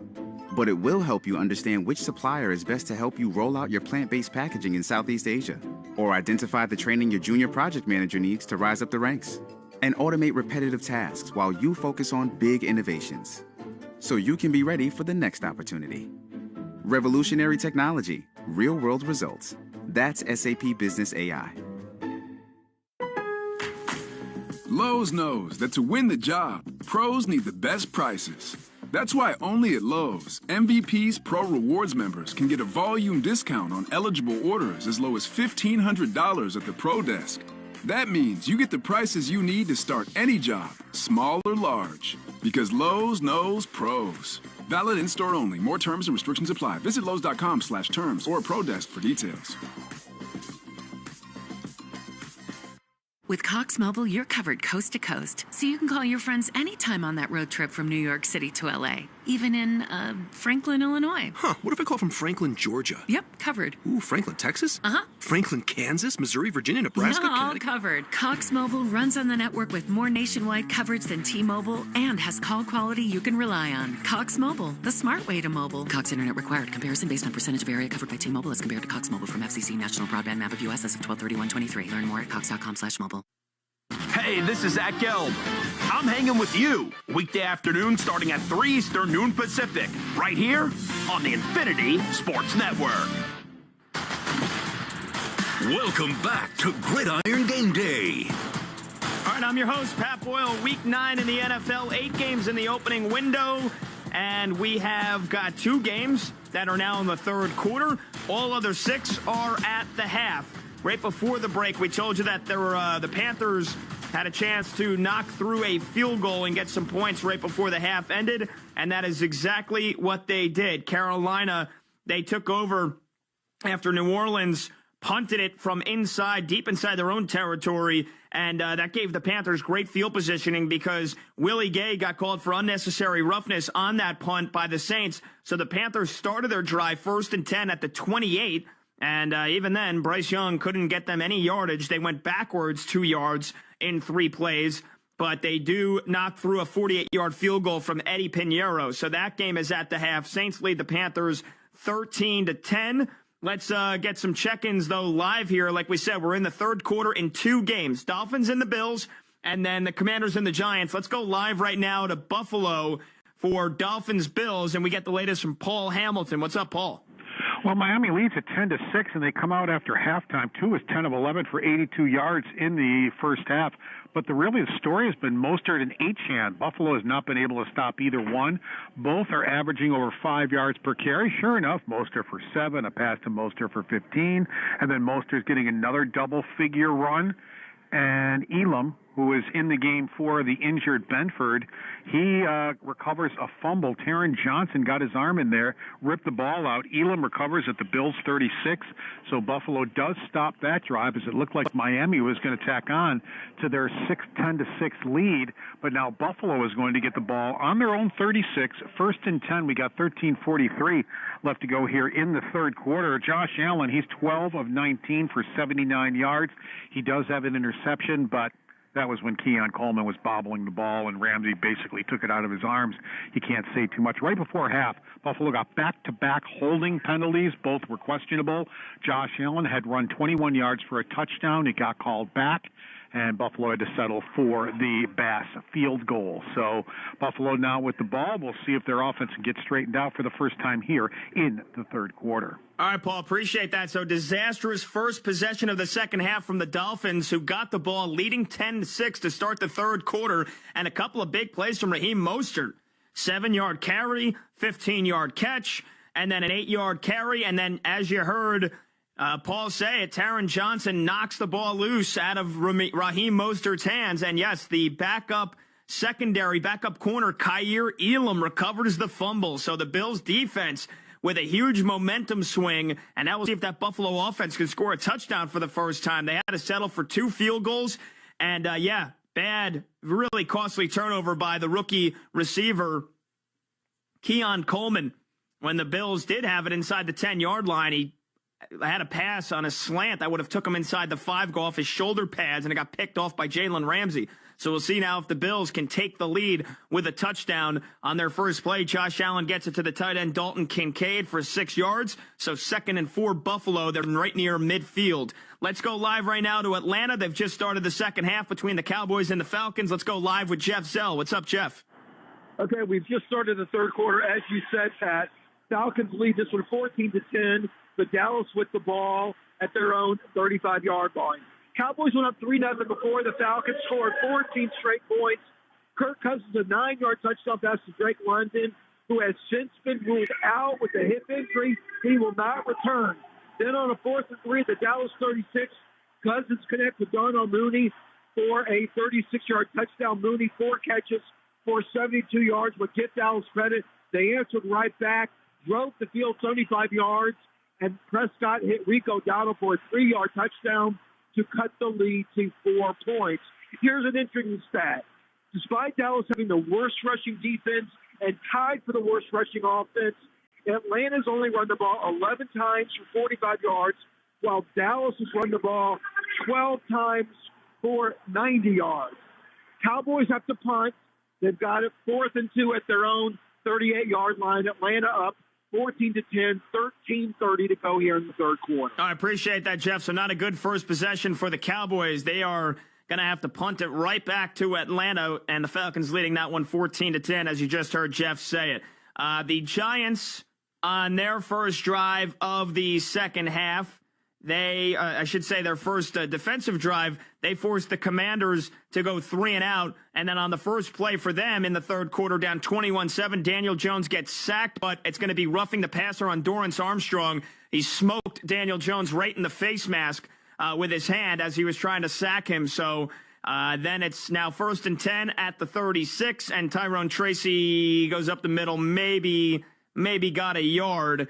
But it will help you understand which supplier is best to help you roll out your plant-based packaging in Southeast Asia. Or identify the training your junior project manager needs to rise up the ranks. And automate repetitive tasks while you focus on big innovations, so you can be ready for the next opportunity. Revolutionary technology, real-world results. That's SAP Business AI. Lowe's knows that to win the job, pros need the best prices. That's why only at Lowe's, MVP's Pro Rewards members can get a volume discount on eligible orders as low as $1,500 at the Pro Desk. That means you get the prices you need to start any job, small or large. Because Lowe's knows pros. Valid in-store only. More terms and restrictions apply. Visit Lowe's.com/terms or Pro Desk for details. With Cox Mobile, you're covered coast to coast, so you can call your friends anytime on that road trip from New York City to LA, even in, Franklin, Illinois. Huh, what if I call from Franklin, Georgia? Yep, covered. Ooh, Franklin, Texas? Uh-huh. Franklin, Kansas, Missouri, Virginia, Nebraska, all Connecticut? covered. Cox Mobile runs on the network with more nationwide coverage than T-Mobile and has call quality you can rely on. Cox Mobile, the smart way to mobile. Cox Internet required. Comparison based on percentage of area covered by T-Mobile as compared to Cox Mobile from FCC National Broadband Map of US as of 12/31/23. Learn more at cox.com/mobile. Hey, this is Zach Gelb. I'm hanging with you weekday afternoon starting at 3 Eastern, noon Pacific, right here on the Infinity Sports Network. Welcome back to Gridiron Game Day. All right, I'm your host, Pat Boyle. Week 9 in the NFL, 8 games in the opening window, and we have got 2 games that are now in the third quarter. All other 6 are at the half. Right before the break, we told you that there were, the Panthers had a chance to knock through a field goal and get some points right before the half ended, and that is exactly what they did. Carolina, they took over after New Orleans punted it from inside, deep inside their own territory, and that gave the Panthers great field positioning because Willie Gay got called for unnecessary roughness on that punt by the Saints. So the Panthers started their drive 1st and 10 at the 28, and even then, Bryce Young couldn't get them any yardage. They went backwards 2 yards in 3 plays, but they do knock through a 48-yard field goal from Eddie Pinheiro. So that game is at the half. Saints lead the Panthers 13-10. Let's get some check-ins, though, live here. Like we said, we're in the third quarter in 2 games. Dolphins and the Bills, and then the Commanders and the Giants. Let's go live right now to Buffalo for Dolphins-Bills, and we get the latest from Paul Hamilton. What's up, Paul? Well, Miami leads at 10-6, and they come out after halftime. Tua is 10 of 11 for 82 yards in the first half. But the story has been Mostert and Achane. Buffalo has not been able to stop either one. Both are averaging over 5 yards per carry. Sure enough, Mostert for 7, a pass to Mostert for 15, and then Mostert's getting another double-figure run. And Elam, who is in the game for the injured Benford, he recovers a fumble. Taron Johnson got his arm in there, ripped the ball out. Elam recovers at the Bills' 36, so Buffalo does stop that drive as it looked like Miami was going to tack on to their 10-6 lead. But now Buffalo is going to get the ball on their own 36, 1st and 10. We got 13:43 left to go here in the third quarter. Josh Allen, he's 12 of 19 for 79 yards. He does have an interception, but that was when Keon Coleman was bobbling the ball and Ramsey basically took it out of his arms. You can't say too much. Right before half, Buffalo got back-to-back holding penalties. Both were questionable. Josh Allen had run 21 yards for a touchdown. It got called back, and Buffalo had to settle for the Bass field goal. So Buffalo now with the ball. We'll see if their offense can get straightened out for the first time here in the third quarter. All right, Paul, appreciate that. So disastrous first possession of the second half from the Dolphins, who got the ball leading 10-6 to start the third quarter, and a couple of big plays from Raheem Mostert. 7-yard carry, 15-yard catch, and then an 8-yard carry. And then, as you heard Paul say it, Taron Johnson knocks the ball loose out of Raheem Mostert's hands. And yes, the backup corner, Kaiir Elam, recovers the fumble. So the Bills defense with a huge momentum swing, and now we'll see if that Buffalo offense can score a touchdown for the first time. They had to settle for 2 field goals, and bad, really costly turnover by the rookie receiver, Keon Coleman. When the Bills did have it inside the 10-yard line, he had a pass on a slant that would have took him inside the 5, go off his shoulder pads, and it got picked off by Jalen Ramsey. So we'll see now if the Bills can take the lead with a touchdown on their first play. Josh Allen gets it to the tight end Dalton Kincaid for 6 yards. So 2nd and 4 Buffalo. They're right near midfield. Let's go live right now to Atlanta. They've just started the second half between the Cowboys and the Falcons. Let's go live with Jeff Zell. What's up, Jeff? Okay, we've just started the third quarter. As you said, Pat, Falcons lead this one 14-10. But Dallas with the ball at their own 35-yard line. Cowboys went up 3-0 before. The Falcons scored 14 straight points. Kirk Cousins a 9-yard touchdown pass to Drake London, who has since been ruled out with a hip injury. He will not return. Then on a 4th and 3 at the Dallas 36, Cousins connects with Darnell Mooney for a 36-yard touchdown. Mooney 4 catches for 72 yards. But give Dallas credit, they answered right back, drove the field 75 yards, and Prescott hit Rico Dowdle for a 3-yard touchdown to cut the lead to 4 points. Here's an interesting stat. Despite Dallas having the worst rushing defense and tied for the worst rushing offense, Atlanta's only run the ball 11 times for 45 yards, while Dallas has run the ball 12 times for 90 yards. Cowboys have to punt. They've got it 4th and 2 at their own 38-yard line. Atlanta up 14-10, 13:30 to go here in the third quarter. I appreciate that, Jeff. So not a good first possession for the Cowboys. They are going to have to punt it right back to Atlanta, and the Falcons leading that one 14-10, as you just heard Jeff say it. The Giants, on their first drive of the second half, I should say their first defensive drive, they forced the Commanders to go 3 and out. And then on the first play for them in the third quarter, down 21-7, Daniel Jones gets sacked, but it's going to be roughing the passer on Dorrance Armstrong. He smoked Daniel Jones right in the face mask with his hand as he was trying to sack him. So then it's now 1st and 10 at the 36, and Tyrone Tracy goes up the middle, maybe got a yard.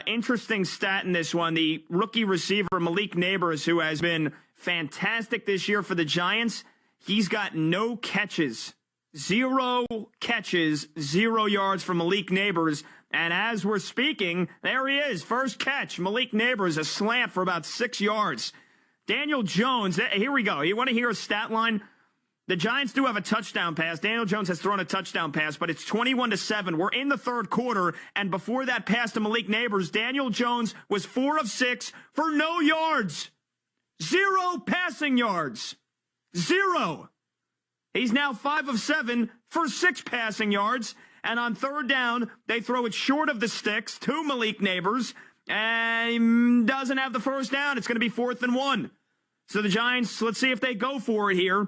Interesting stat in this one. The rookie receiver, Malik Neighbors, who has been fantastic this year for the Giants, he's got no catches. 0 catches, 0 yards for Malik Neighbors. And as we're speaking, there he is. First catch, Malik Neighbors, a slant for about 6 yards. Daniel Jones, here we go. You want to hear a stat line? The Giants do have a touchdown pass. Daniel Jones has thrown a touchdown pass, but it's 21-7. We're in the third quarter, and before that pass to Malik Neighbors, Daniel Jones was 4 of 6 for no yards. 0 passing yards. 0. He's now 5 of 7 for 6 passing yards, and on third down, they throw it short of the sticks to Malik Neighbors, and he doesn't have the first down. It's going to be 4th and 1. So the Giants, let's see if they go for it here.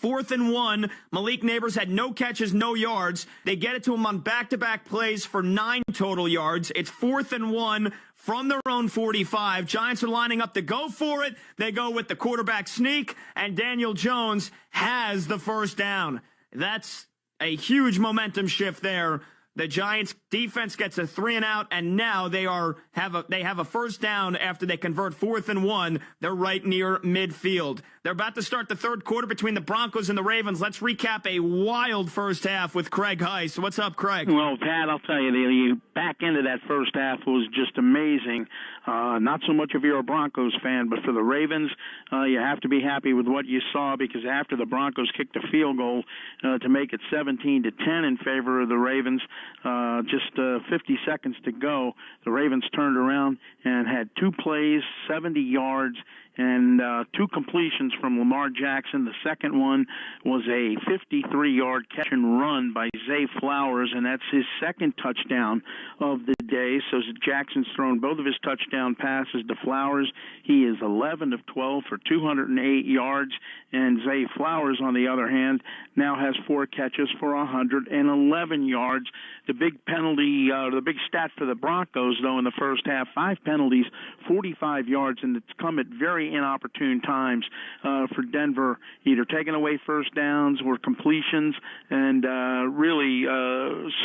4th and 1. Malik Neighbors had no catches, no yards. They get it to him on back-to-back plays for 9 total yards. It's 4th and 1 from their own 45. Giants are lining up to go for it. They go with the quarterback sneak, and Daniel Jones has the first down. That's a huge momentum shift there. The Giants defense gets a 3 and out, and now they have a first down after they convert 4th and 1. They're right near midfield. They're about to start the third quarter between the Broncos and the Ravens. Let's recap a wild first half with Craig Heiss. What's up, Craig? Well, Pat, I'll tell you, the back end of that first half was just amazing. Not so much if you're a Broncos fan, but for the Ravens, you have to be happy with what you saw, because after the Broncos kicked a field goal to make it 17-10 in favor of the Ravens, just 50 seconds to go, the Ravens turned around and had 2 plays, 70 yards, and 2 completions from Lamar Jackson. The second one was a 53-yard catch and run by Zay Flowers, and that's his second touchdown of the day. So Jackson's thrown both of his touchdown passes to Flowers. He is 11 of 12 for 208 yards, and Zay Flowers, on the other hand, now has 4 catches for 111 yards. The big penalty, the big stat for the Broncos, though, in the first half, 5 penalties, 45 yards, and it's come at very inopportune times for Denver, either taking away first downs or completions, and really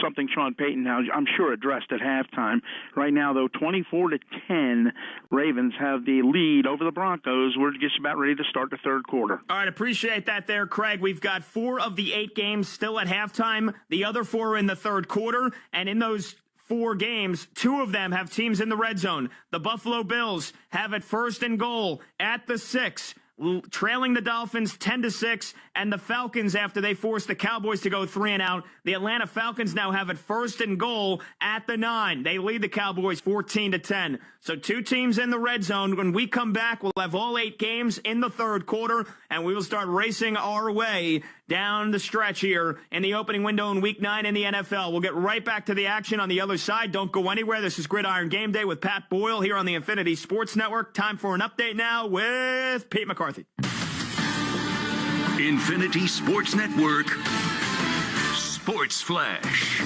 something Sean Payton now, I'm sure, addressed at halftime. Right now, though, 24-10, Ravens have the lead over the Broncos. We're just about ready to start the third quarter. All right, appreciate that there, Craig. We've got 4 of the 8 games still at halftime. The other 4 are in the third quarter, and in those 4 games, 2 of them have teams in the red zone. The Buffalo Bills have it 1st and goal at the 6. trailing the Dolphins 10-6, and the Falcons, after they forced the Cowboys to go 3 and out, the Atlanta Falcons now have it 1st and goal at the 9. They lead the Cowboys 14-10. So 2 teams in the red zone. When we come back, we'll have all 8 games in the third quarter, and we will start racing our way down the stretch here in the opening window in Week 9 in the NFL. We'll get right back to the action on the other side. Don't go anywhere. This is Gridiron Game Day with Pat Boyle here on the Infinity Sports Network. Time for an update now with Pete McCarthy. Infinity Sports Network Sports Flash.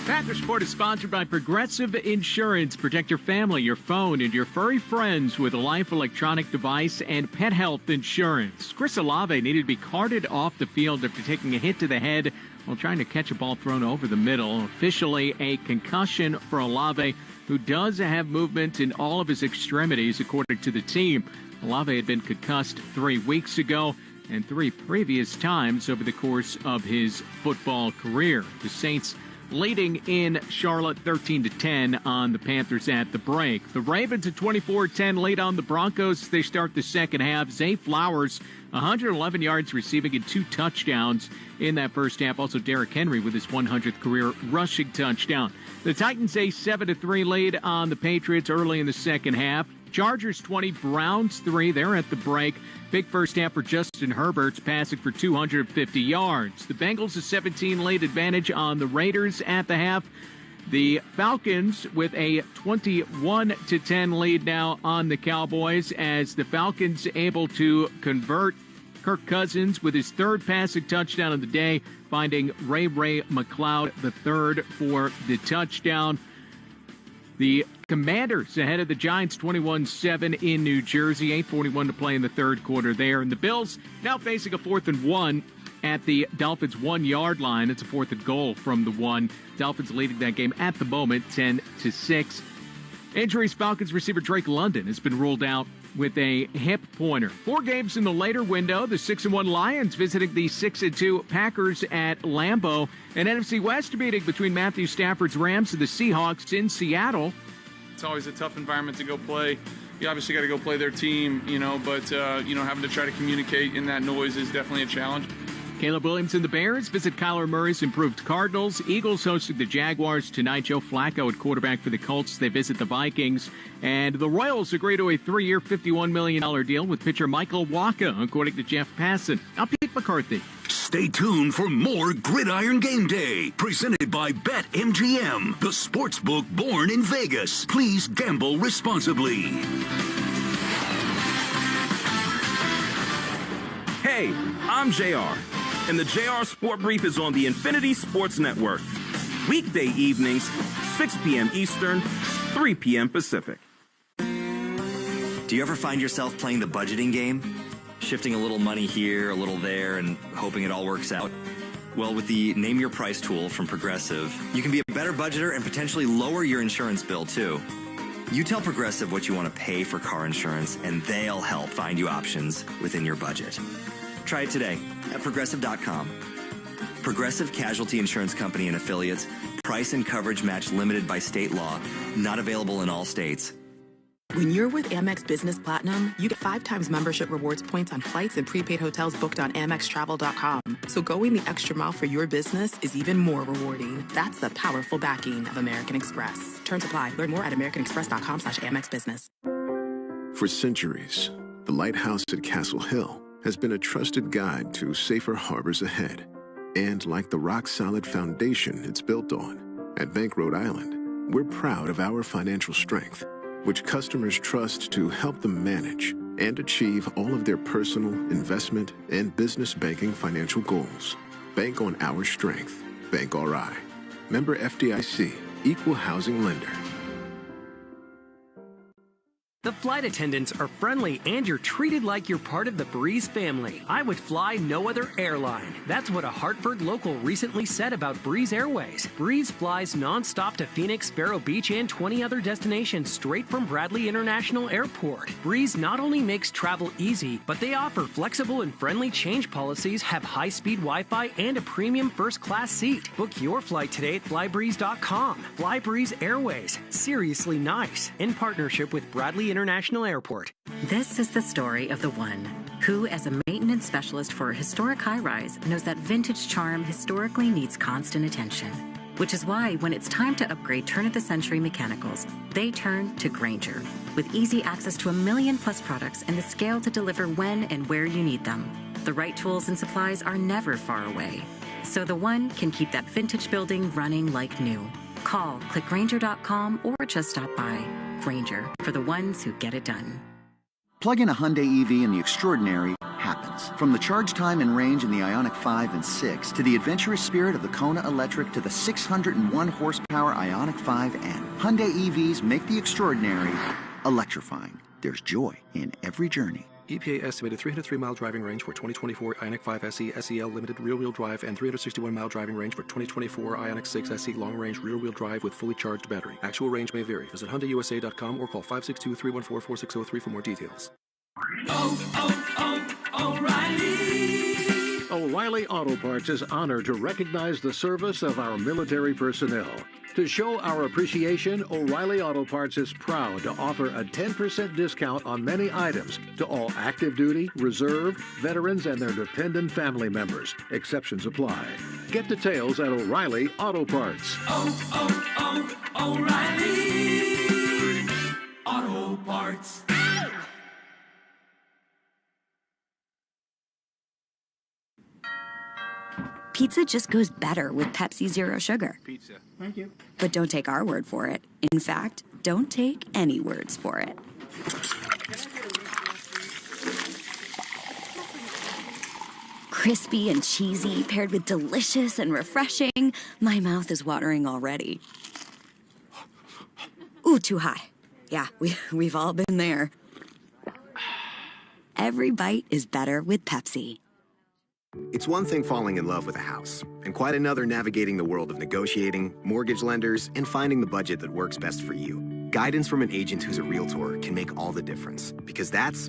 Panther Sport is sponsored by Progressive Insurance. Protect your family, your phone, and your furry friends with a life electronic device and pet health insurance. Chris Olave needed to be carted off the field after taking a hit to the head while trying to catch a ball thrown over the middle. Officially a concussion for Olave, who does have movement in all of his extremities, according to the team. Olave had been concussed 3 weeks ago and 3 previous times over the course of his football career. The Saints leading in Charlotte 13-10 on the Panthers at the break. The Ravens at 24-10 lead on the Broncos. They start the second half. Zay Flowers, 111 yards receiving and 2 touchdowns in that first half. Also Derrick Henry with his 100th career rushing touchdown. The Titans a 7-3 lead on the Patriots early in the second half. Chargers 20, Browns 3. They're at the break. Big first half for Justin Herbert, passing for 250 yards. The Bengals a 17 lead advantage on the Raiders at the half. The Falcons with a 21-10 lead now on the Cowboys, as the Falcons able to convert. Kirk Cousins with his 3rd passing touchdown of the day, finding Ray McLeod the 3rd for the touchdown. The Commanders ahead of the Giants 21-7 in New Jersey. 8:41 to play in the third quarter there. And the Bills now facing a 4th and 1 at the Dolphins 1-yard line. It's a 4th and goal from the 1. Dolphins leading that game at the moment 10-6. Injuries: Falcons receiver Drake London has been ruled out with a hip pointer. 4 games in the later window. The 6-1 Lions visiting the 6-2 Packers at Lambeau. An NFC West meeting between Matthew Stafford's Rams and the Seahawks in Seattle. It's always a tough environment to go play. You obviously got to go play their team, but having to try to communicate in that noise is definitely a challenge. Caleb Williams and the Bears visit Kyler Murray's improved Cardinals. Eagles hosting the Jaguars tonight. Joe Flacco at quarterback for the Colts. They visit the Vikings. And the Royals agree to a 3-year, $51 million deal with pitcher Michael Wacha, according to Jeff Passan. I'm Pete McCarthy. Stay tuned for more Gridiron Game Day, presented by BetMGM, the sportsbook born in Vegas. Please gamble responsibly. Hey, I'm JR, and the JR Sport Brief is on the Infinity Sports Network. Weekday evenings, 6 p.m. Eastern, 3 p.m. Pacific. Do you ever find yourself playing the budgeting game? Shifting a little money here, a little there, and hoping it all works out? Well, with the Name Your Price tool from Progressive, you can be a better budgeter and potentially lower your insurance bill, too. You tell Progressive what you want to pay for car insurance, and they'll help find you options within your budget. Try it today at Progressive.com. Progressive Casualty Insurance Company and Affiliates. Price and coverage match limited by state law. Not available in all states. When you're with Amex Business Platinum, you get 5 times membership rewards points on flights and prepaid hotels booked on AmexTravel.com. So going the extra mile for your business is even more rewarding. That's the powerful backing of American Express. Terms apply. Learn more at americanexpress.com/AmexBusiness. For centuries, the lighthouse at Castle Hill has been a trusted guide to safer harbors ahead. And like the rock-solid foundation it's built on, at Bank Rhode Island, we're proud of our financial strength, which customers trust to help them manage and achieve all of their personal, investment, and business banking financial goals. Bank on our strength. Bank RI. Member FDIC. Equal housing lender. The flight attendants are friendly and you're treated like you're part of the Breeze family. I would fly no other airline. That's what a Hartford local recently said about Breeze Airways. Breeze flies nonstop to Phoenix, Sparrow Beach, and 20 other destinations straight from Bradley International Airport. Breeze not only makes travel easy, but they offer flexible and friendly change policies, have high-speed Wi-Fi, and a premium first-class seat. Book your flight today at flybreeze.com. Flybreeze Airways. Seriously nice. In partnership with Bradley International Airport. This is the story of the one Who, as a maintenance specialist for a historic high-rise, knows that vintage charm historically needs constant attention. Which is why, when it's time to upgrade turn-of-the-century mechanicals, they turn to Grainger. With easy access to 1 million-plus products and the scale to deliver when and where you need them. The right tools and supplies are never far away. So the one can keep that vintage building running like new. Call, click Grainger.com, or just stop by. Grainger, for the ones who get it done. Plug in a Hyundai EV and the extraordinary happens. From the charge time and range in the Ioniq 5 and 6 to the adventurous spirit of the Kona Electric to the 601 horsepower Ioniq 5N. Hyundai EVs make the extraordinary electrifying. There's joy in every journey. EPA estimated 303-mile driving range for 2024 Ioniq 5 SE SEL limited rear-wheel drive and 361-mile driving range for 2024 Ioniq 6 SE long-range rear-wheel drive with fully charged battery. Actual range may vary. Visit HyundaiUSA.com or call 562-314-4603 for more details. O'Reilly Auto Parts is honored to recognize the service of our military personnel. To show our appreciation, O'Reilly Auto Parts is proud to offer a 10% discount on many items to all active duty, reserve, veterans, and their dependent family members. Exceptions apply. Get details at O'Reilly Auto Parts. O'Reilly Auto Parts. Pizza just goes better with Pepsi Zero Sugar. Pizza. Thank you. But don't take our word for it. In fact, don't take any words for it. Crispy and cheesy, paired with delicious and refreshing. My mouth is watering already. Ooh, too high. Yeah, we've all been there. Every bite is better with Pepsi. It's one thing falling in love with a house, and quite another navigating the world of negotiating, mortgage lenders, and finding the budget that works best for you. Guidance from an agent who's a Realtor can make all the difference, because that's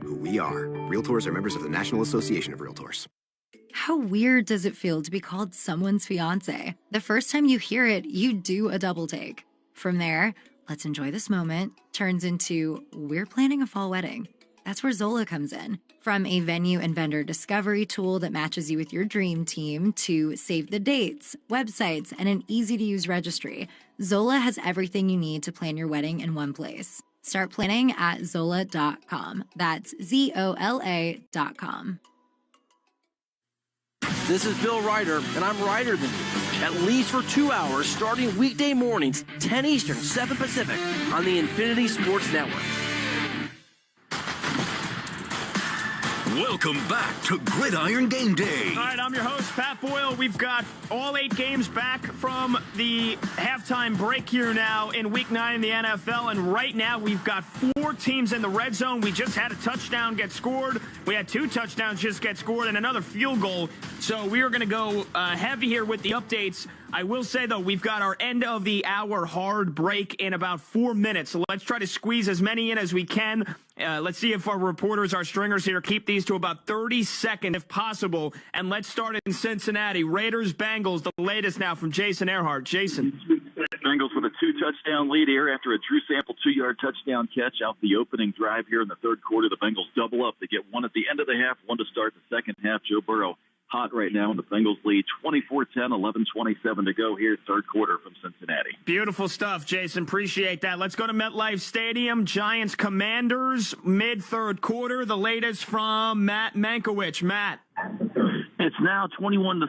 who we are. Realtors are members of the National Association of Realtors. How weird does it feel to be called someone's fiancé? The first time you hear it, you do a double take. From there, let's enjoy this moment, turns into, we're planning a fall wedding. That's where Zola comes in. From a venue and vendor discovery tool that matches you with your dream team to save the dates, websites, and an easy-to-use registry, Zola has everything you need to plan your wedding in one place. Start planning at Zola.com. That's ZOLA.com. This is Bill Ryder, and I'm Ryder than you. At least for 2 hours, starting weekday mornings, 10 Eastern, 7 Pacific, on the Infinity Sports Network. Welcome back to Gridiron Game Day. All right, I'm your host, Pat Boyle. We've got all 8 games back from the halftime break here now in Week 9 in the NFL, and right now we've got 4 teams in the red zone. We just had a touchdown get scored. We had 2 touchdowns just get scored and another field goal. So we are going to go heavy here with the updates. I will say, though, we've got our end of the hour hard break in about 4 minutes. So let's try to squeeze as many in as we can. Let's see if our reporters, our stringers here, keep these to about 30 seconds if possible. And let's start in Cincinnati. Raiders, Bengals, the latest now from Jason Earhart. Jason. Bengals with a 2-touchdown lead here after a Drew Sample 2-yard touchdown catch out the opening drive here in the third quarter. The Bengals double up. They get one at the end of the half, one to start the second half. Joe Burrow hot right now, and the Bengals lead 24-10, 11:27 to go here, third quarter from Cincinnati. Beautiful stuff, Jason. Appreciate that. Let's go to MetLife Stadium. Giants Commanders, mid-third quarter. The latest from Matt Mankiewicz. Matt. It's now 21-13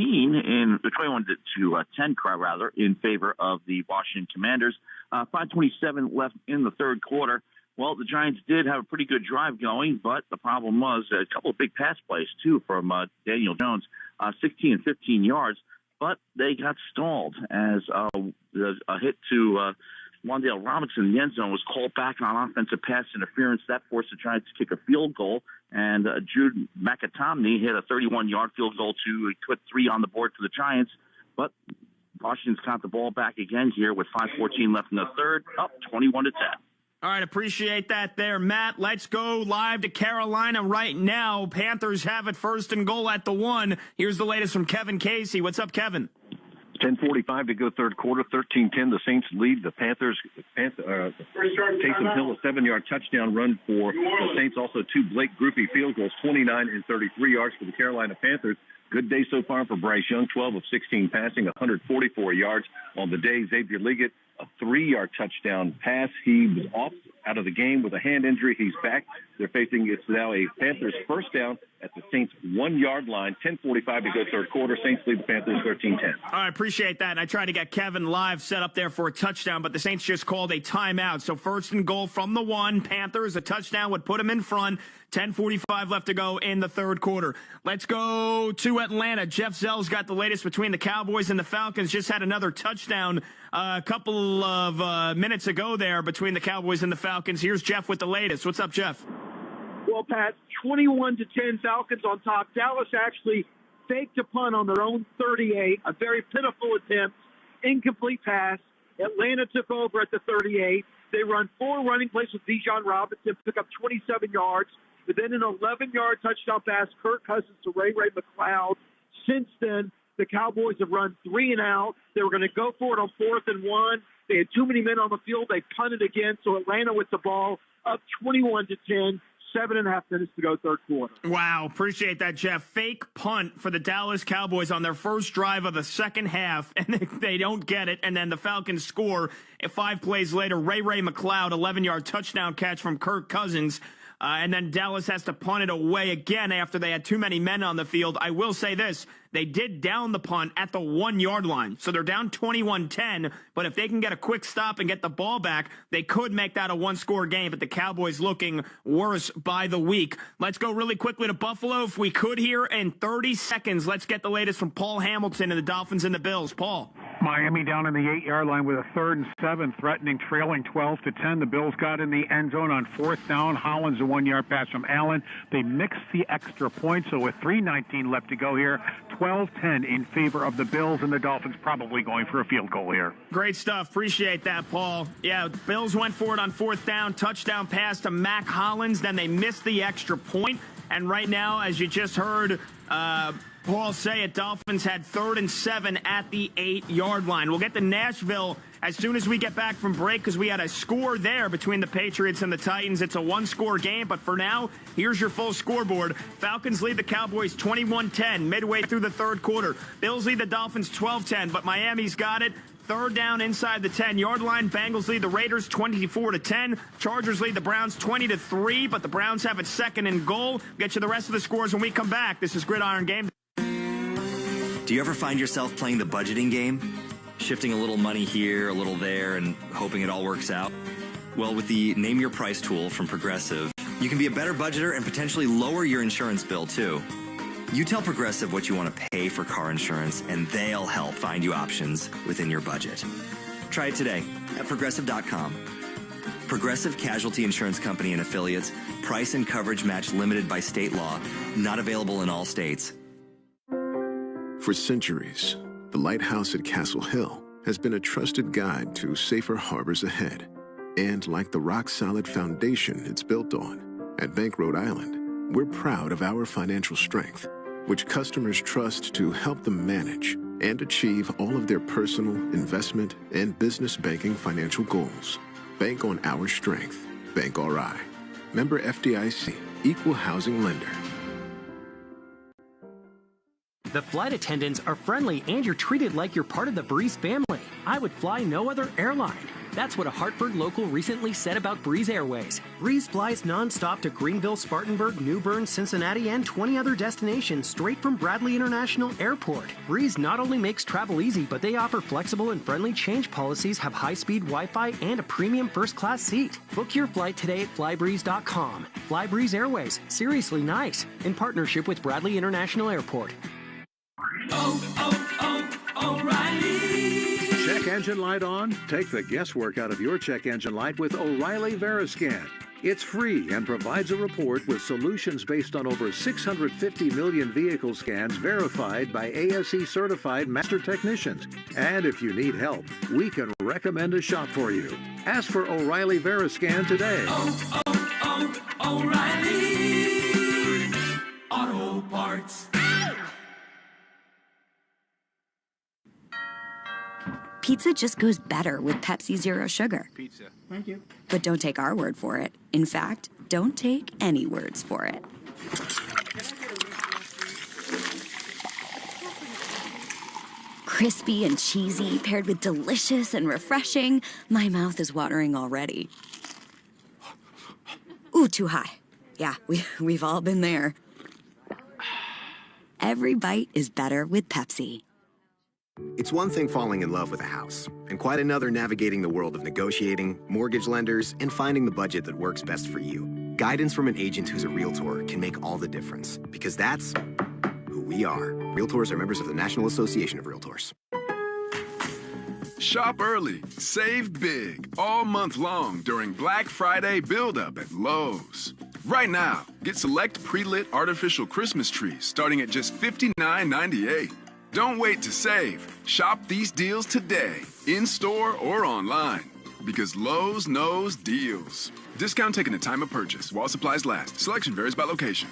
in 21-10, rather, in favor of the Washington Commanders. 5:27 left in the third quarter. Well, the Giants did have a pretty good drive going, but the problem was a couple of big pass plays, too, from Daniel Jones, 16 and 15 yards, but they got stalled as a hit to Wan'Dale Robinson in the end zone was called back on offensive pass interference. That forced the Giants to kick a field goal, and Jude McAtomney hit a 31-yard field goal to put 3 on the board for the Giants, but Washington's got the ball back again here with 5:14 left in the third, up 21-10. All right, appreciate that there, Matt. Let's go live to Carolina right now. Panthers have it first and goal at the 1. Here's the latest from Kevin Casey. What's up, Kevin? 10:45 to go third quarter, 13-10. The Saints lead the Panthers. Taysom Hill, a 7-yard touchdown run for the Saints. Also 2 Blake Grupe field goals, 29 and 33 yards for the Carolina Panthers. Good day so far for Bryce Young, 12 of 16 passing, 144 yards on the day. Xavier Liggett, a 3-yard touchdown pass. He was off out of the game with a hand injury. He's back. They're facing, it's now a Panthers first down at the Saints 1-yard line. 10:45 to go third quarter. Saints lead the Panthers 13-10. I appreciate that. And I tried to get Kevin live set up there for a touchdown, but the Saints just called a timeout. So first and goal from the 1. Panthers, a touchdown would put them in front. 10:45 left to go in the third quarter. Let's go to Atlanta. Jeff Zell's got the latest between the Cowboys and the Falcons. Just had another touchdown a couple of minutes ago there between the Cowboys and the Falcons. Here's Jeff with the latest. What's up, Jeff? Well, Pat, 21-10 Falcons on top. Dallas actually faked a punt on their own 38, a very pitiful attempt, incomplete pass. Atlanta took over at the 38. They run 4 running plays with Bijan Robinson, pick up 27 yards, but then an 11-yard touchdown pass, Kirk Cousins to Ray McLeod. Since then, the Cowboys have run 3 and out. They were going to go for it on 4th and 1. They had too many men on the field. They punted again, so Atlanta with the ball up 21-10. 7.5 minutes to go third quarter. Wow, appreciate that, Jeff. Fake punt for the Dallas Cowboys on their first drive of the second half, and they don't get it, and then the Falcons score. 5 plays later, Ray McLeod, 11-yard touchdown catch from Kirk Cousins. And then Dallas has to punt it away again after they had too many men on the field. I will say this. They did down the punt at the 1-yard line. So they're down 21-10. But if they can get a quick stop and get the ball back, they could make that a 1-score game. But the Cowboys looking worse by the week. Let's go really quickly to Buffalo. If we could here in 30 seconds, let's get the latest from Paul Hamilton and the Dolphins and the Bills. Paul. Miami down in the 8-yard line with a 3rd and 7, trailing 12-10. The Bills got in the end zone on 4th down. Hollins, a 1-yard pass from Allen. They mixed the extra point, so with 3:19 left to go here, 12-10 in favor of the Bills, and the Dolphins probably going for a field goal here. Great stuff. Appreciate that, Paul. Yeah, Bills went for it on 4th down. Touchdown pass to Mac Hollins. Then they missed the extra point. And right now, as you just heard Paul say it, Dolphins had 3rd and 7 at the 8-yard line. We'll get to Nashville as soon as we get back from break because we had a score there between the Patriots and the Titans. It's a 1-score game, but for now, here's your full scoreboard. Falcons lead the Cowboys 21-10 midway through the third quarter. Bills lead the Dolphins 12-10, but Miami's got it. 3rd down inside the 10-yard line. Bengals lead the Raiders 24-10. Chargers lead the Browns 20-3, but the Browns have it 2nd and goal. Get you the rest of the scores when we come back. This is Gridiron Game. Do you ever find yourself playing the budgeting game? Shifting a little money here, a little there, and hoping it all works out? Well, with the Name Your Price tool from Progressive, you can be a better budgeter and potentially lower your insurance bill, too. You tell Progressive what you want to pay for car insurance, and they'll help find you options within your budget. Try it today at Progressive.com. Progressive Casualty Insurance Company and Affiliates. Price and coverage match limited by state law. Not available in all states. For centuries, the lighthouse at Castle Hill has been a trusted guide to safer harbors ahead. And like the rock-solid foundation it's built on, at Bank Rhode Island, we're proud of our financial strength, which customers trust to help them manage and achieve all of their personal, investment, and business banking financial goals. Bank on our strength. Bank RI. Member FDIC. Equal housing lender. The flight attendants are friendly and you're treated like you're part of the Breeze family. I would fly no other airline. That's what a Hartford local recently said about Breeze Airways. Breeze flies nonstop to Greenville, Spartanburg, New Bern, Cincinnati, and 20 other destinations straight from Bradley International Airport. Breeze not only makes travel easy, but they offer flexible and friendly change policies, have high-speed Wi-Fi, and a premium first-class seat. Book your flight today at flybreeze.com. Fly Breeze Airways. Seriously nice. In partnership with Bradley International Airport. O'Reilly. Check engine light on? Take the guesswork out of your check engine light with O'Reilly Veriscan. It's free and provides a report with solutions based on over 650 million vehicle scans verified by ASE certified master technicians. And if you need help, we can recommend a shop for you. Ask for O'Reilly Veriscan today. O'Reilly Auto Parts. Pizza just goes better with Pepsi Zero Sugar. Pizza. Thank you. But don't take our word for it. In fact, don't take any words for it. Crispy and cheesy, paired with delicious and refreshing. My mouth is watering already. Ooh, too high. Yeah, we've all been there. Every bite is better with Pepsi. It's one thing falling in love with a house, and quite another navigating the world of negotiating, mortgage lenders, and finding the budget that works best for you. Guidance from an agent who's a realtor can make all the difference, because that's who we are. Realtors are members of the National Association of Realtors. Shop early, save big, all month long during Black Friday build-up at Lowe's. Right now, get select pre-lit artificial Christmas trees starting at just $59.98. Don't wait to save. Shop these deals today, in-store or online, because Lowe's knows deals. Discount taken at time of purchase while supplies last. Selection varies by location.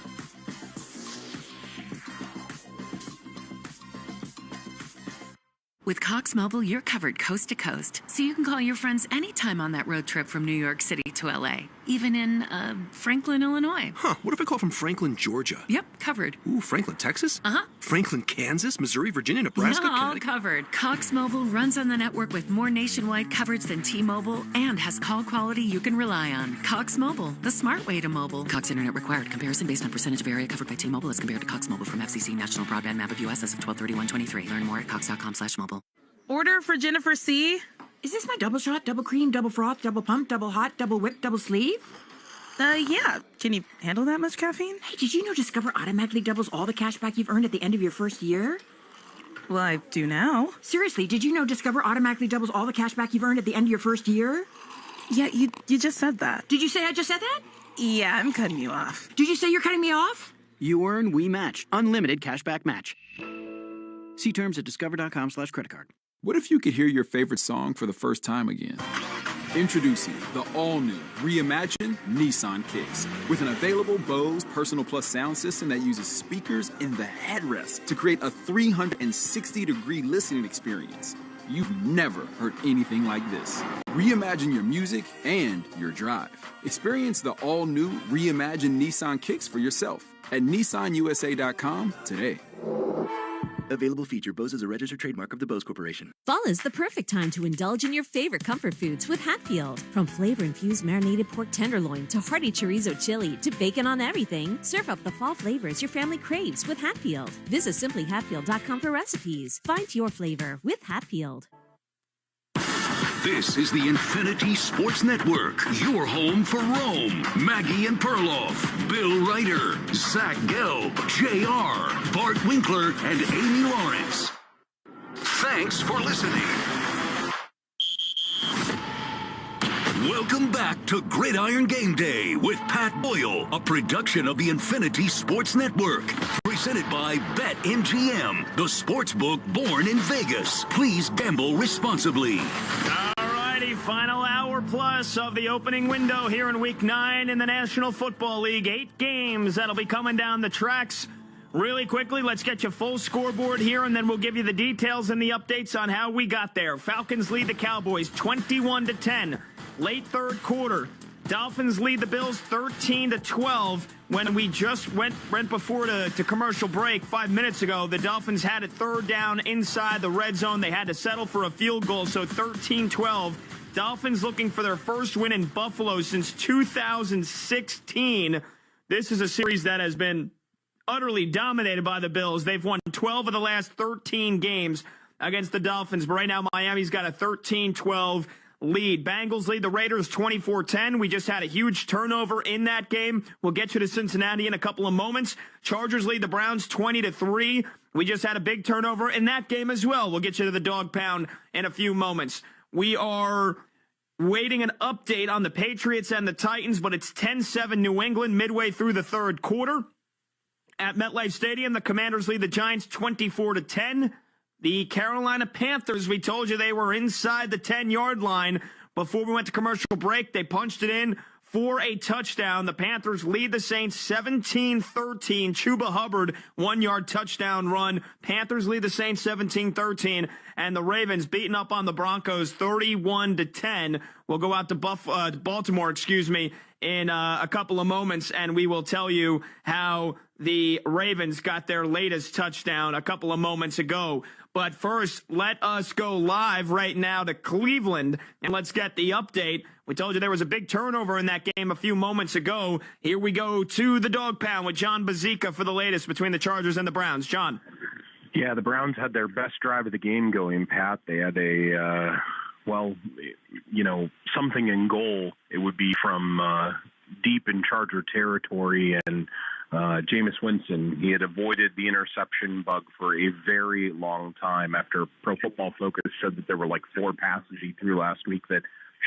With Cox Mobile, you're covered coast to coast, so you can call your friends anytime on that road trip from New York City to LA, even in, Franklin, Illinois. Huh, what if I call from Franklin, Georgia? Yep, covered. Ooh, Franklin, Texas? Uh-huh. Franklin, Kansas, Missouri, Virginia, Nebraska, all Connecticut? covered. Cox Mobile runs on the network with more nationwide coverage than T-Mobile and has call quality you can rely on. Cox Mobile, the smart way to mobile. Cox Internet required. Comparison based on percentage of area covered by T-Mobile as compared to Cox Mobile from FCC National Broadband Map of U.S. as of 12/31/23. Learn more at cox.com/mobile. Order for Jennifer C. Is this my double shot, double cream, double froth, double pump, double hot, double whip, double sleeve? Yeah. Can you handle that much caffeine? Hey, did you know Discover automatically doubles all the cash back you've earned at the end of your first year? Well, I do now. Seriously, did you know Discover automatically doubles all the cash back you've earned at the end of your first year? Yeah, you just said that. Did you say I just said that? Yeah, I'm cutting you off. Did you say you're cutting me off? You earn, we match. Unlimited cashback match. See terms at discover.com/creditcard. What if you could hear your favorite song for the first time again? Introducing the all-new, reimagined Nissan Kicks. With an available Bose Personal Plus sound system that uses speakers in the headrest to create a 360-degree listening experience. You've never heard anything like this. Reimagine your music and your drive. Experience the all-new, reimagined Nissan Kicks for yourself at nissanusa.com today. Available feature. Bose is a registered trademark of the Bose Corporation. Fall is the perfect time to indulge in your favorite comfort foods with Hatfield. From flavor-infused marinated pork tenderloin to hearty chorizo chili to bacon on everything, serve up the fall flavors your family craves with Hatfield. Visit simplyhatfield.com for recipes. Find your flavor with Hatfield. This is the Infinity Sports Network, your home for Rome. Maggie and Perloff, Bill Ryder, Zach Gelb, JR, Bart Winkler, and Amy Lawrence. Thanks for listening. Welcome back to Gridiron Game Day with Pat Boyle, a production of the Infinity Sports Network. Presented by BetMGM, the sports book born in Vegas. Please gamble responsibly. Final hour plus of the opening window here in Week 9 in the National Football League. 8 games that'll be coming down the tracks. Really quickly, let's get you full scoreboard here, and then we'll give you the details and the updates on how we got there. Falcons lead the Cowboys 21-10. Late third quarter. Dolphins lead the Bills 13-12. When we just went before to commercial break 5 minutes ago, the Dolphins had it third down inside the red zone. They had to settle for a field goal, so 13-12. Dolphins looking for their first win in Buffalo since 2016. This is a series that has been utterly dominated by the Bills. They've won 12 of the last 13 games against the Dolphins, but right now Miami's got a 13-12 lead. Bengals lead the Raiders 24-10. We just had a huge turnover in that game. We'll get you to Cincinnati in a couple of moments. Chargers lead the Browns 20-3. We just had a big turnover in that game as well. We'll get you to the dog pound in a few moments. We are waiting an update on the Patriots and the Titans, but it's 10-7 New England midway through the third quarter. At MetLife Stadium, the Commanders lead the Giants 24-10. The Carolina Panthers, we told you they were inside the 10-yard line before we went to commercial break. They punched it in for a touchdown. The Panthers lead the Saints 17-13. Chuba Hubbard, 1-yard touchdown run. Panthers lead the Saints 17-13. And the Ravens beating up on the Broncos 31-10. We'll go out to Baltimore, in a couple of moments, and we will tell you how the Ravens got their latest touchdown a couple of moments ago. But first, let us go live right now to Cleveland, and let's get the update. We told you there was a big turnover in that game a few moments ago. Here we go to the Dog Pound with John Bazika for the latest between the Chargers and the Browns. John. Yeah, the Browns had their best drive of the game going, Pat. They had something in goal. It would be from deep in Charger territory, and Jameis Winston, he had avoided the interception bug for a very long time after Pro Football Focus said that there were like 4 passes he threw last week that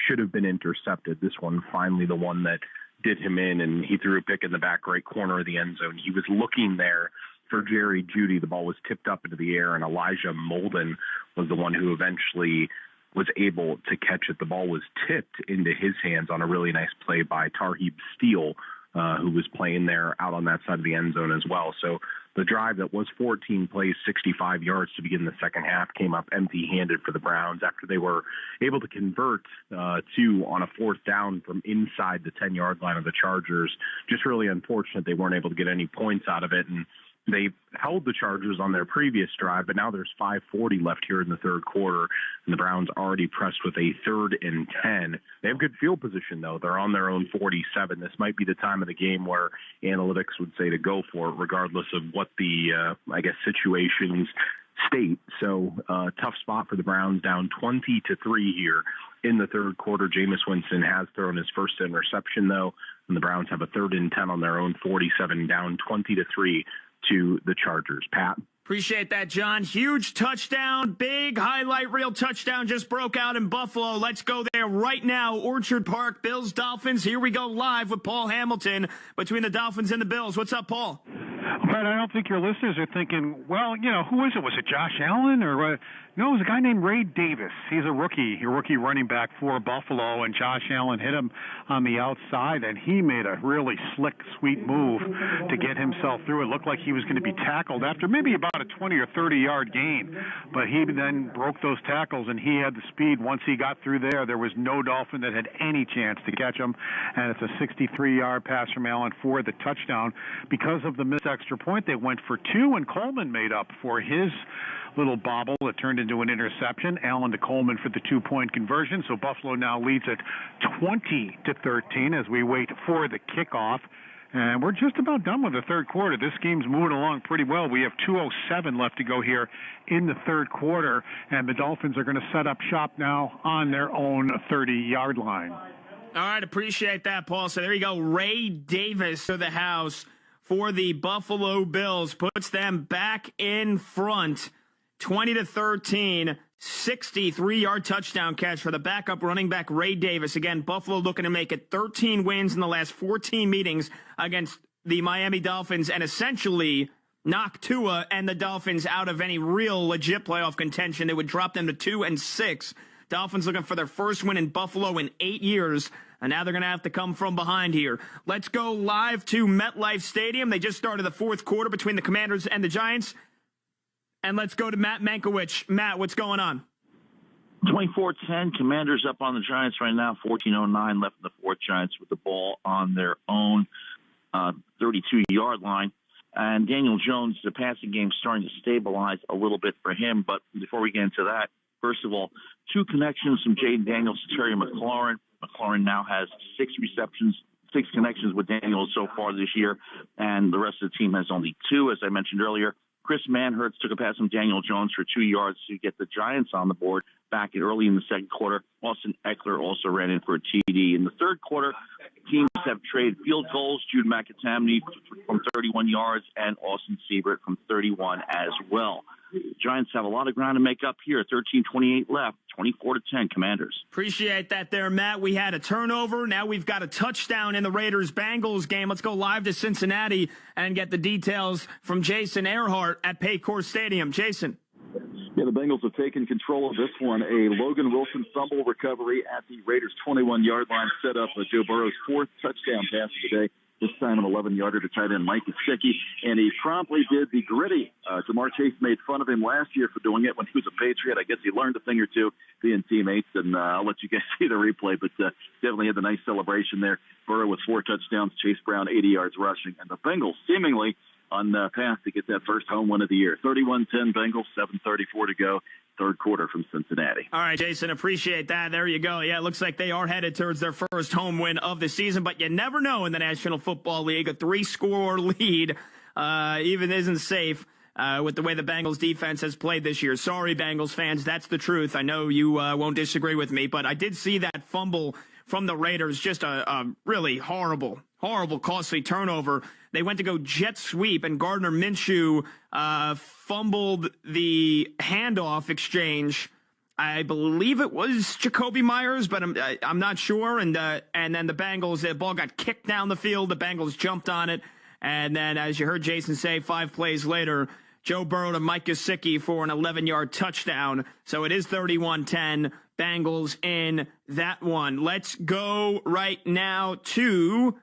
should have been intercepted. This one, finally the one that did him in, and he threw a pick in the back right corner of the end zone. He was looking there for Jerry Jeudy. The ball was tipped up into the air, and Elijah Molden was the one who eventually was able to catch it. The ball was tipped into his hands on a really nice play by Tarheeb Steele, who was playing there out on that side of the end zone as well. So the drive that was 14 plays, 65 yards to begin the second half, came up empty-handed for the Browns after they were able to convert 2 on a 4th down from inside the 10-yard line of the Chargers. Just really unfortunate they weren't able to get any points out of it, and they held the Chargers on their previous drive, but now there's 5:40 left here in the third quarter, and the Browns already pressed with a 3rd and 10. They have good field position, though. They're on their own 47. This might be the time of the game where analytics would say to go for it, regardless of what the, situations state. So tough spot for the Browns, down 20-3 here in the third quarter. Jameis Winston has thrown his first interception, though, and the Browns have a 3rd and 10 on their own 47, down 20-3 to the Chargers. Pat? Appreciate that, John. Huge touchdown, big highlight reel touchdown just broke out in Buffalo. Let's go there right now. Orchard Park, Bills, Dolphins. Here we go live with Paul Hamilton between the Dolphins and the Bills. What's up, Paul? But I don't think your listeners are thinking, well, who is it? Was it Josh Allen or what? No, it was a guy named Ray Davis. He's a rookie running back for Buffalo, and Josh Allen hit him on the outside, and he made a really slick, sweet move to get himself through. It looked like he was going to be tackled after maybe about a 20 or 30-yard gain, but he then broke those tackles, and he had the speed. Once he got through there was no Dolphin that had any chance to catch him, and it's a 63-yard pass from Allen for the touchdown. Because of the missed extra point, they went for 2, and Coleman made up for his little bobble that turned into an interception. Allen to Coleman for the 2-point conversion. So Buffalo now leads at 20-13 as we wait for the kickoff. And we're just about done with the third quarter. This game's moving along pretty well. We have 2:07 left to go here in the third quarter, and the Dolphins are going to set up shop now on their own 30-yard line. All right, appreciate that, Paul. So there you go. Ray Davis to the house for the Buffalo Bills, puts them back in front. 20-13, 63-yard touchdown catch for the backup running back Ray Davis. Again, Buffalo looking to make it 13 wins in the last 14 meetings against the Miami Dolphins and essentially knock Tua and the Dolphins out of any real legit playoff contention. It would drop them to 2-6. Dolphins looking for their first win in Buffalo in 8 years, and now they're going to have to come from behind here. Let's go live to MetLife Stadium. They just started the fourth quarter between the Commanders and the Giants. And let's go to Matt Mankiewicz. Matt, what's going on? 24-10, Commanders up on the Giants right now. 14:09 left in the fourth. Giants with the ball on their own 32-yard line. And Daniel Jones, the passing game starting to stabilize a little bit for him. But before we get into that, first of all, 2 connections from Jaden Daniels to Terry McLaurin. McLaurin now has 6 connections with Daniels so far this year, and the rest of the team has only 2, as I mentioned earlier. Chris Manhertz took a pass from Daniel Jones for 2 yards to get the Giants on the board back early in the second quarter. Austin Eckler also ran in for a TD. In the third quarter, teams have traded field goals. Jude McAtamney from 31 yards and Austin Siebert from 31 as well. The Giants have a lot of ground to make up here. 13:28 left, 24-10 Commanders. Appreciate that there, Matt. We had a turnover. Now we've got a touchdown in the Raiders-Bengals game. Let's go live to Cincinnati and get the details from Jason Earhart at Paycor Stadium. Jason. Yeah, the Bengals have taken control of this one. A Logan Wilson fumble recovery at the Raiders' 21-yard line set up Joe Burrow's fourth touchdown pass of the day. This time an 11-yarder to tight end Mike Gesicki, and he promptly did the gritty. Jamar Chase made fun of him last year for doing it when he was a Patriot. I guess he learned a thing or two being teammates, and I'll let you guys see the replay, but definitely had the nice celebration there. Burrow with 4 touchdowns, Chase Brown 80 yards rushing, and the Bengals seemingly on the path to get that first home win of the year. 31-10 Bengals, 7:34 to go. Third quarter from Cincinnati. All right, Jason, appreciate that. There you go. Yeah, it looks like they are headed towards their first home win of the season, but you never know in the National Football League. A 3-score lead even isn't safe with the way the Bengals defense has played this year. Sorry, Bengals fans, that's the truth. I know you won't disagree with me, but I did see that fumble from the Raiders, just a really horrible, costly turnover. They went to go jet sweep, and Gardner Minshew fumbled the handoff exchange. I believe it was Jacoby Myers, but I'm not sure. And then the Bengals, the ball got kicked down the field. The Bengals jumped on it. And then, as you heard Jason say, 5 plays later, Joe Burrow to Mike Gesicki for an 11-yard touchdown. So it is 31-10. Bengals in that one. Let's go right now to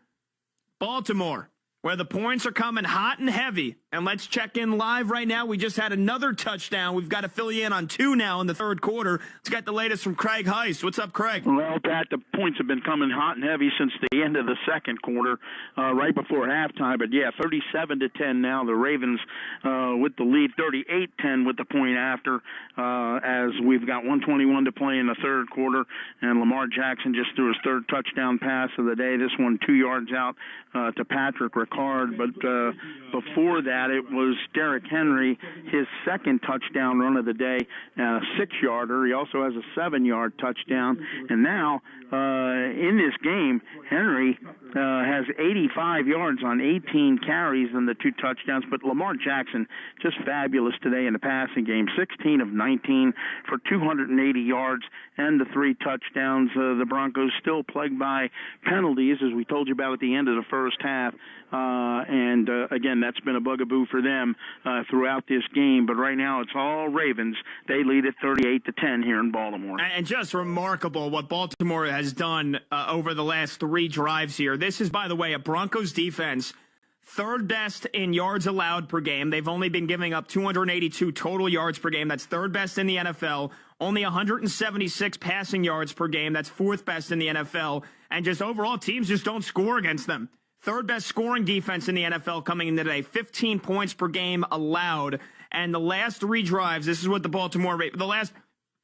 Baltimore, where the points are coming hot and heavy. And let's check in live right now. We just had another touchdown. We've got to fill you in on 2 now in the third quarter. Let's get the latest from Craig Heist. What's up, Craig? Well, Pat, the points have been coming hot and heavy since the end of the second quarter, right before halftime. But, yeah, 37-10 now. The Ravens with the lead, 38-10 with the point after, as we've got 1:21 to play in the third quarter. And Lamar Jackson just threw his third touchdown pass of the day. This one 2 yards out to Patrick Ricard. But before that, it was Derrick Henry, his second touchdown run of the day, 6-yarder. He also has a 7-yard touchdown. And now, in this game, Henry has 85 yards on 18 carries and the 2 touchdowns. But Lamar Jackson, just fabulous today in the passing game, 16 of 19 for 280 yards and the 3 touchdowns. The Broncos still plagued by penalties, as we told you about at the end of the first half. And again, that's been a bugaboo for them throughout this game. But right now, it's all Ravens. They lead at 38-10 here in Baltimore. And just remarkable what Baltimore has done over the last 3 drives here. This is, by the way, a Broncos defense third best in yards allowed per game. They've only been giving up 282 total yards per game. That's third best in the NFL. Only 176 passing yards per game. That's 4th best in the NFL. And just overall, teams just don't score against them. Third best scoring defense in the NFL coming in today. 15 points per game allowed. And the last 3 drives, this is what the last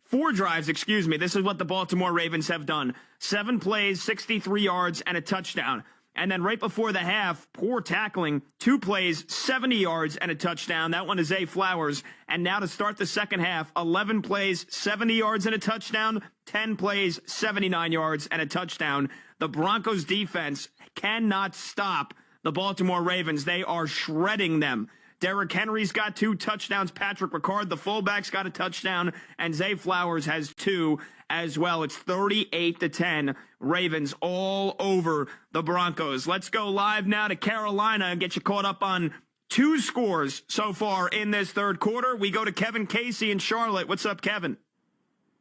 4 drives, this is what the Baltimore Ravens have done. 7 plays, 63 yards, and a touchdown. And then right before the half, poor tackling, 2 plays, 70 yards, and a touchdown. That one is Zay Flowers. And now to start the second half, 11 plays, 70 yards, and a touchdown. 10 plays, 79 yards, and a touchdown. The Broncos defense cannot stop the Baltimore Ravens. They are shredding them. Derrick Henry's got 2 touchdowns. Patrick Ricard, the fullback's got a touchdown. And Zay Flowers has 2 as well. It's 38-10. Ravens all over the Broncos. Let's go live now to Carolina and get you caught up on 2 scores so far in this third quarter. We go to Kevin Casey in Charlotte. What's up, Kevin?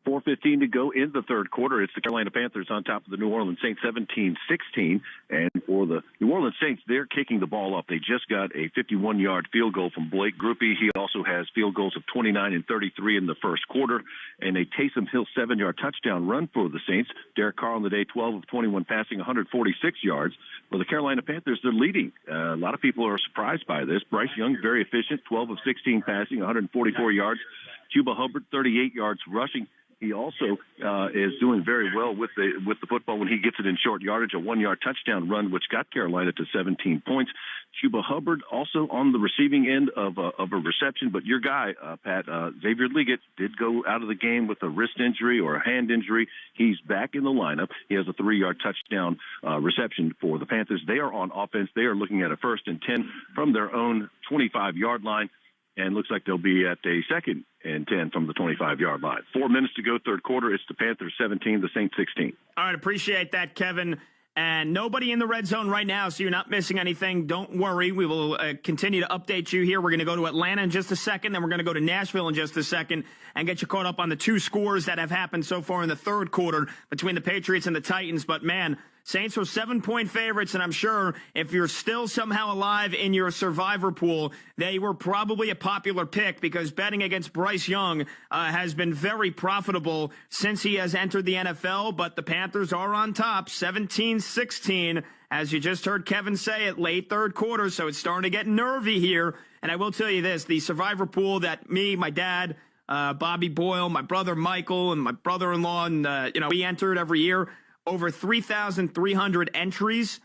4:15 to go in the third quarter. It's the Carolina Panthers on top of the New Orleans Saints, 17-16. And for the New Orleans Saints, they're kicking the ball up. They just got a 51-yard field goal from Blake Grupe. He also has field goals of 29 and 33 in the first quarter. And a Taysom Hill 7-yard touchdown run for the Saints. Derek Carr on the day, 12 of 21 passing, 146 yards. For the Carolina Panthers, they're leading. A lot of people are surprised by this. Bryce Young, very efficient, 12 of 16 passing, 144 yards. Chuba Hubbard, 38 yards rushing. He also is doing very well with the football when he gets it in short yardage, a 1-yard touchdown run, which got Carolina to 17 points. Chuba Hubbard also on the receiving end of a reception, but your guy, Pat, Xavier Legette, did go out of the game with a wrist injury or a hand injury. He's back in the lineup. He has a 3-yard touchdown reception for the Panthers. They are on offense. They are looking at a 1st and 10 from their own 25-yard line. And looks like they'll be at a 2nd and 10 from the 25-yard line. 4 minutes to go, third quarter. It's the Panthers 17, the Saints 16. All right, appreciate that, Kevin. And nobody in the red zone right now, so you're not missing anything. Don't worry. We will continue to update you here. We're going to go to Atlanta in just a second, then we're going to go to Nashville in just a second and get you caught up on the two scores that have happened so far in the third quarter between the Patriots and the Titans. But, man, Saints are 7-point favorites, and I'm sure if you're still somehow alive in your survivor pool, they were probably a popular pick because betting against Bryce Young has been very profitable since he has entered the NFL. But the Panthers are on top, 17-16, as you just heard Kevin say it, late third quarter, so it's starting to get nervy here. And I will tell you this, the survivor pool that me, my dad, Bobby Boyle, my brother Michael, and my brother-in-law, and we entered every year, over 3,300 entries.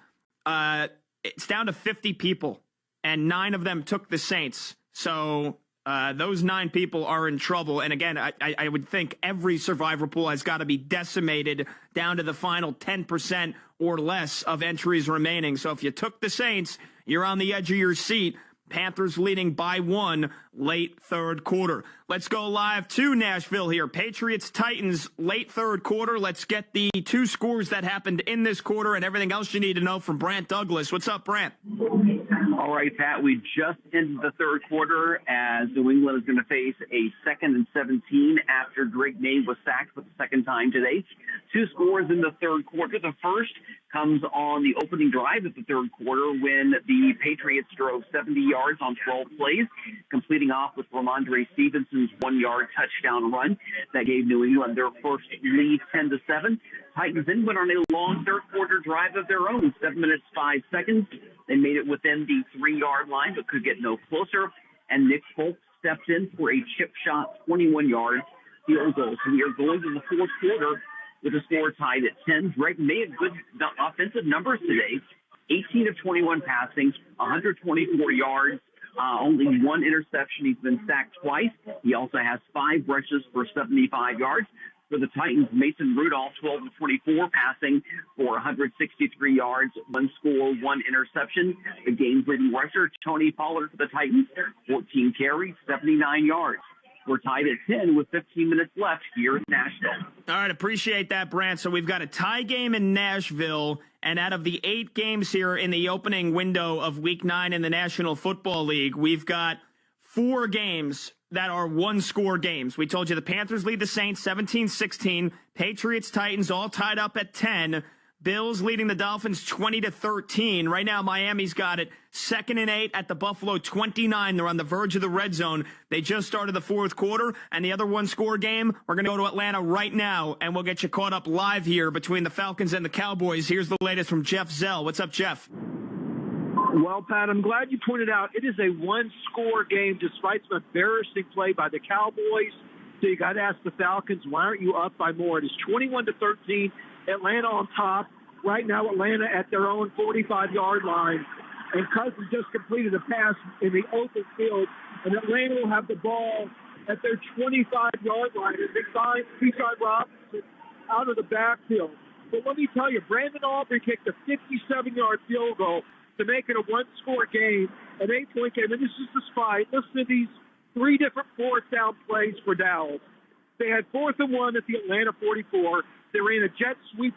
It's down to 50 people, and 9 of them took the Saints. So those 9 people are in trouble. And again, I would think every survivor pool has got to be decimated down to the final 10% or less of entries remaining. So if you took the Saints, you're on the edge of your seat. Panthers leading by 1 late third quarter. Let's go live to Nashville here. Patriots, Titans, late third quarter. Let's get the two scores that happened in this quarter and everything else you need to know from Brant Douglas. What's up, Brant? All right, Pat, we just ended the third quarter as New England is going to face a 2nd and 17 after Drake May was sacked for the second time today. Two scores in the third quarter. The first comes on the opening drive of the third quarter when the Patriots drove 70 yards on 12 plays, completing off with Ramondre Stevenson's 1-yard touchdown run. That gave New England their first lead, 10-7. Titans then went on a long third quarter drive of their own, 7 minutes, 5 seconds. They made it within the 3-yard line, but could get no closer. And Nick Folk stepped in for a chip shot, 21-yard field goal. So we are going to the fourth quarter with a score tied at 10. Drake May had good offensive numbers today. 18 of 21 passing, 124 yards, only 1 interception. He's been sacked twice. He also has 5 rushes for 75 yards. For the Titans, Mason Rudolph, 12 of 24, passing for 163 yards, 1 score, 1 interception. The game's leading rusher, Tony Pollard for the Titans, 14 carries, 79 yards. We're tied at 10 with 15 minutes left here in Nashville. All right, appreciate that, Brant. So we've got a tie game in Nashville, and out of the 8 games here in the opening window of Week 9 in the National Football League, we've got 4 games that are 1-score games. We told you the Panthers lead the Saints 17-16, Patriots, Titans all tied up at 10, Bills leading the Dolphins 20-13. Right now, Miami's got it 2nd and 8 at the Buffalo 29. They're on the verge of the red zone. They just started the fourth quarter, and the other 1-score game, we're going to go to Atlanta right now, and we'll get you caught up live here between the Falcons and the Cowboys. Here's the latest from Jeff Zell. What's up, Jeff? Well, Pat, I'm glad you pointed out it is a 1-score game despite some embarrassing play by the Cowboys. So you got to ask the Falcons, why aren't you up by more? It is 21-13. Atlanta on top. Right now, Atlanta at their own 45-yard line. And Cousins just completed a pass in the open field. And Atlanta will have the ball at their 25-yard line as they find Bijan Robinson out of the backfield. But let me tell you, Brandon Aubrey kicked a 57-yard field goal to make it a 1-score game, an 8-point game. And this is despite, listen to these 3 different fourth down plays for Dallas. They had 4th and 1 at the Atlanta 44. They ran a jet sweep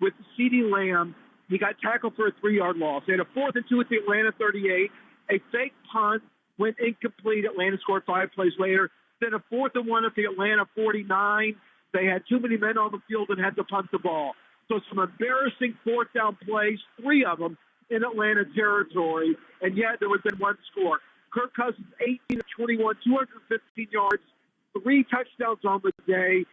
with CeeDee Lamb. He got tackled for a 3-yard loss. They had a 4th and 2 at the Atlanta 38. A fake punt went incomplete. Atlanta scored 5 plays later. Then a 4th and 1 at the Atlanta 49. They had too many men on the field and had to punt the ball. So some embarrassing fourth down plays, 3 of them in Atlanta territory, and yet there was been 1 score. Kirk Cousins, 18 of 21, 215 yards, 3 touchdowns on the day.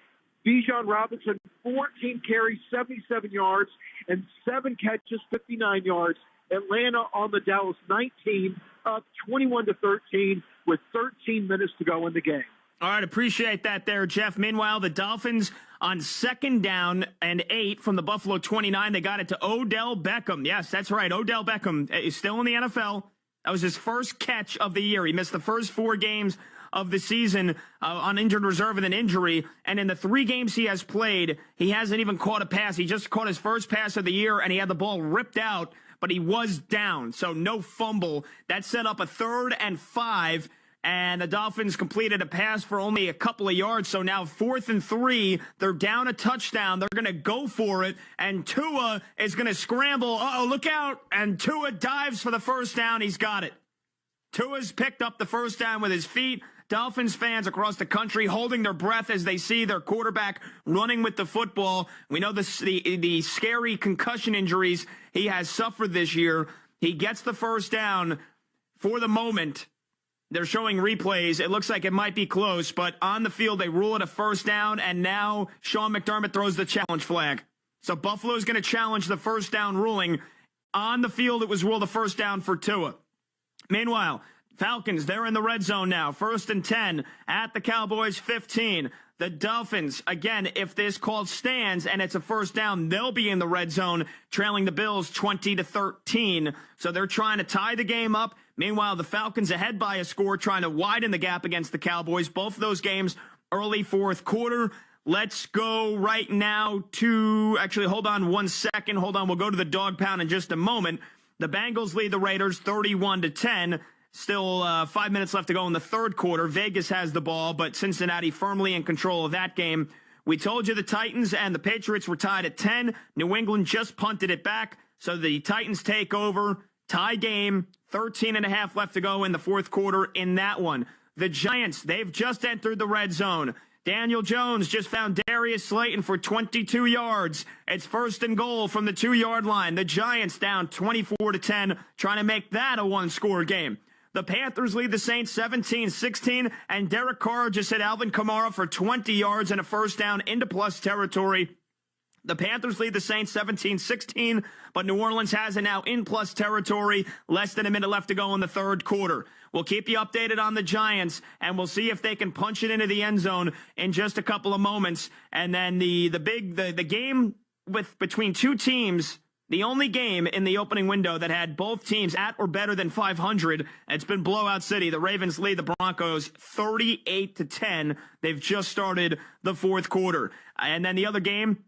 Bijan Robinson, 14 carries, 77 yards, and 7 catches, 59 yards. Atlanta on the Dallas 19, up 21-13 with 13 minutes to go in the game. All right, appreciate that there, Jeff. Meanwhile, the Dolphins on 2nd down and 8 from the Buffalo 29. They got it to Odell Beckham. Yes, that's right. Odell Beckham is still in the NFL. That was his first catch of the year. He missed the first 4 games of the season on injured reserve with an injury. And in the 3 games he has played, he hasn't even caught a pass. He just caught his first pass of the year, and he had the ball ripped out, but he was down. So no fumble. That set up a 3rd and 5. and the Dolphins completed a pass for only a couple of yards. So now 4th and 3, they're down a touchdown. They're going to go for it, and Tua is going to scramble. Uh-oh, look out. And Tua dives for the first down. He's got it. Tua's picked up the first down with his feet. Dolphins fans across the country holding their breath as they see their quarterback running with the football. We know the scary concussion injuries he has suffered this year. He gets the first down. For the moment, they're showing replays. It looks like it might be close, but on the field, they rule it a first down, and now Sean McDermott throws the challenge flag. So Buffalo's going to challenge the first down ruling. On the field, it was ruled a first down for Tua. Meanwhile, Falcons, they're in the red zone now. 1st and 10 at the Cowboys 15. The Dolphins, again, if this call stands and it's a first down, they'll be in the red zone, trailing the Bills 20-13. So they're trying to tie the game up. Meanwhile, the Falcons ahead by a score, trying to widen the gap against the Cowboys. Both of those games early fourth quarter. Let's go right now to, actually, hold on one second. Hold on, we'll go to the dog pound in just a moment. The Bengals lead the Raiders 31-10. Still 5 minutes left to go in the third quarter. Vegas has the ball, but Cincinnati firmly in control of that game. We told you the Titans and the Patriots were tied at 10. New England just punted it back, so the Titans take over. Tie game, 13.5 left to go in the fourth quarter in that one. The Giants, they've just entered the red zone. Daniel Jones just found Darius Slayton for 22 yards. It's 1st and goal from the 2-yard line. The Giants down 24-10, trying to make that a one-score game. The Panthers lead the Saints 17-16, and Derek Carr just hit Alvin Kamara for 20 yards and a first down into plus territory. The Panthers lead the Saints 17-16, but New Orleans has it now in plus territory. Less than a minute left to go in the third quarter. We'll keep you updated on the Giants, and we'll see if they can punch it into the end zone in just a couple of moments. And then the game between two teams, the only game in the opening window that had both teams at or better than 500, it's been blowout city. The Ravens lead the Broncos 38-10. They've just started the fourth quarter. And then the other game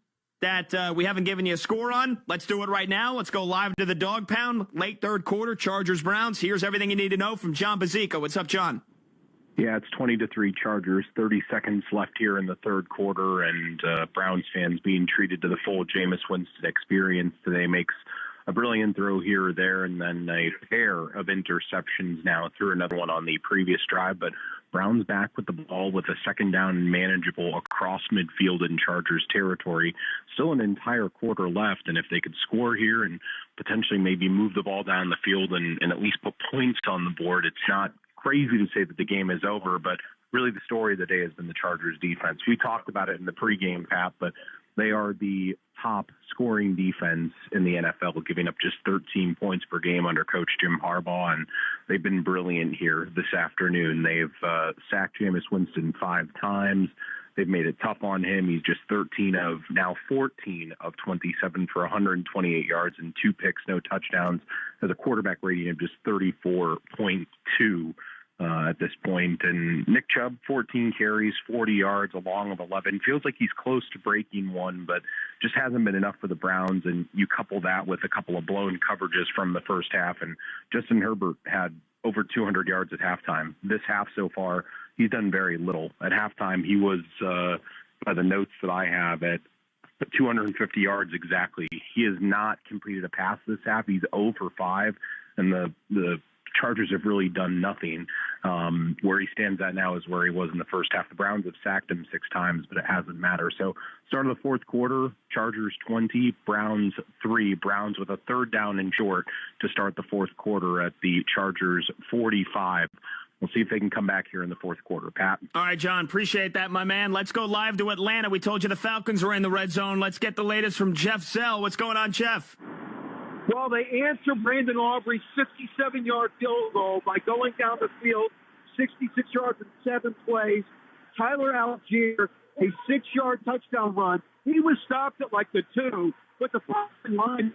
that we haven't given you a score on, let's do it right now. Let's go live to the dog pound. Late third quarter, Chargers-Browns. Here's everything you need to know from John Bazika. What's up, John? Yeah, it's 20-3 Chargers. 30 seconds left here in the third quarter, and Browns fans being treated to the full Jameis Winston experience today makes a brilliant throw here or there, and then a pair of interceptions now. Threw another one on the previous drive, but Browns back with the ball with a second down and manageable across midfield in Chargers territory. Still an entire quarter left, and if they could score here and potentially maybe move the ball down the field and at least put points on the board, it's not crazy to say that the game is over, but really the story of the day has been the Chargers defense. We talked about it in the pregame, Pat, but they are the top scoring defense in the NFL, giving up just 13 points per game under Coach Jim Harbaugh, and they've been brilliant here this afternoon. They've sacked Jameis Winston 5 times. They've made it tough on him. He's just 13 of now 14 of 27 for 128 yards and 2 picks, no touchdowns, has a quarterback rating of just 34.2 at this point. And Nick Chubb, 14 carries, 40 yards, a long of 11. Feels like he's close to breaking one, but just hasn't been enough for the Browns. And you couple that with a couple of blown coverages from the first half, and Justin Herbert had over 200 yards at halftime. This half so far, he's done very little. At halftime, he was, by the notes that I have, at 250 yards exactly. He has not completed a pass this half. He's 0 for 5, and the Chargers have really done nothing. Where he stands at now is where he was in the first half. The Browns have sacked him 6 times, but it hasn't mattered. So start of the fourth quarter, Chargers 20, Browns 3. Browns with a third down and short to start the fourth quarter at the Chargers 45. We'll see if they can come back here in the fourth quarter. Pat? All right, John, appreciate that, my man. Let's go live to Atlanta. We told you the Falcons were in the red zone. Let's get the latest from Jeff Zell. What's going on, Jeff? Well, they answer Brandon Aubrey's 57-yard field goal by going down the field, 66 yards in 7 plays. Tyler Algier, a 6-yard touchdown run. He was stopped at like the 2, but the following line.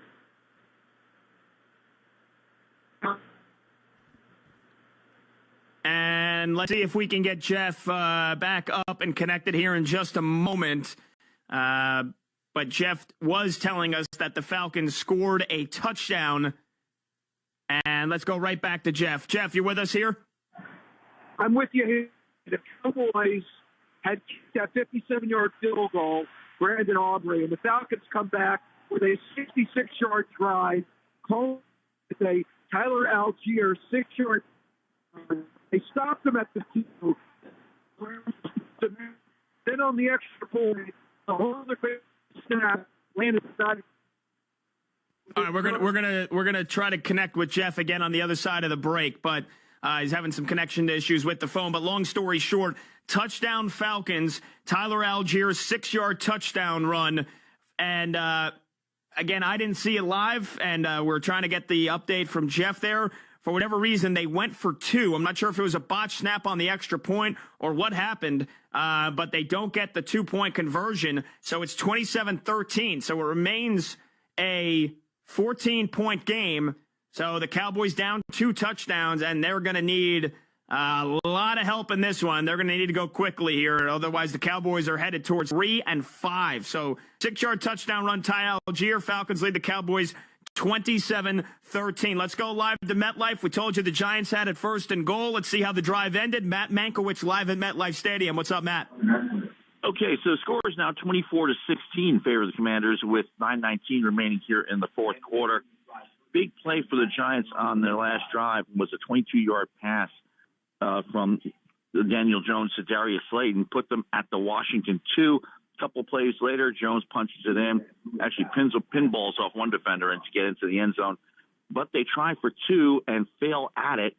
And let's see if we can get Jeff back up and connected here in just a moment. But Jeff was telling us that the Falcons scored a touchdown. And let's go right back to Jeff. Jeff, you with us here? I'm with you here. The Cowboys had kicked that 57-yard field goal, Brandon Aubrey, and the Falcons come back with a 66-yard drive. Cole with a Tyler Algier 6-yard. They stopped them at the 2. Then on the extra point, the whole snap landed side. All right, we're gonna try to connect with Jeff again on the other side of the break, but he's having some connection issues with the phone. But long story short, touchdown Falcons. Tyler Algier's 6-yard touchdown run, and again, I didn't see it live, and we're trying to get the update from Jeff there. For whatever reason, they went for 2. I'm not sure if it was a botch snap on the extra point or what happened, but they don't get the 2-point conversion, so it's 27-13. So it remains a 14-point game. So the Cowboys down 2 touchdowns, and they're going to need a lot of help in this one. They're going to need to go quickly here. Otherwise, the Cowboys are headed towards 3 and 5. So 6-yard touchdown run, Ty Algier. Falcons lead the Cowboys 27-13. Let's go live to MetLife. We told you the Giants had it first and goal. Let's see how the drive ended. Matt Mankiewicz live at MetLife Stadium. What's up, Matt? Okay, so the score is now 24-16 favor the Commanders with 9:19 remaining here in the fourth quarter. Big play for the Giants on their last drive was a 22-yard pass from Daniel Jones to Darius Slayton, put them at the Washington 2. A couple plays later, Jones punches it in, actually pinballs off one defender and to get into the end zone. But they try for 2 and fail at it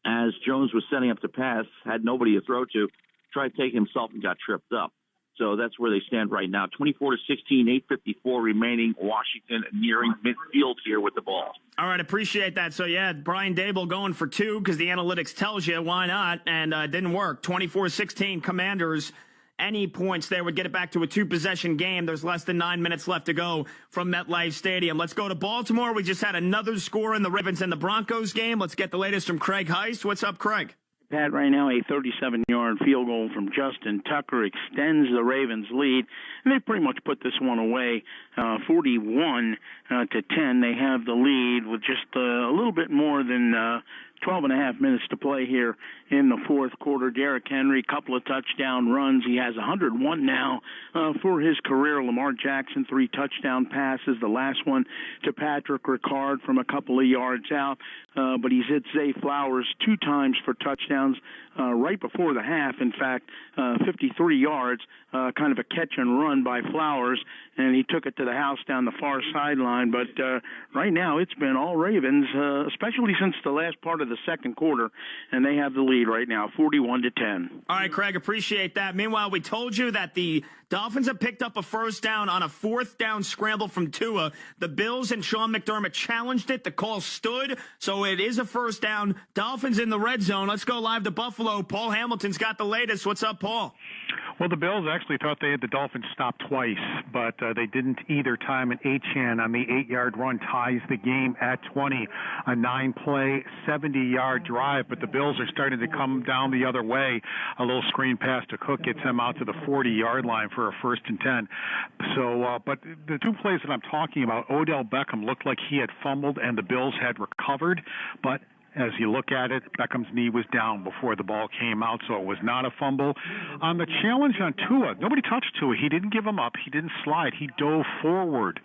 as Jones was setting up the pass, had nobody to throw to, tried to take himself and got tripped up. So that's where they stand right now. 24-16, 8:54 remaining. Washington nearing midfield here with the ball. All right, appreciate that. So, yeah, Brian Dable going for 2 because the analytics tells you why not, and it didn't work. 24-16 Commanders. Any points there would get it back to a 2-possession game. There's less than 9 minutes left to go from MetLife Stadium. Let's go to Baltimore. We just had another score in the Ravens and the Broncos game. Let's get the latest from Craig Heist. What's up, Craig? Pat, right now a 37-yard field goal from Justin Tucker extends the Ravens' lead, and they pretty much put this one away, 41-10. They have the lead with just a little bit more than 12 and a half minutes to play here in the fourth quarter. Derrick Henry, couple of touchdown runs. He has 101 now for his career. Lamar Jackson, 3 touchdown passes. The last one to Patrick Ricard from a couple of yards out. But he's hit Zay Flowers 2 times for touchdowns right before the half. In fact, 53 yards, kind of a catch and run by Flowers, and he took it to the house down the far sideline. But right now it's been all Ravens, especially since the last part of the second quarter, and they have the lead right now, 41-10. All right, Craig, appreciate that. Meanwhile, we told you that the Dolphins have picked up a first down on a 4th down scramble from Tua. The Bills and Sean McDermott challenged it. The call stood, so it is a first down. Dolphins in the red zone. Let's go live to Buffalo. Paul Hamilton's got the latest. What's up, Paul? Well, the Bills actually thought they had the Dolphins stopped twice, but they didn't either time. An Achane on the 8-yard run ties the game at 20. A 9-play, 70-yard drive, but the Bills are starting to come down the other way. A little screen pass to Cook gets them out to the 40-yard line for a 1st and 10. So, but the 2 plays that I'm talking about, Odell Beckham looked like he had fumbled and the Bills had recovered, but as you look at it, Beckham's knee was down before the ball came out, so it was not a fumble. On the challenge on Tua, nobody touched Tua. He didn't give him up. He didn't slide. He dove forward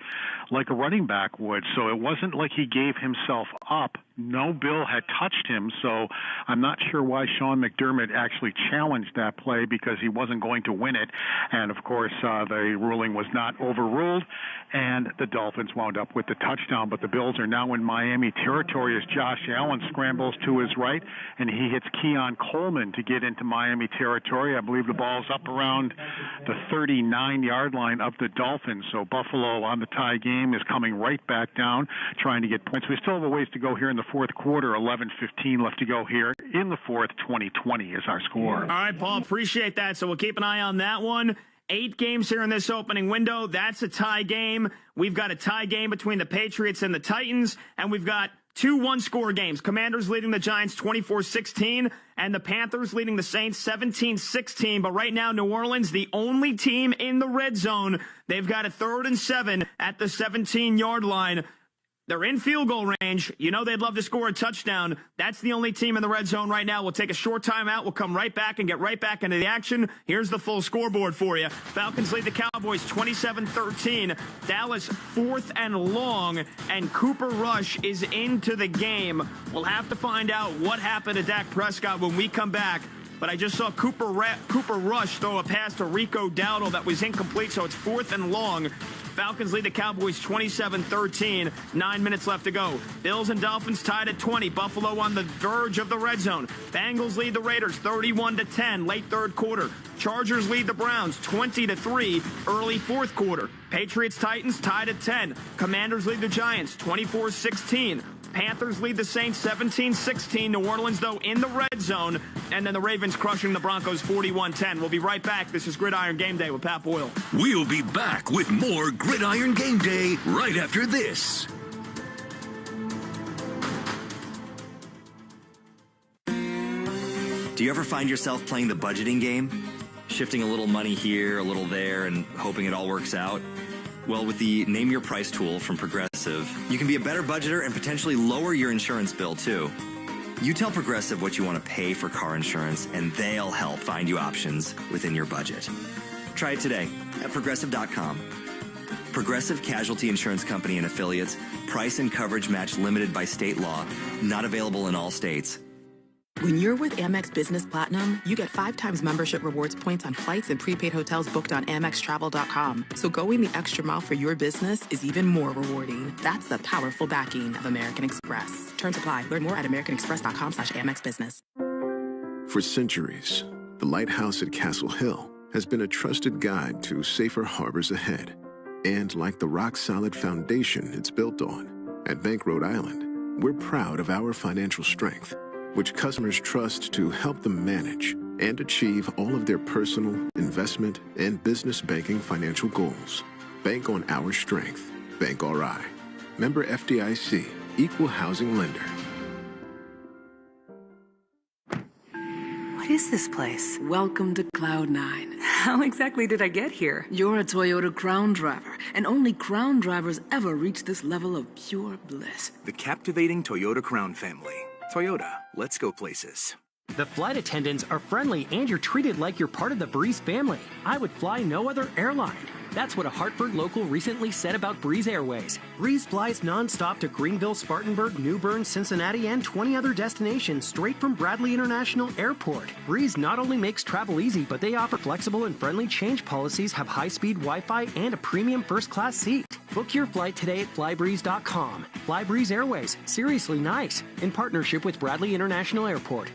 like a running back would, so it wasn't like he gave himself up. No Bill had touched him, so I'm not sure why Sean McDermott actually challenged that play because he wasn't going to win it. And, of course, the ruling was not overruled, and the Dolphins wound up with the touchdown. But the Bills are now in Miami territory as Josh Allen scrambles to his right, and he hits Keon Coleman to get into Miami territory. I believe the ball's up around the 39-yard line of the Dolphins. So Buffalo on the tie game is coming right back down, trying to get points. We still have a ways to go here in the fourth quarter. 11:15 left to go here in the fourth. 20-20 is our score. All right, Paul, appreciate that. So we'll keep an eye on that one. 8 games here in this opening window. That's a tie game. We've got a tie game between the Patriots and the Titans, and we've got 2 one-score games. Commanders leading the Giants 24-16, and the Panthers leading the Saints 17-16. But right now, New Orleans, the only team in the red zone. They've got a 3rd and 7 at the 17-yard line. They're in field goal range. You know they'd love to score a touchdown. That's the only team in the red zone right now. We'll take a short timeout. We'll come right back and get right back into the action. Here's the full scoreboard for you. Falcons lead the Cowboys 27-13. Dallas 4th and long, and Cooper Rush is into the game. We'll have to find out what happened to Dak Prescott when we come back. But I just saw Cooper Rush throw a pass to Rico Dowdle that was incomplete, so it's 4th and long. Falcons lead the Cowboys 27-13. 9 minutes left to go. Bills and Dolphins tied at 20. Buffalo on the verge of the red zone. Bengals lead the Raiders 31-10, late third quarter. Chargers lead the Browns 20-3, early fourth quarter. Patriots Titans tied at 10. Commanders lead the Giants 24-16. Panthers lead the Saints 17-16. New Orleans, though, in the red zone. And then the Ravens crushing the Broncos 41-10. We'll be right back. This is Gridiron Game Day with Pat Boyle. We'll be back with more Gridiron Game Day right after this. Do you ever find yourself playing the budgeting game? Shifting a little money here, a little there, and hoping it all works out? Well, with the Name Your Price tool from Progressive, you can be a better budgeter and potentially lower your insurance bill, too. You tell Progressive what you want to pay for car insurance, and they'll help find you options within your budget. Try it today at Progressive.com. Progressive Casualty Insurance Company and Affiliates. Price and coverage match limited by state law. Not available in all states. When you're with Amex Business Platinum, you get 5 times membership rewards points on flights and prepaid hotels booked on AmexTravel.com. So going the extra mile for your business is even more rewarding. That's the powerful backing of American Express. Terms apply. Learn more at americanexpress.com/AmexBusiness. For centuries, the lighthouse at Castle Hill has been a trusted guide to safer harbors ahead. And like the rock-solid foundation it's built on, at Bank Rhode Island, we're proud of our financial strength, which customers trust to help them manage and achieve all of their personal, investment, and business banking financial goals. Bank on our strength. Bank RI. Member FDIC. Equal housing lender. What is this place? Welcome to Cloud9. How exactly did I get here? You're a Toyota Crown driver, and only Crown drivers ever reach this level of pure bliss. The captivating Toyota Crown family. Toyota, let's go places. The flight attendants are friendly and you're treated like you're part of the Breeze family. I would fly no other airline. That's what a Hartford local recently said about Breeze Airways. Breeze flies nonstop to Greenville, Spartanburg, New Bern, Cincinnati, and 20 other destinations straight from Bradley International Airport. Breeze not only makes travel easy, but they offer flexible and friendly change policies, have high-speed Wi-Fi, and a premium first-class seat. Book your flight today at flybreeze.com. Fly Breeze Airways. Seriously nice. In partnership with Bradley International Airport.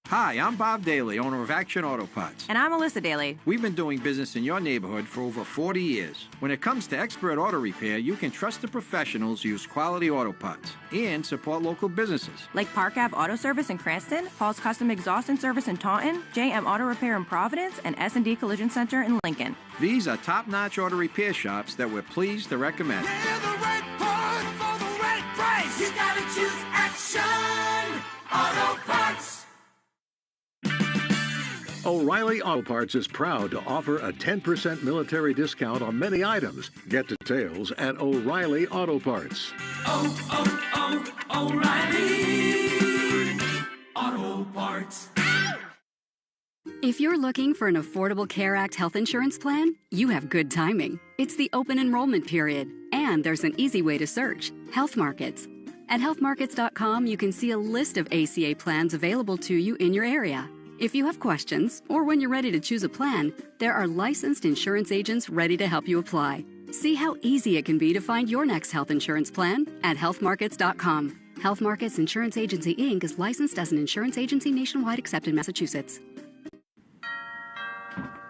Hi, I'm Bob Daly, owner of Action Auto Parts. And I'm Alyssa Daly. We've been doing business in your neighborhood for over 40 years. When it comes to expert auto repair, you can trust the professionals use quality auto parts and support local businesses. Like Park Ave Auto Service in Cranston, Paul's Custom Exhaust and Service in Taunton, JM Auto Repair in Providence, and S&D Collision Center in Lincoln. These are top-notch auto repair shops that we're pleased to recommend. Yeah, the right part for the right price. You gotta choose Action Auto Parts. O'Reilly Auto Parts is proud to offer a 10% military discount on many items. Get details at O'Reilly Auto Parts. O'Reilly Auto Parts. If you're looking for an Affordable Care Act health insurance plan, you have good timing. It's the open enrollment period, and there's an easy way to search: Health Markets. At healthmarkets.com, you can see a list of ACA plans available to you in your area. If you have questions, or when you're ready to choose a plan, there are licensed insurance agents ready to help you apply. See how easy it can be to find your next health insurance plan at healthmarkets.com. Health Markets Insurance Agency, Inc. is licensed as an insurance agency nationwide except in Massachusetts.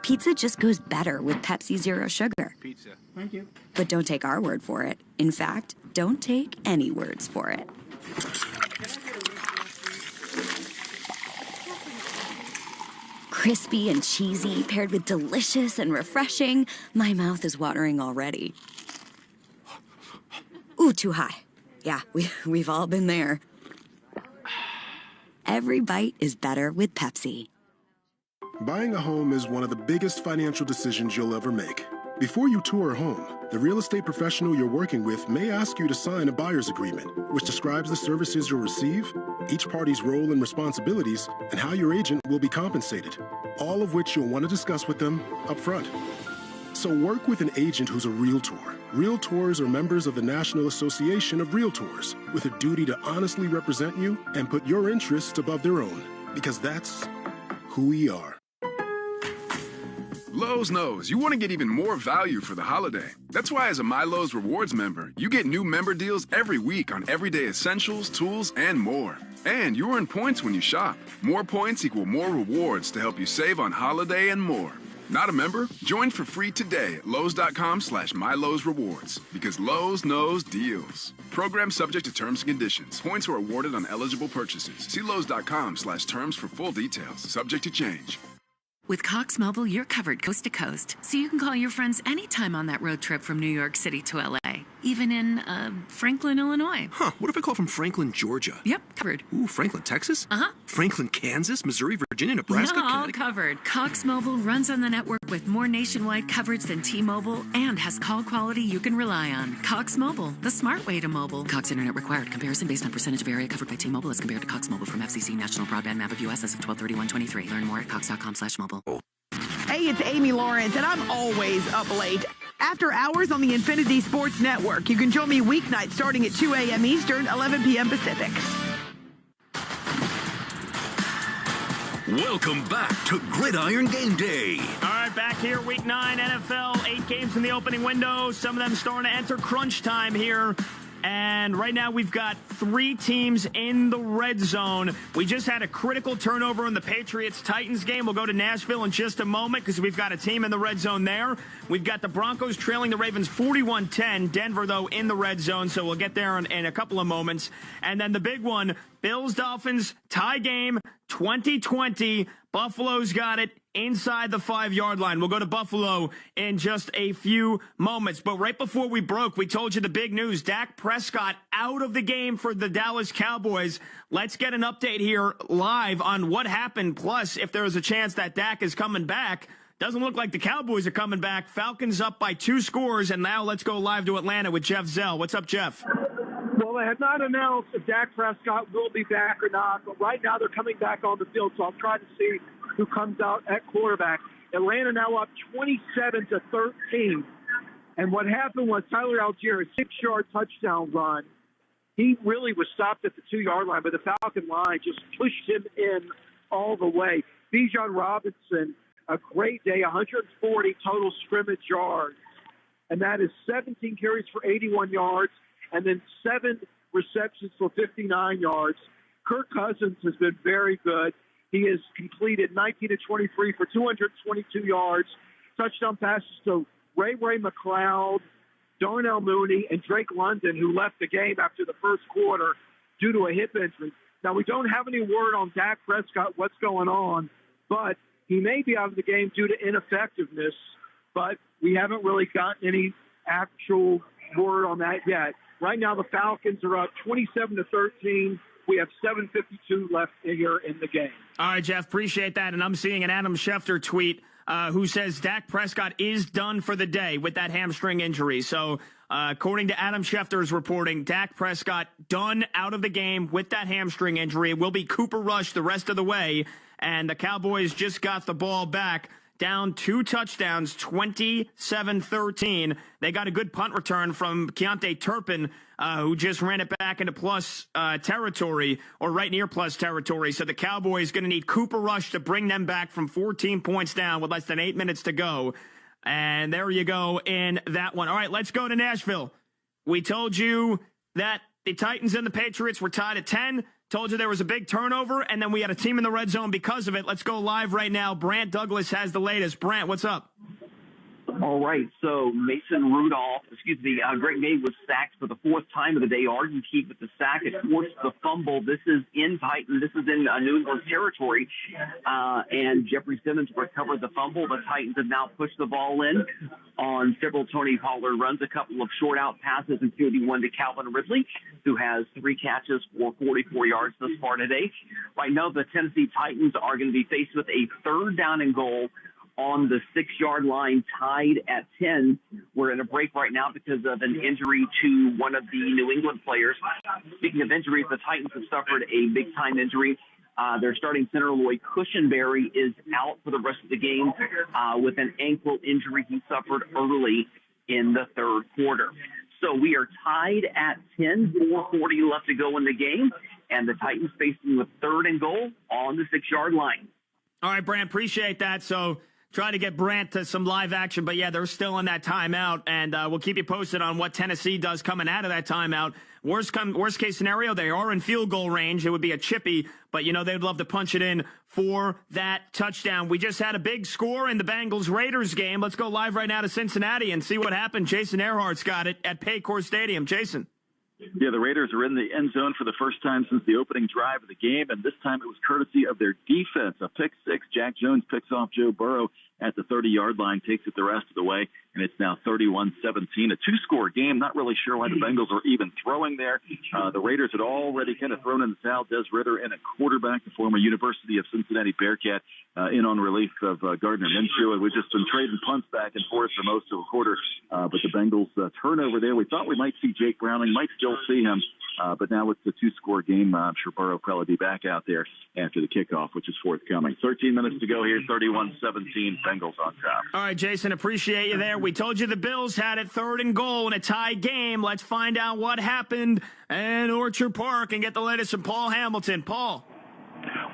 Pizza just goes better with Pepsi Zero Sugar. Pizza. Thank you. But don't take our word for it. In fact, don't take any words for it. Crispy and cheesy, paired with delicious and refreshing. My mouth is watering already. Ooh, too high. Yeah, we've all been there. Every bite is better with Pepsi. Buying a home is one of the biggest financial decisions you'll ever make. Before you tour a home, the real estate professional you're working with may ask you to sign a buyer's agreement, which describes the services you'll receive, each party's role and responsibilities, and how your agent will be compensated, all of which you'll want to discuss with them up front. So work with an agent who's a Realtor. Realtors are members of the National Association of Realtors with a duty to honestly represent you and put your interests above their own, because that's who we are. Lowe's knows you want to get even more value for the holiday. That's why as a MyLowe's Rewards member, you get new member deals every week on everyday essentials, tools, and more. And you earn points when you shop. More points equal more rewards to help you save on holiday and more. Not a member? Join for free today at Lowe's.com/MyLowe's Because Lowe's knows deals. Program subject to terms and conditions. Points are awarded on eligible purchases. See Lowe's.com/terms for full details. Subject to change. With Cox Mobile, you're covered coast to coast, so you can call your friends anytime on that road trip from New York City to L.A., even in, Franklin, Illinois. Huh, what if I call from Franklin, Georgia? Yep, covered. Ooh, Franklin, Texas? Uh-huh. Franklin, Kansas, Missouri, Virginia, Nebraska, all covered. Cox Mobile runs on the network with more nationwide coverage than T-Mobile and has call quality you can rely on. Cox Mobile, the smart way to mobile. Cox Internet required. Comparison based on percentage of area covered by T-Mobile as compared to Cox Mobile from FCC National Broadband Map of U.S. as of 12/31/23. Learn more at cox.com/mobile. Hey, it's Amy Lawrence, and I'm always up late. After hours on the Infinity Sports Network. You can join me weeknights starting at 2 a.m. Eastern, 11 p.m. Pacific. Welcome back to Gridiron Game Day. All right, back here, Week 9 NFL, 8 games in the opening window. Some of them starting to enter crunch time here. And right now we've got 3 teams in the red zone. We just had a critical turnover in the Patriots-Titans game. We'll go to Nashville in just a moment because we've got a team in the red zone there. We've got the Broncos trailing the Ravens 41-10. Denver, though, in the red zone, so we'll get there in a couple of moments. And then the big one, Bills-Dolphins tie game 2020. Buffalo's got it inside the 5-yard line. We'll go to Buffalo in just a few moments. But right before we broke, we told you the big news. Dak Prescott out of the game for the Dallas Cowboys. Let's get an update here live on what happened. Plus, if there is a chance that Dak is coming back. Doesn't look like the Cowboys are coming back. Falcons up by 2 scores. And now let's go live to Atlanta with Jeff Zell. What's up, Jeff? Well, they have not announced if Dak Prescott will be back or not, but right now they're coming back on the field, so I'm trying to see who comes out at quarterback. Atlanta now up 27-13, and what happened was Tyler Algier, a 6-yard touchdown run. He really was stopped at the 2-yard line, but the Falcon line just pushed him in all the way. Bijan Robinson, a great day, 140 total scrimmage yards, and that is 17 carries for 81 yards. And then 7 receptions for 59 yards. Kirk Cousins has been very good. He has completed 19-23 for 222 yards. Touchdown passes to Ray McLeod, Darnell Mooney, and Drake London, who left the game after the first quarter due to a hip injury. Now, we don't have any word on Dak Prescott, what's going on, but he may be out of the game due to ineffectiveness, but we haven't really gotten any actual word on that yet. Right now, the Falcons are up 27-13. We have 7:52 left here in the game. All right, Jeff, appreciate that. And I'm seeing an Adam Schefter tweet who says Dak Prescott is done for the day with that hamstring injury. So according to Adam Schefter's reporting, Dak Prescott done out of the game with that hamstring injury. It will be Cooper Rush the rest of the way. And the Cowboys just got the ball back. Down 2 touchdowns, 27-13. They got a good punt return from Keontae Turpin, who just ran it back into plus territory, or right near plus territory. So the Cowboys going to need Cooper Rush to bring them back from 14 points down with less than 8 minutes to go. And there you go in that one. All right, let's go to Nashville. We told you that the Titans and the Patriots were tied at 10. Told you there was a big turnover, and then we had a team in the red zone because of it. Let's go live right now. Brant Douglas has the latest. Brant, what's up? All right, so Greg May was sacked for the 4th time of the day. Arden Keith with the sack. It forced the fumble. This is in New England territory. And Jeffrey Simmons recovered the fumble. The Titans have now pushed the ball in on several Tony Pollard runs, a couple of short out passes, including one to Calvin Ridley, who has 3 catches for 44 yards thus far today. Right now, the Tennessee Titans are going to be faced with a 3rd down and goal on the 6-yard line, tied at 10. We're in a break right now because of an injury to one of the New England players. Speaking of injuries, the Titans have suffered a big-time injury. Their starting center, Lloyd Cushenberry, is out for the rest of the game with an ankle injury he suffered early in the third quarter. So we are tied at 10, 4:40 left to go in the game, and the Titans facing with 3rd and goal on the 6-yard line. All right, Brant, appreciate that. So try to get Brant to some live action, but yeah, they're still in that timeout, and we'll keep you posted on what Tennessee does coming out of that timeout. Worst case scenario, they are in field goal range. It would be a chippy, but they'd love to punch it in for that touchdown. We just had a big score in the Bengals-Raiders game. Let's go live right now to Cincinnati and see what happened. Jason Earhart's got it at Paycor Stadium. Jason. Yeah, the Raiders are in the end zone for the first time since the opening drive of the game, and this time it was courtesy of their defense. A pick six. Jack Jones picks off Joe Burrow at the 30-yard line, takes it the rest of the way, and it's now 31-17. A two-score game. Not really sure why the Bengals are even throwing there. The Raiders had already kind of thrown in the towel. Des Ridder and a quarterback, the former University of Cincinnati Bearcat, in on relief of Gardner Minshew, and we've just been trading punts back and forth for most of a quarter. But the Bengals turnover there. We thought we might see Jake Browning, might still see him, but now it's a two-score game. I'm sure Burrow will probably be back out there after the kickoff, which is forthcoming. 13 minutes to go here, 31-17, Bengals on top. All right, Jason, appreciate you there. We told you the Bills had it 3rd and goal in a tie game. Let's find out what happened in Orchard Park and get the latest from Paul Hamilton. Paul.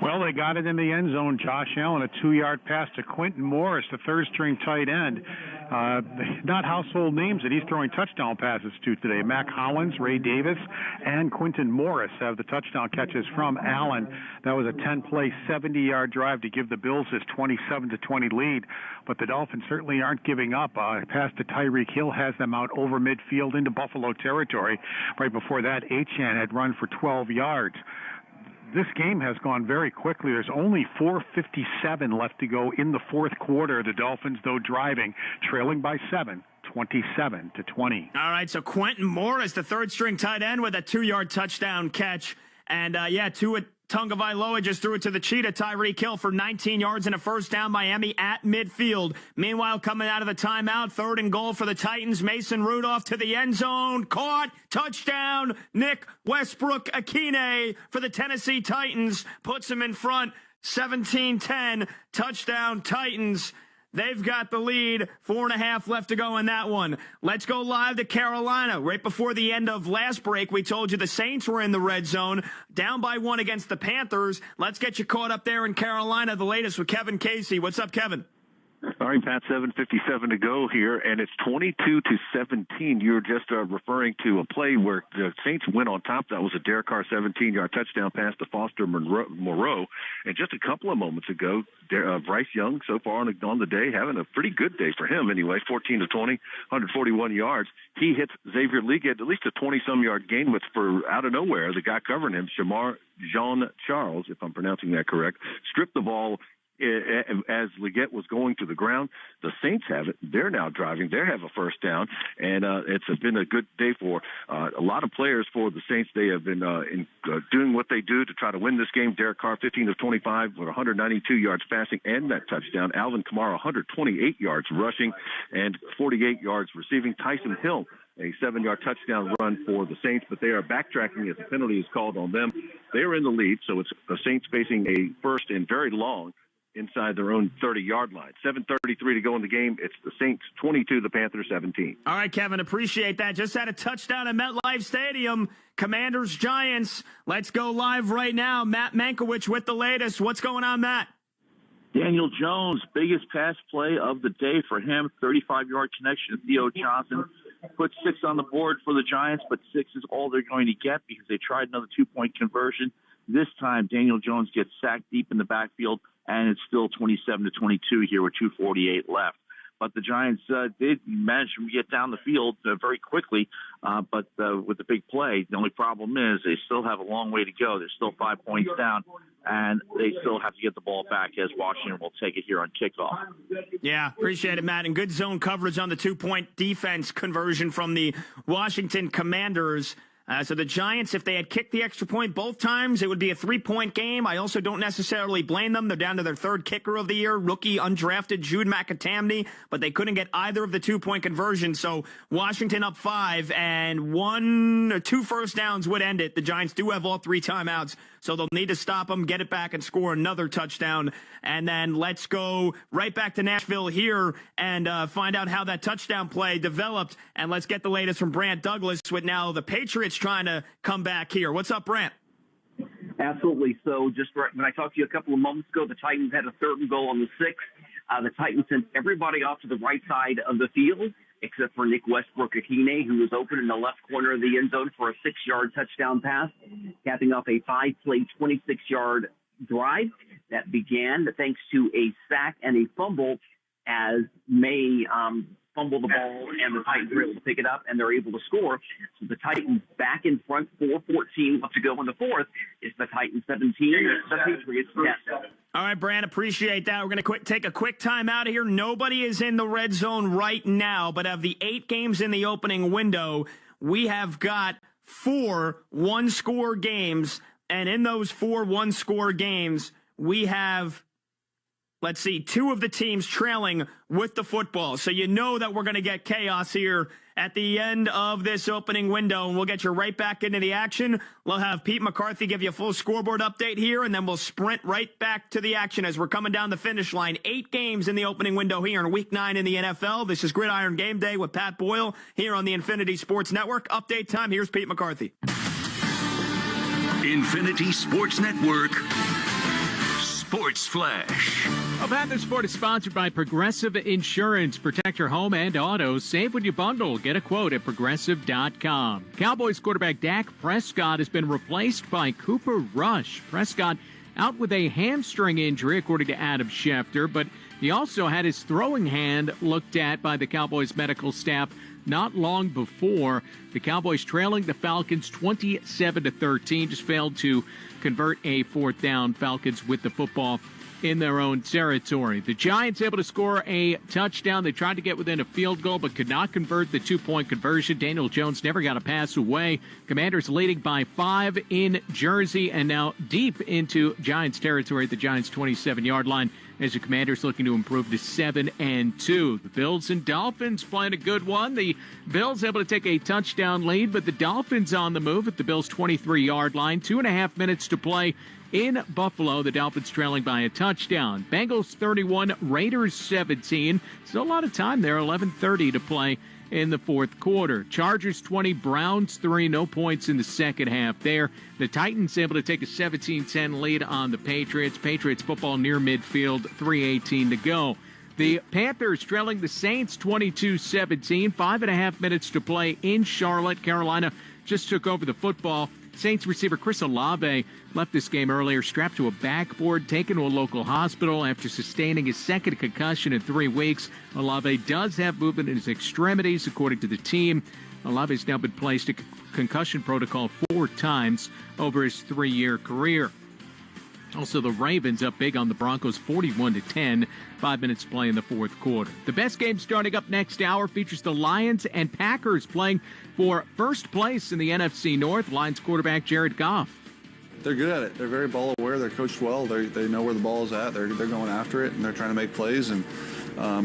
Well, they got it in the end zone. Josh Allen, a 2-yard pass to Quentin Morris, the third-string tight end. Not household names that he's throwing touchdown passes to today. Mac Hollins, Ray Davis, and Quentin Morris have the touchdown catches from Allen. That was a 10-play, 70-yard drive to give the Bills this 27-20 lead. But the Dolphins certainly aren't giving up. Pass to Tyreek Hill has them out over midfield into Buffalo territory. Right before that, Achane had run for 12 yards. This game has gone very quickly. There's only 4:57 left to go in the fourth quarter. The Dolphins, though, driving, trailing by 7, 27-20. All right, so Quentin Morris, the third-string tight end with a 2-yard touchdown catch. And, Tua Tagovailoa just threw it to the cheetah, Tyreek Hill, for 19 yards and a first down. Miami at midfield. Meanwhile, coming out of the timeout, 3rd and goal for the Titans. Mason Rudolph to the end zone. Caught. Touchdown. Nick Westbrook-Akine for the Tennessee Titans. Puts him in front. 17-10. Touchdown, Titans. They've got the lead. 4.5 left to go in that one. Let's go live to Carolina. Right before the end of last break, we told you the Saints were in the red zone, down by 1 against the Panthers. Let's get you caught up there in Carolina. The latest with Kevin Casey. What's up, Kevin? All right, Pat, 7:57 to go here, and it's 22-17. You're just referring to a play where the Saints went on top. That was a Derek Carr 17-yard touchdown pass to Foster Moreau. And just a couple of moments ago, Bryce Young, so far on the day, having a pretty good day for him anyway, 14-20, 141 yards. He hits Xavier Leggett at least a 20-some-yard gain with, for out of nowhere, the guy covering him, Shamar Jean-Charles, if I'm pronouncing that correct, stripped the ball as Leggett was going to the ground. The Saints have it. They're now driving. They have a first down, and it's been a good day for a lot of players for the Saints. They have been doing what they do to try to win this game. Derek Carr, 15 of 25 with 192 yards passing and that touchdown. Alvin Kamara, 128 yards rushing and 48 yards receiving. Tyson Hill, a 7-yard touchdown run for the Saints, but they are backtracking as a penalty is called on them. They are in the lead, so it's the Saints facing a first and very long inside their own 30-yard line. 7:33 to go in the game. It's the Saints 22, the Panthers 17. All right, Kevin, appreciate that. Just had a touchdown at MetLife Stadium. Commanders, Giants. Let's go live right now. Matt Mankiewicz with the latest. What's going on, Matt? Daniel Jones, biggest pass play of the day for him. 35-yard connection to Theo Johnson. Put 6 on the board for the Giants, but 6 is all they're going to get because they tried another 2-point conversion. This time, Daniel Jones gets sacked deep in the backfield, and it's still 27-22 here with 2:48 left. But the Giants did manage to get down the field very quickly, but with the big play, the only problem is they still have a long way to go. They're still 5 points down, and they still have to get the ball back as Washington will take it here on kickoff. Yeah, appreciate it, Matt. And good zone coverage on the 2-point defense conversion from the Washington Commanders. So the Giants, if they had kicked the extra point both times, it would be a 3-point game. I also don't necessarily blame them. They're down to their third kicker of the year, rookie undrafted Jude McAtamney, but they couldn't get either of the 2-point conversions. So Washington up 5, and 1 or 2 first downs would end it. The Giants do have all 3 timeouts, so they'll need to stop them, get it back, and score another touchdown. And then let's go right back to Nashville here and find out how that touchdown play developed. And let's get the latest from Brant Douglas with now the Patriots trying to come back here. What's up, Brant? Absolutely. So just when I talked to you a couple of moments ago, the Titans had a 3rd and goal on the 6th. The Titans sent everybody off to the right side of the field, except for Nick Westbrook-Akine, who was open in the left corner of the end zone for a 6-yard touchdown pass, capping off a 5-play, 26-yard drive that began thanks to a sack and a fumble as May fumble the ball, and the Titans were able to pick it up, and they're able to score. So the Titans back in front, 4:14 left to go in the 4th. It's the Titans 17, the Patriots 10. All right, Brant, appreciate that. We're going to take a quick time out of here. Nobody is in the red zone right now, but of the 8 games in the opening window, we have got 4 one-score games, and in those 4 one-score games, we have, let's see, 2 of the teams trailing with the football. So you know that we're going to get chaos here at the end of this opening window, and we'll get you right back into the action. We'll have Pete McCarthy give you a full scoreboard update here, and then we'll sprint right back to the action as we're coming down the finish line. 8 games in the opening window here in Week 9 in the NFL. This is Gridiron Game Day with Pat Boyle here on the Infinity Sports Network. Update time. Here's Pete McCarthy. Infinity Sports Network. Sports Flash. Well, Pat, this sport is sponsored by Progressive Insurance. Protect your home and auto. Save when you bundle. Get a quote at Progressive.com. Cowboys quarterback Dak Prescott has been replaced by Cooper Rush. Prescott out with a hamstring injury, according to Adam Schefter, but he also had his throwing hand looked at by the Cowboys medical staff not long before. The Cowboys trailing the Falcons 27-13, just failed to convert a 4th down. Falcons with the football in their own territory. The Giants able to score a touchdown. They tried to get within a field goal, but could not convert the 2-point conversion. Daniel Jones never got a pass away. Commanders leading by 5 in Jersey, and now deep into Giants territory at the Giants' 27-yard line, as the Commanders looking to improve to 7-2. The Bills and Dolphins playing a good one. The Bills able to take a touchdown lead, but the Dolphins on the move at the Bills' 23-yard line. 2.5 minutes to play in Buffalo. The Dolphins trailing by a touchdown. Bengals 31, Raiders 17. Still a lot of time there. 11:30 to play in the 4th quarter. Chargers 20, Browns 3. No points in the second half there. The Titans able to take a 17-10 lead on the Patriots. Patriots football near midfield, 3:18 to go. The Panthers trailing the Saints 22-17. 5.5 minutes to play in Charlotte. Carolina just took over the football. Saints receiver Chris Olave left this game earlier, strapped to a backboard, taken to a local hospital after sustaining his 2nd concussion in 3 weeks. Olave does have movement in his extremities, according to the team. Olave's now been placed in concussion protocol 4 times over his 3-year career. Also, the Ravens up big on the Broncos, 41-10. 5 minutes to play in the 4th quarter. The best game starting up next hour features the Lions and Packers playing for first place in the NFC North. Lions quarterback Jared Goff. They're good at it. They're very ball aware. They're coached well. They know where the ball is at. They're going after it, and they're trying to make plays. And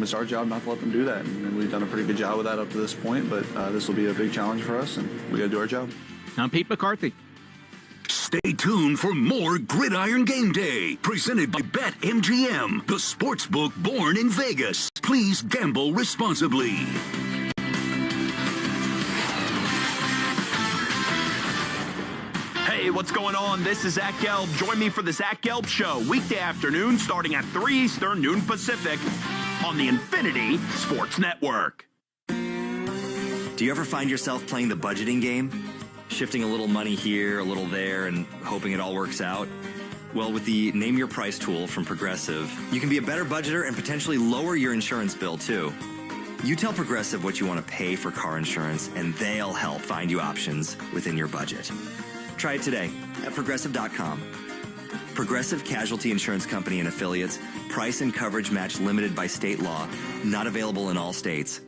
it's our job not to let them do that. And we've done a pretty good job with that up to this point. But this will be a big challenge for us, and we got to do our job. I'm Pete McCarthy. Stay tuned for more Gridiron Game Day, presented by BetMGM, the sportsbook born in Vegas. Please gamble responsibly. Hey, what's going on? This is Zach Gelb. Join me for the Zach Gelb Show, weekday afternoon starting at 3 Eastern, noon Pacific, on the Infinity Sports Network. Do you ever find yourself playing the budgeting game? Shifting a little money here, a little there, and hoping it all works out? Well, with the Name Your Price tool from Progressive, you can be a better budgeter and potentially lower your insurance bill, too. You tell Progressive what you want to pay for car insurance, and they'll help find you options within your budget. Try it today at Progressive.com. Progressive Casualty Insurance Company and Affiliates. Price and coverage match limited by state law. Not available in all states.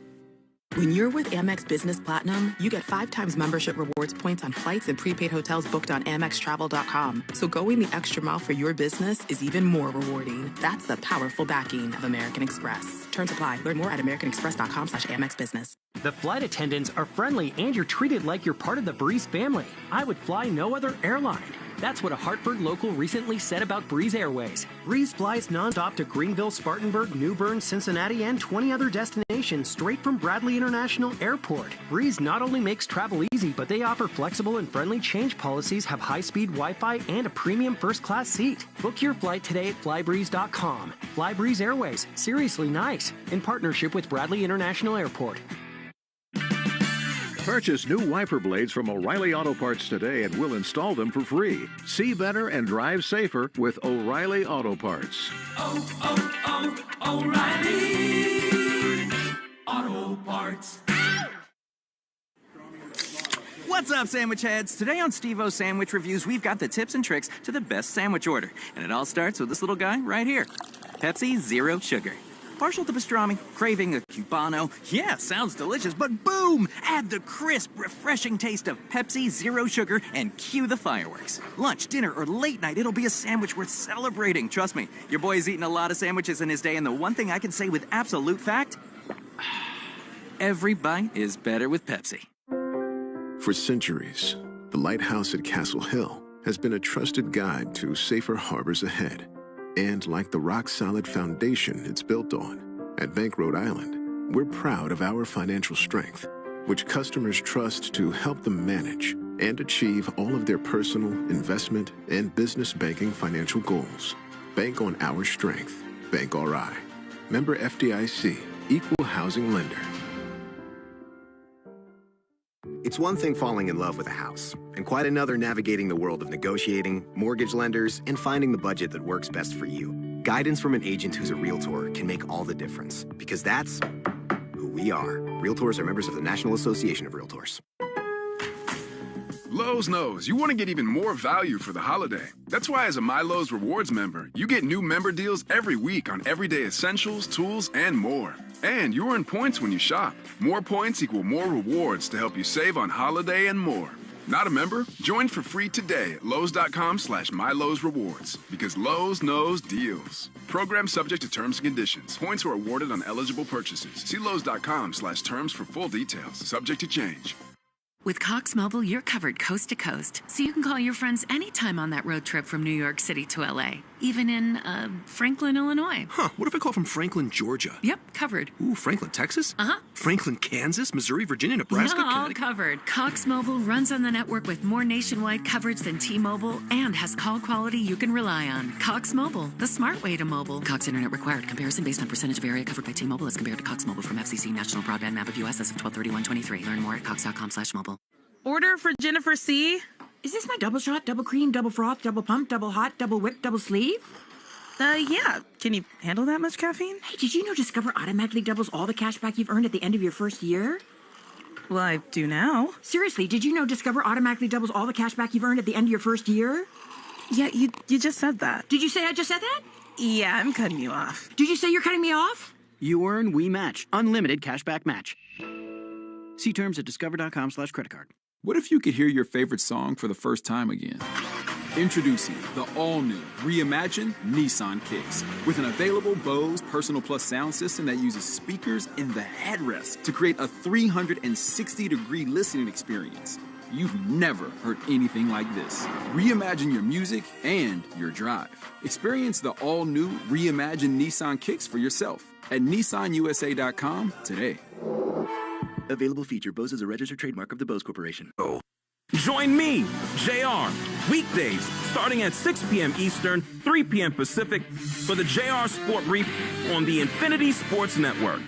When you're with Amex Business Platinum, you get 5 times membership rewards points on flights and prepaid hotels booked on AmexTravel.com. So going the extra mile for your business is even more rewarding. That's the powerful backing of American Express. Terms apply. Learn more at americanexpress.com/AmexBusiness. The flight attendants are friendly and you're treated like you're part of the Breeze family. I would fly no other airline. That's what a Hartford local recently said about Breeze Airways. Breeze flies nonstop to Greenville, Spartanburg, New Bern, Cincinnati, and 20 other destinations straight from Bradley International Airport. Breeze not only makes travel easy, but they offer flexible and friendly change policies, have high-speed Wi-Fi, and a premium first-class seat. Book your flight today at flybreeze.com. Fly Breeze Airways, seriously nice, in partnership with Bradley International Airport. Purchase new wiper blades from O'Reilly Auto Parts today and we'll install them for free. See better and drive safer with O'Reilly Auto Parts. O'Reilly Auto Parts. What's up, sandwich heads? Today on Steve-O's Sandwich Reviews, we've got the tips and tricks to the best sandwich order. And it all starts with this little guy right here. Pepsi Zero Sugar. Partial to pastrami, craving a Cubano. Yeah, sounds delicious, but boom! Add the crisp, refreshing taste of Pepsi Zero Sugar and cue the fireworks. Lunch, dinner, or late night, it'll be a sandwich worth celebrating. Trust me, your boy's eaten a lot of sandwiches in his day, and the one thing I can say with absolute fact, every bite is better with Pepsi. For centuries, the lighthouse at Castle Hill has been a trusted guide to safer harbors ahead. And like the rock-solid foundation it's built on, at Bank Rhode Island, we're proud of our financial strength, which customers trust to help them manage and achieve all of their personal, investment, and business banking financial goals. Bank on our strength. Bank RI. Member FDIC. Equal housing lender. It's one thing falling in love with a house, and quite another navigating the world of negotiating, mortgage lenders, and finding the budget that works best for you. Guidance from an agent who's a Realtor can make all the difference, because that's who we are. Realtors are members of the National Association of Realtors. Lowe's knows you want to get even more value for the holiday. That's why as a MyLowe's Rewards member, you get new member deals every week on everyday essentials, tools, and more. And you earn points when you shop. More points equal more rewards to help you save on holiday and more. Not a member? Join for free today at Lowe's.com/MyLowe's because Lowe's knows deals. Program subject to terms and conditions. Points are awarded on eligible purchases. See Lowe's.com/terms for full details. Subject to change. With Cox Mobile, you're covered coast to coast, so you can call your friends anytime on that road trip from New York City to LA, even in, Franklin, Illinois. Huh, what if I call from Franklin, Georgia? Yep, covered. Ooh, Franklin, Texas? Uh-huh. Franklin, Kansas, Missouri, Virginia, Nebraska, all Connecticut? covered. Cox Mobile runs on the network with more nationwide coverage than T-Mobile and has call quality you can rely on. Cox Mobile, the smart way to mobile. Cox Internet required. Comparison based on percentage of area covered by T-Mobile as compared to Cox Mobile from FCC National Broadband Map of US as of 12/31/23. Learn more at cox.com/mobile. Order for Jennifer C. Is this my double shot, double cream, double froth, double pump, double hot, double whip, double sleeve? Yeah. Can you handle that much caffeine? Hey, did you know Discover automatically doubles all the cash back you've earned at the end of your first year? Well, I do now. Seriously, did you know Discover automatically doubles all the cash back you've earned at the end of your first year? Yeah, you just said that. Did you say I just said that? Yeah, I'm cutting you off. Did you say you're cutting me off? You earn, we match. Unlimited cashback match. See terms at discover.com/creditcard. What if you could hear your favorite song for the first time again? Introducing the all-new, reimagined Nissan Kicks. With an available Bose Personal Plus sound system that uses speakers in the headrest to create a 360-degree listening experience. You've never heard anything like this. Reimagine your music and your drive. Experience the all-new, reimagined Nissan Kicks for yourself at nissanusa.com today. Available feature. Bose is a registered trademark of the Bose Corporation. Oh. Join me, JR, weekdays starting at 6 p.m. Eastern, 3 p.m. Pacific for the JR Sport Brief on the Infinity Sports Network.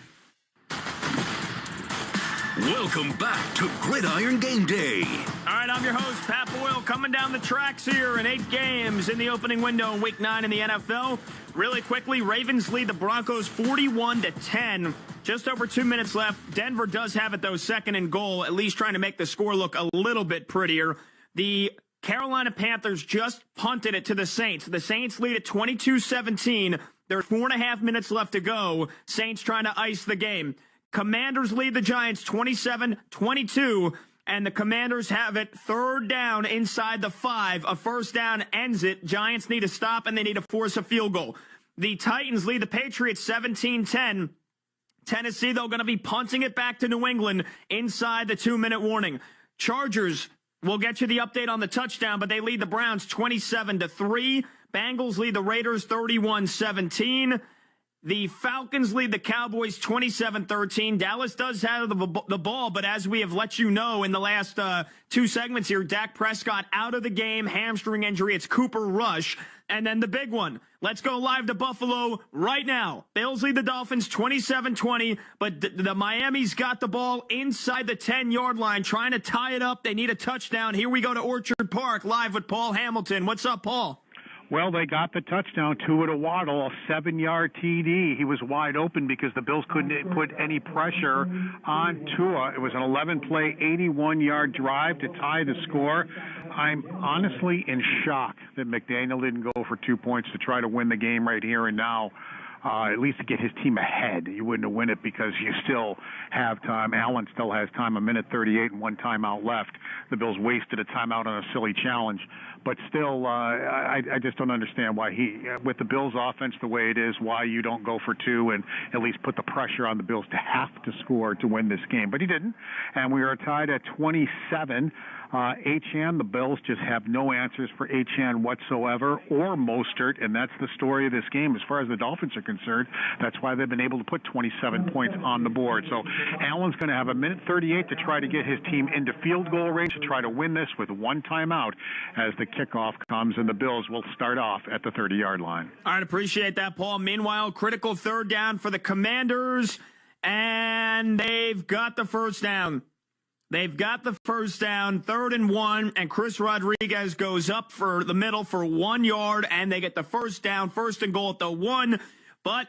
Welcome back to Gridiron Game Day. All right, I'm your host, Pat Boyle, coming down the tracks here in 8 games in the opening window in Week 9 in the NFL. Really quickly, Ravens lead the Broncos 41-10. Just over 2 minutes left. Denver does have it, though, second and goal, at least trying to make the score look a little bit prettier. The Carolina Panthers just punted it to the Saints. The Saints lead at 22-17. There's 4.5 minutes left to go. Saints trying to ice the game. Commanders lead the Giants 27-22, and the Commanders have it third down inside the 5. A first down ends it. Giants need to stop, and they need to force a field goal. The Titans lead the Patriots 17-10. Tennessee, though, going to be punting it back to New England inside the 2-minute warning. Chargers will get you the update on the touchdown, but they lead the Browns 27-3. Bengals lead the Raiders 31-17. The Falcons lead the Cowboys 27-13. Dallas does have the ball, but as we have let you know in the last 2 segments here, Dak Prescott out of the game, hamstring injury. It's Cooper Rush. And then the big one. Let's go live to Buffalo right now. Bills lead the Dolphins 27-20, but the Miami's got the ball inside the 10-yard line, trying to tie it up. They need a touchdown. Here we go to Orchard Park, live with Paul Hamilton. What's up, Paul? Well, they got the touchdown, Tua Waddle, a 7-yard TD. He was wide open because the Bills couldn't put any pressure on Tua. It was an 11-play, 81-yard drive to tie the score. I'm honestly in shock that McDaniel didn't go for 2 points to try to win the game right here and now. At least to get his team ahead. You wouldn't have won it because you still have time. Allen still has time, 1:38 and 1 timeout left. The Bills wasted a timeout on a silly challenge. But still, I just don't understand why with the Bills' offense the way it is, why you don't go for 2 and at least put the pressure on the Bills to have to score to win this game. But he didn't, and we are tied at 27. Achane, the Bills just have no answers for Achane whatsoever, or Mostert, and that's the story of this game as far as the Dolphins are concerned. That's why they've been able to put 27 points on the board. So Allen's going to have 1:38 to try to get his team into field goal range to try to win this with 1 timeout as the kickoff comes, and the Bills will start off at the 30-yard line. All right, appreciate that, Paul. Meanwhile, critical third down for the Commanders, and they've got the first down. They've got the first down, 3rd and 1, and Chris Rodriguez goes up for the middle for 1 yard, and they get the first down, 1st and goal at the 1, but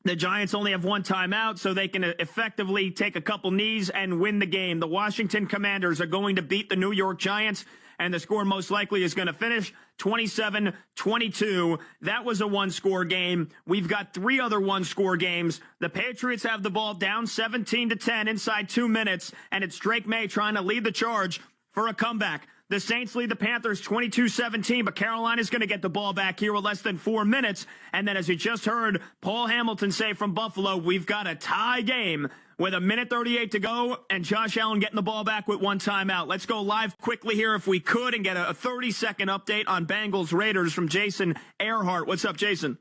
the Giants only have 1 timeout, so they can effectively take a couple knees and win the game. The Washington Commanders are going to beat the New York Giants, and the score most likely is going to finish 27-22. That was a 1-score game. We've got 3 other 1-score games. The Patriots have the ball down 17-10 inside 2 minutes, and it's Drake May trying to lead the charge for a comeback. The Saints lead the Panthers 22-17, but Carolina's going to get the ball back here with less than 4 minutes. And then, as you just heard Paul Hamilton say from Buffalo, we've got a tie game with 1:38 to go, and Josh Allen getting the ball back with 1 timeout. Let's go live quickly here if we could and get a 30-second update on Bengals Raiders from Jason Earhart. What's up, Jason?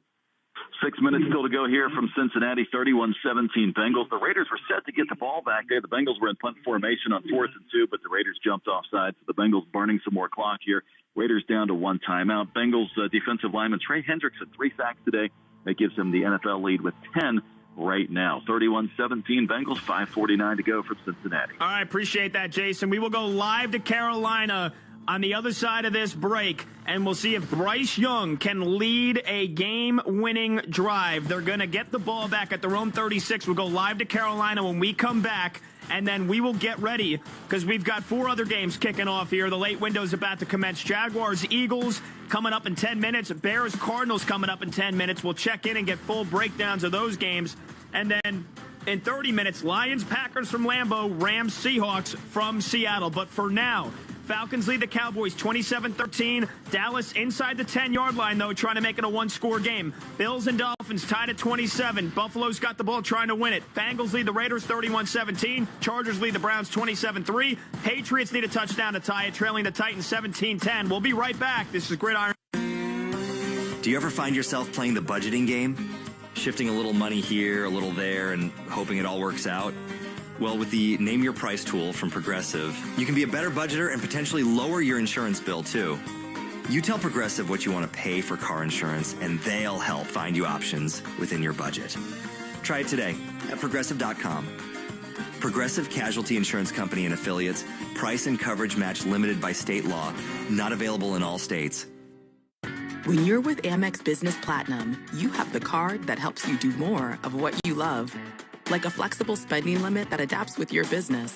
6 minutes still to go here from Cincinnati, 31-17 Bengals. The Raiders were set to get the ball back there. The Bengals were in punt formation on 4th and 2, but the Raiders jumped offside, so the Bengals burning some more clock here. Raiders down to 1 timeout. Bengals defensive lineman Trey Hendricks had 3 sacks today. That gives him the NFL lead with 10 right now. 31-17 Bengals, 5:49 to go from Cincinnati. All right, appreciate that, Jason. We will go live to Carolina on the other side of this break, and we'll see if Bryce Young can lead a game-winning drive. They're going to get the ball back at their own 36. We'll go live to Carolina when we come back, and then we will get ready because we've got 4 other games kicking off here. The late window is about to commence. Jaguars, Eagles coming up in 10 minutes. Bears, Cardinals coming up in 10 minutes. We'll check in and get full breakdowns of those games. And then in 30 minutes, Lions, Packers from Lambeau, Rams, Seahawks from Seattle. But for now, Falcons lead the Cowboys 27-13. Dallas inside the 10-yard line, though, trying to make it a 1-score game. Bills and Dolphins tied at 27. Buffalo's got the ball trying to win it. Bengals lead the Raiders 31-17. Chargers lead the Browns 27-3. Patriots need a touchdown to tie it, trailing the Titans 17-10. We'll be right back. This is Gridiron. Do you ever find yourself playing the budgeting game? Shifting a little money here, a little there, and hoping it all works out? Well, with the Name Your Price tool from Progressive, you can be a better budgeter and potentially lower your insurance bill, too. You tell Progressive what you want to pay for car insurance, and they'll help find you options within your budget. Try it today at Progressive.com. Progressive Casualty Insurance Company and Affiliates. Price and coverage match limited by state law. Not available in all states. When you're with Amex Business Platinum, you have the card that helps you do more of what you love. Like a flexible spending limit that adapts with your business.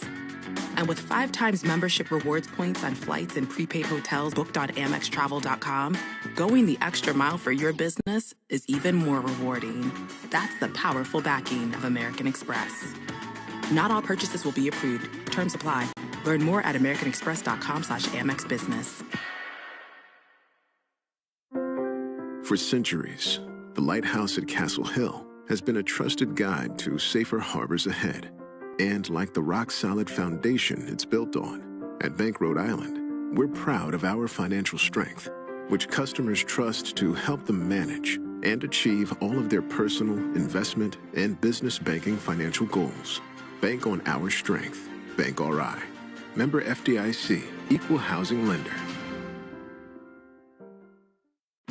And with 5 times membership rewards points on flights and prepaid hotels booked on AmexTravel.com, going the extra mile for your business is even more rewarding. That's the powerful backing of American Express. Not all purchases will be approved. Terms apply. Learn more at americanexpress.com/AmexBusiness. For centuries, the lighthouse at Castle Hill has been a trusted guide to safer harbors ahead. And like the rock-solid foundation it's built on, at Bank Rhode Island, we're proud of our financial strength, which customers trust to help them manage and achieve all of their personal, investment, and business banking financial goals. Bank on our strength. Bank RI. Member FDIC. Equal housing lender.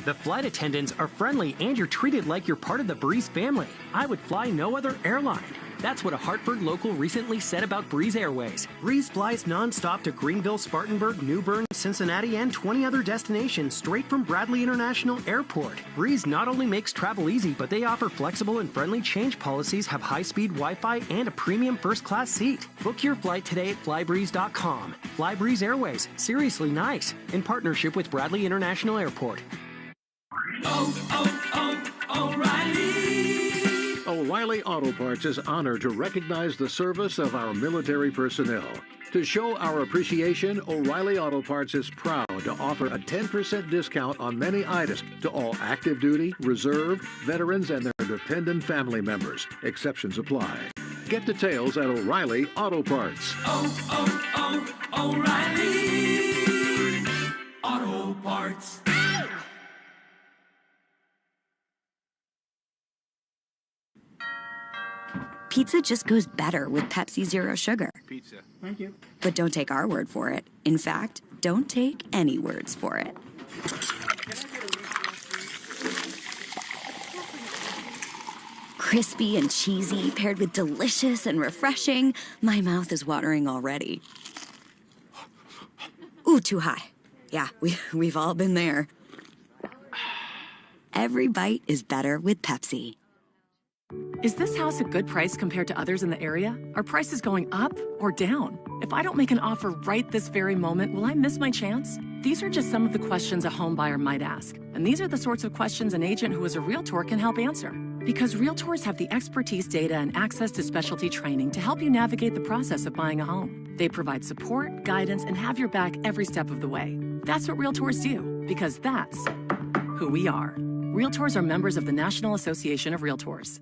The flight attendants are friendly and you're treated like you're part of the Breeze family. I would fly no other airline. That's what a Hartford local recently said about Breeze Airways. Breeze flies nonstop to Greenville, Spartanburg, New Bern, Cincinnati, and 20 other destinations straight from Bradley International Airport. Breeze not only makes travel easy, but they offer flexible and friendly change policies, have high-speed Wi-Fi, and a premium first-class seat. Book your flight today at flybreeze.com. Fly Breeze Airways. Seriously nice. In partnership with Bradley International Airport. O'Reilly Auto Parts is honored to recognize the service of our military personnel. To show our appreciation, O'Reilly Auto Parts is proud to offer a 10% discount on many items to all active duty, reserve, veterans, and their dependent family members. Exceptions apply. Get details at O'Reilly Auto Parts. O'Reilly Auto Parts. Pizza just goes better with Pepsi Zero Sugar. Pizza. Thank you. But don't take our word for it. In fact, don't take any words for it. Crispy and cheesy, paired with delicious and refreshing. My mouth is watering already. Ooh, too high. Yeah, we've all been there. Every bite is better with Pepsi. Is this house a good price compared to others in the area? Are prices going up or down? If I don't make an offer right this very moment, will I miss my chance? These are just some of the questions a home buyer might ask. And these are the sorts of questions an agent who is a realtor can help answer. Because realtors have the expertise, data, and access to specialty training to help you navigate the process of buying a home. They provide support, guidance, and have your back every step of the way. That's what realtors do, because that's who we are. Realtors are members of the National Association of Realtors.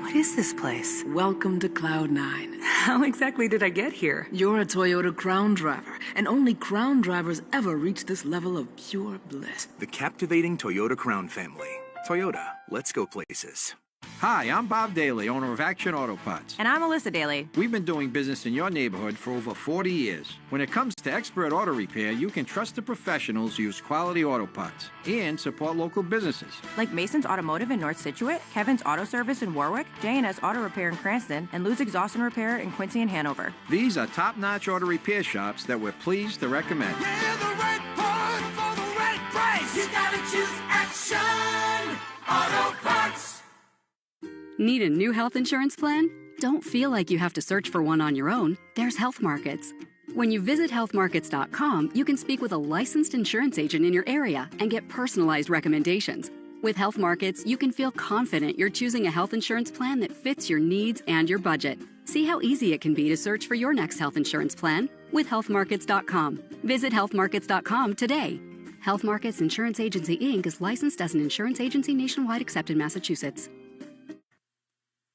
What is this place? Welcome to Cloud 9. How exactly did I get here? You're a Toyota Crown driver, and only Crown drivers ever reach this level of pure bliss. The captivating Toyota Crown family. Toyota, let's go places. Hi, I'm Bob Daly, owner of Action Auto Parts. And I'm Alyssa Daly. We've been doing business in your neighborhood for over 40 years. When it comes to expert auto repair, you can trust the professionals who use quality auto parts and support local businesses. Like Mason's Automotive in North Scituate, Kevin's Auto Service in Warwick, J&S Auto Repair in Cranston, and Lou's Exhaust and Repair in Quincy and Hanover. These are top-notch auto repair shops that we're pleased to recommend. Yeah, the right part for the right price. You gotta choose Action Auto Parts. Need a new health insurance plan? Don't feel like you have to search for one on your own. There's Health Markets. When you visit healthmarkets.com, you can speak with a licensed insurance agent in your area and get personalized recommendations. With Health Markets, you can feel confident you're choosing a health insurance plan that fits your needs and your budget. See how easy it can be to search for your next health insurance plan with healthmarkets.com. Visit healthmarkets.com today. Health Markets Insurance Agency, Inc. is licensed as an insurance agency nationwide accepted in Massachusetts.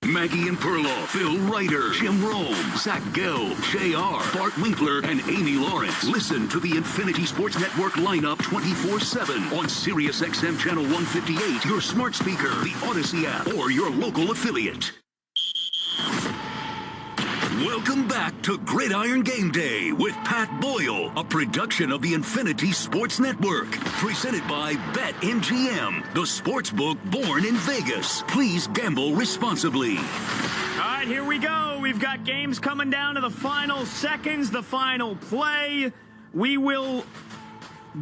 Maggie and Perloff, Phil Ryder, Jim Rome, Zach Gell, JR, Bart Winkler, and Amy Lawrence. Listen to the Infinity Sports Network lineup 24/7 on Sirius XM Channel 158, your smart speaker, the Odyssey app, or your local affiliate. Welcome back to Gridiron Game Day with Pat Boyle, a production of the Infinity Sports Network. Presented by BetMGM, the sports book born in Vegas. Please gamble responsibly. All right, here we go. We've got games coming down to the final seconds, the final play. We will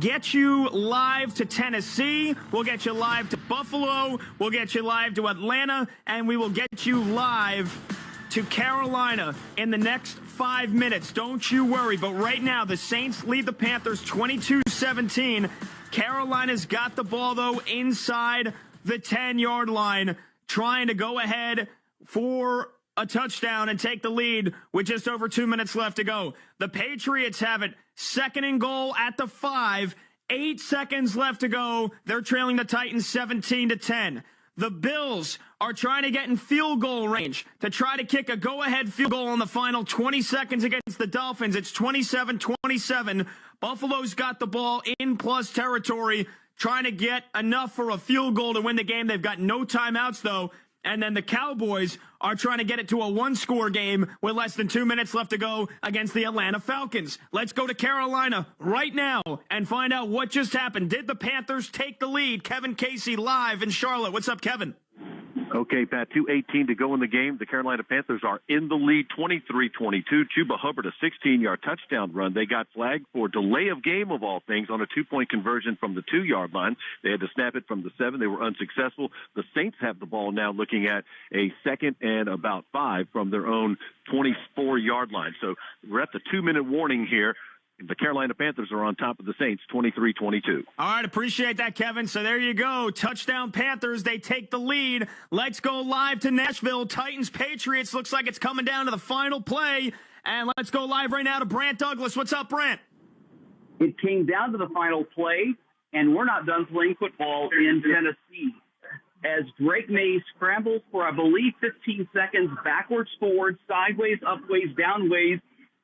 get you live to Tennessee. We'll get you live to Buffalo. We'll get you live to Atlanta. And we will get you live to Carolina in the next 5 minutes. Don't you worry. But right now, the Saints lead the Panthers 22-17. Carolina's got the ball, though, inside the 10-yard line, trying to go ahead for a touchdown and take the lead with just over 2 minutes left to go. The Patriots have it 2nd and goal at the 5. 8 seconds left to go. They're trailing the Titans 17-10. The Bills are trying to get in field goal range to try to kick a go-ahead field goal in the final 20 seconds against the Dolphins. It's 27-27. Buffalo's got the ball in plus territory, trying to get enough for a field goal to win the game. They've got no timeouts, though. And then the Cowboys are trying to get it to a one-score game with less than 2 minutes left to go against the Atlanta Falcons. Let's go to Carolina right now and find out what just happened. Did the Panthers take the lead? Kevin Casey live in Charlotte. What's up, Kevin? Okay, Pat, 2:18 to go in the game. The Carolina Panthers are in the lead 23-22. Chuba Hubbard, a 16-yard touchdown run. They got flagged for delay of game, of all things, on a two-point conversion from the 2-yard line. They had to snap it from the 7. They were unsuccessful. The Saints have the ball now, looking at a 2nd and about 5 from their own 24-yard line. So we're at the 2-minute warning here. The Carolina Panthers are on top of the Saints, 23-22. All right, appreciate that, Kevin. So there you go. Touchdown Panthers. They take the lead. Let's go live to Nashville. Titans Patriots. Looks like it's coming down to the final play. And let's go live right now to Brant Douglas. What's up, Brant? It came down to the final play, and we're not done playing football in Tennessee. As Drake May scrambles for, I believe, 15 seconds, backwards, forwards, sideways, upways, downways.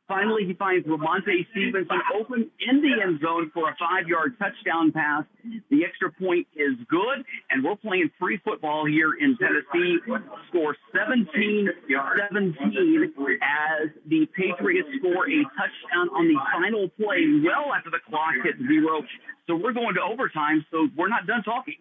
Finally, he finds Lamonte Stevenson open in the end zone for a 5-yard touchdown pass. The extra point is good, and we're playing free football here in Tennessee. Score 17-17 as the Patriots score a touchdown on the final play well after the clock hit 0. So we're going to overtime, so we're not done talking.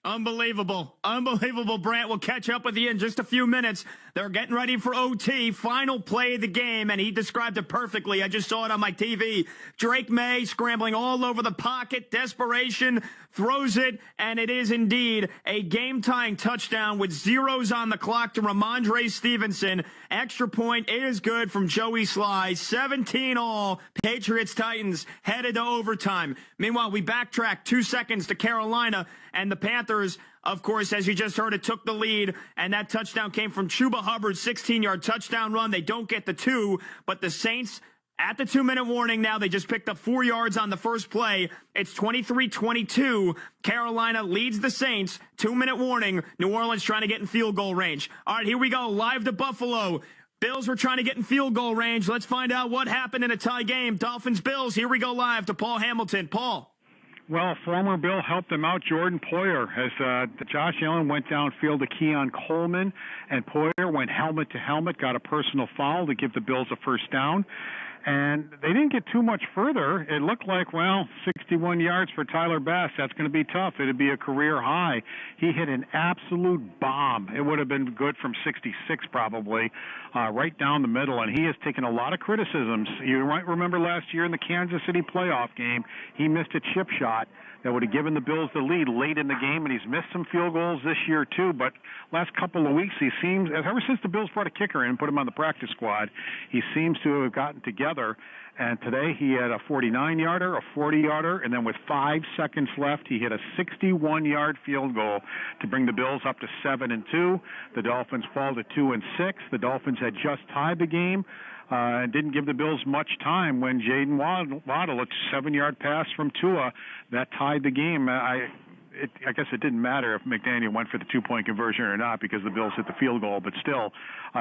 Unbelievable. Unbelievable, Brant. We'll catch up with you in just a few minutes. They're getting ready for OT, final play of the game, and he described it perfectly. I just saw it on my TV. Drake May scrambling all over the pocket, desperation, throws it, and it is indeed a game-tying touchdown with zeros on the clock to Ramondre Stevenson. Extra point is good from Joey Sly. 17-all. Patriots-Titans headed to overtime. Meanwhile, we backtrack 2 seconds to Carolina, and the Panthers, of course, as you just heard, it took the lead, and that touchdown came from Chuba Hubbard's 16-yard touchdown run. They don't get the 2, but the Saints, at the 2-minute warning now, they just picked up 4 yards on the first play. It's 23-22. Carolina leads the Saints. 2-minute warning. New Orleans trying to get in field goal range. All right, here we go. Live to Buffalo. Bills were trying to get in field goal range. Let's find out what happened in a tie game. Dolphins-Bills. Here we go live to Paul Hamilton. Paul. Well, former Bill helped them out, Jordan Poyer, as Josh Allen went downfield to Keon Coleman, and Poyer went helmet to helmet, got a personal foul to give the Bills a first down. And they didn't get too much further. It looked like, 61 yards for Tyler Bass. That's going to be tough. It'd be a career high. He hit an absolute bomb. It would have been good from 66 probably, right down the middle. And he has taken a lot of criticisms. You might remember last year in the Kansas City playoff game, he missed a chip shot that would have given the Bills the lead late in the game, and he's missed some field goals this year too. But last couple of weeks, he seems, ever since the Bills brought a kicker in and put him on the practice squad, he seems to have gotten together. And today he had a 49-yarder, a 40-yarder, and then with 5 seconds left, he hit a 61-yard field goal to bring the Bills up to 7-2. The Dolphins fall to 2-6. The Dolphins had just tied the game. And didn't give the Bills much time when Jaden Waddle, a 7-yard pass from Tua, that tied the game. I guess it didn't matter if McDaniel went for the 2-point conversion or not because the Bills hit the field goal, but still,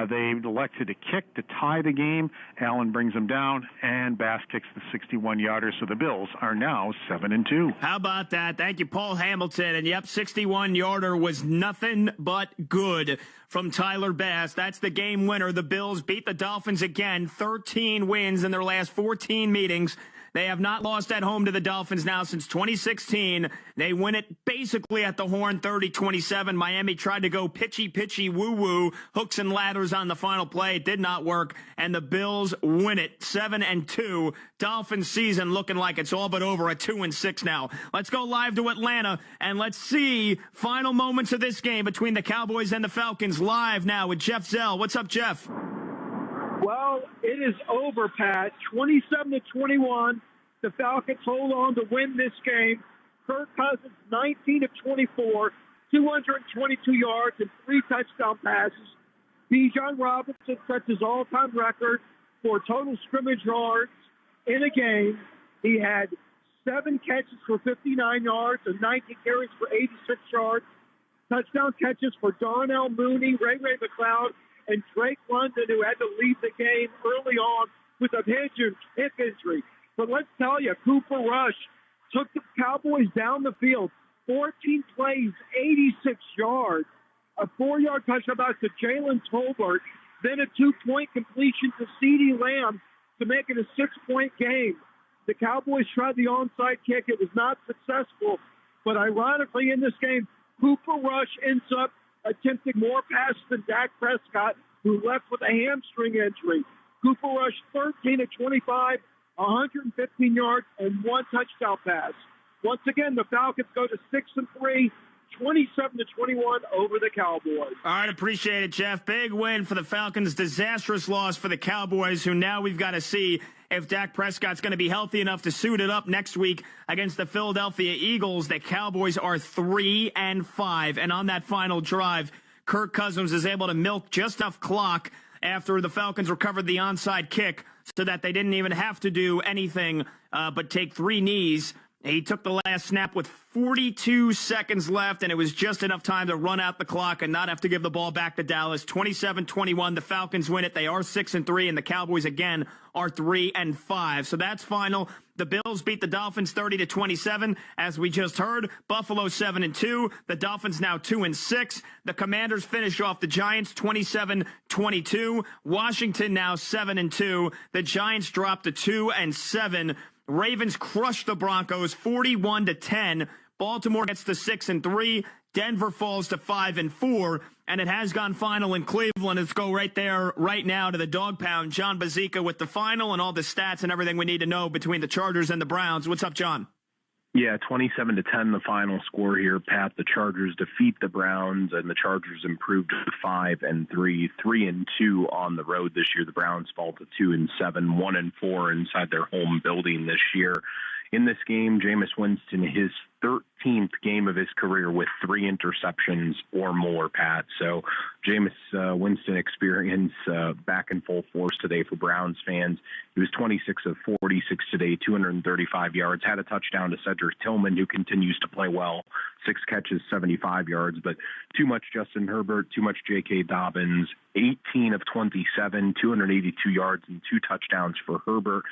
they elected to kick to tie the game. Allen brings them down, and Bass kicks the 61-yarder, so the Bills are now 7-2. How about that? Thank you, Paul Hamilton. And yep, 61-yarder was nothing but good from Tyler Bass. That's the game winner. The Bills beat the Dolphins again, 13 wins in their last 14 meetings. They have not lost at home to the Dolphins now since 2016. They win it basically at the horn, 30-27. Miami tried to go pitchy, woo-woo, hooks and ladders on the final play. It did not work, and the Bills win it, 7-2. Dolphins season looking like it's all but over at 2-6 now. Let's go live to Atlanta, and let's see final moments of this game between the Cowboys and the Falcons live now with Jeff Zell. What's up, Jeff? Well, it is over, Pat. 27-21. The Falcons hold on to win this game. Kirk Cousins, 19 of 24, 222 yards and 3 touchdown passes. Bijan Robinson sets his all-time record for total scrimmage yards in a game. He had 7 catches for 59 yards and 19 carries for 86 yards. Touchdown catches for Darnell Mooney, Ray McLeod, and Drake London, who had to leave the game early on with a hip injury. But let's tell you, Cooper Rush took the Cowboys down the field, 14 plays, 86 yards, a 4-yard touchdown pass to Jalen Tolbert, then a 2-point completion to CeeDee Lamb to make it a 6-point game. The Cowboys tried the onside kick. It was not successful. But ironically, in this game, Cooper Rush ends up attempting more passes than Dak Prescott, who left with a hamstring injury. Cooper Rush, 13 of 25, 115 yards, and 1 touchdown pass. Once again, the Falcons go to 6-3, 27-21 over the Cowboys. All right, appreciate it, Jeff. Big win for the Falcons, disastrous loss for the Cowboys, who now we've got to see if Dak Prescott's going to be healthy enough to suit it up next week against the Philadelphia Eagles. The Cowboys are 3-5, and on that final drive, Kirk Cousins is able to milk just enough clock after the Falcons recovered the onside kick so that they didn't even have to do anything but take 3 knees. He took the last snap with 42 seconds left, and it was just enough time to run out the clock and not have to give the ball back to Dallas. 27-21, the Falcons win it. They are 6-3, and the Cowboys, again, are 3-5. So that's final. The Bills beat the Dolphins 30-27, as we just heard. Buffalo 7-2. The Dolphins now 2-6. The Commanders finish off the Giants 27-22. Washington now 7-2. The Giants drop to 2-7. Ravens crush the Broncos 41-10. Baltimore gets to 6-3. Denver falls to 5-4. And it has gone final in Cleveland. Let's go right there, right now, to the dog pound. John Bazika with the final and all the stats and everything we need to know between the Chargers and the Browns. What's up, John? Yeah, 27-10, the final score here, Pat. The Chargers defeat the Browns, and the Chargers improved to 5-3, 3-2 on the road this year. The Browns fall to 2-7, 1-4 inside their home building this year. In this game, Jameis Winston, his 13th game of his career with 3 interceptions or more, Pat. So Jameis Winston experience back in full force today for Browns fans. He was 26 of 46 today, 235 yards, had a touchdown to Cedric Tillman, who continues to play well, 6 catches, 75 yards, but too much Justin Herbert, too much J.K. Dobbins, 18 of 27, 282 yards and 2 touchdowns for Herbert.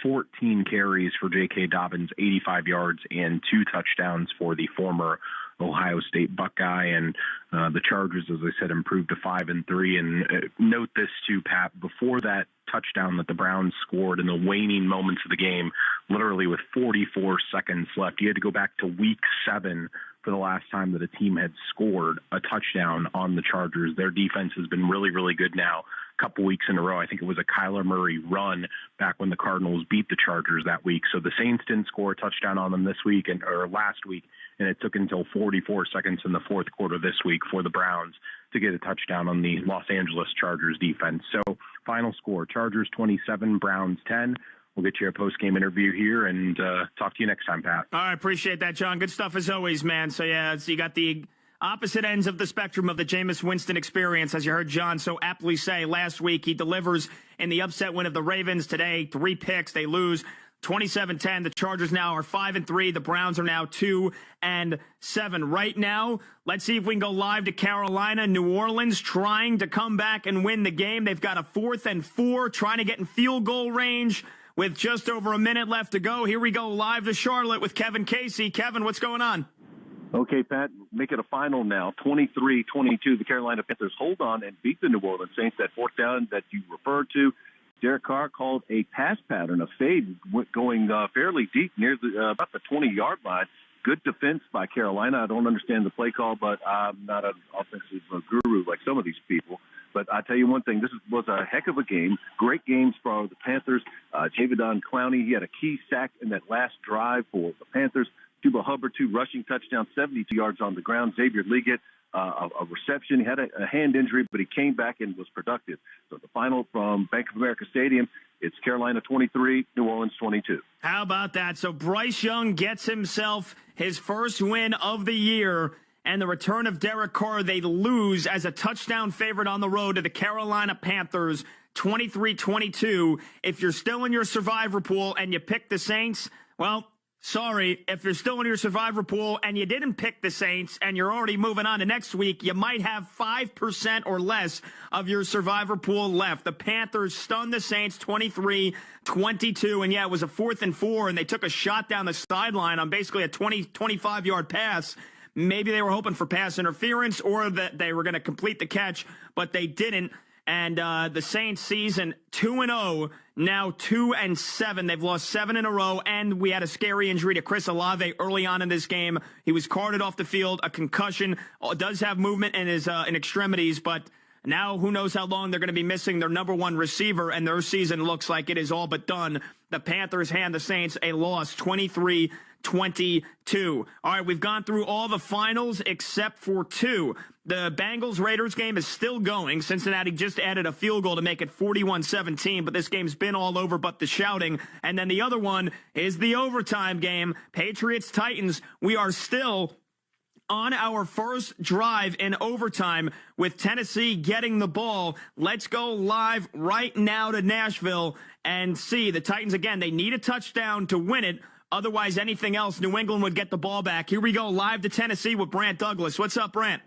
14 carries for J.K. Dobbins, 85 yards, and 2 touchdowns for the former Ohio State Buckeye. And the Chargers, as I said, improved to 5-3. And note this too, Pat, before that touchdown that the Browns scored in the waning moments of the game, literally with 44 seconds left, you had to go back to week 7 for the last time that a team had scored a touchdown on the Chargers. Their defense has been really, really good now. Couple weeks in a row. I think it was a Kyler Murray run back when the Cardinals beat the Chargers that week. So the Saints didn't score a touchdown on them this week or last week, and it took until 44 seconds in the fourth quarter this week for the Browns to get a touchdown on the Los Angeles Chargers defense. So final score, Chargers 27, Browns 10. We'll get you a post-game interview here and talk to you next time, Pat. All right, appreciate that, John. Good stuff as always, man. So, yeah, you got the opposite ends of the spectrum of the Jameis Winston experience, as you heard John so aptly say last week. He delivers in the upset win of the Ravens today. 3 picks. They lose 27-10. The Chargers now are 5-3. The Browns are now 2-7. Right now, let's see if we can go live to Carolina. New Orleans trying to come back and win the game. They've got a 4th and 4, trying to get in field goal range with just over a minute left to go. Here we go live to Charlotte with Kevin Casey. Kevin, what's going on? Okay, Pat, make it a final now. 23-22, the Carolina Panthers hold on and beat the New Orleans Saints. That 4th down that you referred to, Derek Carr called a pass pattern, a fade going fairly deep near about the 20-yard line. Good defense by Carolina. I don't understand the play call, but I'm not an offensive guru like some of these people. But I tell you one thing, this was a heck of a game. Great games for the Panthers. Javidon Clowney, he had a key sack in that last drive for the Panthers. Chuba Hubbard, 2 rushing touchdowns, 72 yards on the ground. Xavier Liggett, a reception. He had a hand injury, but he came back and was productive. So the final from Bank of America Stadium, it's Carolina 23, New Orleans 22. How about that? So Bryce Young gets himself his first win of the year, and the return of Derek Carr, they lose as a touchdown favorite on the road to the Carolina Panthers, 23-22. If you're still in your survivor pool and you pick the Saints, well, sorry, if you're still in your survivor pool and you didn't pick the Saints and you're already moving on to next week, you might have 5% or less of your survivor pool left. The Panthers stunned the Saints 23-22, and yeah, it was a 4th and 4, and they took a shot down the sideline on basically a 25-yard pass. Maybe they were hoping for pass interference or that they were going to complete the catch, but they didn't. And the Saints season 2-0, now 2-7. They've lost 7 in a row, and we had a scary injury to Chris Olave early on in this game. He was carted off the field, a concussion. Does have movement in his in extremities, but now who knows how long they're going to be missing their number 1 receiver, and their season looks like it is all but done. The Panthers hand the Saints a loss, 23-22. All right, we've gone through all the finals except for 2. The Bengals-Raiders game is still going. Cincinnati just added a field goal to make it 41-17, but this game's been all over but the shouting. And then the other one is the overtime game, Patriots-Titans. We are still on our first drive in overtime with Tennessee getting the ball. Let's go live right now to Nashville and see the Titans again. They need a touchdown to win it. Otherwise, anything else, New England would get the ball back. Here we go live to Tennessee with Brant Douglas. What's up, Brant?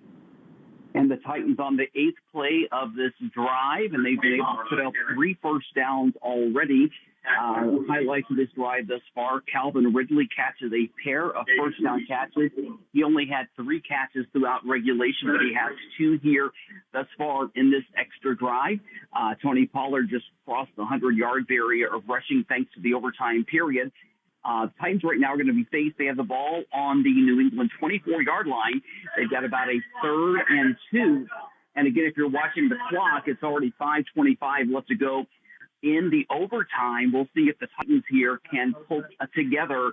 And the Titans on the 8th play of this drive, and they've been able to put up 3 first downs already. Highlights of this drive thus far, Calvin Ridley catches a pair of first down catches. He only had 3 catches throughout regulation, but he has 2 here thus far in this extra drive. Tony Pollard just crossed the 100-yard barrier of rushing thanks to the overtime period. Titans right now are going to be faced. They have the ball on the New England 24-yard line. They've got about a 3rd and 2. And again, if you're watching the clock, it's already 5:25 left to go in the overtime. We'll see if the Titans here can pull together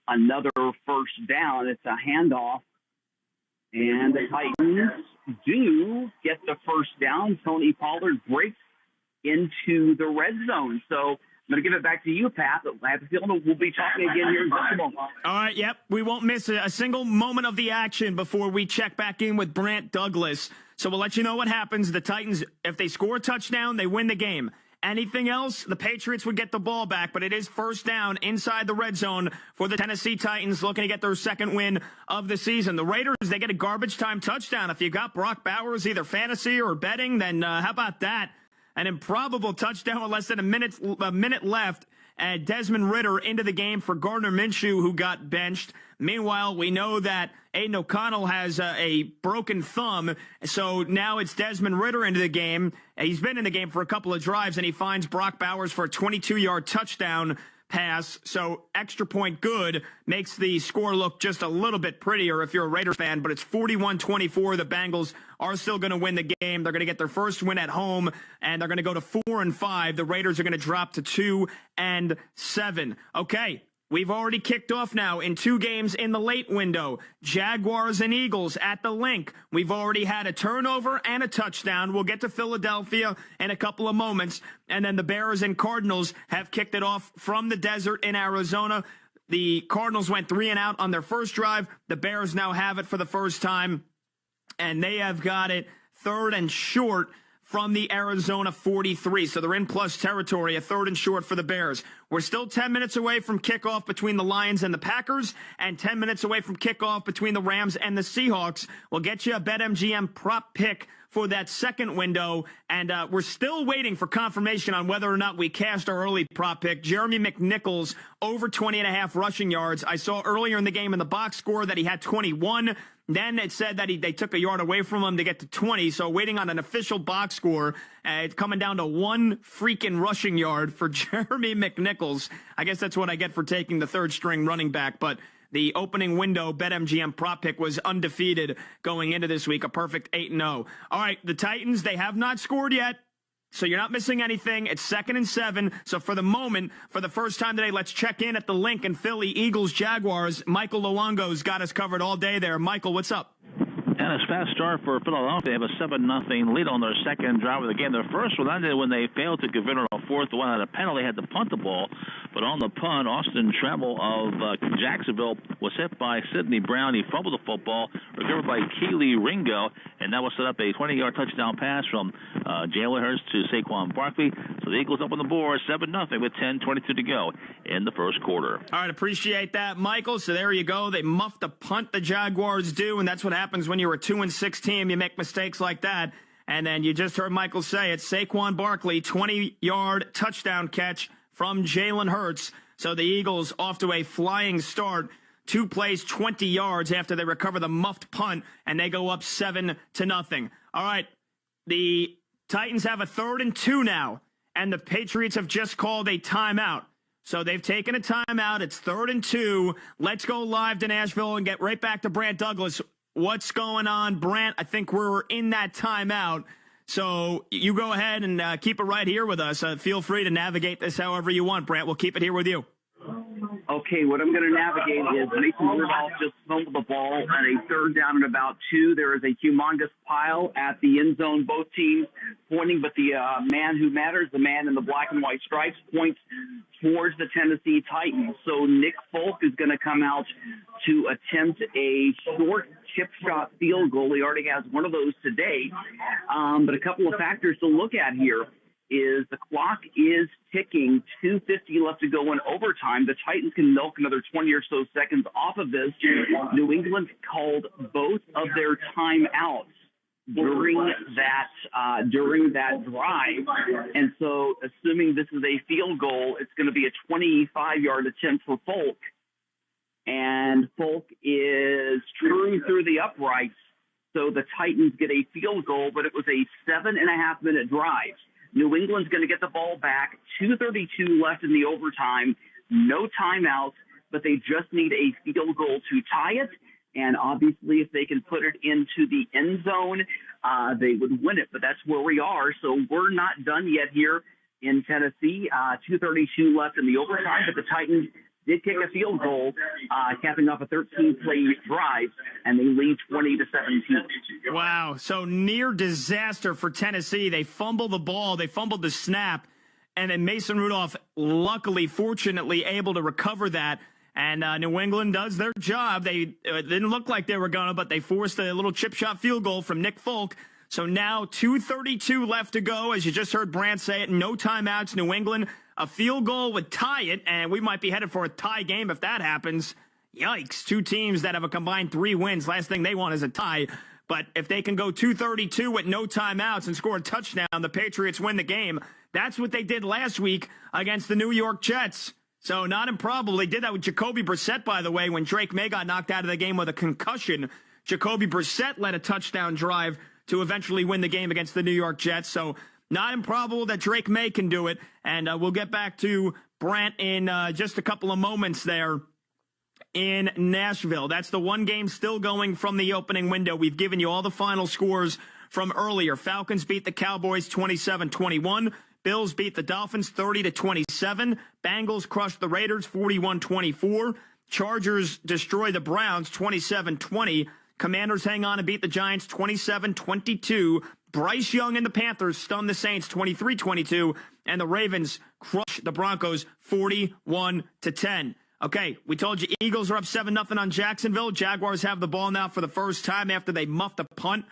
another first down. It's a handoff. And the Titans do get the first down. Tony Pollard breaks into the red zone. So I'm going to give it back to you, Pat. I have a feeling we'll be talking again here in just a moment. All right, yep. We won't miss a single moment of the action before we check back in with Brant Douglas. So we'll let you know what happens. The Titans, if they score a touchdown, they win the game. Anything else, the Patriots would get the ball back, but it is first down inside the red zone for the Tennessee Titans looking to get their 2nd win of the season. The Raiders, they get a garbage time touchdown. If you got Brock Bowers, either fantasy or betting, then how about that? An improbable touchdown with less than a minute left. And Desmond Ridder into the game for Gardner Minshew, who got benched. Meanwhile, we know that Aiden O'Connell has a broken thumb, so now it's Desmond Ridder into the game. He's been in the game for a couple of drives, and he finds Brock Bowers for a 22-yard touchdown pass. So extra point good makes the score look just a little bit prettier if you're a Raiders fan, but it's 41-24. The Bengals are still going to win the game. They're going to get their first win at home, and they're going to go to 4-5. The Raiders are going to drop to 2-7. Okay. We've already kicked off now in 2 games in the late window. Jaguars and Eagles at the Link. We've already had a turnover and a touchdown. We'll get to Philadelphia in a couple of moments. And then the Bears and Cardinals have kicked it off from the desert in Arizona. The Cardinals went 3 and out on their first drive. The Bears now have it for the first time. And they have got it 3rd and short from the Arizona 43. So they're in plus territory, a 3rd and short for the Bears. We're still 10 minutes away from kickoff between the Lions and the Packers, and 10 minutes away from kickoff between the Rams and the Seahawks. We'll get you a BetMGM prop pick for that second window, and we're still waiting for confirmation on whether or not we cashed our early prop pick. Jeremy McNichols over 20.5 rushing yards. I saw earlier in the game in the box score that he had 21. Then it said that they took a yard away from him to get to 20, so waiting on an official box score. It's coming down to 1 freaking rushing yard for Jeremy McNichols. I guess that's what I get for taking the third-string running back, but the opening window BetMGM prop pick was undefeated going into this week, a perfect 8-0. All right, the Titans, they have not scored yet, so you're not missing anything. It's 2nd and 7. So for the moment, for the first time today, let's check in at the link in Philly, Eagles, Jaguars. Michael Luongo's got us covered all day there. Michael, what's up? And a fast start for Philadelphia. They have a 7-0 lead on their second drive of the game. Their first one ended when they failed to convert on a fourth one at a penalty. They had to punt the ball. But on the punt, Austin Treble of Jacksonville was hit by Sidney Brown. He fumbled the football, recovered by Keely Ringo, and that will set up a 20-yard touchdown pass from Jalen Hurts to Saquon Barkley. So the Eagles up on the board, 7-0 with 10:22 to go in the first quarter. All right, appreciate that, Michael. So there you go. They muffed a punt, the Jaguars do, and that's what happens when you're a 2-6 team. You make mistakes like that. And then you just heard Michael say it. Saquon Barkley, 20-yard touchdown catch from Jalen Hurts. So the Eagles off to a flying start. 2 plays, 20 yards after they recover the muffed punt, and they go up 7-0. All right, the Titans have a 3rd and 2 now, and the Patriots have just called a timeout. So they've taken a timeout. It's 3rd and 2. Let's go live to Nashville and get right back to Brant Douglas. What's going on, Brant? I think we're in that timeout. So you go ahead and keep it right here with us. Feel free to navigate this however you want, Brant. We'll keep it here with you. Okay, what I'm going to navigate is Mason Rudolph just fumbled the ball on a 3rd down and about 2. There is a humongous pile at the end zone, both teams pointing, but the man who matters, the man in the black and white stripes, points towards the Tennessee Titans. So Nick Folk is going to come out to attempt a short chip shot field goal. He already has one of those today. But a couple of factors to look at here is the clock is ticking, 2:50 left to go in overtime. The Titans can milk another 20 or so seconds off of this. New England called both of their timeouts during that drive. And so assuming this is a field goal, it's going to be a 25-yard attempt for Folk. And Folk is true through the uprights. So the Titans get a field goal, but it was a 7.5-minute drive. New England's going to get the ball back, 2:32 left in the overtime, no timeouts, but they just need a field goal to tie it. And obviously, if they can put it into the end zone, they would win it. But that's where we are. So we're not done yet here in Tennessee. 2:32 left in the overtime, but the Titans did kick a field goal, capping off a 13-play drive, and they lead 20-17. Wow, so near disaster for Tennessee. They fumbled the ball, they fumbled the snap, and then Mason Rudolph, luckily, fortunately, able to recover that. And New England does their job. They didn't look like they were going to, but they forced a little chip shot field goal from Nick Folk. So now 2:32 left to go, as you just heard Brant say it. No timeouts, New England. A field goal would tie it, and we might be headed for a tie game if that happens. Yikes. 2 teams that have a combined 3 wins. Last thing they want is a tie. But if they can go 2:32 with no timeouts and score a touchdown, the Patriots win the game. That's what they did last week against the New York Jets. So not improbable. They did that with Jacoby Brissett, by the way, when Drake May got knocked out of the game with a concussion. Jacoby Brissett led a touchdown drive to eventually win the game against the New York Jets. So not improbable that Drake May can do it. And we'll get back to Brant in just a couple of moments there in Nashville. That's the one game still going from the opening window. We've given you all the final scores from earlier. Falcons beat the Cowboys 27-21. Bills beat the Dolphins 30-27. Bengals crushed the Raiders 41-24. Chargers destroy the Browns 27-20. Commanders hang on and beat the Giants 27-22. Bryce Young and the Panthers stun the Saints 23-22. And the Ravens crush the Broncos 41-10. Okay, we told you Eagles are up 7-0 on Jacksonville. Jaguars have the ball now for the first time after they muffed a punt,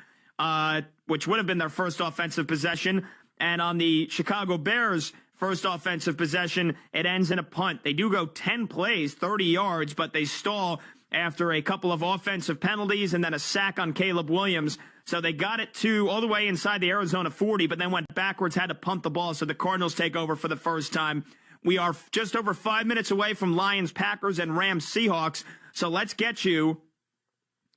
which would have been their first offensive possession. And on the Chicago Bears' first offensive possession, it ends in a punt. They do go 10 plays, 30 yards, but they stall after a couple of offensive penalties and then a sack on Caleb Williams. So they got it to all the way inside the Arizona 40, but then went backwards, had to punt the ball. So the Cardinals take over for the first time. We are just over 5 minutes away from Lions, Packers, and Rams, Seahawks. So let's get you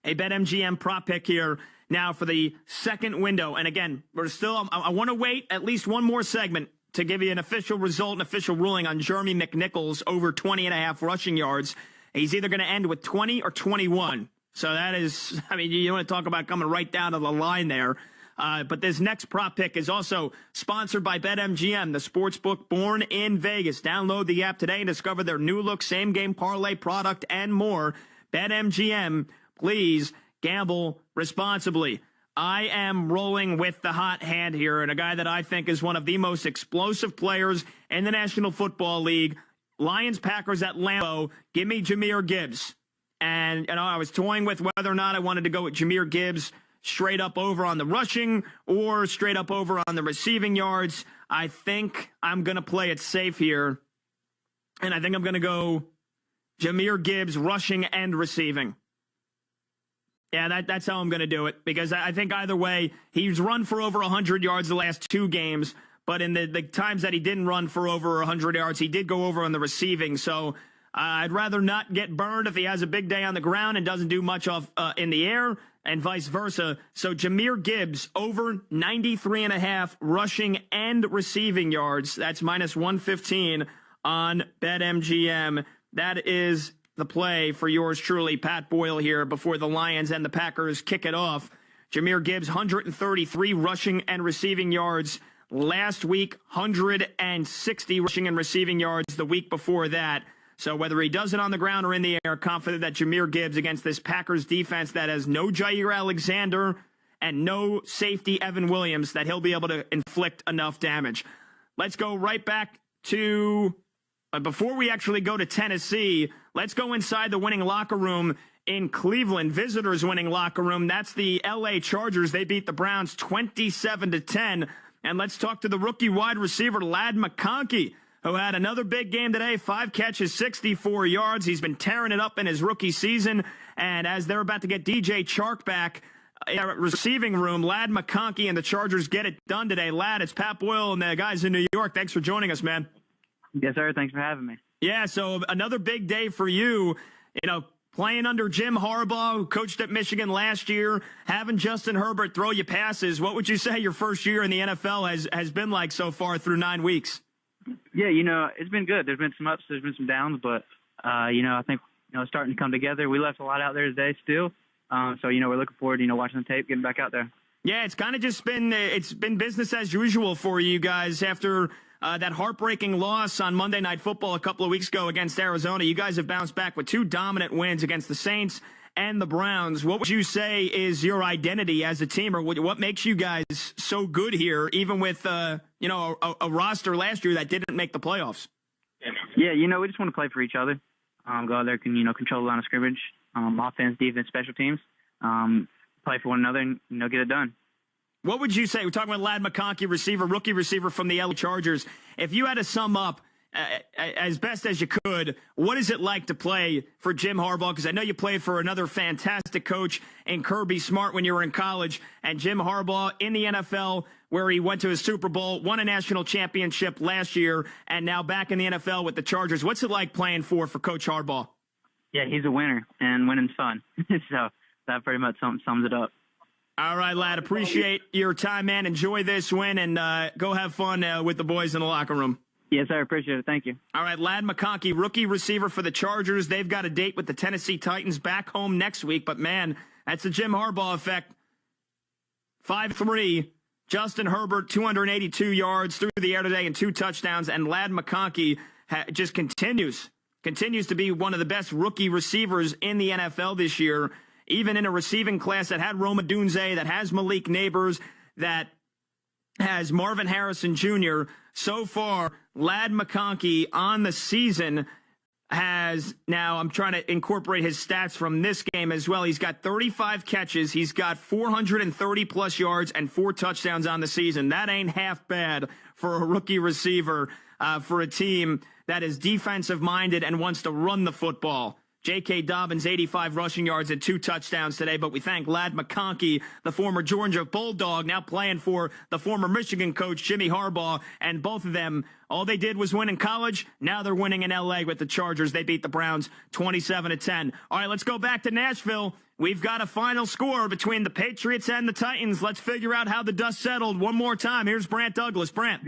a BetMGM prop pick here now for the second window. And again, I want to wait at least one more segment to give you an official result, an official ruling on Jeremy McNichols over 20.5 rushing yards. He's either going to end with 20 or 21. So that is, you want to talk about coming right down to the line there. But this next prop pick is also sponsored by BetMGM, the sportsbook born in Vegas. Download the app today and discover their new look same-game parlay product and more. BetMGM, please gamble responsibly. I am rolling with the hot hand here, and a guy that I think is one of the most explosive players in the National Football League. Lions-Packers at Lambeau. Give me Jahmyr Gibbs. And I was toying with whether or not I wanted to go with Jahmyr Gibbs straight up over on the rushing or straight up over on the receiving yards. I think I'm going to play it safe here, and I think I'm going to go Jahmyr Gibbs rushing and receiving. Yeah, that's how I'm going to do it, because I think either way, he's run for over 100 yards the last 2 games, but in the times that he didn't run for over 100 yards, he did go over on the receiving. So I'd rather not get burned if he has a big day on the ground and doesn't do much in the air, and vice versa. So Jahmyr Gibbs over 93.5 rushing and receiving yards. That's minus 115 on BetMGM. That is the play for yours truly, Pat Boyle, here before the Lions and the Packers kick it off. Jahmyr Gibbs, 133 rushing and receiving yards last week, 160 rushing and receiving yards the week before that. So whether he does it on the ground or in the air, confident that Jahmyr Gibbs against this Packers defense that has no Jair Alexander and no safety Evan Williams, that he'll be able to inflict enough damage. Let's go right back to... before we actually go to Tennessee, let's go inside the winning locker room in Cleveland. Visitors winning locker room. That's the LA Chargers. They beat the Browns 27-10. And let's talk to the rookie wide receiver, Ladd McConkey, who had another big game today, 5 catches, 64 yards. He's been tearing it up in his rookie season. And as they're about to get DJ Chark back in our receiving room, Ladd McConkey and the Chargers get it done today. Ladd, it's Pat Boyle and the guys in New York. Thanks for joining us, man. Yes, sir. Thanks for having me. Yeah, so another big day for you, playing under Jim Harbaugh, who coached at Michigan last year, having Justin Herbert throw you passes. What would you say your first year in the NFL has been like so far through 9 weeks? Yeah, it's been good. There's been some ups, there's been some downs, but, I think, it's starting to come together. We left a lot out there today still. So, we're looking forward to, watching the tape, getting back out there. Yeah, it's kind of just been business as usual for you guys after that heartbreaking loss on Monday Night Football a couple of weeks ago against Arizona. You guys have bounced back with 2 dominant wins against the Saints and the Browns. What would you say is your identity as a team, or what makes you guys so good here, even with a roster last year that didn't make the playoffs? Yeah, we just want to play for each other. Go out there, control the line of scrimmage, offense, defense, special teams, play for one another, and get it done. What would you say? We're talking about Ladd McConkey, rookie receiver from the LA Chargers. If you had to sum up as best as you could, what is it like to play for Jim Harbaugh? Because I know you played for another fantastic coach in Kirby Smart when you were in college, and Jim Harbaugh in the NFL, where he went to his Super Bowl, won a national championship last year, and now back in the NFL with the Chargers. What's it like playing for Coach Harbaugh? Yeah, he's a winner, and winning's fun. So that pretty much sums it up. All right, Ladd, appreciate your time, man. Enjoy this win, and go have fun with the boys in the locker room. Yes, sir. Appreciate it. Thank you. All right, Ladd McConkey, rookie receiver for the Chargers. They've got a date with the Tennessee Titans back home next week. But, man, that's the Jim Harbaugh effect. 5'3", Justin Herbert, 282 yards through the air today and 2 touchdowns. And Ladd McConkey just continues to be one of the best rookie receivers in the NFL this year, even in a receiving class that had Rome Odunze, that has Malik Neighbors, that has Marvin Harrison Jr. So far, Ladd McConkey on the season has, now I'm trying to incorporate his stats from this game as well. He's got 35 catches. He's got 430-plus yards and 4 touchdowns on the season. That ain't half bad for a rookie receiver for a team that is defensive-minded and wants to run the football. J.K. Dobbins, 85 rushing yards and 2 touchdowns today. But we thank Ladd McConkey, the former Georgia Bulldog, now playing for the former Michigan coach, Jimmy Harbaugh. And both of them, all they did was win in college. Now they're winning in L.A. with the Chargers. They beat the Browns 27-10. All right, let's go back to Nashville. We've got a final score between the Patriots and the Titans. Let's figure out how the dust settled one more time. Here's Brant Douglas. Brant.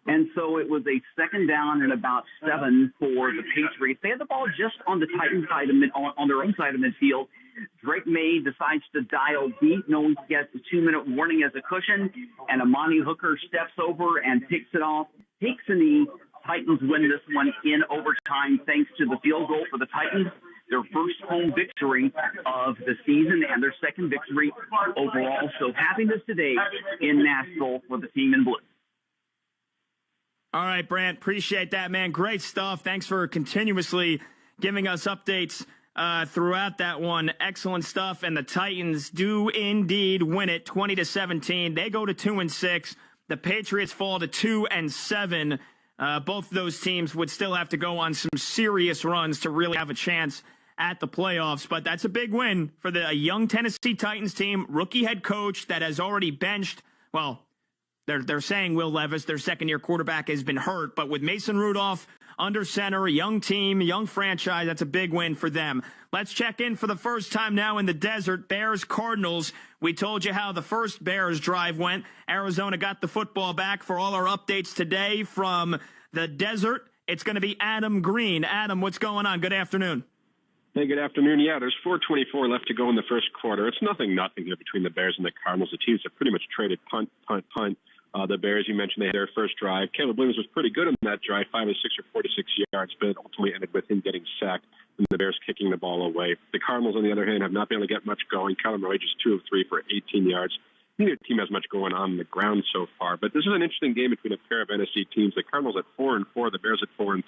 And so it was a second down and about 7 for the Patriots. They had the ball just on the Titans side of on their own side of midfield. Drake May decides to dial deep, knowing he gets the 2-minute warning as a cushion, and Amani Hooker steps over and picks it off, takes a knee. Titans win this one in overtime thanks to the field goal for the Titans. Their first home victory of the season and their second victory overall. So happiness today in Nashville for the team in blue. All right, Brant, appreciate that, man. Great stuff. Thanks for continuously giving us updates throughout that one. Excellent stuff. And the Titans do indeed win it 20-17. They go to 2-6. The Patriots fall to 2-7. Both of those teams would still have to go on some serious runs to really have a chance at the playoffs. But that's a big win for the young Tennessee Titans team. Rookie head coach that has already benched, well, They're saying Will Levis, their second-year quarterback, has been hurt. But with Mason Rudolph under center, a young team, young franchise, that's a big win for them. Let's check in for the first time now in the desert. Bears-Cardinals. We told you how the first Bears drive went. Arizona got the football back. For all our updates today from the desert, it's going to be Adam Green. Adam, what's going on? Good afternoon. Hey, good afternoon. Yeah, there's 4:24 left to go in the first quarter. It's nothing here between the Bears and the Cardinals. The teams have pretty much traded punt. The Bears, you mentioned, they had their first drive. Caleb Williams was pretty good on that drive, 5 of 6 or 46 yards, but it ultimately ended with him getting sacked and the Bears kicking the ball away. The Cardinals, on the other hand, have not been able to get much going. Kyler Murray just 2 of 3 for 18 yards. Neither team has much going on the ground so far, but this is an interesting game between a pair of NFC teams. The Cardinals at 4-4, the Bears at 4-3,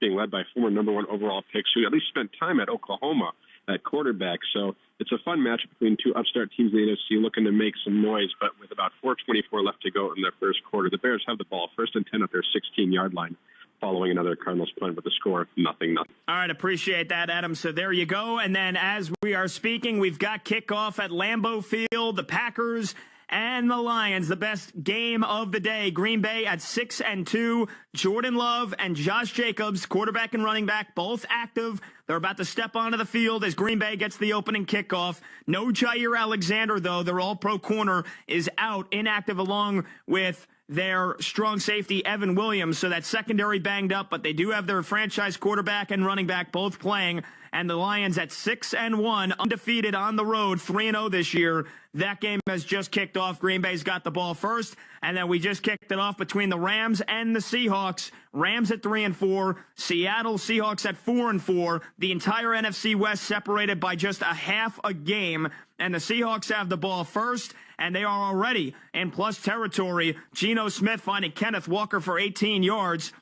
being led by former number 1 overall picks who at least spent time at Oklahoma at quarterback. So it's a fun matchup between two upstart teams in the NFC looking to make some noise, but with about 4:24 left to go in their first quarter, the Bears have the ball first and 10 at their 16-yard line following another Cardinals punt with the score 0-0. All right, appreciate that, Adam. So there you go. And then as we are speaking, we've got kickoff at Lambeau Field, the Packers and the Lions, the best game of the day. Green Bay at 6-2. Jordan Love and Josh Jacobs, quarterback and running back, both active. They're about to step onto the field as Green Bay gets the opening kickoff. No Jair Alexander, though. Their all-pro corner is out, inactive, along with their strong safety, Evan Williams. So that secondary banged up, but they do have their franchise quarterback and running back both playing. And the Lions at 6-1, undefeated on the road, 3-0 this year. That game has just kicked off. Green Bay's got the ball first. And then we just kicked it off between the Rams and the Seahawks. Rams at 3-4, Seattle Seahawks at 4-4. The entire NFC West separated by just a half a game. And the Seahawks have the ball first, and they are already in plus territory. Geno Smith finding Kenneth Walker for 18 yards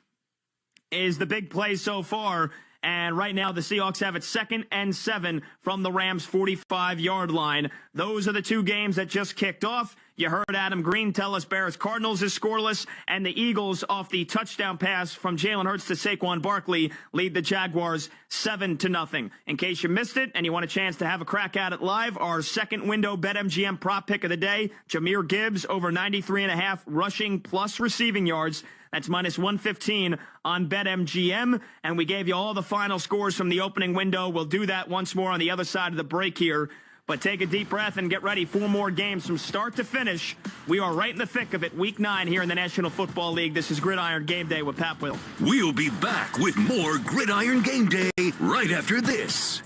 is the big play so far. And right now, the Seahawks have it 2nd and 7 from the Rams' 45-yard line. Those are the two games that just kicked off. You heard Adam Green tell us Bears-Cardinals is scoreless, and the Eagles, off the touchdown pass from Jalen Hurts to Saquon Barkley, lead the Jaguars 7-0. In case you missed it and you want a chance to have a crack at it live, our second window BetMGM prop pick of the day, Jahmyr Gibbs over 93.5 rushing plus receiving yards. That's minus 115 on BetMGM. And we gave you all the final scores from the opening window. We'll do that once more on the other side of the break here. But take a deep breath and get ready. 4 more games from start to finish. We are right in the thick of it. Week 9 here in the National Football League. This is Gridiron Game Day with Pat Will. We'll be back with more Gridiron Game Day right after this.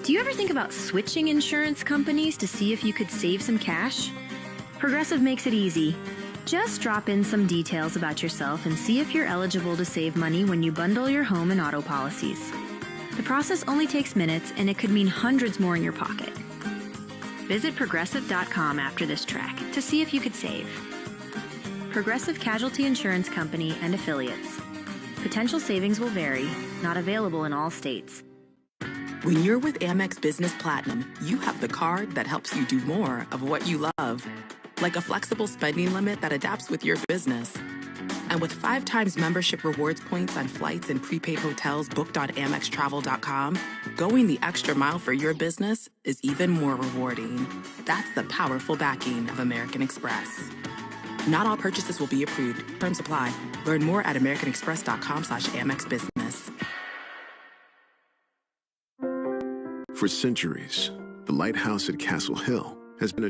Do you ever think about switching insurance companies to see if you could save some cash? Progressive makes it easy. Just drop in some details about yourself and see if you're eligible to save money when you bundle your home and auto policies. The process only takes minutes, and it could mean hundreds more in your pocket. Visit Progressive.com after this track to see if you could save. Progressive Casualty Insurance Company and Affiliates. Potential savings will vary. Not available in all states. When you're with Amex Business Platinum, you have the card that helps you do more of what you love. like a flexible spending limit that adapts with your business. And with 5 times membership rewards points on flights and prepaid hotels booked on AmexTravel.com, going the extra mile for your business is even more rewarding. That's the powerful backing of American Express. Not all purchases will be approved. Terms apply. Learn more at americanexpress.com/AmexBusiness. For centuries, the lighthouse at Castle Hill has been a